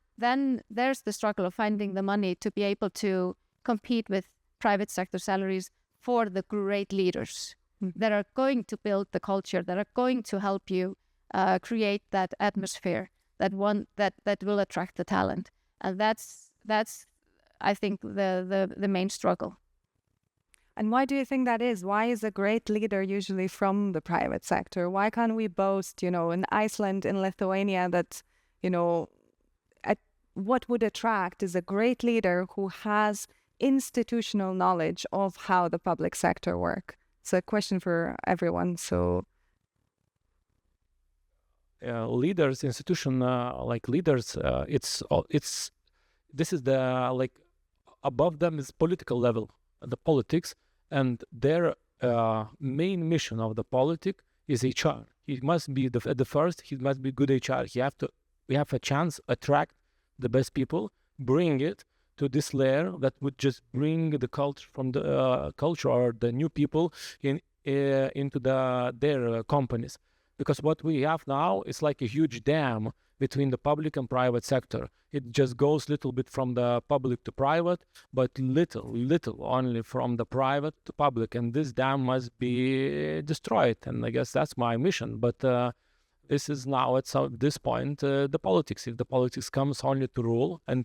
there's the struggle of finding the money to be able to compete with private sector salaries for the great leaders that are going to build the culture, that are going to help you create that atmosphere, that will attract the talent. And that's I think the main struggle. And why do you think that is? Why is a great leader usually from the private sector? Why can't we boast, in Iceland, in Lithuania, that, what would attract is a great leader who has institutional knowledge of how the public sector work? It's a question for everyone. So, leaders, institution leaders, this is the above them is political level, the politics. And their main mission of the politic is HR. He must be at the first. He must be good HR. We have a chance attract the best people, bring it to this layer that would just bring the culture from the culture or the new people into their companies. Because what we have now is like a huge dam between the public and private sector. It just goes little bit from the public to private, but little only from the private to public. And this dam must be destroyed. And I guess that's my mission. But this is now at this point the politics. If the politics comes only to rule and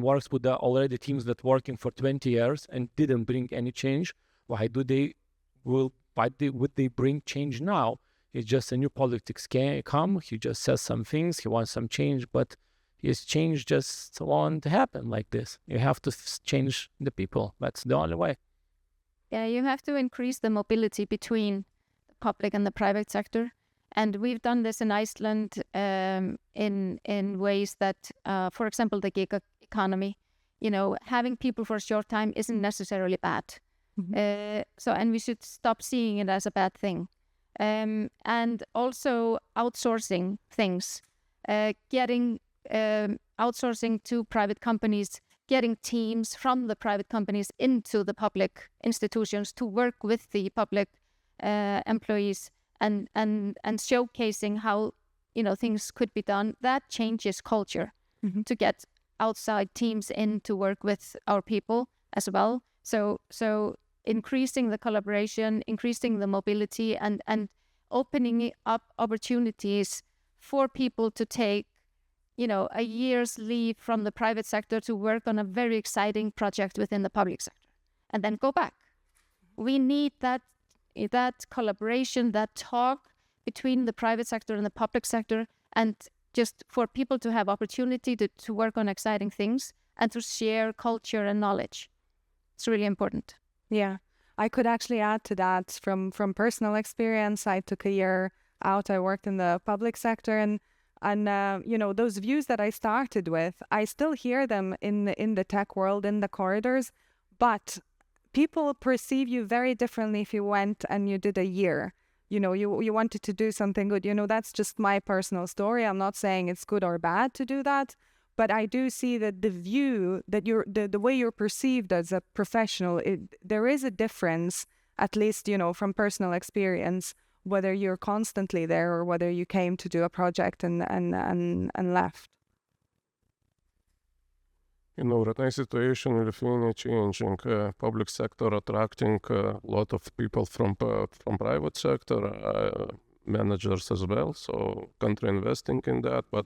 works with the already teams that working for 20 years and didn't bring any change, why would they bring change now? It's just a new politics come. He just says some things. He wants some change, but his change just won't happen like this. You have to change the people. That's the only way. Yeah, you have to increase the mobility between the public and the private sector. And we've done this in Iceland in ways that, for example, the gig economy, having people for a short time isn't necessarily bad. And we should stop seeing it as a bad thing. And also outsourcing things, getting outsourcing to private companies, getting teams from the private companies into the public institutions to work with the public employees and showcasing how things could be done. That changes culture to get outside teams in to work with our people as well. So increasing the collaboration, increasing the mobility, and opening up opportunities for people to take, a year's leave from the private sector to work on a very exciting project within the public sector, and then go back. We need that collaboration, that talk between the private sector and the public sector, and just for people to have opportunity to work on exciting things and to share culture and knowledge. It's really important. Yeah, I could actually add to that from personal experience. I took a year out. I worked in the public sector, and those views that I started with, I still hear them in the tech world, in the corridors, but people perceive you very differently if you went and you did a year. You wanted to do something good. That's just my personal story. I'm not saying it's good or bad to do that, but I do see that the view that the way you're perceived as a professional, there is a difference, at least, from personal experience, whether you're constantly there or whether you came to do a project and left. Right now situation in Lithuania changing. Public sector attracting a lot of people from private sector, managers as well. So country investing in that. But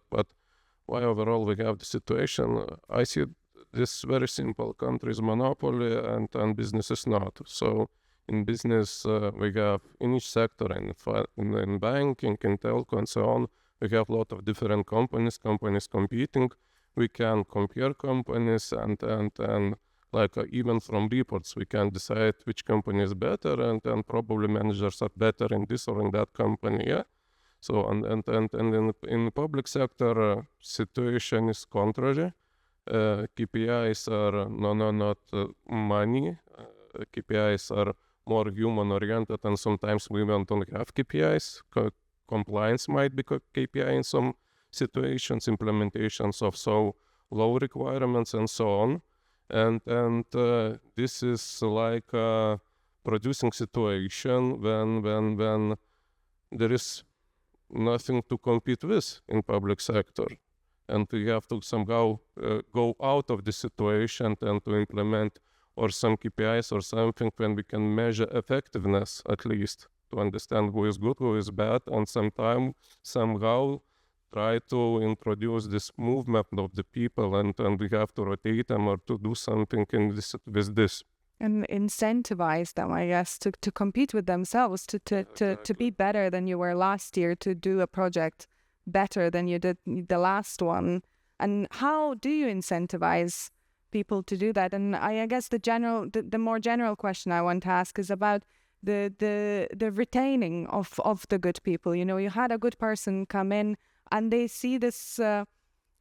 why overall we have the situation? I see this very simple. Country is monopoly and business is not. So in business we have in each sector, in banking, in telco and so on, we have a lot of different companies competing. We can compare companies and even from reports we can decide which company is better and probably managers are better in this or in that company. Yeah. So and in the public sector situation is contrary. KPIs are not money. KPIs are more human oriented, and sometimes we don't have KPIs. Compliance might be KPI in some situations, implementations of so low requirements and so on, and this is like producing situation when there is nothing to compete with in public sector, and we have to somehow go out of this situation and to implement or some KPIs or something when we can measure effectiveness, at least to understand who is good, who is bad, and somehow try to introduce this movement of the people, and we have to rotate them or to do something with this. And incentivize them, I guess, to compete with themselves, to be better than you were last year, to do a project better than you did the last one. And how do you incentivize people to do that? And I guess the more general question I want to ask is about the retaining of the good people. You had a good person come in and they see this, that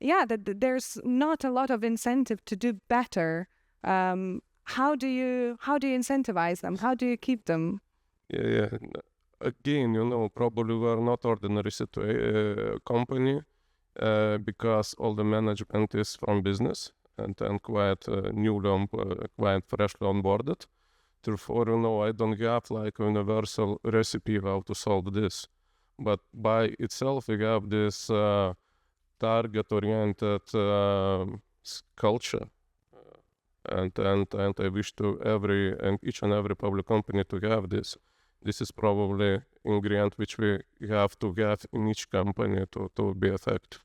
there's not a lot of incentive to do better. How do you incentivize them? How do you keep them? Yeah. Again, probably we're not ordinary company because all the management is from business. and quite newly, quite freshly onboarded. Therefore, I don't have like a universal recipe how to solve this. But by itself, we have this target-oriented culture. And I wish to each and every public company to have this. This is probably ingredient which we have to have in each company to be effective.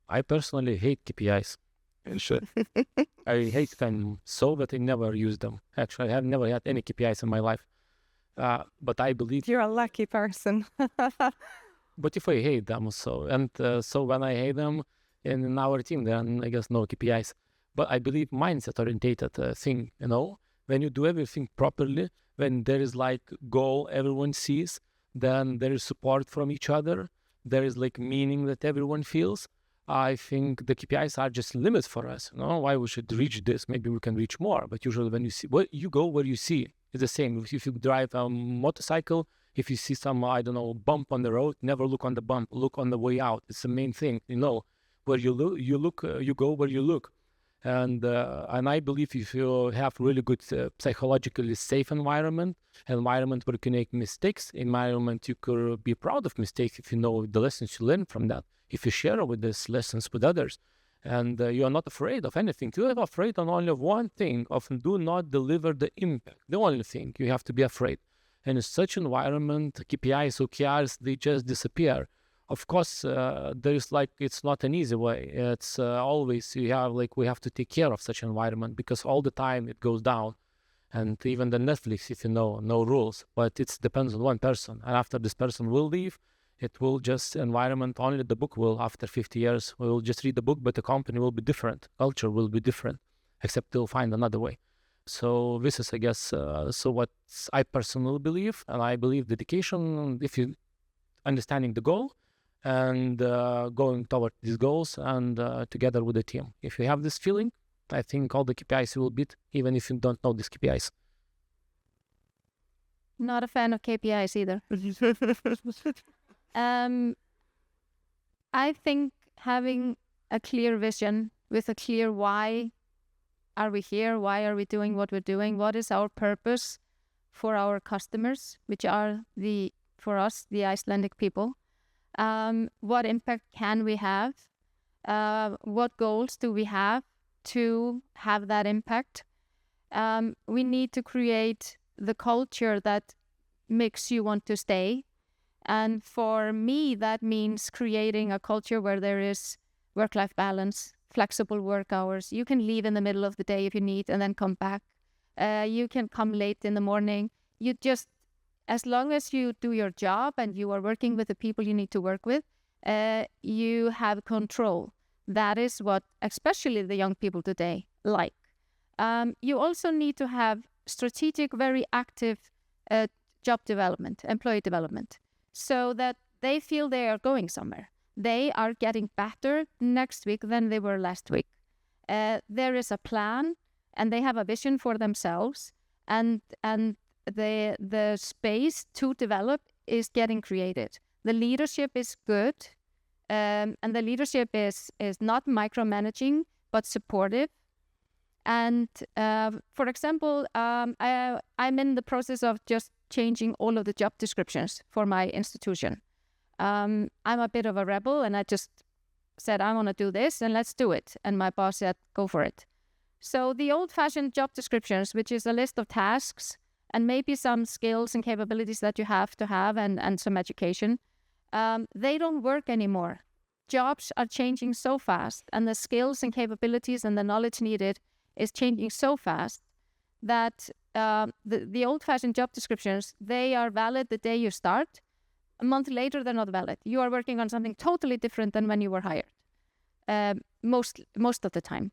I personally hate KPIs. I hate them so that I never use them. Actually, I have never had any KPIs in my life. But I believe you're a lucky person. But if I hate them, so when I hate them in our team, then I guess no KPIs. But I believe mindset-oriented thing, when you do everything properly, when there is like goal everyone sees, then there is support from each other. There is like meaning that everyone feels. I think the KPIs are just limits for us. Why we should reach this? Maybe we can reach more. But usually when you see, you go where you see. It's the same. If you drive a motorcycle, if you see some, bump on the road, never look on the bump. Look on the way out. It's the main thing. Where you look, you go where you look. And I believe if you have really good psychologically safe environment where you can make mistakes, environment you could be proud of mistakes if you know the lessons you learn from that, if you share with these lessons with others, and you are not afraid of anything. You are afraid on only one thing, of do not deliver the impact. The only thing you have to be afraid. And in such environment, KPIs, OKRs, they just disappear. Of course, there is it's not an easy way. It's always we have to take care of such environment because all the time it goes down. And even the Netflix, if you know, no rules, but it depends on one person. And after this person will leave, it will just environment, only the book will, after 50 years, we will just read the book, but the company will be different. Culture will be different, except they'll find another way. So this is, I guess, so what I personally believe, and I believe dedication, if you understanding the goal, and going toward these goals and together with the team. If you have this feeling, I think all the KPIs you will beat, even if you don't know these KPIs. Not a fan of KPIs either. I think having a clear vision with a clear why are we here, why are we doing what we're doing, what is our purpose for our customers, which are for us, the Icelandic people. What impact can we have? What goals do we have to have that impact? We need to create the culture that makes you want to stay. And for me, that means creating a culture where there is work-life balance, flexible work hours. You can leave in the middle of the day if you need and then come back. You can come late in the morning. As long as you do your job and you are working with the people you need to work with, you have control. That is what especially the young people today like. You also need to have strategic, very active job development, employee development, so that they feel they are going somewhere. They are getting better next week than they were last week. There is a plan and they have a vision for themselves, and the space to develop is getting created. The leadership is good, and the leadership is not micromanaging, but supportive. And for example, I'm in the process of just changing all of the job descriptions for my institution. I'm a bit of a rebel, and I just said, I want to do this, and let's do it. And my boss said, go for it. So the old-fashioned job descriptions, which is a list of tasks, and maybe some skills and capabilities that you have to have and some education, they don't work anymore. Jobs are changing so fast, and the skills and capabilities and the knowledge needed is changing so fast that the old-fashioned job descriptions, they are valid the day you start. A month later, they're not valid. You are working on something totally different than when you were hired, most of the time.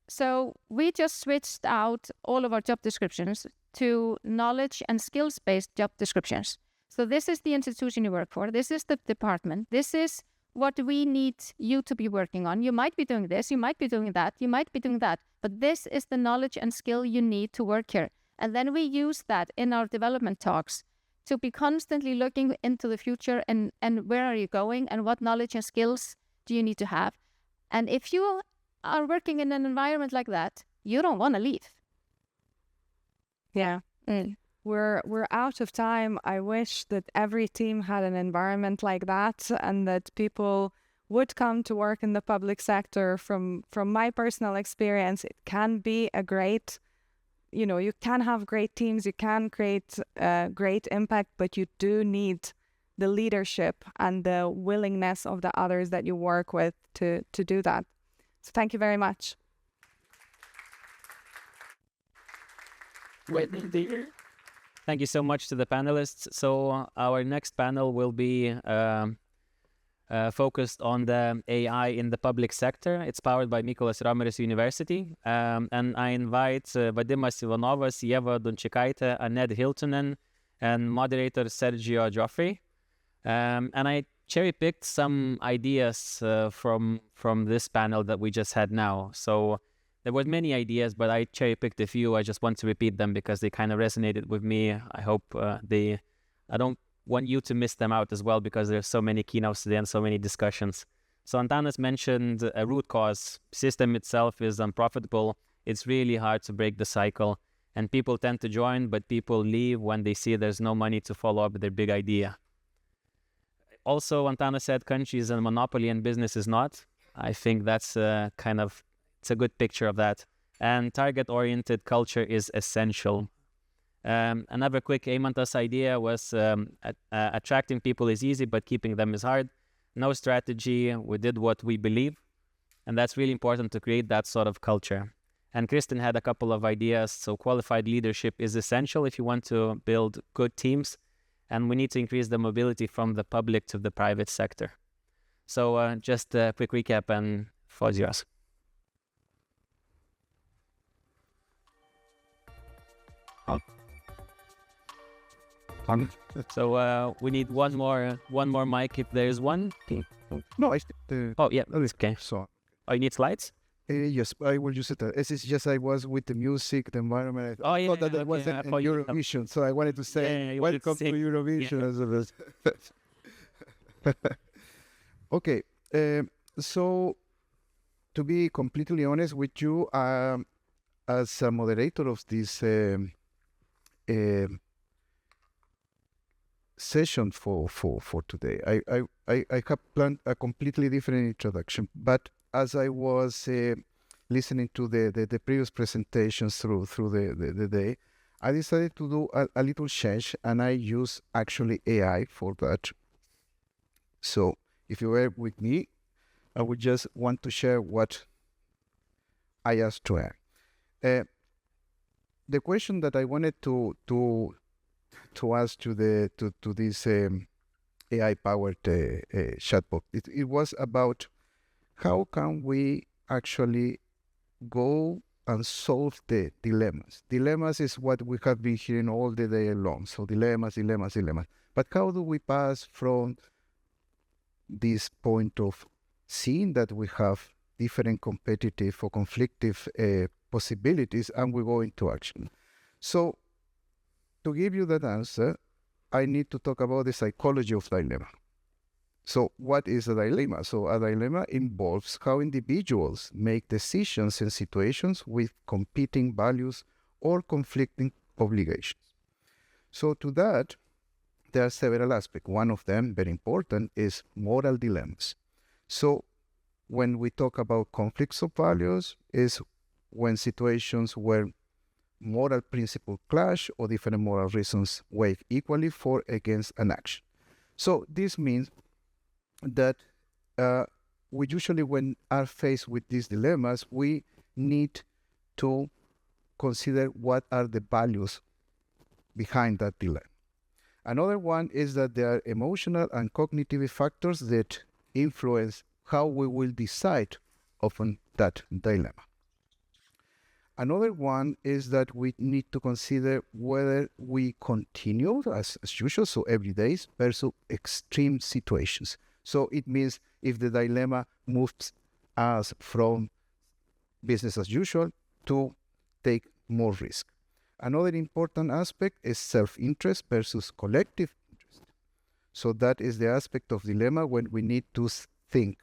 So we just switched out all of our job descriptions to knowledge and skills-based job descriptions. So this is the institution you work for. This is the department. This is what we need you to be working on. You might be doing this. You might be doing that. You might be doing that. But this is the knowledge and skill you need to work here. And then we use that in our development talks to be constantly looking into the future and where are you going and what knowledge and skills do you need to have? And if you are working in an environment like that, you don't want to leave. Yeah. We're out of time. I wish that every team had an environment like that, and that people would come to work in the public sector. From my personal experience, it can be a great, you can have great teams, you can create great impact, but you do need the leadership and the willingness of the others that you work with to do that. So thank you very much. Thank you so much to the panelists. So our next panel will be focused on the AI in the public sector. It's powered by Mykolas Romeris University. And I invite Vadimas Ivanovas, Ieva Dunčikaitė, Annette Hiltunen, and moderator Sergio Joffrey. And I cherry-picked some ideas from this panel that we just had now. So there were many ideas, but I cherry-picked a few. I just want to repeat them because they kind of resonated with me. I hope I don't want you to miss them out as well, because there's so many keynotes today and so many discussions. So Antanas mentioned a root cause. System itself is unprofitable. It's really hard to break the cycle. And people tend to join, but people leave when they see there's no money to follow up their big idea. Also, Antanas said country is a monopoly and business is not. I think that's it's a good picture of that. And target-oriented culture is essential. Another quick Eimantas idea was attracting people is easy, but keeping them is hard. No strategy. We did what we believe. And that's really important to create that sort of culture. And Kristen had a couple of ideas. So qualified leadership is essential if you want to build good teams. And we need to increase the mobility from the public to the private sector. So just a quick recap, and floor is yours. So we need one more mic if there is one. No, oh yeah, okay. So, you need slides? Yes, I will use it. It's just I was with the music, the environment. I thought that it was in Eurovision, so I wanted to say welcome to Eurovision. Yeah. Okay, so to be completely honest with you, as a moderator of this session for today, I have planned a completely different introduction, but as I was listening to the previous presentations through the day, I decided to do a little change, and I use actually AI for that. So if you were with me, I would just want to share what I asked to add. The question that I wanted to ask to this AI-powered chatbot, it was about how can we actually go and solve the dilemmas. Dilemmas is what we have been hearing all the day long. So dilemmas. But how do we pass from this point of seeing that we have different competitive or conflictive possibilities and we go into action? So to give you that answer, I need to talk about the psychology of dilemma. So what is a dilemma? So a dilemma involves how individuals make decisions in situations with competing values or conflicting obligations. So to that, there are several aspects. One of them, very important, is moral dilemmas. So when we talk about conflicts of values, is when situations where moral principles clash or different moral reasons weigh equally for against an action. So this means that we usually, when are faced with these dilemmas, we need to consider what are the values behind that dilemma. Another one is that there are emotional and cognitive factors that influence how we will decide upon that dilemma. Another one is that we need to consider whether we continue as usual, so every day, versus extreme situations. So it means if the dilemma moves us from business as usual to take more risk. Another important aspect is self-interest versus collective interest. So that is the aspect of dilemma when we need to think,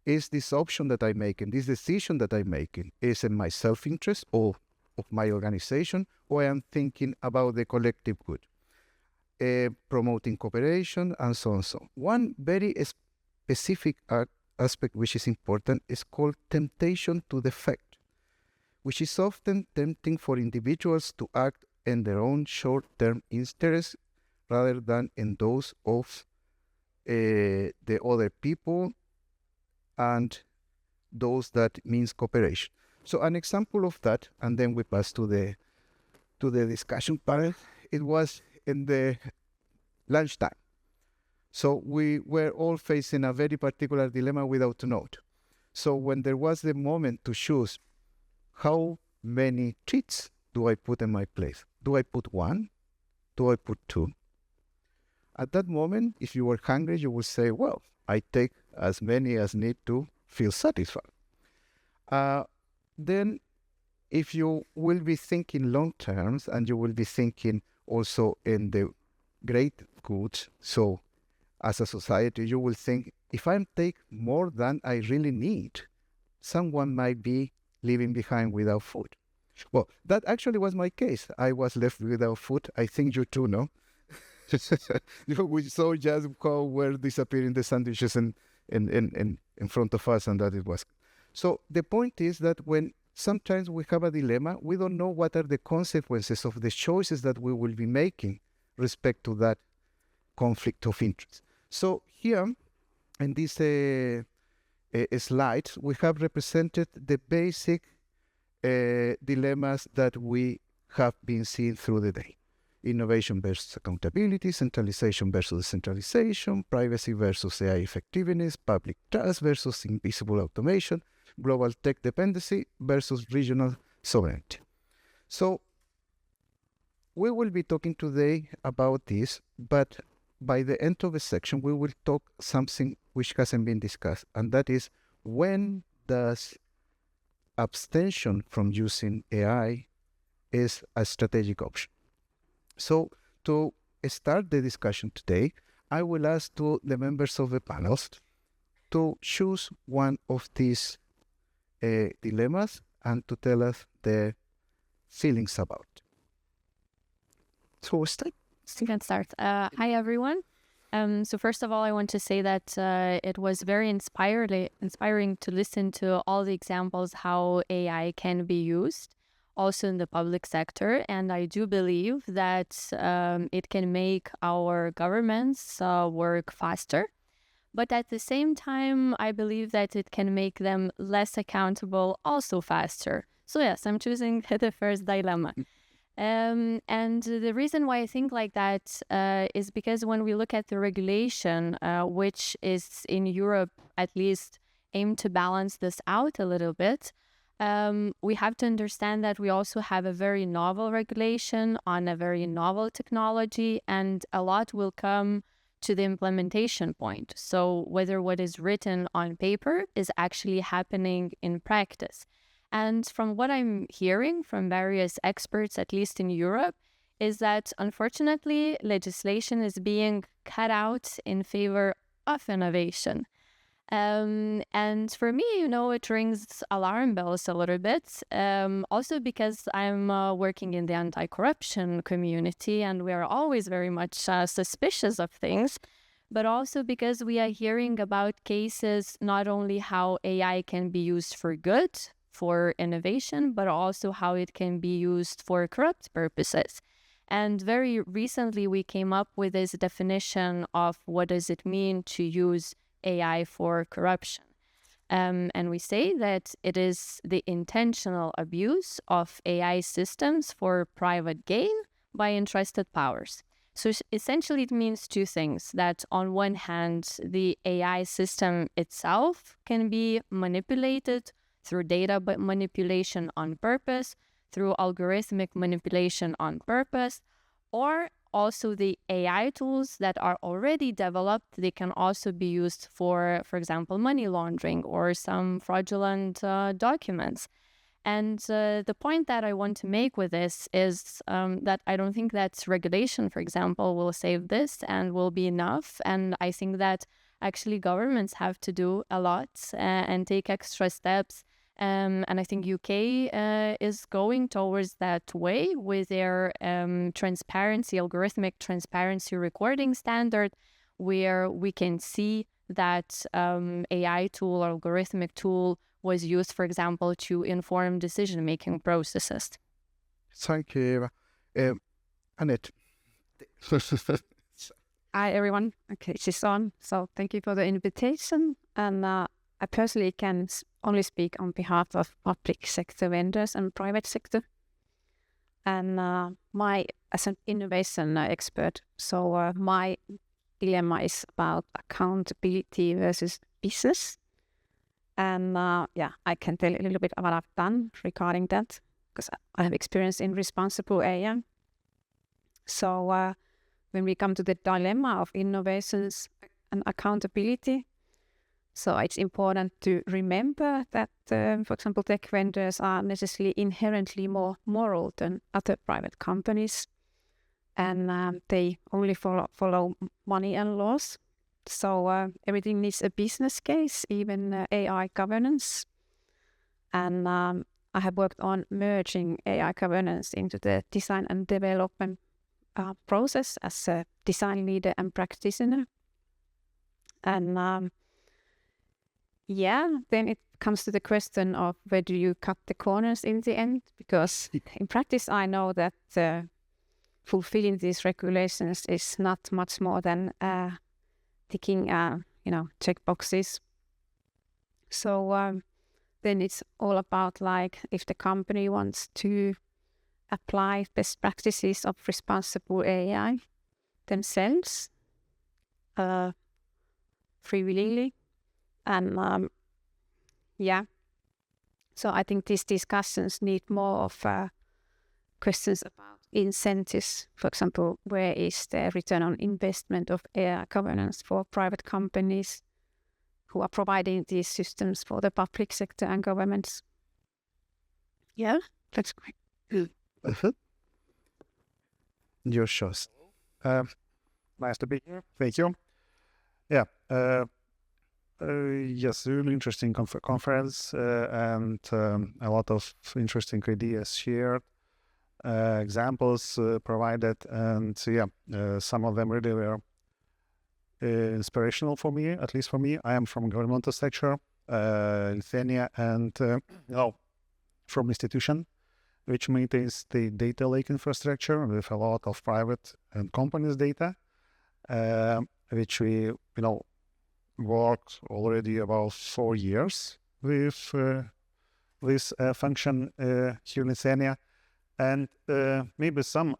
is this option that I'm making, this decision that I'm making, is in my self-interest or of my organization, or I am thinking about the collective good, promoting cooperation, and so on. So one very specific aspect which is important is called temptation to defect, which is often tempting for individuals to act in their own short-term interests rather than in those of the other people and those that means cooperation. So an example of that, and then we pass to the discussion panel, it was in the lunchtime. So we were all facing a very particular dilemma without a note. So when there was the moment to choose how many treats do I put in my plate? Do I put one? Do I put two? At that moment, if you were hungry, you would say, well, I take as many as need to feel satisfied. Then if you will be thinking long terms and you will be thinking also in the great good, so as a society, you will think, if I take more than I really need, someone might be leaving behind without food. Well, that actually was my case. I was left without food. I think you too, no? We saw just how were disappearing the sandwiches in front of us, and that it was. So the point is that when sometimes we have a dilemma, we don't know what are the consequences of the choices that we will be making respect to that conflict of interest. So here, in this slide, we have represented the basic dilemmas that we have been seeing through the day. Innovation versus accountability, centralization versus decentralization, privacy versus AI effectiveness, public trust versus invisible automation, global tech dependency versus regional sovereignty. So we will be talking today about this, but by the end of the section, we will talk something which hasn't been discussed, and that is, when does abstention from using AI is a strategic option? So to start the discussion today, I will ask the members of the panels to choose one of these dilemmas and to tell us their feelings about it. So Stephen starts. Hi, everyone. So first of all, I want to say that it was very inspiring to listen to all the examples how AI can be used also in the public sector. And I do believe that it can make our governments work faster. But at the same time, I believe that it can make them less accountable also faster. So yes, I'm choosing the first dilemma. And the reason why I think like that is because when we look at the regulation, which is in Europe at least aimed to balance this out a little bit, we have to understand that we also have a very novel regulation on a very novel technology, and a lot will come to the implementation point. So whether what is written on paper is actually happening in practice. And from what I'm hearing from various experts, at least in Europe, is that unfortunately legislation is being cut out in favor of innovation. And for me, it rings alarm bells a little bit. Also because I'm working in the anti-corruption community, and we are always very much suspicious of things, but also because we are hearing about cases, not only how AI can be used for good, for innovation, but also how it can be used for corrupt purposes. And very recently, we came up with this definition of what does it mean to use AI for corruption. And we say that it is the intentional abuse of AI systems for private gain by entrusted powers. So essentially, it means two things: that on one hand, the AI system itself can be manipulated through data manipulation on purpose, through algorithmic manipulation on purpose, or also the AI tools that are already developed, they can also be used for example, money laundering or some fraudulent documents. And the point that I want to make with this is that I don't think that regulation, for example, will save this and will be enough. And I think that actually governments have to do a lot and take extra steps. And I think UK is going towards that way with their algorithmic transparency recording standard, where we can see that AI tool, algorithmic tool was used, for example, to inform decision-making processes. Thank you, Annette. Hi, everyone. Okay, she's on. So thank you for the invitation. And I personally can only speak on behalf of public sector vendors and private sector. And as an innovation expert, so my dilemma is about accountability versus business. And I can tell a little bit what I've done regarding that, because I have experience in responsible AI. So when we come to the dilemma of innovations and accountability, so it's important to remember that, for example, tech vendors are necessarily inherently more moral than other private companies, and they only follow money and laws. So everything needs a business case, even AI governance. And I have worked on merging AI governance into the design and development process as a design leader and practitioner. And then it comes to the question of where do you cut the corners in the end? Because in practice, I know that fulfilling these regulations is not much more than ticking, check boxes. So then it's all about, like, if the company wants to apply best practices of responsible AI themselves, freely, and so I think these discussions need more of questions about incentives. For example, where is the return on investment of AI governance for private companies who are providing these systems for the public sector and governments? Yeah, that's great. Your choice. Nice to be here. Thank you. Yeah. Yes, really interesting conference and a lot of interesting ideas shared, examples provided, and some of them really were inspirational for me, at least for me. I am from governmental sector, Lithuania, and from institution which maintains the data lake infrastructure with a lot of private and companies' data, which we worked already about 4 years with this function here in Lithuania, and maybe some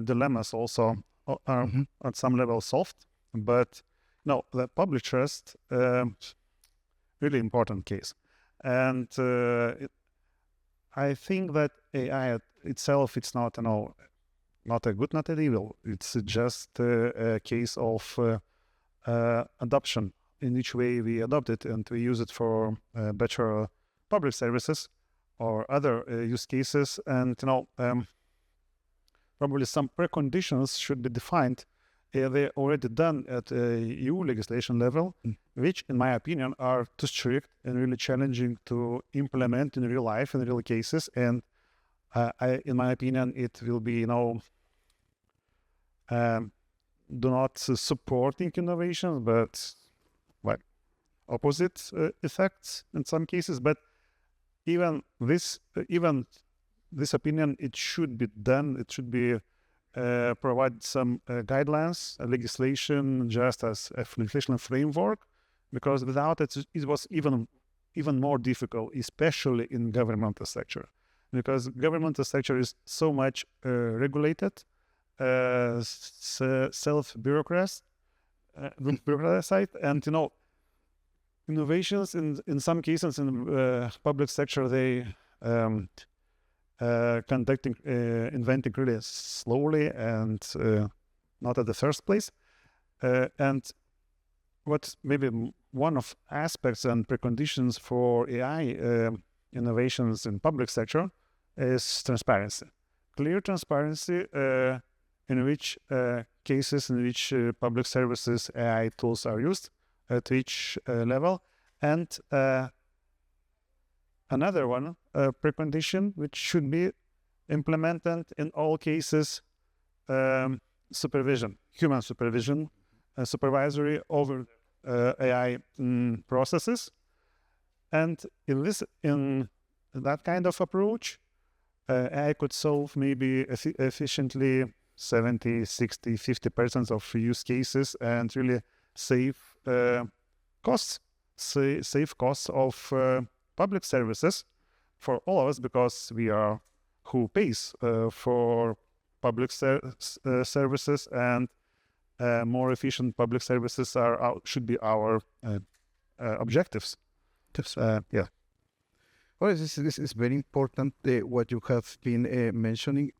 dilemmas also are at some level solved, but the public trust, really important case. And I think that AI itself, it's not, not a good, not an evil. It's just a case of adoption, in which way we adopt it and we use it for better public services or other use cases. And, probably some preconditions should be defined. They're already done at EU legislation level, which, in my opinion, are too strict and really challenging to implement in real life, in real cases. And in my opinion, it will be, do not supporting innovation, but opposite effects in some cases. But even this opinion, it should be done. It should be provide some guidelines, legislation, just as a legislation framework, because without it, it was even more difficult, especially in governmental sector, because governmental sector is so much regulated, self-bureaucratized, and innovations in some cases in public sector, they inventing really slowly and not at the first place. And what maybe one of aspects and preconditions for AI innovations in public sector is transparency. Clear transparency in which cases in which public services AI tools are used, each level. And another one, precondition, which should be implemented in all cases, supervision, human supervision, supervisory over AI processes. And in that kind of approach, AI could solve maybe efficiently 70, 60, 50% of use cases and really save costs of public services for all of us, because we are who pays for public services, and more efficient public services should be our objectives. Yeah. Well, this is very important, what you have been mentioning,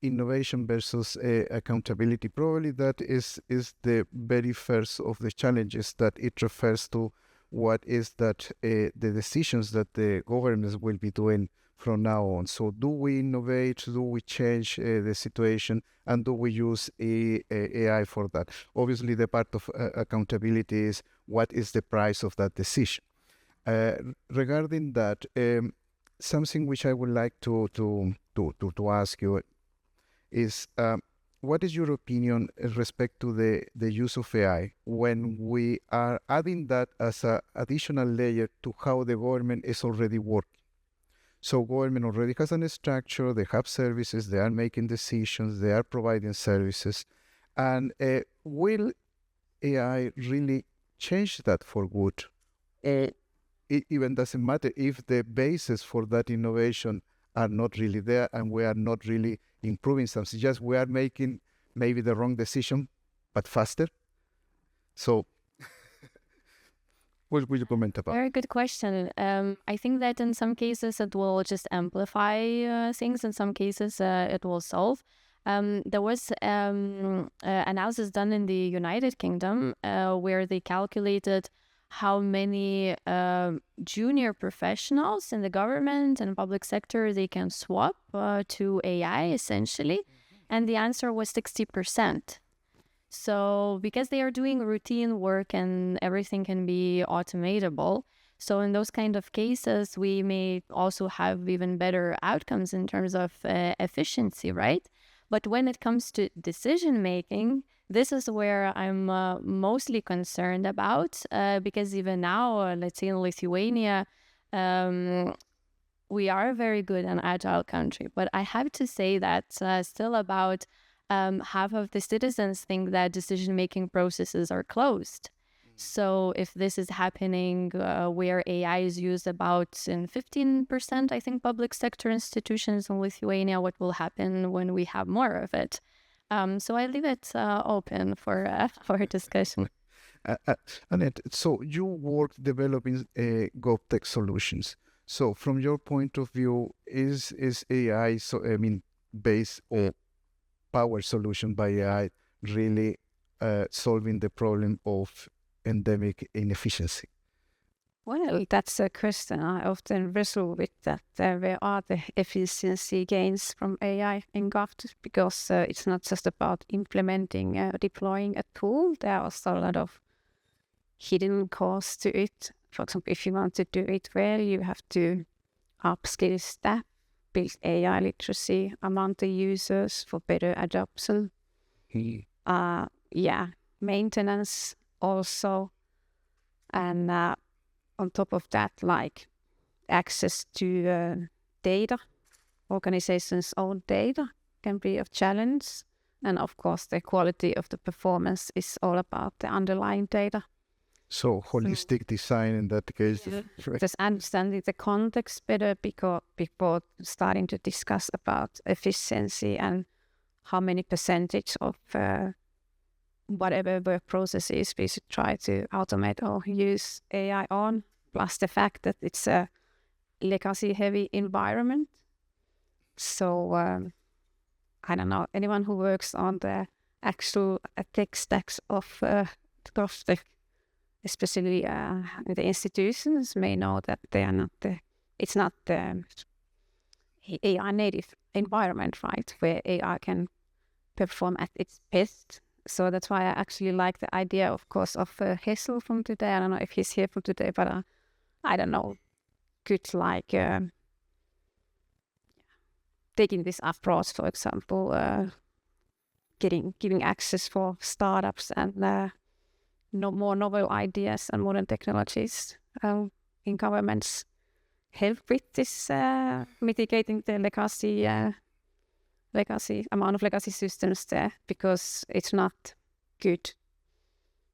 innovation versus accountability. Probably that is the very first of the challenges, that it refers to what is that the decisions that the governments will be doing from now on. So do we innovate, do we change the situation, and do we use AI for that? Obviously, the part of accountability is what is the price of that decision. Regarding that, something which I would like to ask you is, what is your opinion in respect to the use of AI when we are adding that as an additional layer to how the government is already working? So government already has a structure, they have services, they are making decisions, they are providing services. And will AI really change that for good? It even doesn't matter if the basis for that innovation are not really there and we are not really improving something. Just we are making maybe the wrong decision, but faster. So what would you comment about? Very good question. I think that in some cases it will just amplify things. In some cases it will solve. There was analysis done in the United Kingdom where they calculated how many junior professionals in the government and public sector they can swap to AI, essentially. And the answer was 60%. So because they are doing routine work and everything can be automatable, so in those kind of cases, we may also have even better outcomes in terms of efficiency, right? But when it comes to decision making, this is where I'm mostly concerned about, because even now, let's say in Lithuania, we are a very good and agile country. But I have to say that still about half of the citizens think that decision-making processes are closed. So if this is happening where AI is used about in 15%, I think, public sector institutions in Lithuania, what will happen when we have more of it? So I leave it open for discussion. Annette, so you work developing GovTech solutions. So from your point of view, is AI, based on power solution by AI, really solving the problem of endemic inefficiency? Well, that's a question I often wrestle with, that where are the efficiency gains from AI in GovTech, because it's not just about implementing, deploying a tool. There are also a lot of hidden costs to it. For example, if you want to do it well, you have to upskill staff, build AI literacy among the users for better adoption. Maintenance also. And on top of that, like access to data, organizations' own data can be a challenge. And of course, the quality of the performance is all about the underlying data. So holistic design in that case. Right. Just understanding the context better before starting to discuss about efficiency and how many percentage of whatever work processes we should try to automate or use AI on, plus the fact that it's a legacy-heavy environment. So, I don't know, anyone who works on the actual tech stacks of GovTech, especially the institutions, may know that they are not it's not the AI native environment, right, where AI can perform at its best So that's why I actually like the idea, of course, of Hessel from today. I don't know if he's here from today, but I don't know, could like taking this approach, for example, giving access for startups and more novel ideas and modern technologies in governments help with this mitigating the legacy amount of legacy systems there, because it's not good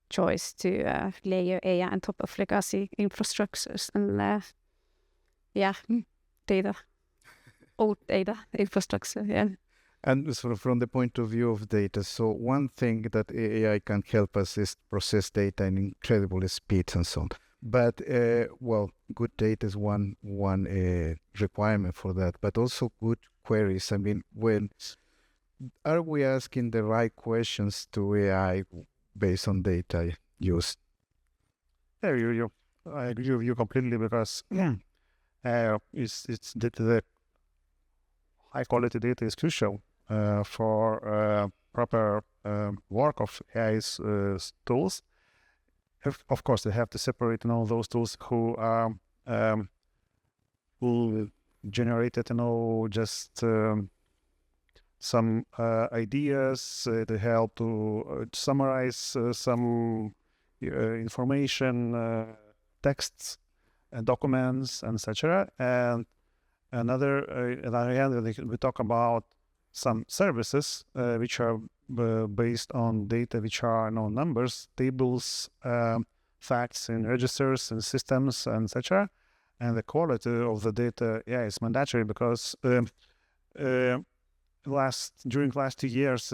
choice to layer AI on top of legacy infrastructures and data, old data infrastructure. Yeah. And sort of from the point of view of data, so one thing that AI can help us is process data in incredible speeds and so on. But well, good data is one requirement for that, but also good queries. I mean, when are we asking the right questions to AI based on data used? Yeah, I agree with you completely, because it's the high quality data is crucial for proper work of AI's tools. Of course, they have to separate those tools who generated just some ideas to help to summarize some information, texts, and documents, and etc. And another hand, we talk about some services which are based on data, which are numbers, tables, facts in registers and systems, and etc. And the quality of the data, is mandatory, because during last 2 years,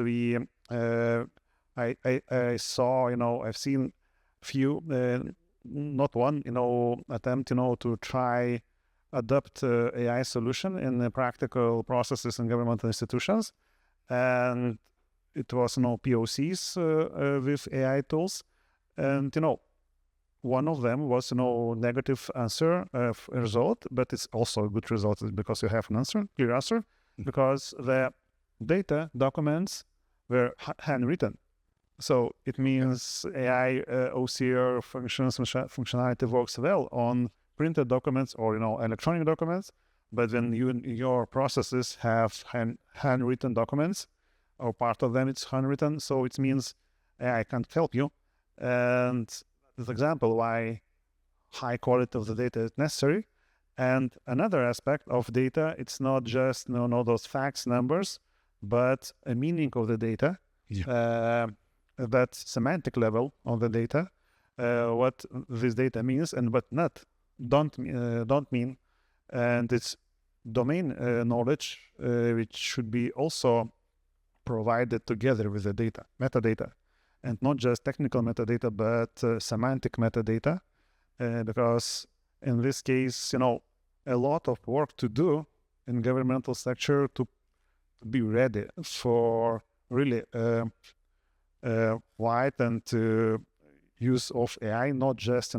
I saw, I've seen few, not one, attempt, to try adopt AI solution in the practical processes in governmental institutions, and it was POCs with AI tools, and one of them was negative answer result, but it's also a good result because you have an answer, clear answer, because the data documents were handwritten. So it means AI OCR functionality works well on printed documents or electronic documents, but when your processes have handwritten documents, or part of them it's handwritten, so it means AI can't help you. And this example why high quality of the data is necessary. And another aspect of data, it's not just those facts, numbers, but a meaning of the data, that semantic level of the data, what this data means and what don't mean, and it's domain knowledge, which should be also provided together with the data, metadata, and not just technical metadata, but semantic metadata, because in this case, a lot of work to do in governmental sector to be ready for really wide and use of AI, not just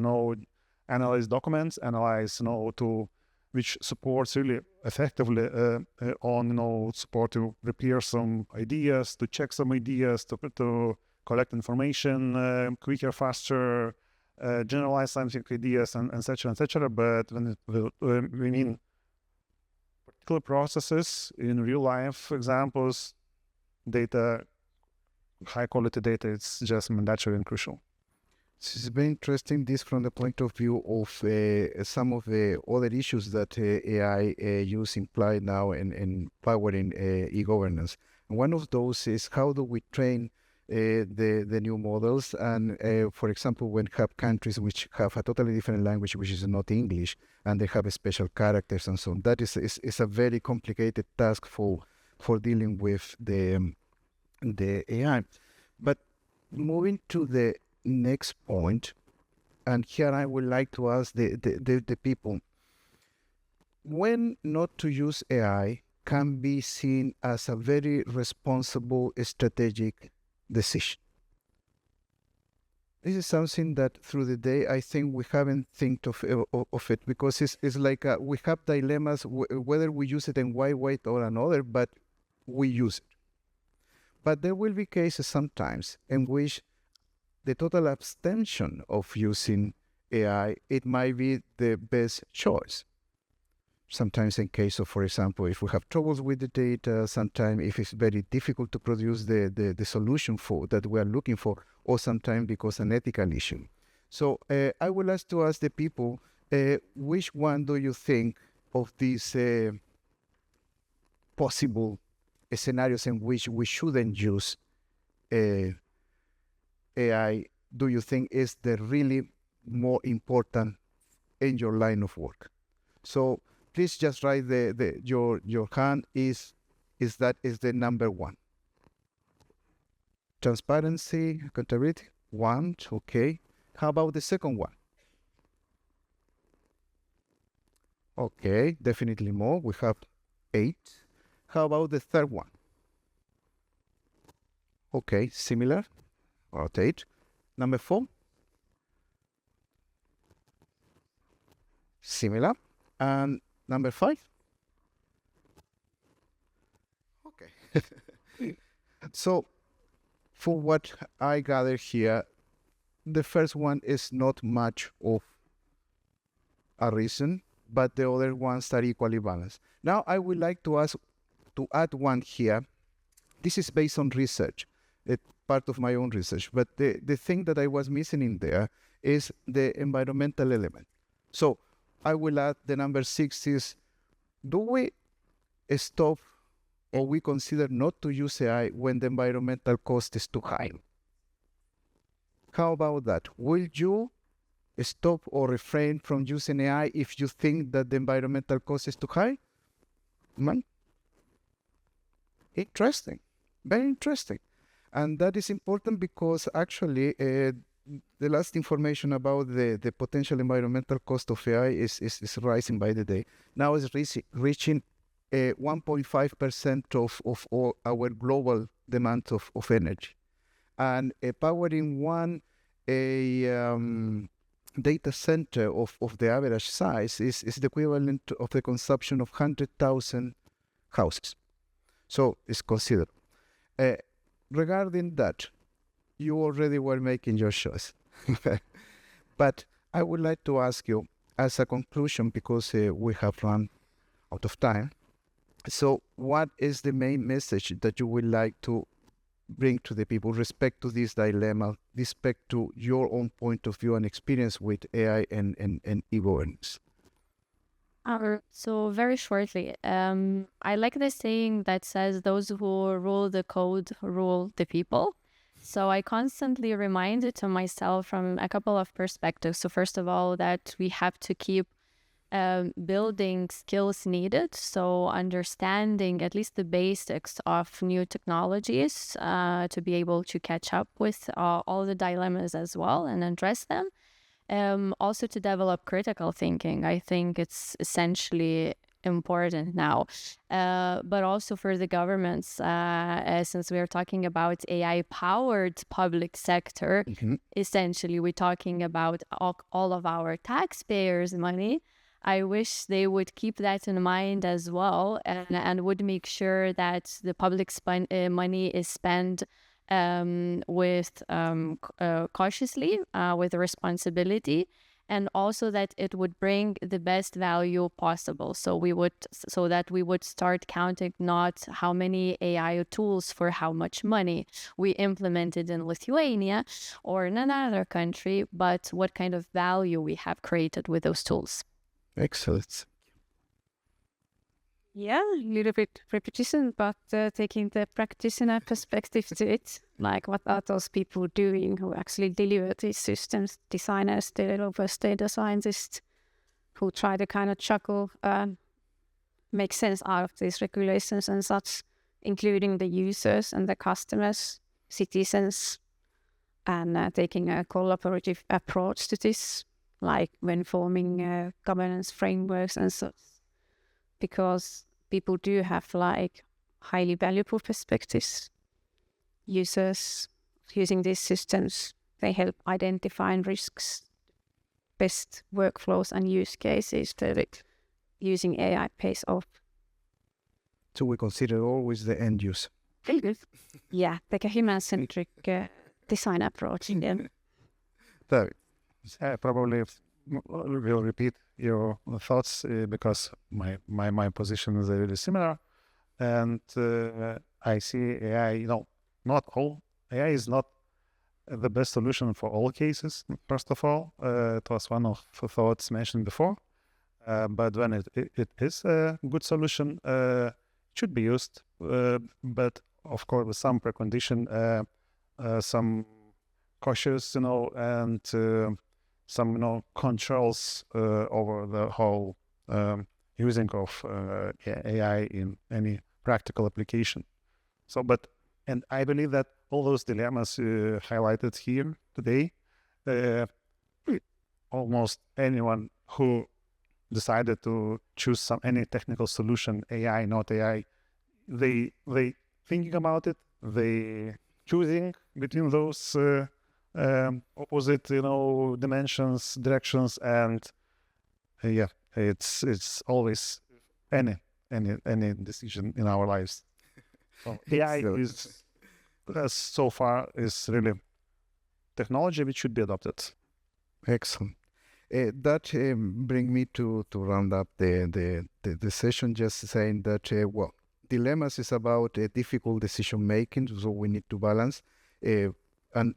analyze documents, analyze to which supports really effectively on support to prepare some ideas, to check some ideas, to collect information quicker, faster, generalize scientific ideas, and etc. But when we mean particular processes in real life examples, data, high quality data, it's just mandatory and crucial. It's very interesting, this from the point of view of some of the other issues that AI use imply now in powering e-governance. And one of those is how do we train the new models? And for example, when have countries which have a totally different language, which is not English, and they have special characters and so on, that is a very complicated task for dealing with the AI. But moving to the next point, and here I would like to ask the people, when not to use AI can be seen as a very responsible strategic decision. This is something that through the day I think we haven't think of it, because it's like we have dilemmas whether we use it in one way or another, but we use it. But there will be cases sometimes in which the total abstention of using AI, it might be the best choice. Sometimes in case of, for example, if we have troubles with the data, sometimes if it's very difficult to produce the solution for that we are looking for, or sometimes because an ethical issue. So I would like to ask the people, which one do you think of these possible scenarios in which we shouldn't use AI, do you think is the really more important in your line of work? So please just write your hand is the number one. Transparency, accountability, 1, okay. How about the second one? Okay, definitely more. We have 8. How about the third one? Okay, similar. About 8. Number 4? Similar. And number 5? Okay. So, for what I gather here, the first one is not much of a reason, but the other ones are equally balanced. Now, I would like to add one here. This is based on research, part of my own research, but the thing that I was missing in there is the environmental element. So I will add the number 6 is, do we stop or we consider not to use AI when the environmental cost is too high? How about that? Will you stop or refrain from using AI if you think that the environmental cost is too high? Interesting, very interesting. And that is important because actually the last information about the potential environmental cost of AI is rising by the day. Now it's reaching 1.5% of all our global demand of energy. And powering one data center of the average size is the equivalent of the consumption of 100,000 houses. So it's considered. Regarding that, you already were making your choice. But I would like to ask you, as a conclusion, because we have run out of time, so what is the main message that you would like to bring to the people with respect to this dilemma, respect to your own point of view and experience with AI and e-governance? So very shortly, I like the saying that says those who rule the code rule the people. So I constantly remind it to myself from a couple of perspectives. So first of all, that we have to keep building skills needed. So understanding at least the basics of new technologies to be able to catch up with all the dilemmas as well and address them. Also to develop critical thinking. I think it's essentially important now, but also for the governments, since we are talking about AI-powered public sector, essentially we're talking about all of our taxpayers' money. I wish they would keep that in mind as well, and would make sure that the public money is spent with cautiously, with responsibility, and also that it would bring the best value possible. So that we would start counting not how many AI tools for how much money we implemented in Lithuania or in another country, but what kind of value we have created with those tools. Excellent. Yeah, a little bit repetition, but taking the practitioner perspective to it, like what are those people doing who actually deliver these systems, designers, developers, data scientists, who try to kind of juggle, make sense out of these regulations and such, including the users and the customers, citizens, and taking a collaborative approach to this, like when forming governance frameworks and such. Because people do have like highly valuable perspectives. Users using these systems, they help identify risks, best workflows and use cases that using AI pays off. So we consider always the end user. yeah, take a human-centric design approach in them. So, I probably will repeat your thoughts because my position is really similar, and I see AI. Not all AI is not the best solution for all cases. First of all, it was one of the thoughts mentioned before, but when it is a good solution, it should be used, but of course with some precondition, some cautious, and some and over the whole using of AI in any practical application. And I believe that all those dilemmas highlighted here today, almost anyone who decided to choose any technical solution, AI, not AI, they thinking about it, they choosing between those opposite, dimensions, directions, and it's always any decision in our lives. So AI is so far is really technology which should be adopted. Excellent. That bring me to round up the session, just saying that dilemmas is about difficult decision making, so we need to balance, and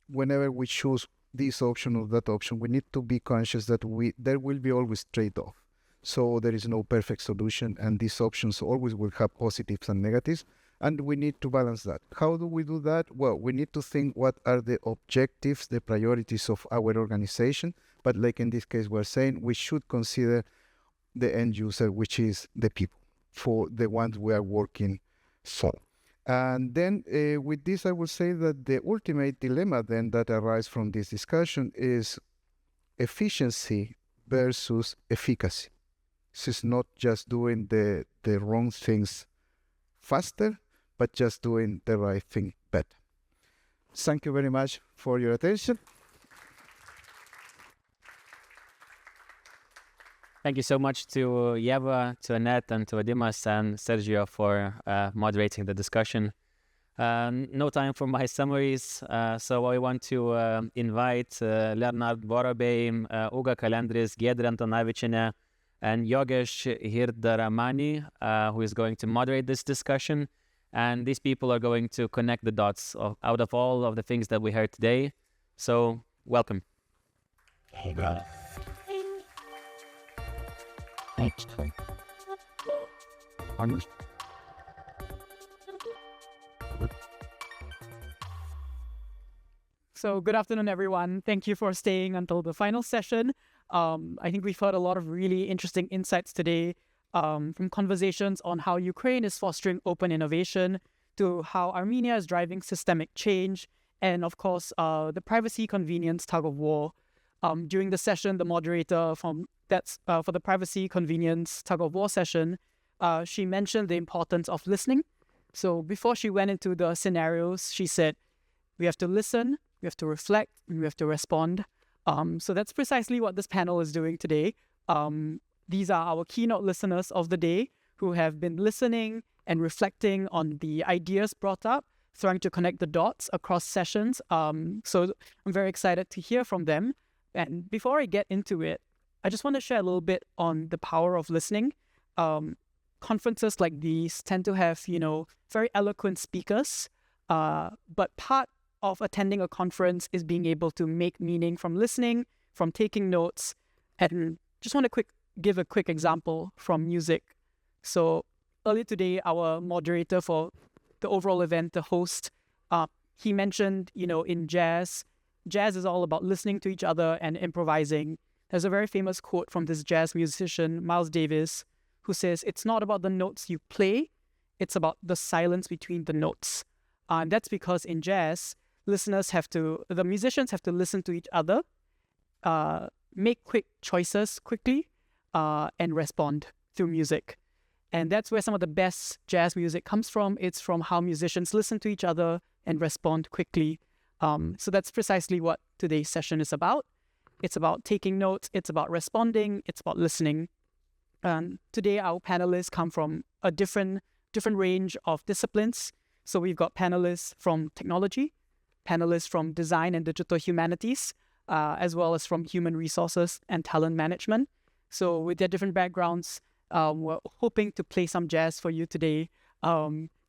whenever we choose this option or that option, we need to be conscious that there will be always trade-off. So there is no perfect solution, and these options always will have positives and negatives, and we need to balance that. How do we do that? Well, we need to think what are the objectives, the priorities of our organization, but like in this case we're saying, we should consider the end user, which is the people, for the ones we are working for. And then with this, I will say that the ultimate dilemma then that arises from this discussion is efficiency versus efficacy. This is not just doing the wrong things faster, but just doing the right thing better. Thank you very much for your attention. Thank you so much to Yeva, to Annette, and to Adimas and Sergio for moderating the discussion. No time for my summaries, so I want to invite Leonard Vorobey, Uga Kalendris, Giedrė Antonavičienė, and Yogesh Hirdaramani, who is going to moderate this discussion. And these people are going to connect the dots out of all of the things that we heard today. So, welcome. So good afternoon, everyone. Thank you for staying until the final session. I think we've heard a lot of really interesting insights today, from conversations on how Ukraine is fostering open innovation to how Armenia is driving systemic change, and of course, the privacy convenience tug of war. During the session, the moderator for the privacy convenience tug of war session, she mentioned the importance of listening. So before she went into the scenarios, she said, we have to listen, we have to reflect, and we have to respond. So that's precisely what this panel is doing today. These are our keynote listeners of the day who have been listening and reflecting on the ideas brought up, trying to connect the dots across sessions. So I'm very excited to hear from them. And before I get into it, I just want to share a little bit on the power of listening. Conferences like these tend to have, very eloquent speakers, but part of attending a conference is being able to make meaning from listening, from taking notes. And just want to give a quick example from music. So earlier today, our moderator for the overall event, the host, he mentioned, in jazz is all about listening to each other and improvising. There's a very famous quote from this jazz musician, Miles Davis, who says, it's not about the notes you play, it's about the silence between the notes. And that's because in jazz, the musicians have to listen to each other, make quick choices quickly, and respond through music. And that's where some of the best jazz music comes from. It's from how musicians listen to each other and respond quickly. So that's precisely what today's session is about. It's about taking notes, it's about responding, it's about listening. Today, our panelists come from a different range of disciplines. So we've got panelists from technology, panelists from design and digital humanities, as well as from human resources and talent management. So with their different backgrounds, we're hoping to play some jazz for you today,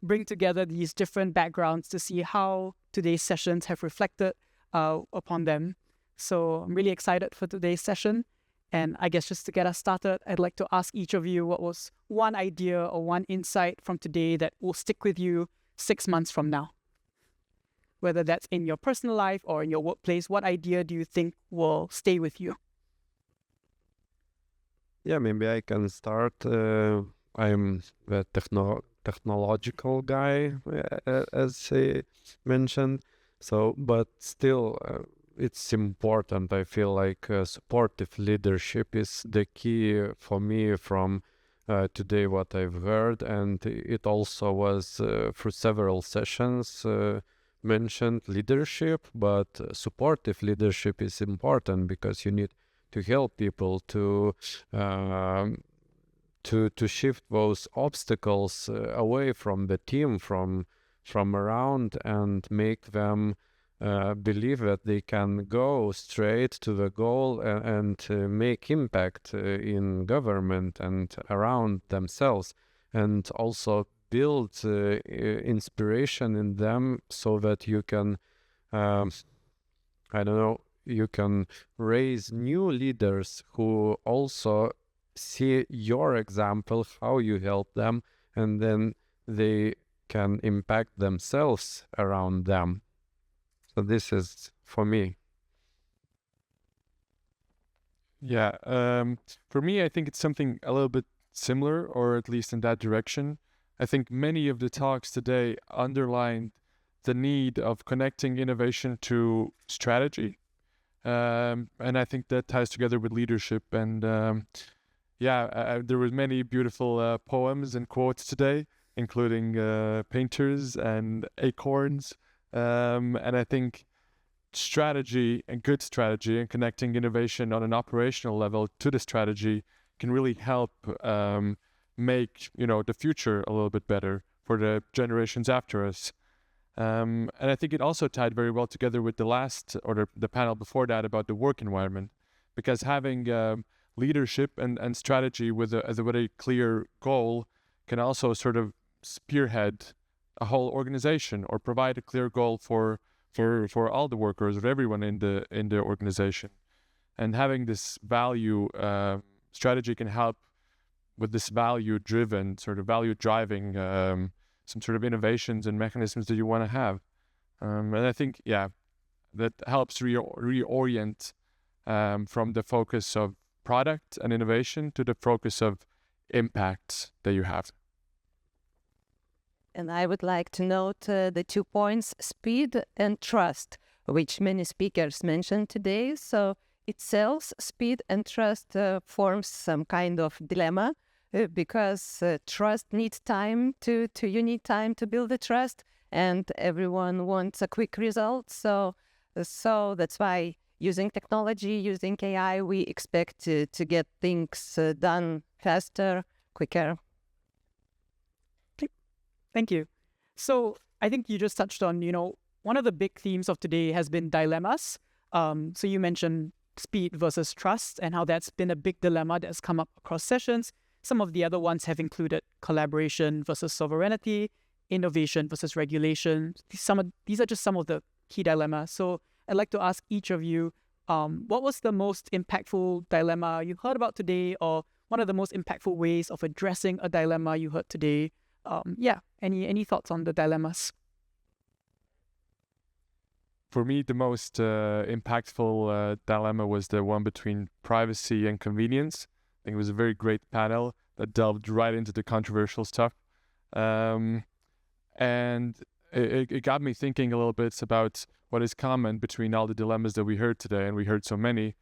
bring together these different backgrounds to see how today's sessions have reflected upon them. So I'm really excited for today's session. And I guess just to get us started, I'd like to ask each of you what was one idea or one insight from today that will stick with you 6 months from now? Whether that's in your personal life or in your workplace, what idea do you think will stay with you? Yeah, maybe I can start. I'm the technological guy, as I mentioned. So, but still, it's important. I feel like supportive leadership is the key for me from today, what I've heard. And it also was through several sessions mentioned leadership, but supportive leadership is important because you need to help people to shift those obstacles away from the team, from around, and make them believe that they can go straight to the goal and make impact in government and around themselves, and also build inspiration in them so that you can, you can raise new leaders who also see your example, how you help them, and then they can impact themselves around them. So this is for me. Yeah, for me, I think it's something a little bit similar, or at least in that direction. I think many of the talks today underlined the need of connecting innovation to strategy. And I think that ties together with leadership. And there were many beautiful poems and quotes today, including painters and acorns. And I think strategy and good strategy and connecting innovation on an operational level to the strategy can really help make the future a little bit better for the generations after us. And I think it also tied very well together with the last, or the panel before that, about the work environment, because having leadership and strategy with a very clear goal can also sort of spearhead a whole organization, or provide a clear goal for all the workers, or everyone in the organization. And having this value strategy can help with this value-driven, sort of value-driving some sort of innovations and mechanisms that you want to have. And I think, that helps reorient from the focus of product and innovation to the focus of impact that you have. And I would like to note the 2 points, speed and trust, which many speakers mentioned today. So itself, speed and trust forms some kind of dilemma, because trust needs time you need time to build the trust, and everyone wants a quick result. So that's why using technology, using AI, we expect to get things done faster, quicker. Thank you. So I think you just touched on, one of the big themes of today has been dilemmas. So you mentioned speed versus trust, and how that's been a big dilemma that's come up across sessions. Some of the other ones have included collaboration versus sovereignty, innovation versus regulation. These are just some of the key dilemmas. So I'd like to ask each of you, what was the most impactful dilemma you heard about today, or one of the most impactful ways of addressing a dilemma you heard today? Any thoughts on the dilemmas? For me, the most impactful dilemma was the one between privacy and convenience. I think it was a very great panel that delved right into the controversial stuff. And it got me thinking a little bit about what is common between all the dilemmas that we heard today, and we heard so many.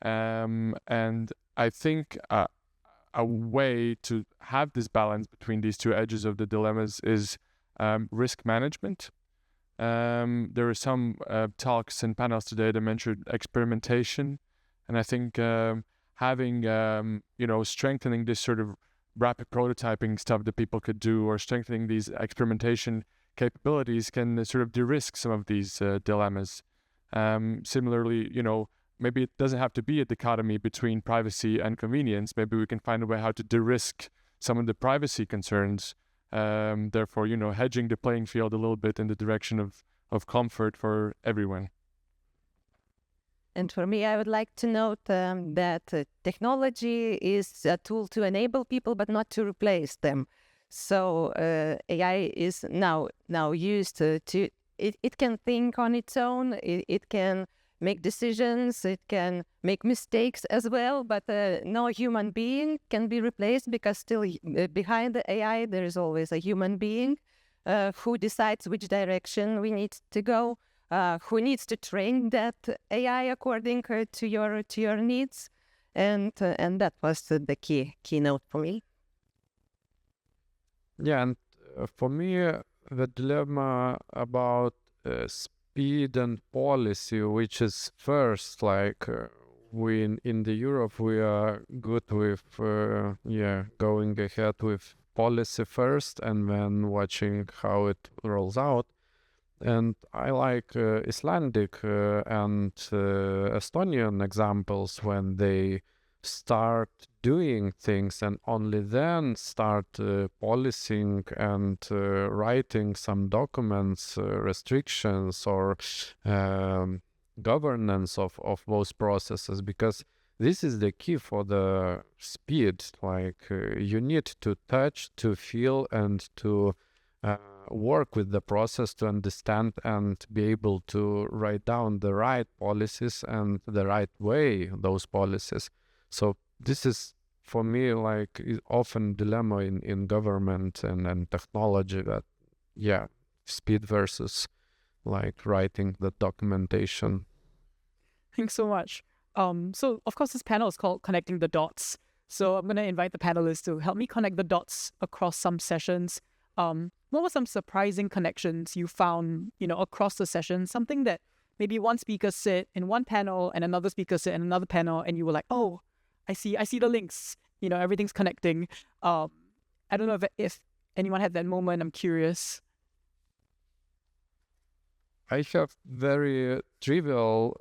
And I think a way to have this balance between these two edges of the dilemmas is risk management. There were some talks and panels today that mentioned experimentation, and I think having strengthening this sort of rapid prototyping stuff that people could do, or strengthening these experimentation capabilities can sort of de-risk some of these dilemmas. Similarly, maybe it doesn't have to be a dichotomy between privacy and convenience. Maybe we can find a way how to de-risk some of the privacy concerns, therefore, hedging the playing field a little bit in the direction of comfort for everyone. And for me, I would like to note that technology is a tool to enable people, but not to replace them. So AI is now used to it can think on its own, it can make decisions, it can make mistakes as well, but no human being can be replaced, because still behind the AI there is always a human being who decides which direction we need to go, who needs to train that AI according to your needs, and that was the keynote for me. Yeah, and for me, the dilemma about speed and policy, which is first, like we in the Europe, we are good with going ahead with policy first and then watching how it rolls out. And I like Icelandic and Estonian examples when they start doing things and only then start policing and writing some documents, restrictions or governance of those processes, because this is the key for the speed. Like you need to touch, to feel, and to work with the process to understand and be able to write down the right policies and the right way those policies. So this is, for me, like often dilemma in government and technology, that speed versus like writing the documentation. Thanks so much. So of course this panel is called Connecting the Dots. So I'm going to invite the panelists to help me connect the dots across some sessions. What were some surprising connections you found, across the session? Something that maybe one speaker said in one panel and another speaker said in another panel, and you were like, oh, I see the links. Everything's connecting. I don't know if anyone had that moment. I'm curious. I have very trivial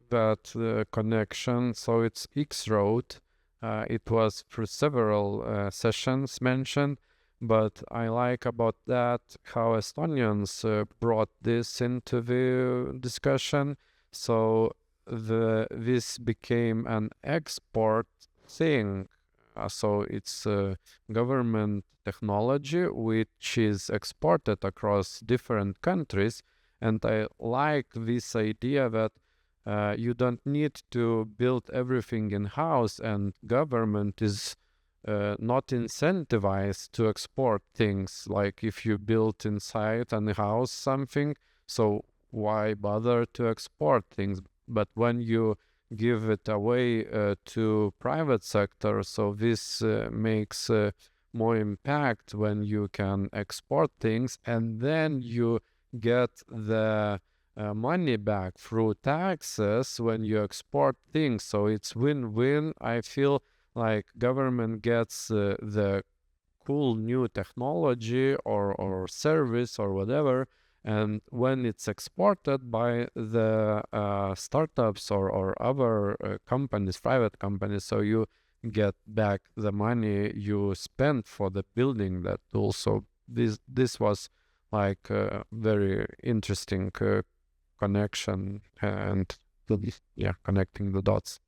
that connection. So it's X-Road. It was for several sessions mentioned, but I like about that how Estonians brought this into the discussion. So this became an export thing. So it's government technology which is exported across different countries. And I like this idea that you don't need to build everything in-house, and government is not incentivized to export things. Like if you build inside and house something, so why bother to export things? But when you give it away to private sector, so this makes more impact when you can export things, and then you get the money back through taxes when you export things. So it's win-win. I feel like government gets the cool new technology or service or whatever, and when it's exported by the startups or other companies, private companies, so you get back the money you spent for the building that tool. So this was like a very interesting connection and connecting the dots.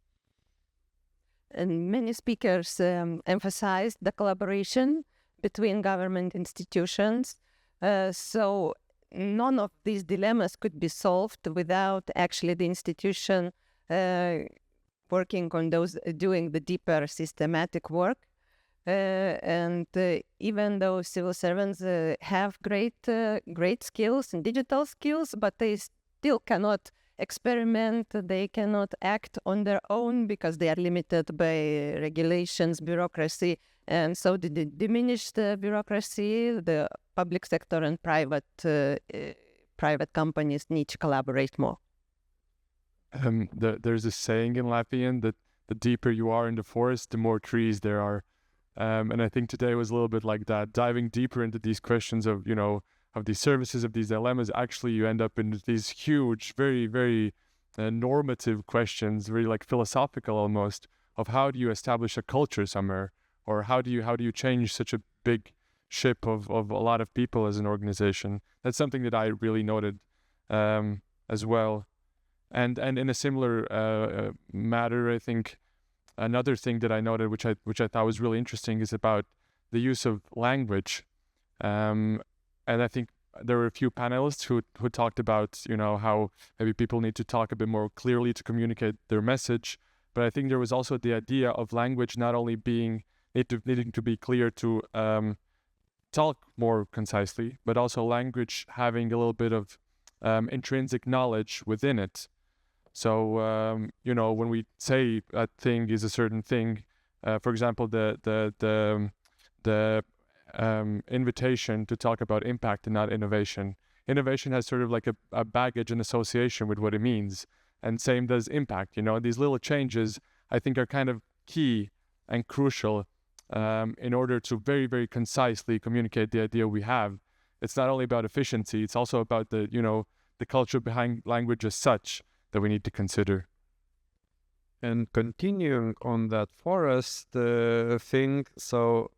And many speakers emphasized the collaboration between government institutions. So none of these dilemmas could be solved without actually the institution working on those, doing the deeper systematic work. And even though civil servants have great skills and digital skills, but they still cannot experiment, they cannot act on their own because they are limited by regulations, bureaucracy. And so the diminished bureaucracy, the public sector and private companies need to collaborate more. There's a saying in Latvian that the deeper you are in the forest, the more trees there are. And I think today was a little bit like that, diving deeper into these questions of, these services, of these dilemmas, actually you end up in these huge, very, very normative questions, very like philosophical almost, of how do you establish a culture somewhere, or how do you change such a big ship of a lot of people as an organization. That's something that I really noted as well. And in a similar matter, I think another thing that I noted, which I thought was really interesting, is about the use of language. And I think there were a few panelists who talked about, how maybe people need to talk a bit more clearly to communicate their message. But I think there was also the idea of language not only needing to be clear to talk more concisely, but also language having a little bit of intrinsic knowledge within it. So, when we say a thing is a certain thing, for example, the invitation to talk about impact and not innovation. Innovation has sort of like a baggage and association with what it means, and same does impact. These little changes, I think, are kind of key and crucial in order to very, very concisely communicate the idea we have. It's not only about efficiency, it's also about the culture behind language as such that we need to consider. And continuing on that forest thing, so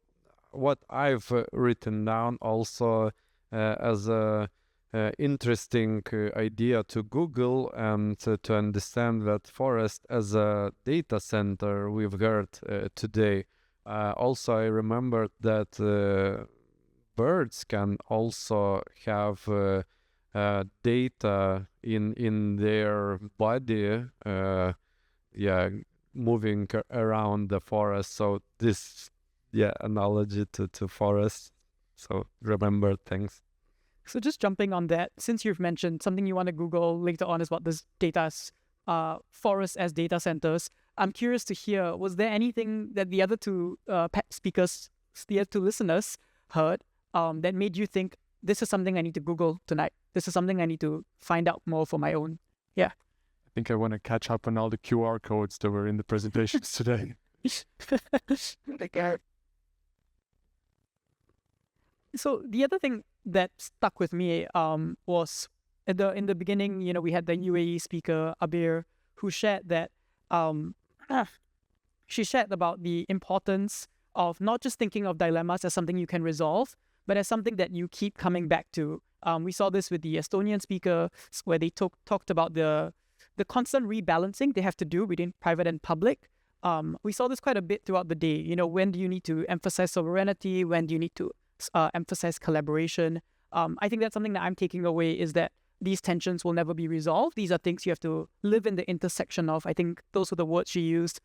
what I've written down also as a interesting idea to Google and to understand that forest as a data center we've heard today. Also, I remembered that birds can also have data in their body, moving around the forest. So this, analogy to forest. So remember things. So just jumping on that, since you've mentioned something you want to Google later on is about this forest as data centers. I'm curious to hear, was there anything that the other two speakers, the other two listeners heard that made you think, this is something I need to Google tonight. This is something I need to find out more for my own. Yeah. I think I want to catch up on all the QR codes that were in the presentations today. So the other thing that stuck with me was in the beginning, we had the UAE speaker, Abir, who shared that she shared about the importance of not just thinking of dilemmas as something you can resolve, but as something that you keep coming back to. We saw this with the Estonian speaker, where they talked about the constant rebalancing they have to do between private and public. We saw this quite a bit throughout the day. When do you need to emphasize sovereignty? When do you need to emphasize collaboration? I think that's something that I'm taking away, is that these tensions will never be resolved. These are things you have to live in the intersection of. I think those were the words she used.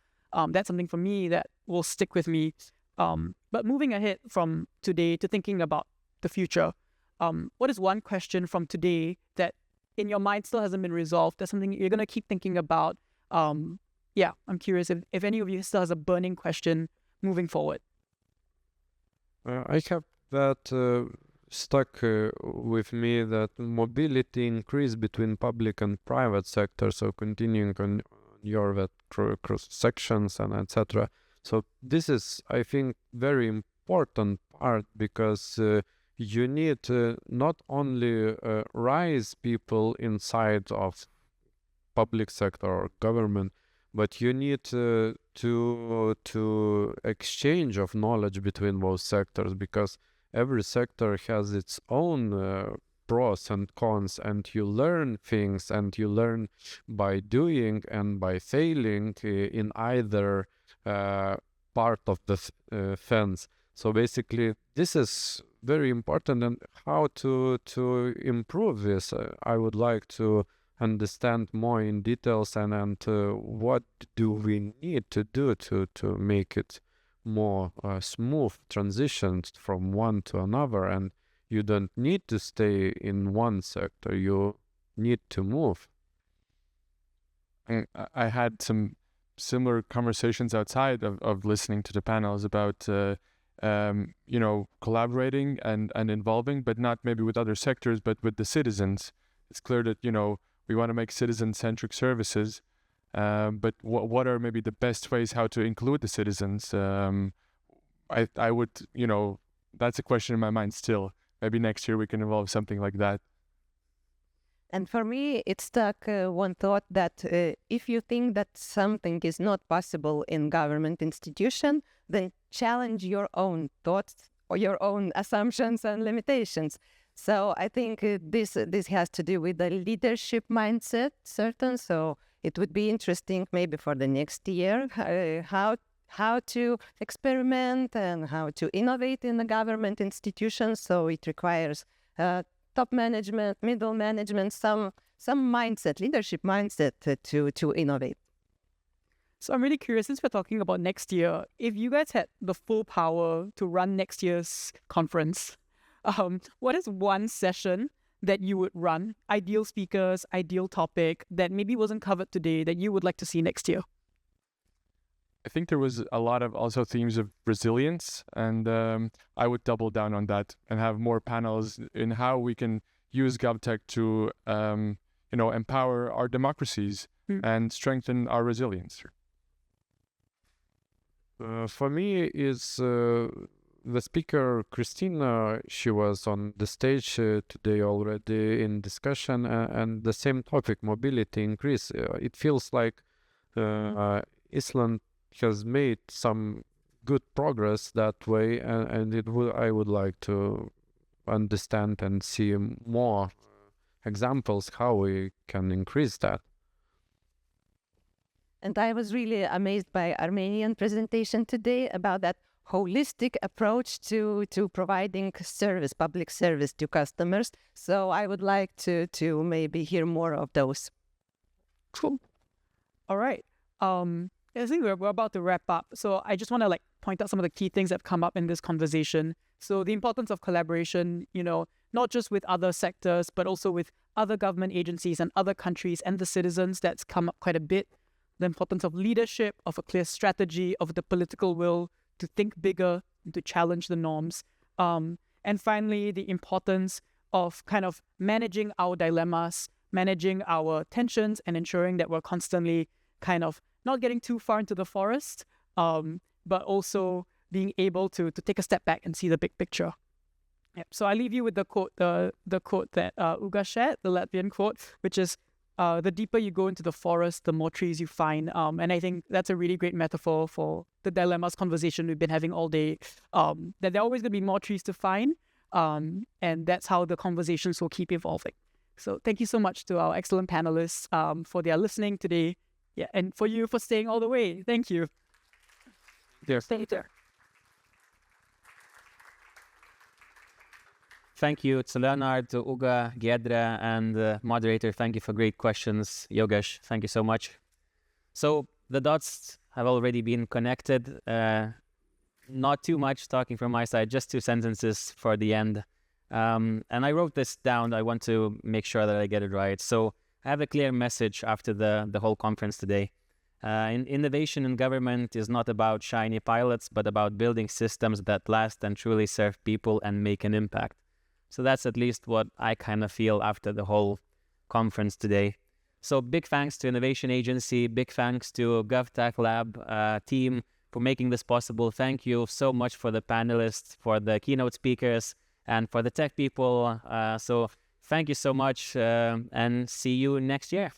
That's something for me that will stick with me. But moving ahead from today to thinking about the future, what is one question from today that in your mind still hasn't been resolved? That's something you're going to keep thinking about. I'm curious if any of you still has a burning question moving forward. I have that stuck with me, that mobility increase between public and private sector. So continuing on your cross sections and etc. So this is, I think, very important part, because you need not only raise people inside of public sector or government, but you need to exchange of knowledge between both sectors, because every sector has its own pros and cons, and you learn things, and you learn by doing and by failing in either part of the fence. So basically, this is very important, and how to improve this. I would like to understand more in details, and what do we need to do to make it more smooth transitions from one to another. And you don't need to stay in one sector, you need to move. I had some similar conversations outside of listening to the panels about collaborating and involving, but not maybe with other sectors, but with the citizens. It's clear that we want to make citizen-centric services, but what are maybe the best ways how to include the citizens? I would, that's a question in my mind still. maybe next year we can involve something like that. And for me, it stuck one thought that if you think that something is not possible in government institution, then challenge your own thoughts or your own assumptions and limitations. So I think this has to do with the leadership mindset, certain. So it would be interesting maybe for the next year how to experiment and how to innovate in the government institutions. So it requires top management, middle management, some mindset, leadership mindset to innovate. So I'm really curious, since we're talking about next year, if you guys had the full power to run next year's conference, what is one session that you would run, ideal speakers, ideal topic, that maybe wasn't covered today that you would like to see next year? I think there was a lot of also themes of resilience, and I would double down on that and have more panels in how we can use GovTech to, empower our democracies and strengthen our resilience. For me, is the speaker Christina. She was on the stage today already in discussion, and the same topic, mobility increase. It feels like Iceland has made some good progress that way, and I would like to understand and see more examples how we can increase that. And I was really amazed by Armenian presentation today about that holistic approach to providing service, public service to customers. So I would like to maybe hear more of those. Cool. All right. I think we're about to wrap up. So I just want to point out some of the key things that have come up in this conversation. So the importance of collaboration, not just with other sectors, but also with other government agencies and other countries and the citizens. That's come up quite a bit. The importance of leadership, of a clear strategy, of the political will to think bigger, to challenge the norms. And finally, the importance of kind of managing our dilemmas, managing our tensions, and ensuring that we're constantly kind of not getting too far into the forest, but also being able to take a step back and see the big picture. Yep. So I leave you with the quote, the quote that Uga shared, the Latvian quote, which is, the deeper you go into the forest, the more trees you find. And I think that's a really great metaphor for the dilemmas conversation we've been having all day, that there are always going to be more trees to find. And that's how the conversations will keep evolving. So thank you so much to our excellent panelists for their listening today. Yeah, and for you for staying all the way. Thank you. Yes. Stay there. Thank you to Leonard, to Uga, Giedre, and moderator. Thank you for great questions. Yogesh, thank you so much. So the dots have already been connected. Not too much talking from my side, just 2 sentences for the end. And I wrote this down. I want to make sure that I get it right. So I have a clear message after the whole conference today. Innovation in government is not about shiny pilots, but about building systems that last and truly serve people and make an impact. So that's at least what I kind of feel after the whole conference today. So big thanks to Innovation Agency, big thanks to GovTech Lab team for making this possible. Thank you so much for the panelists, for the keynote speakers, and for the tech people. So thank you so much, and see you next year.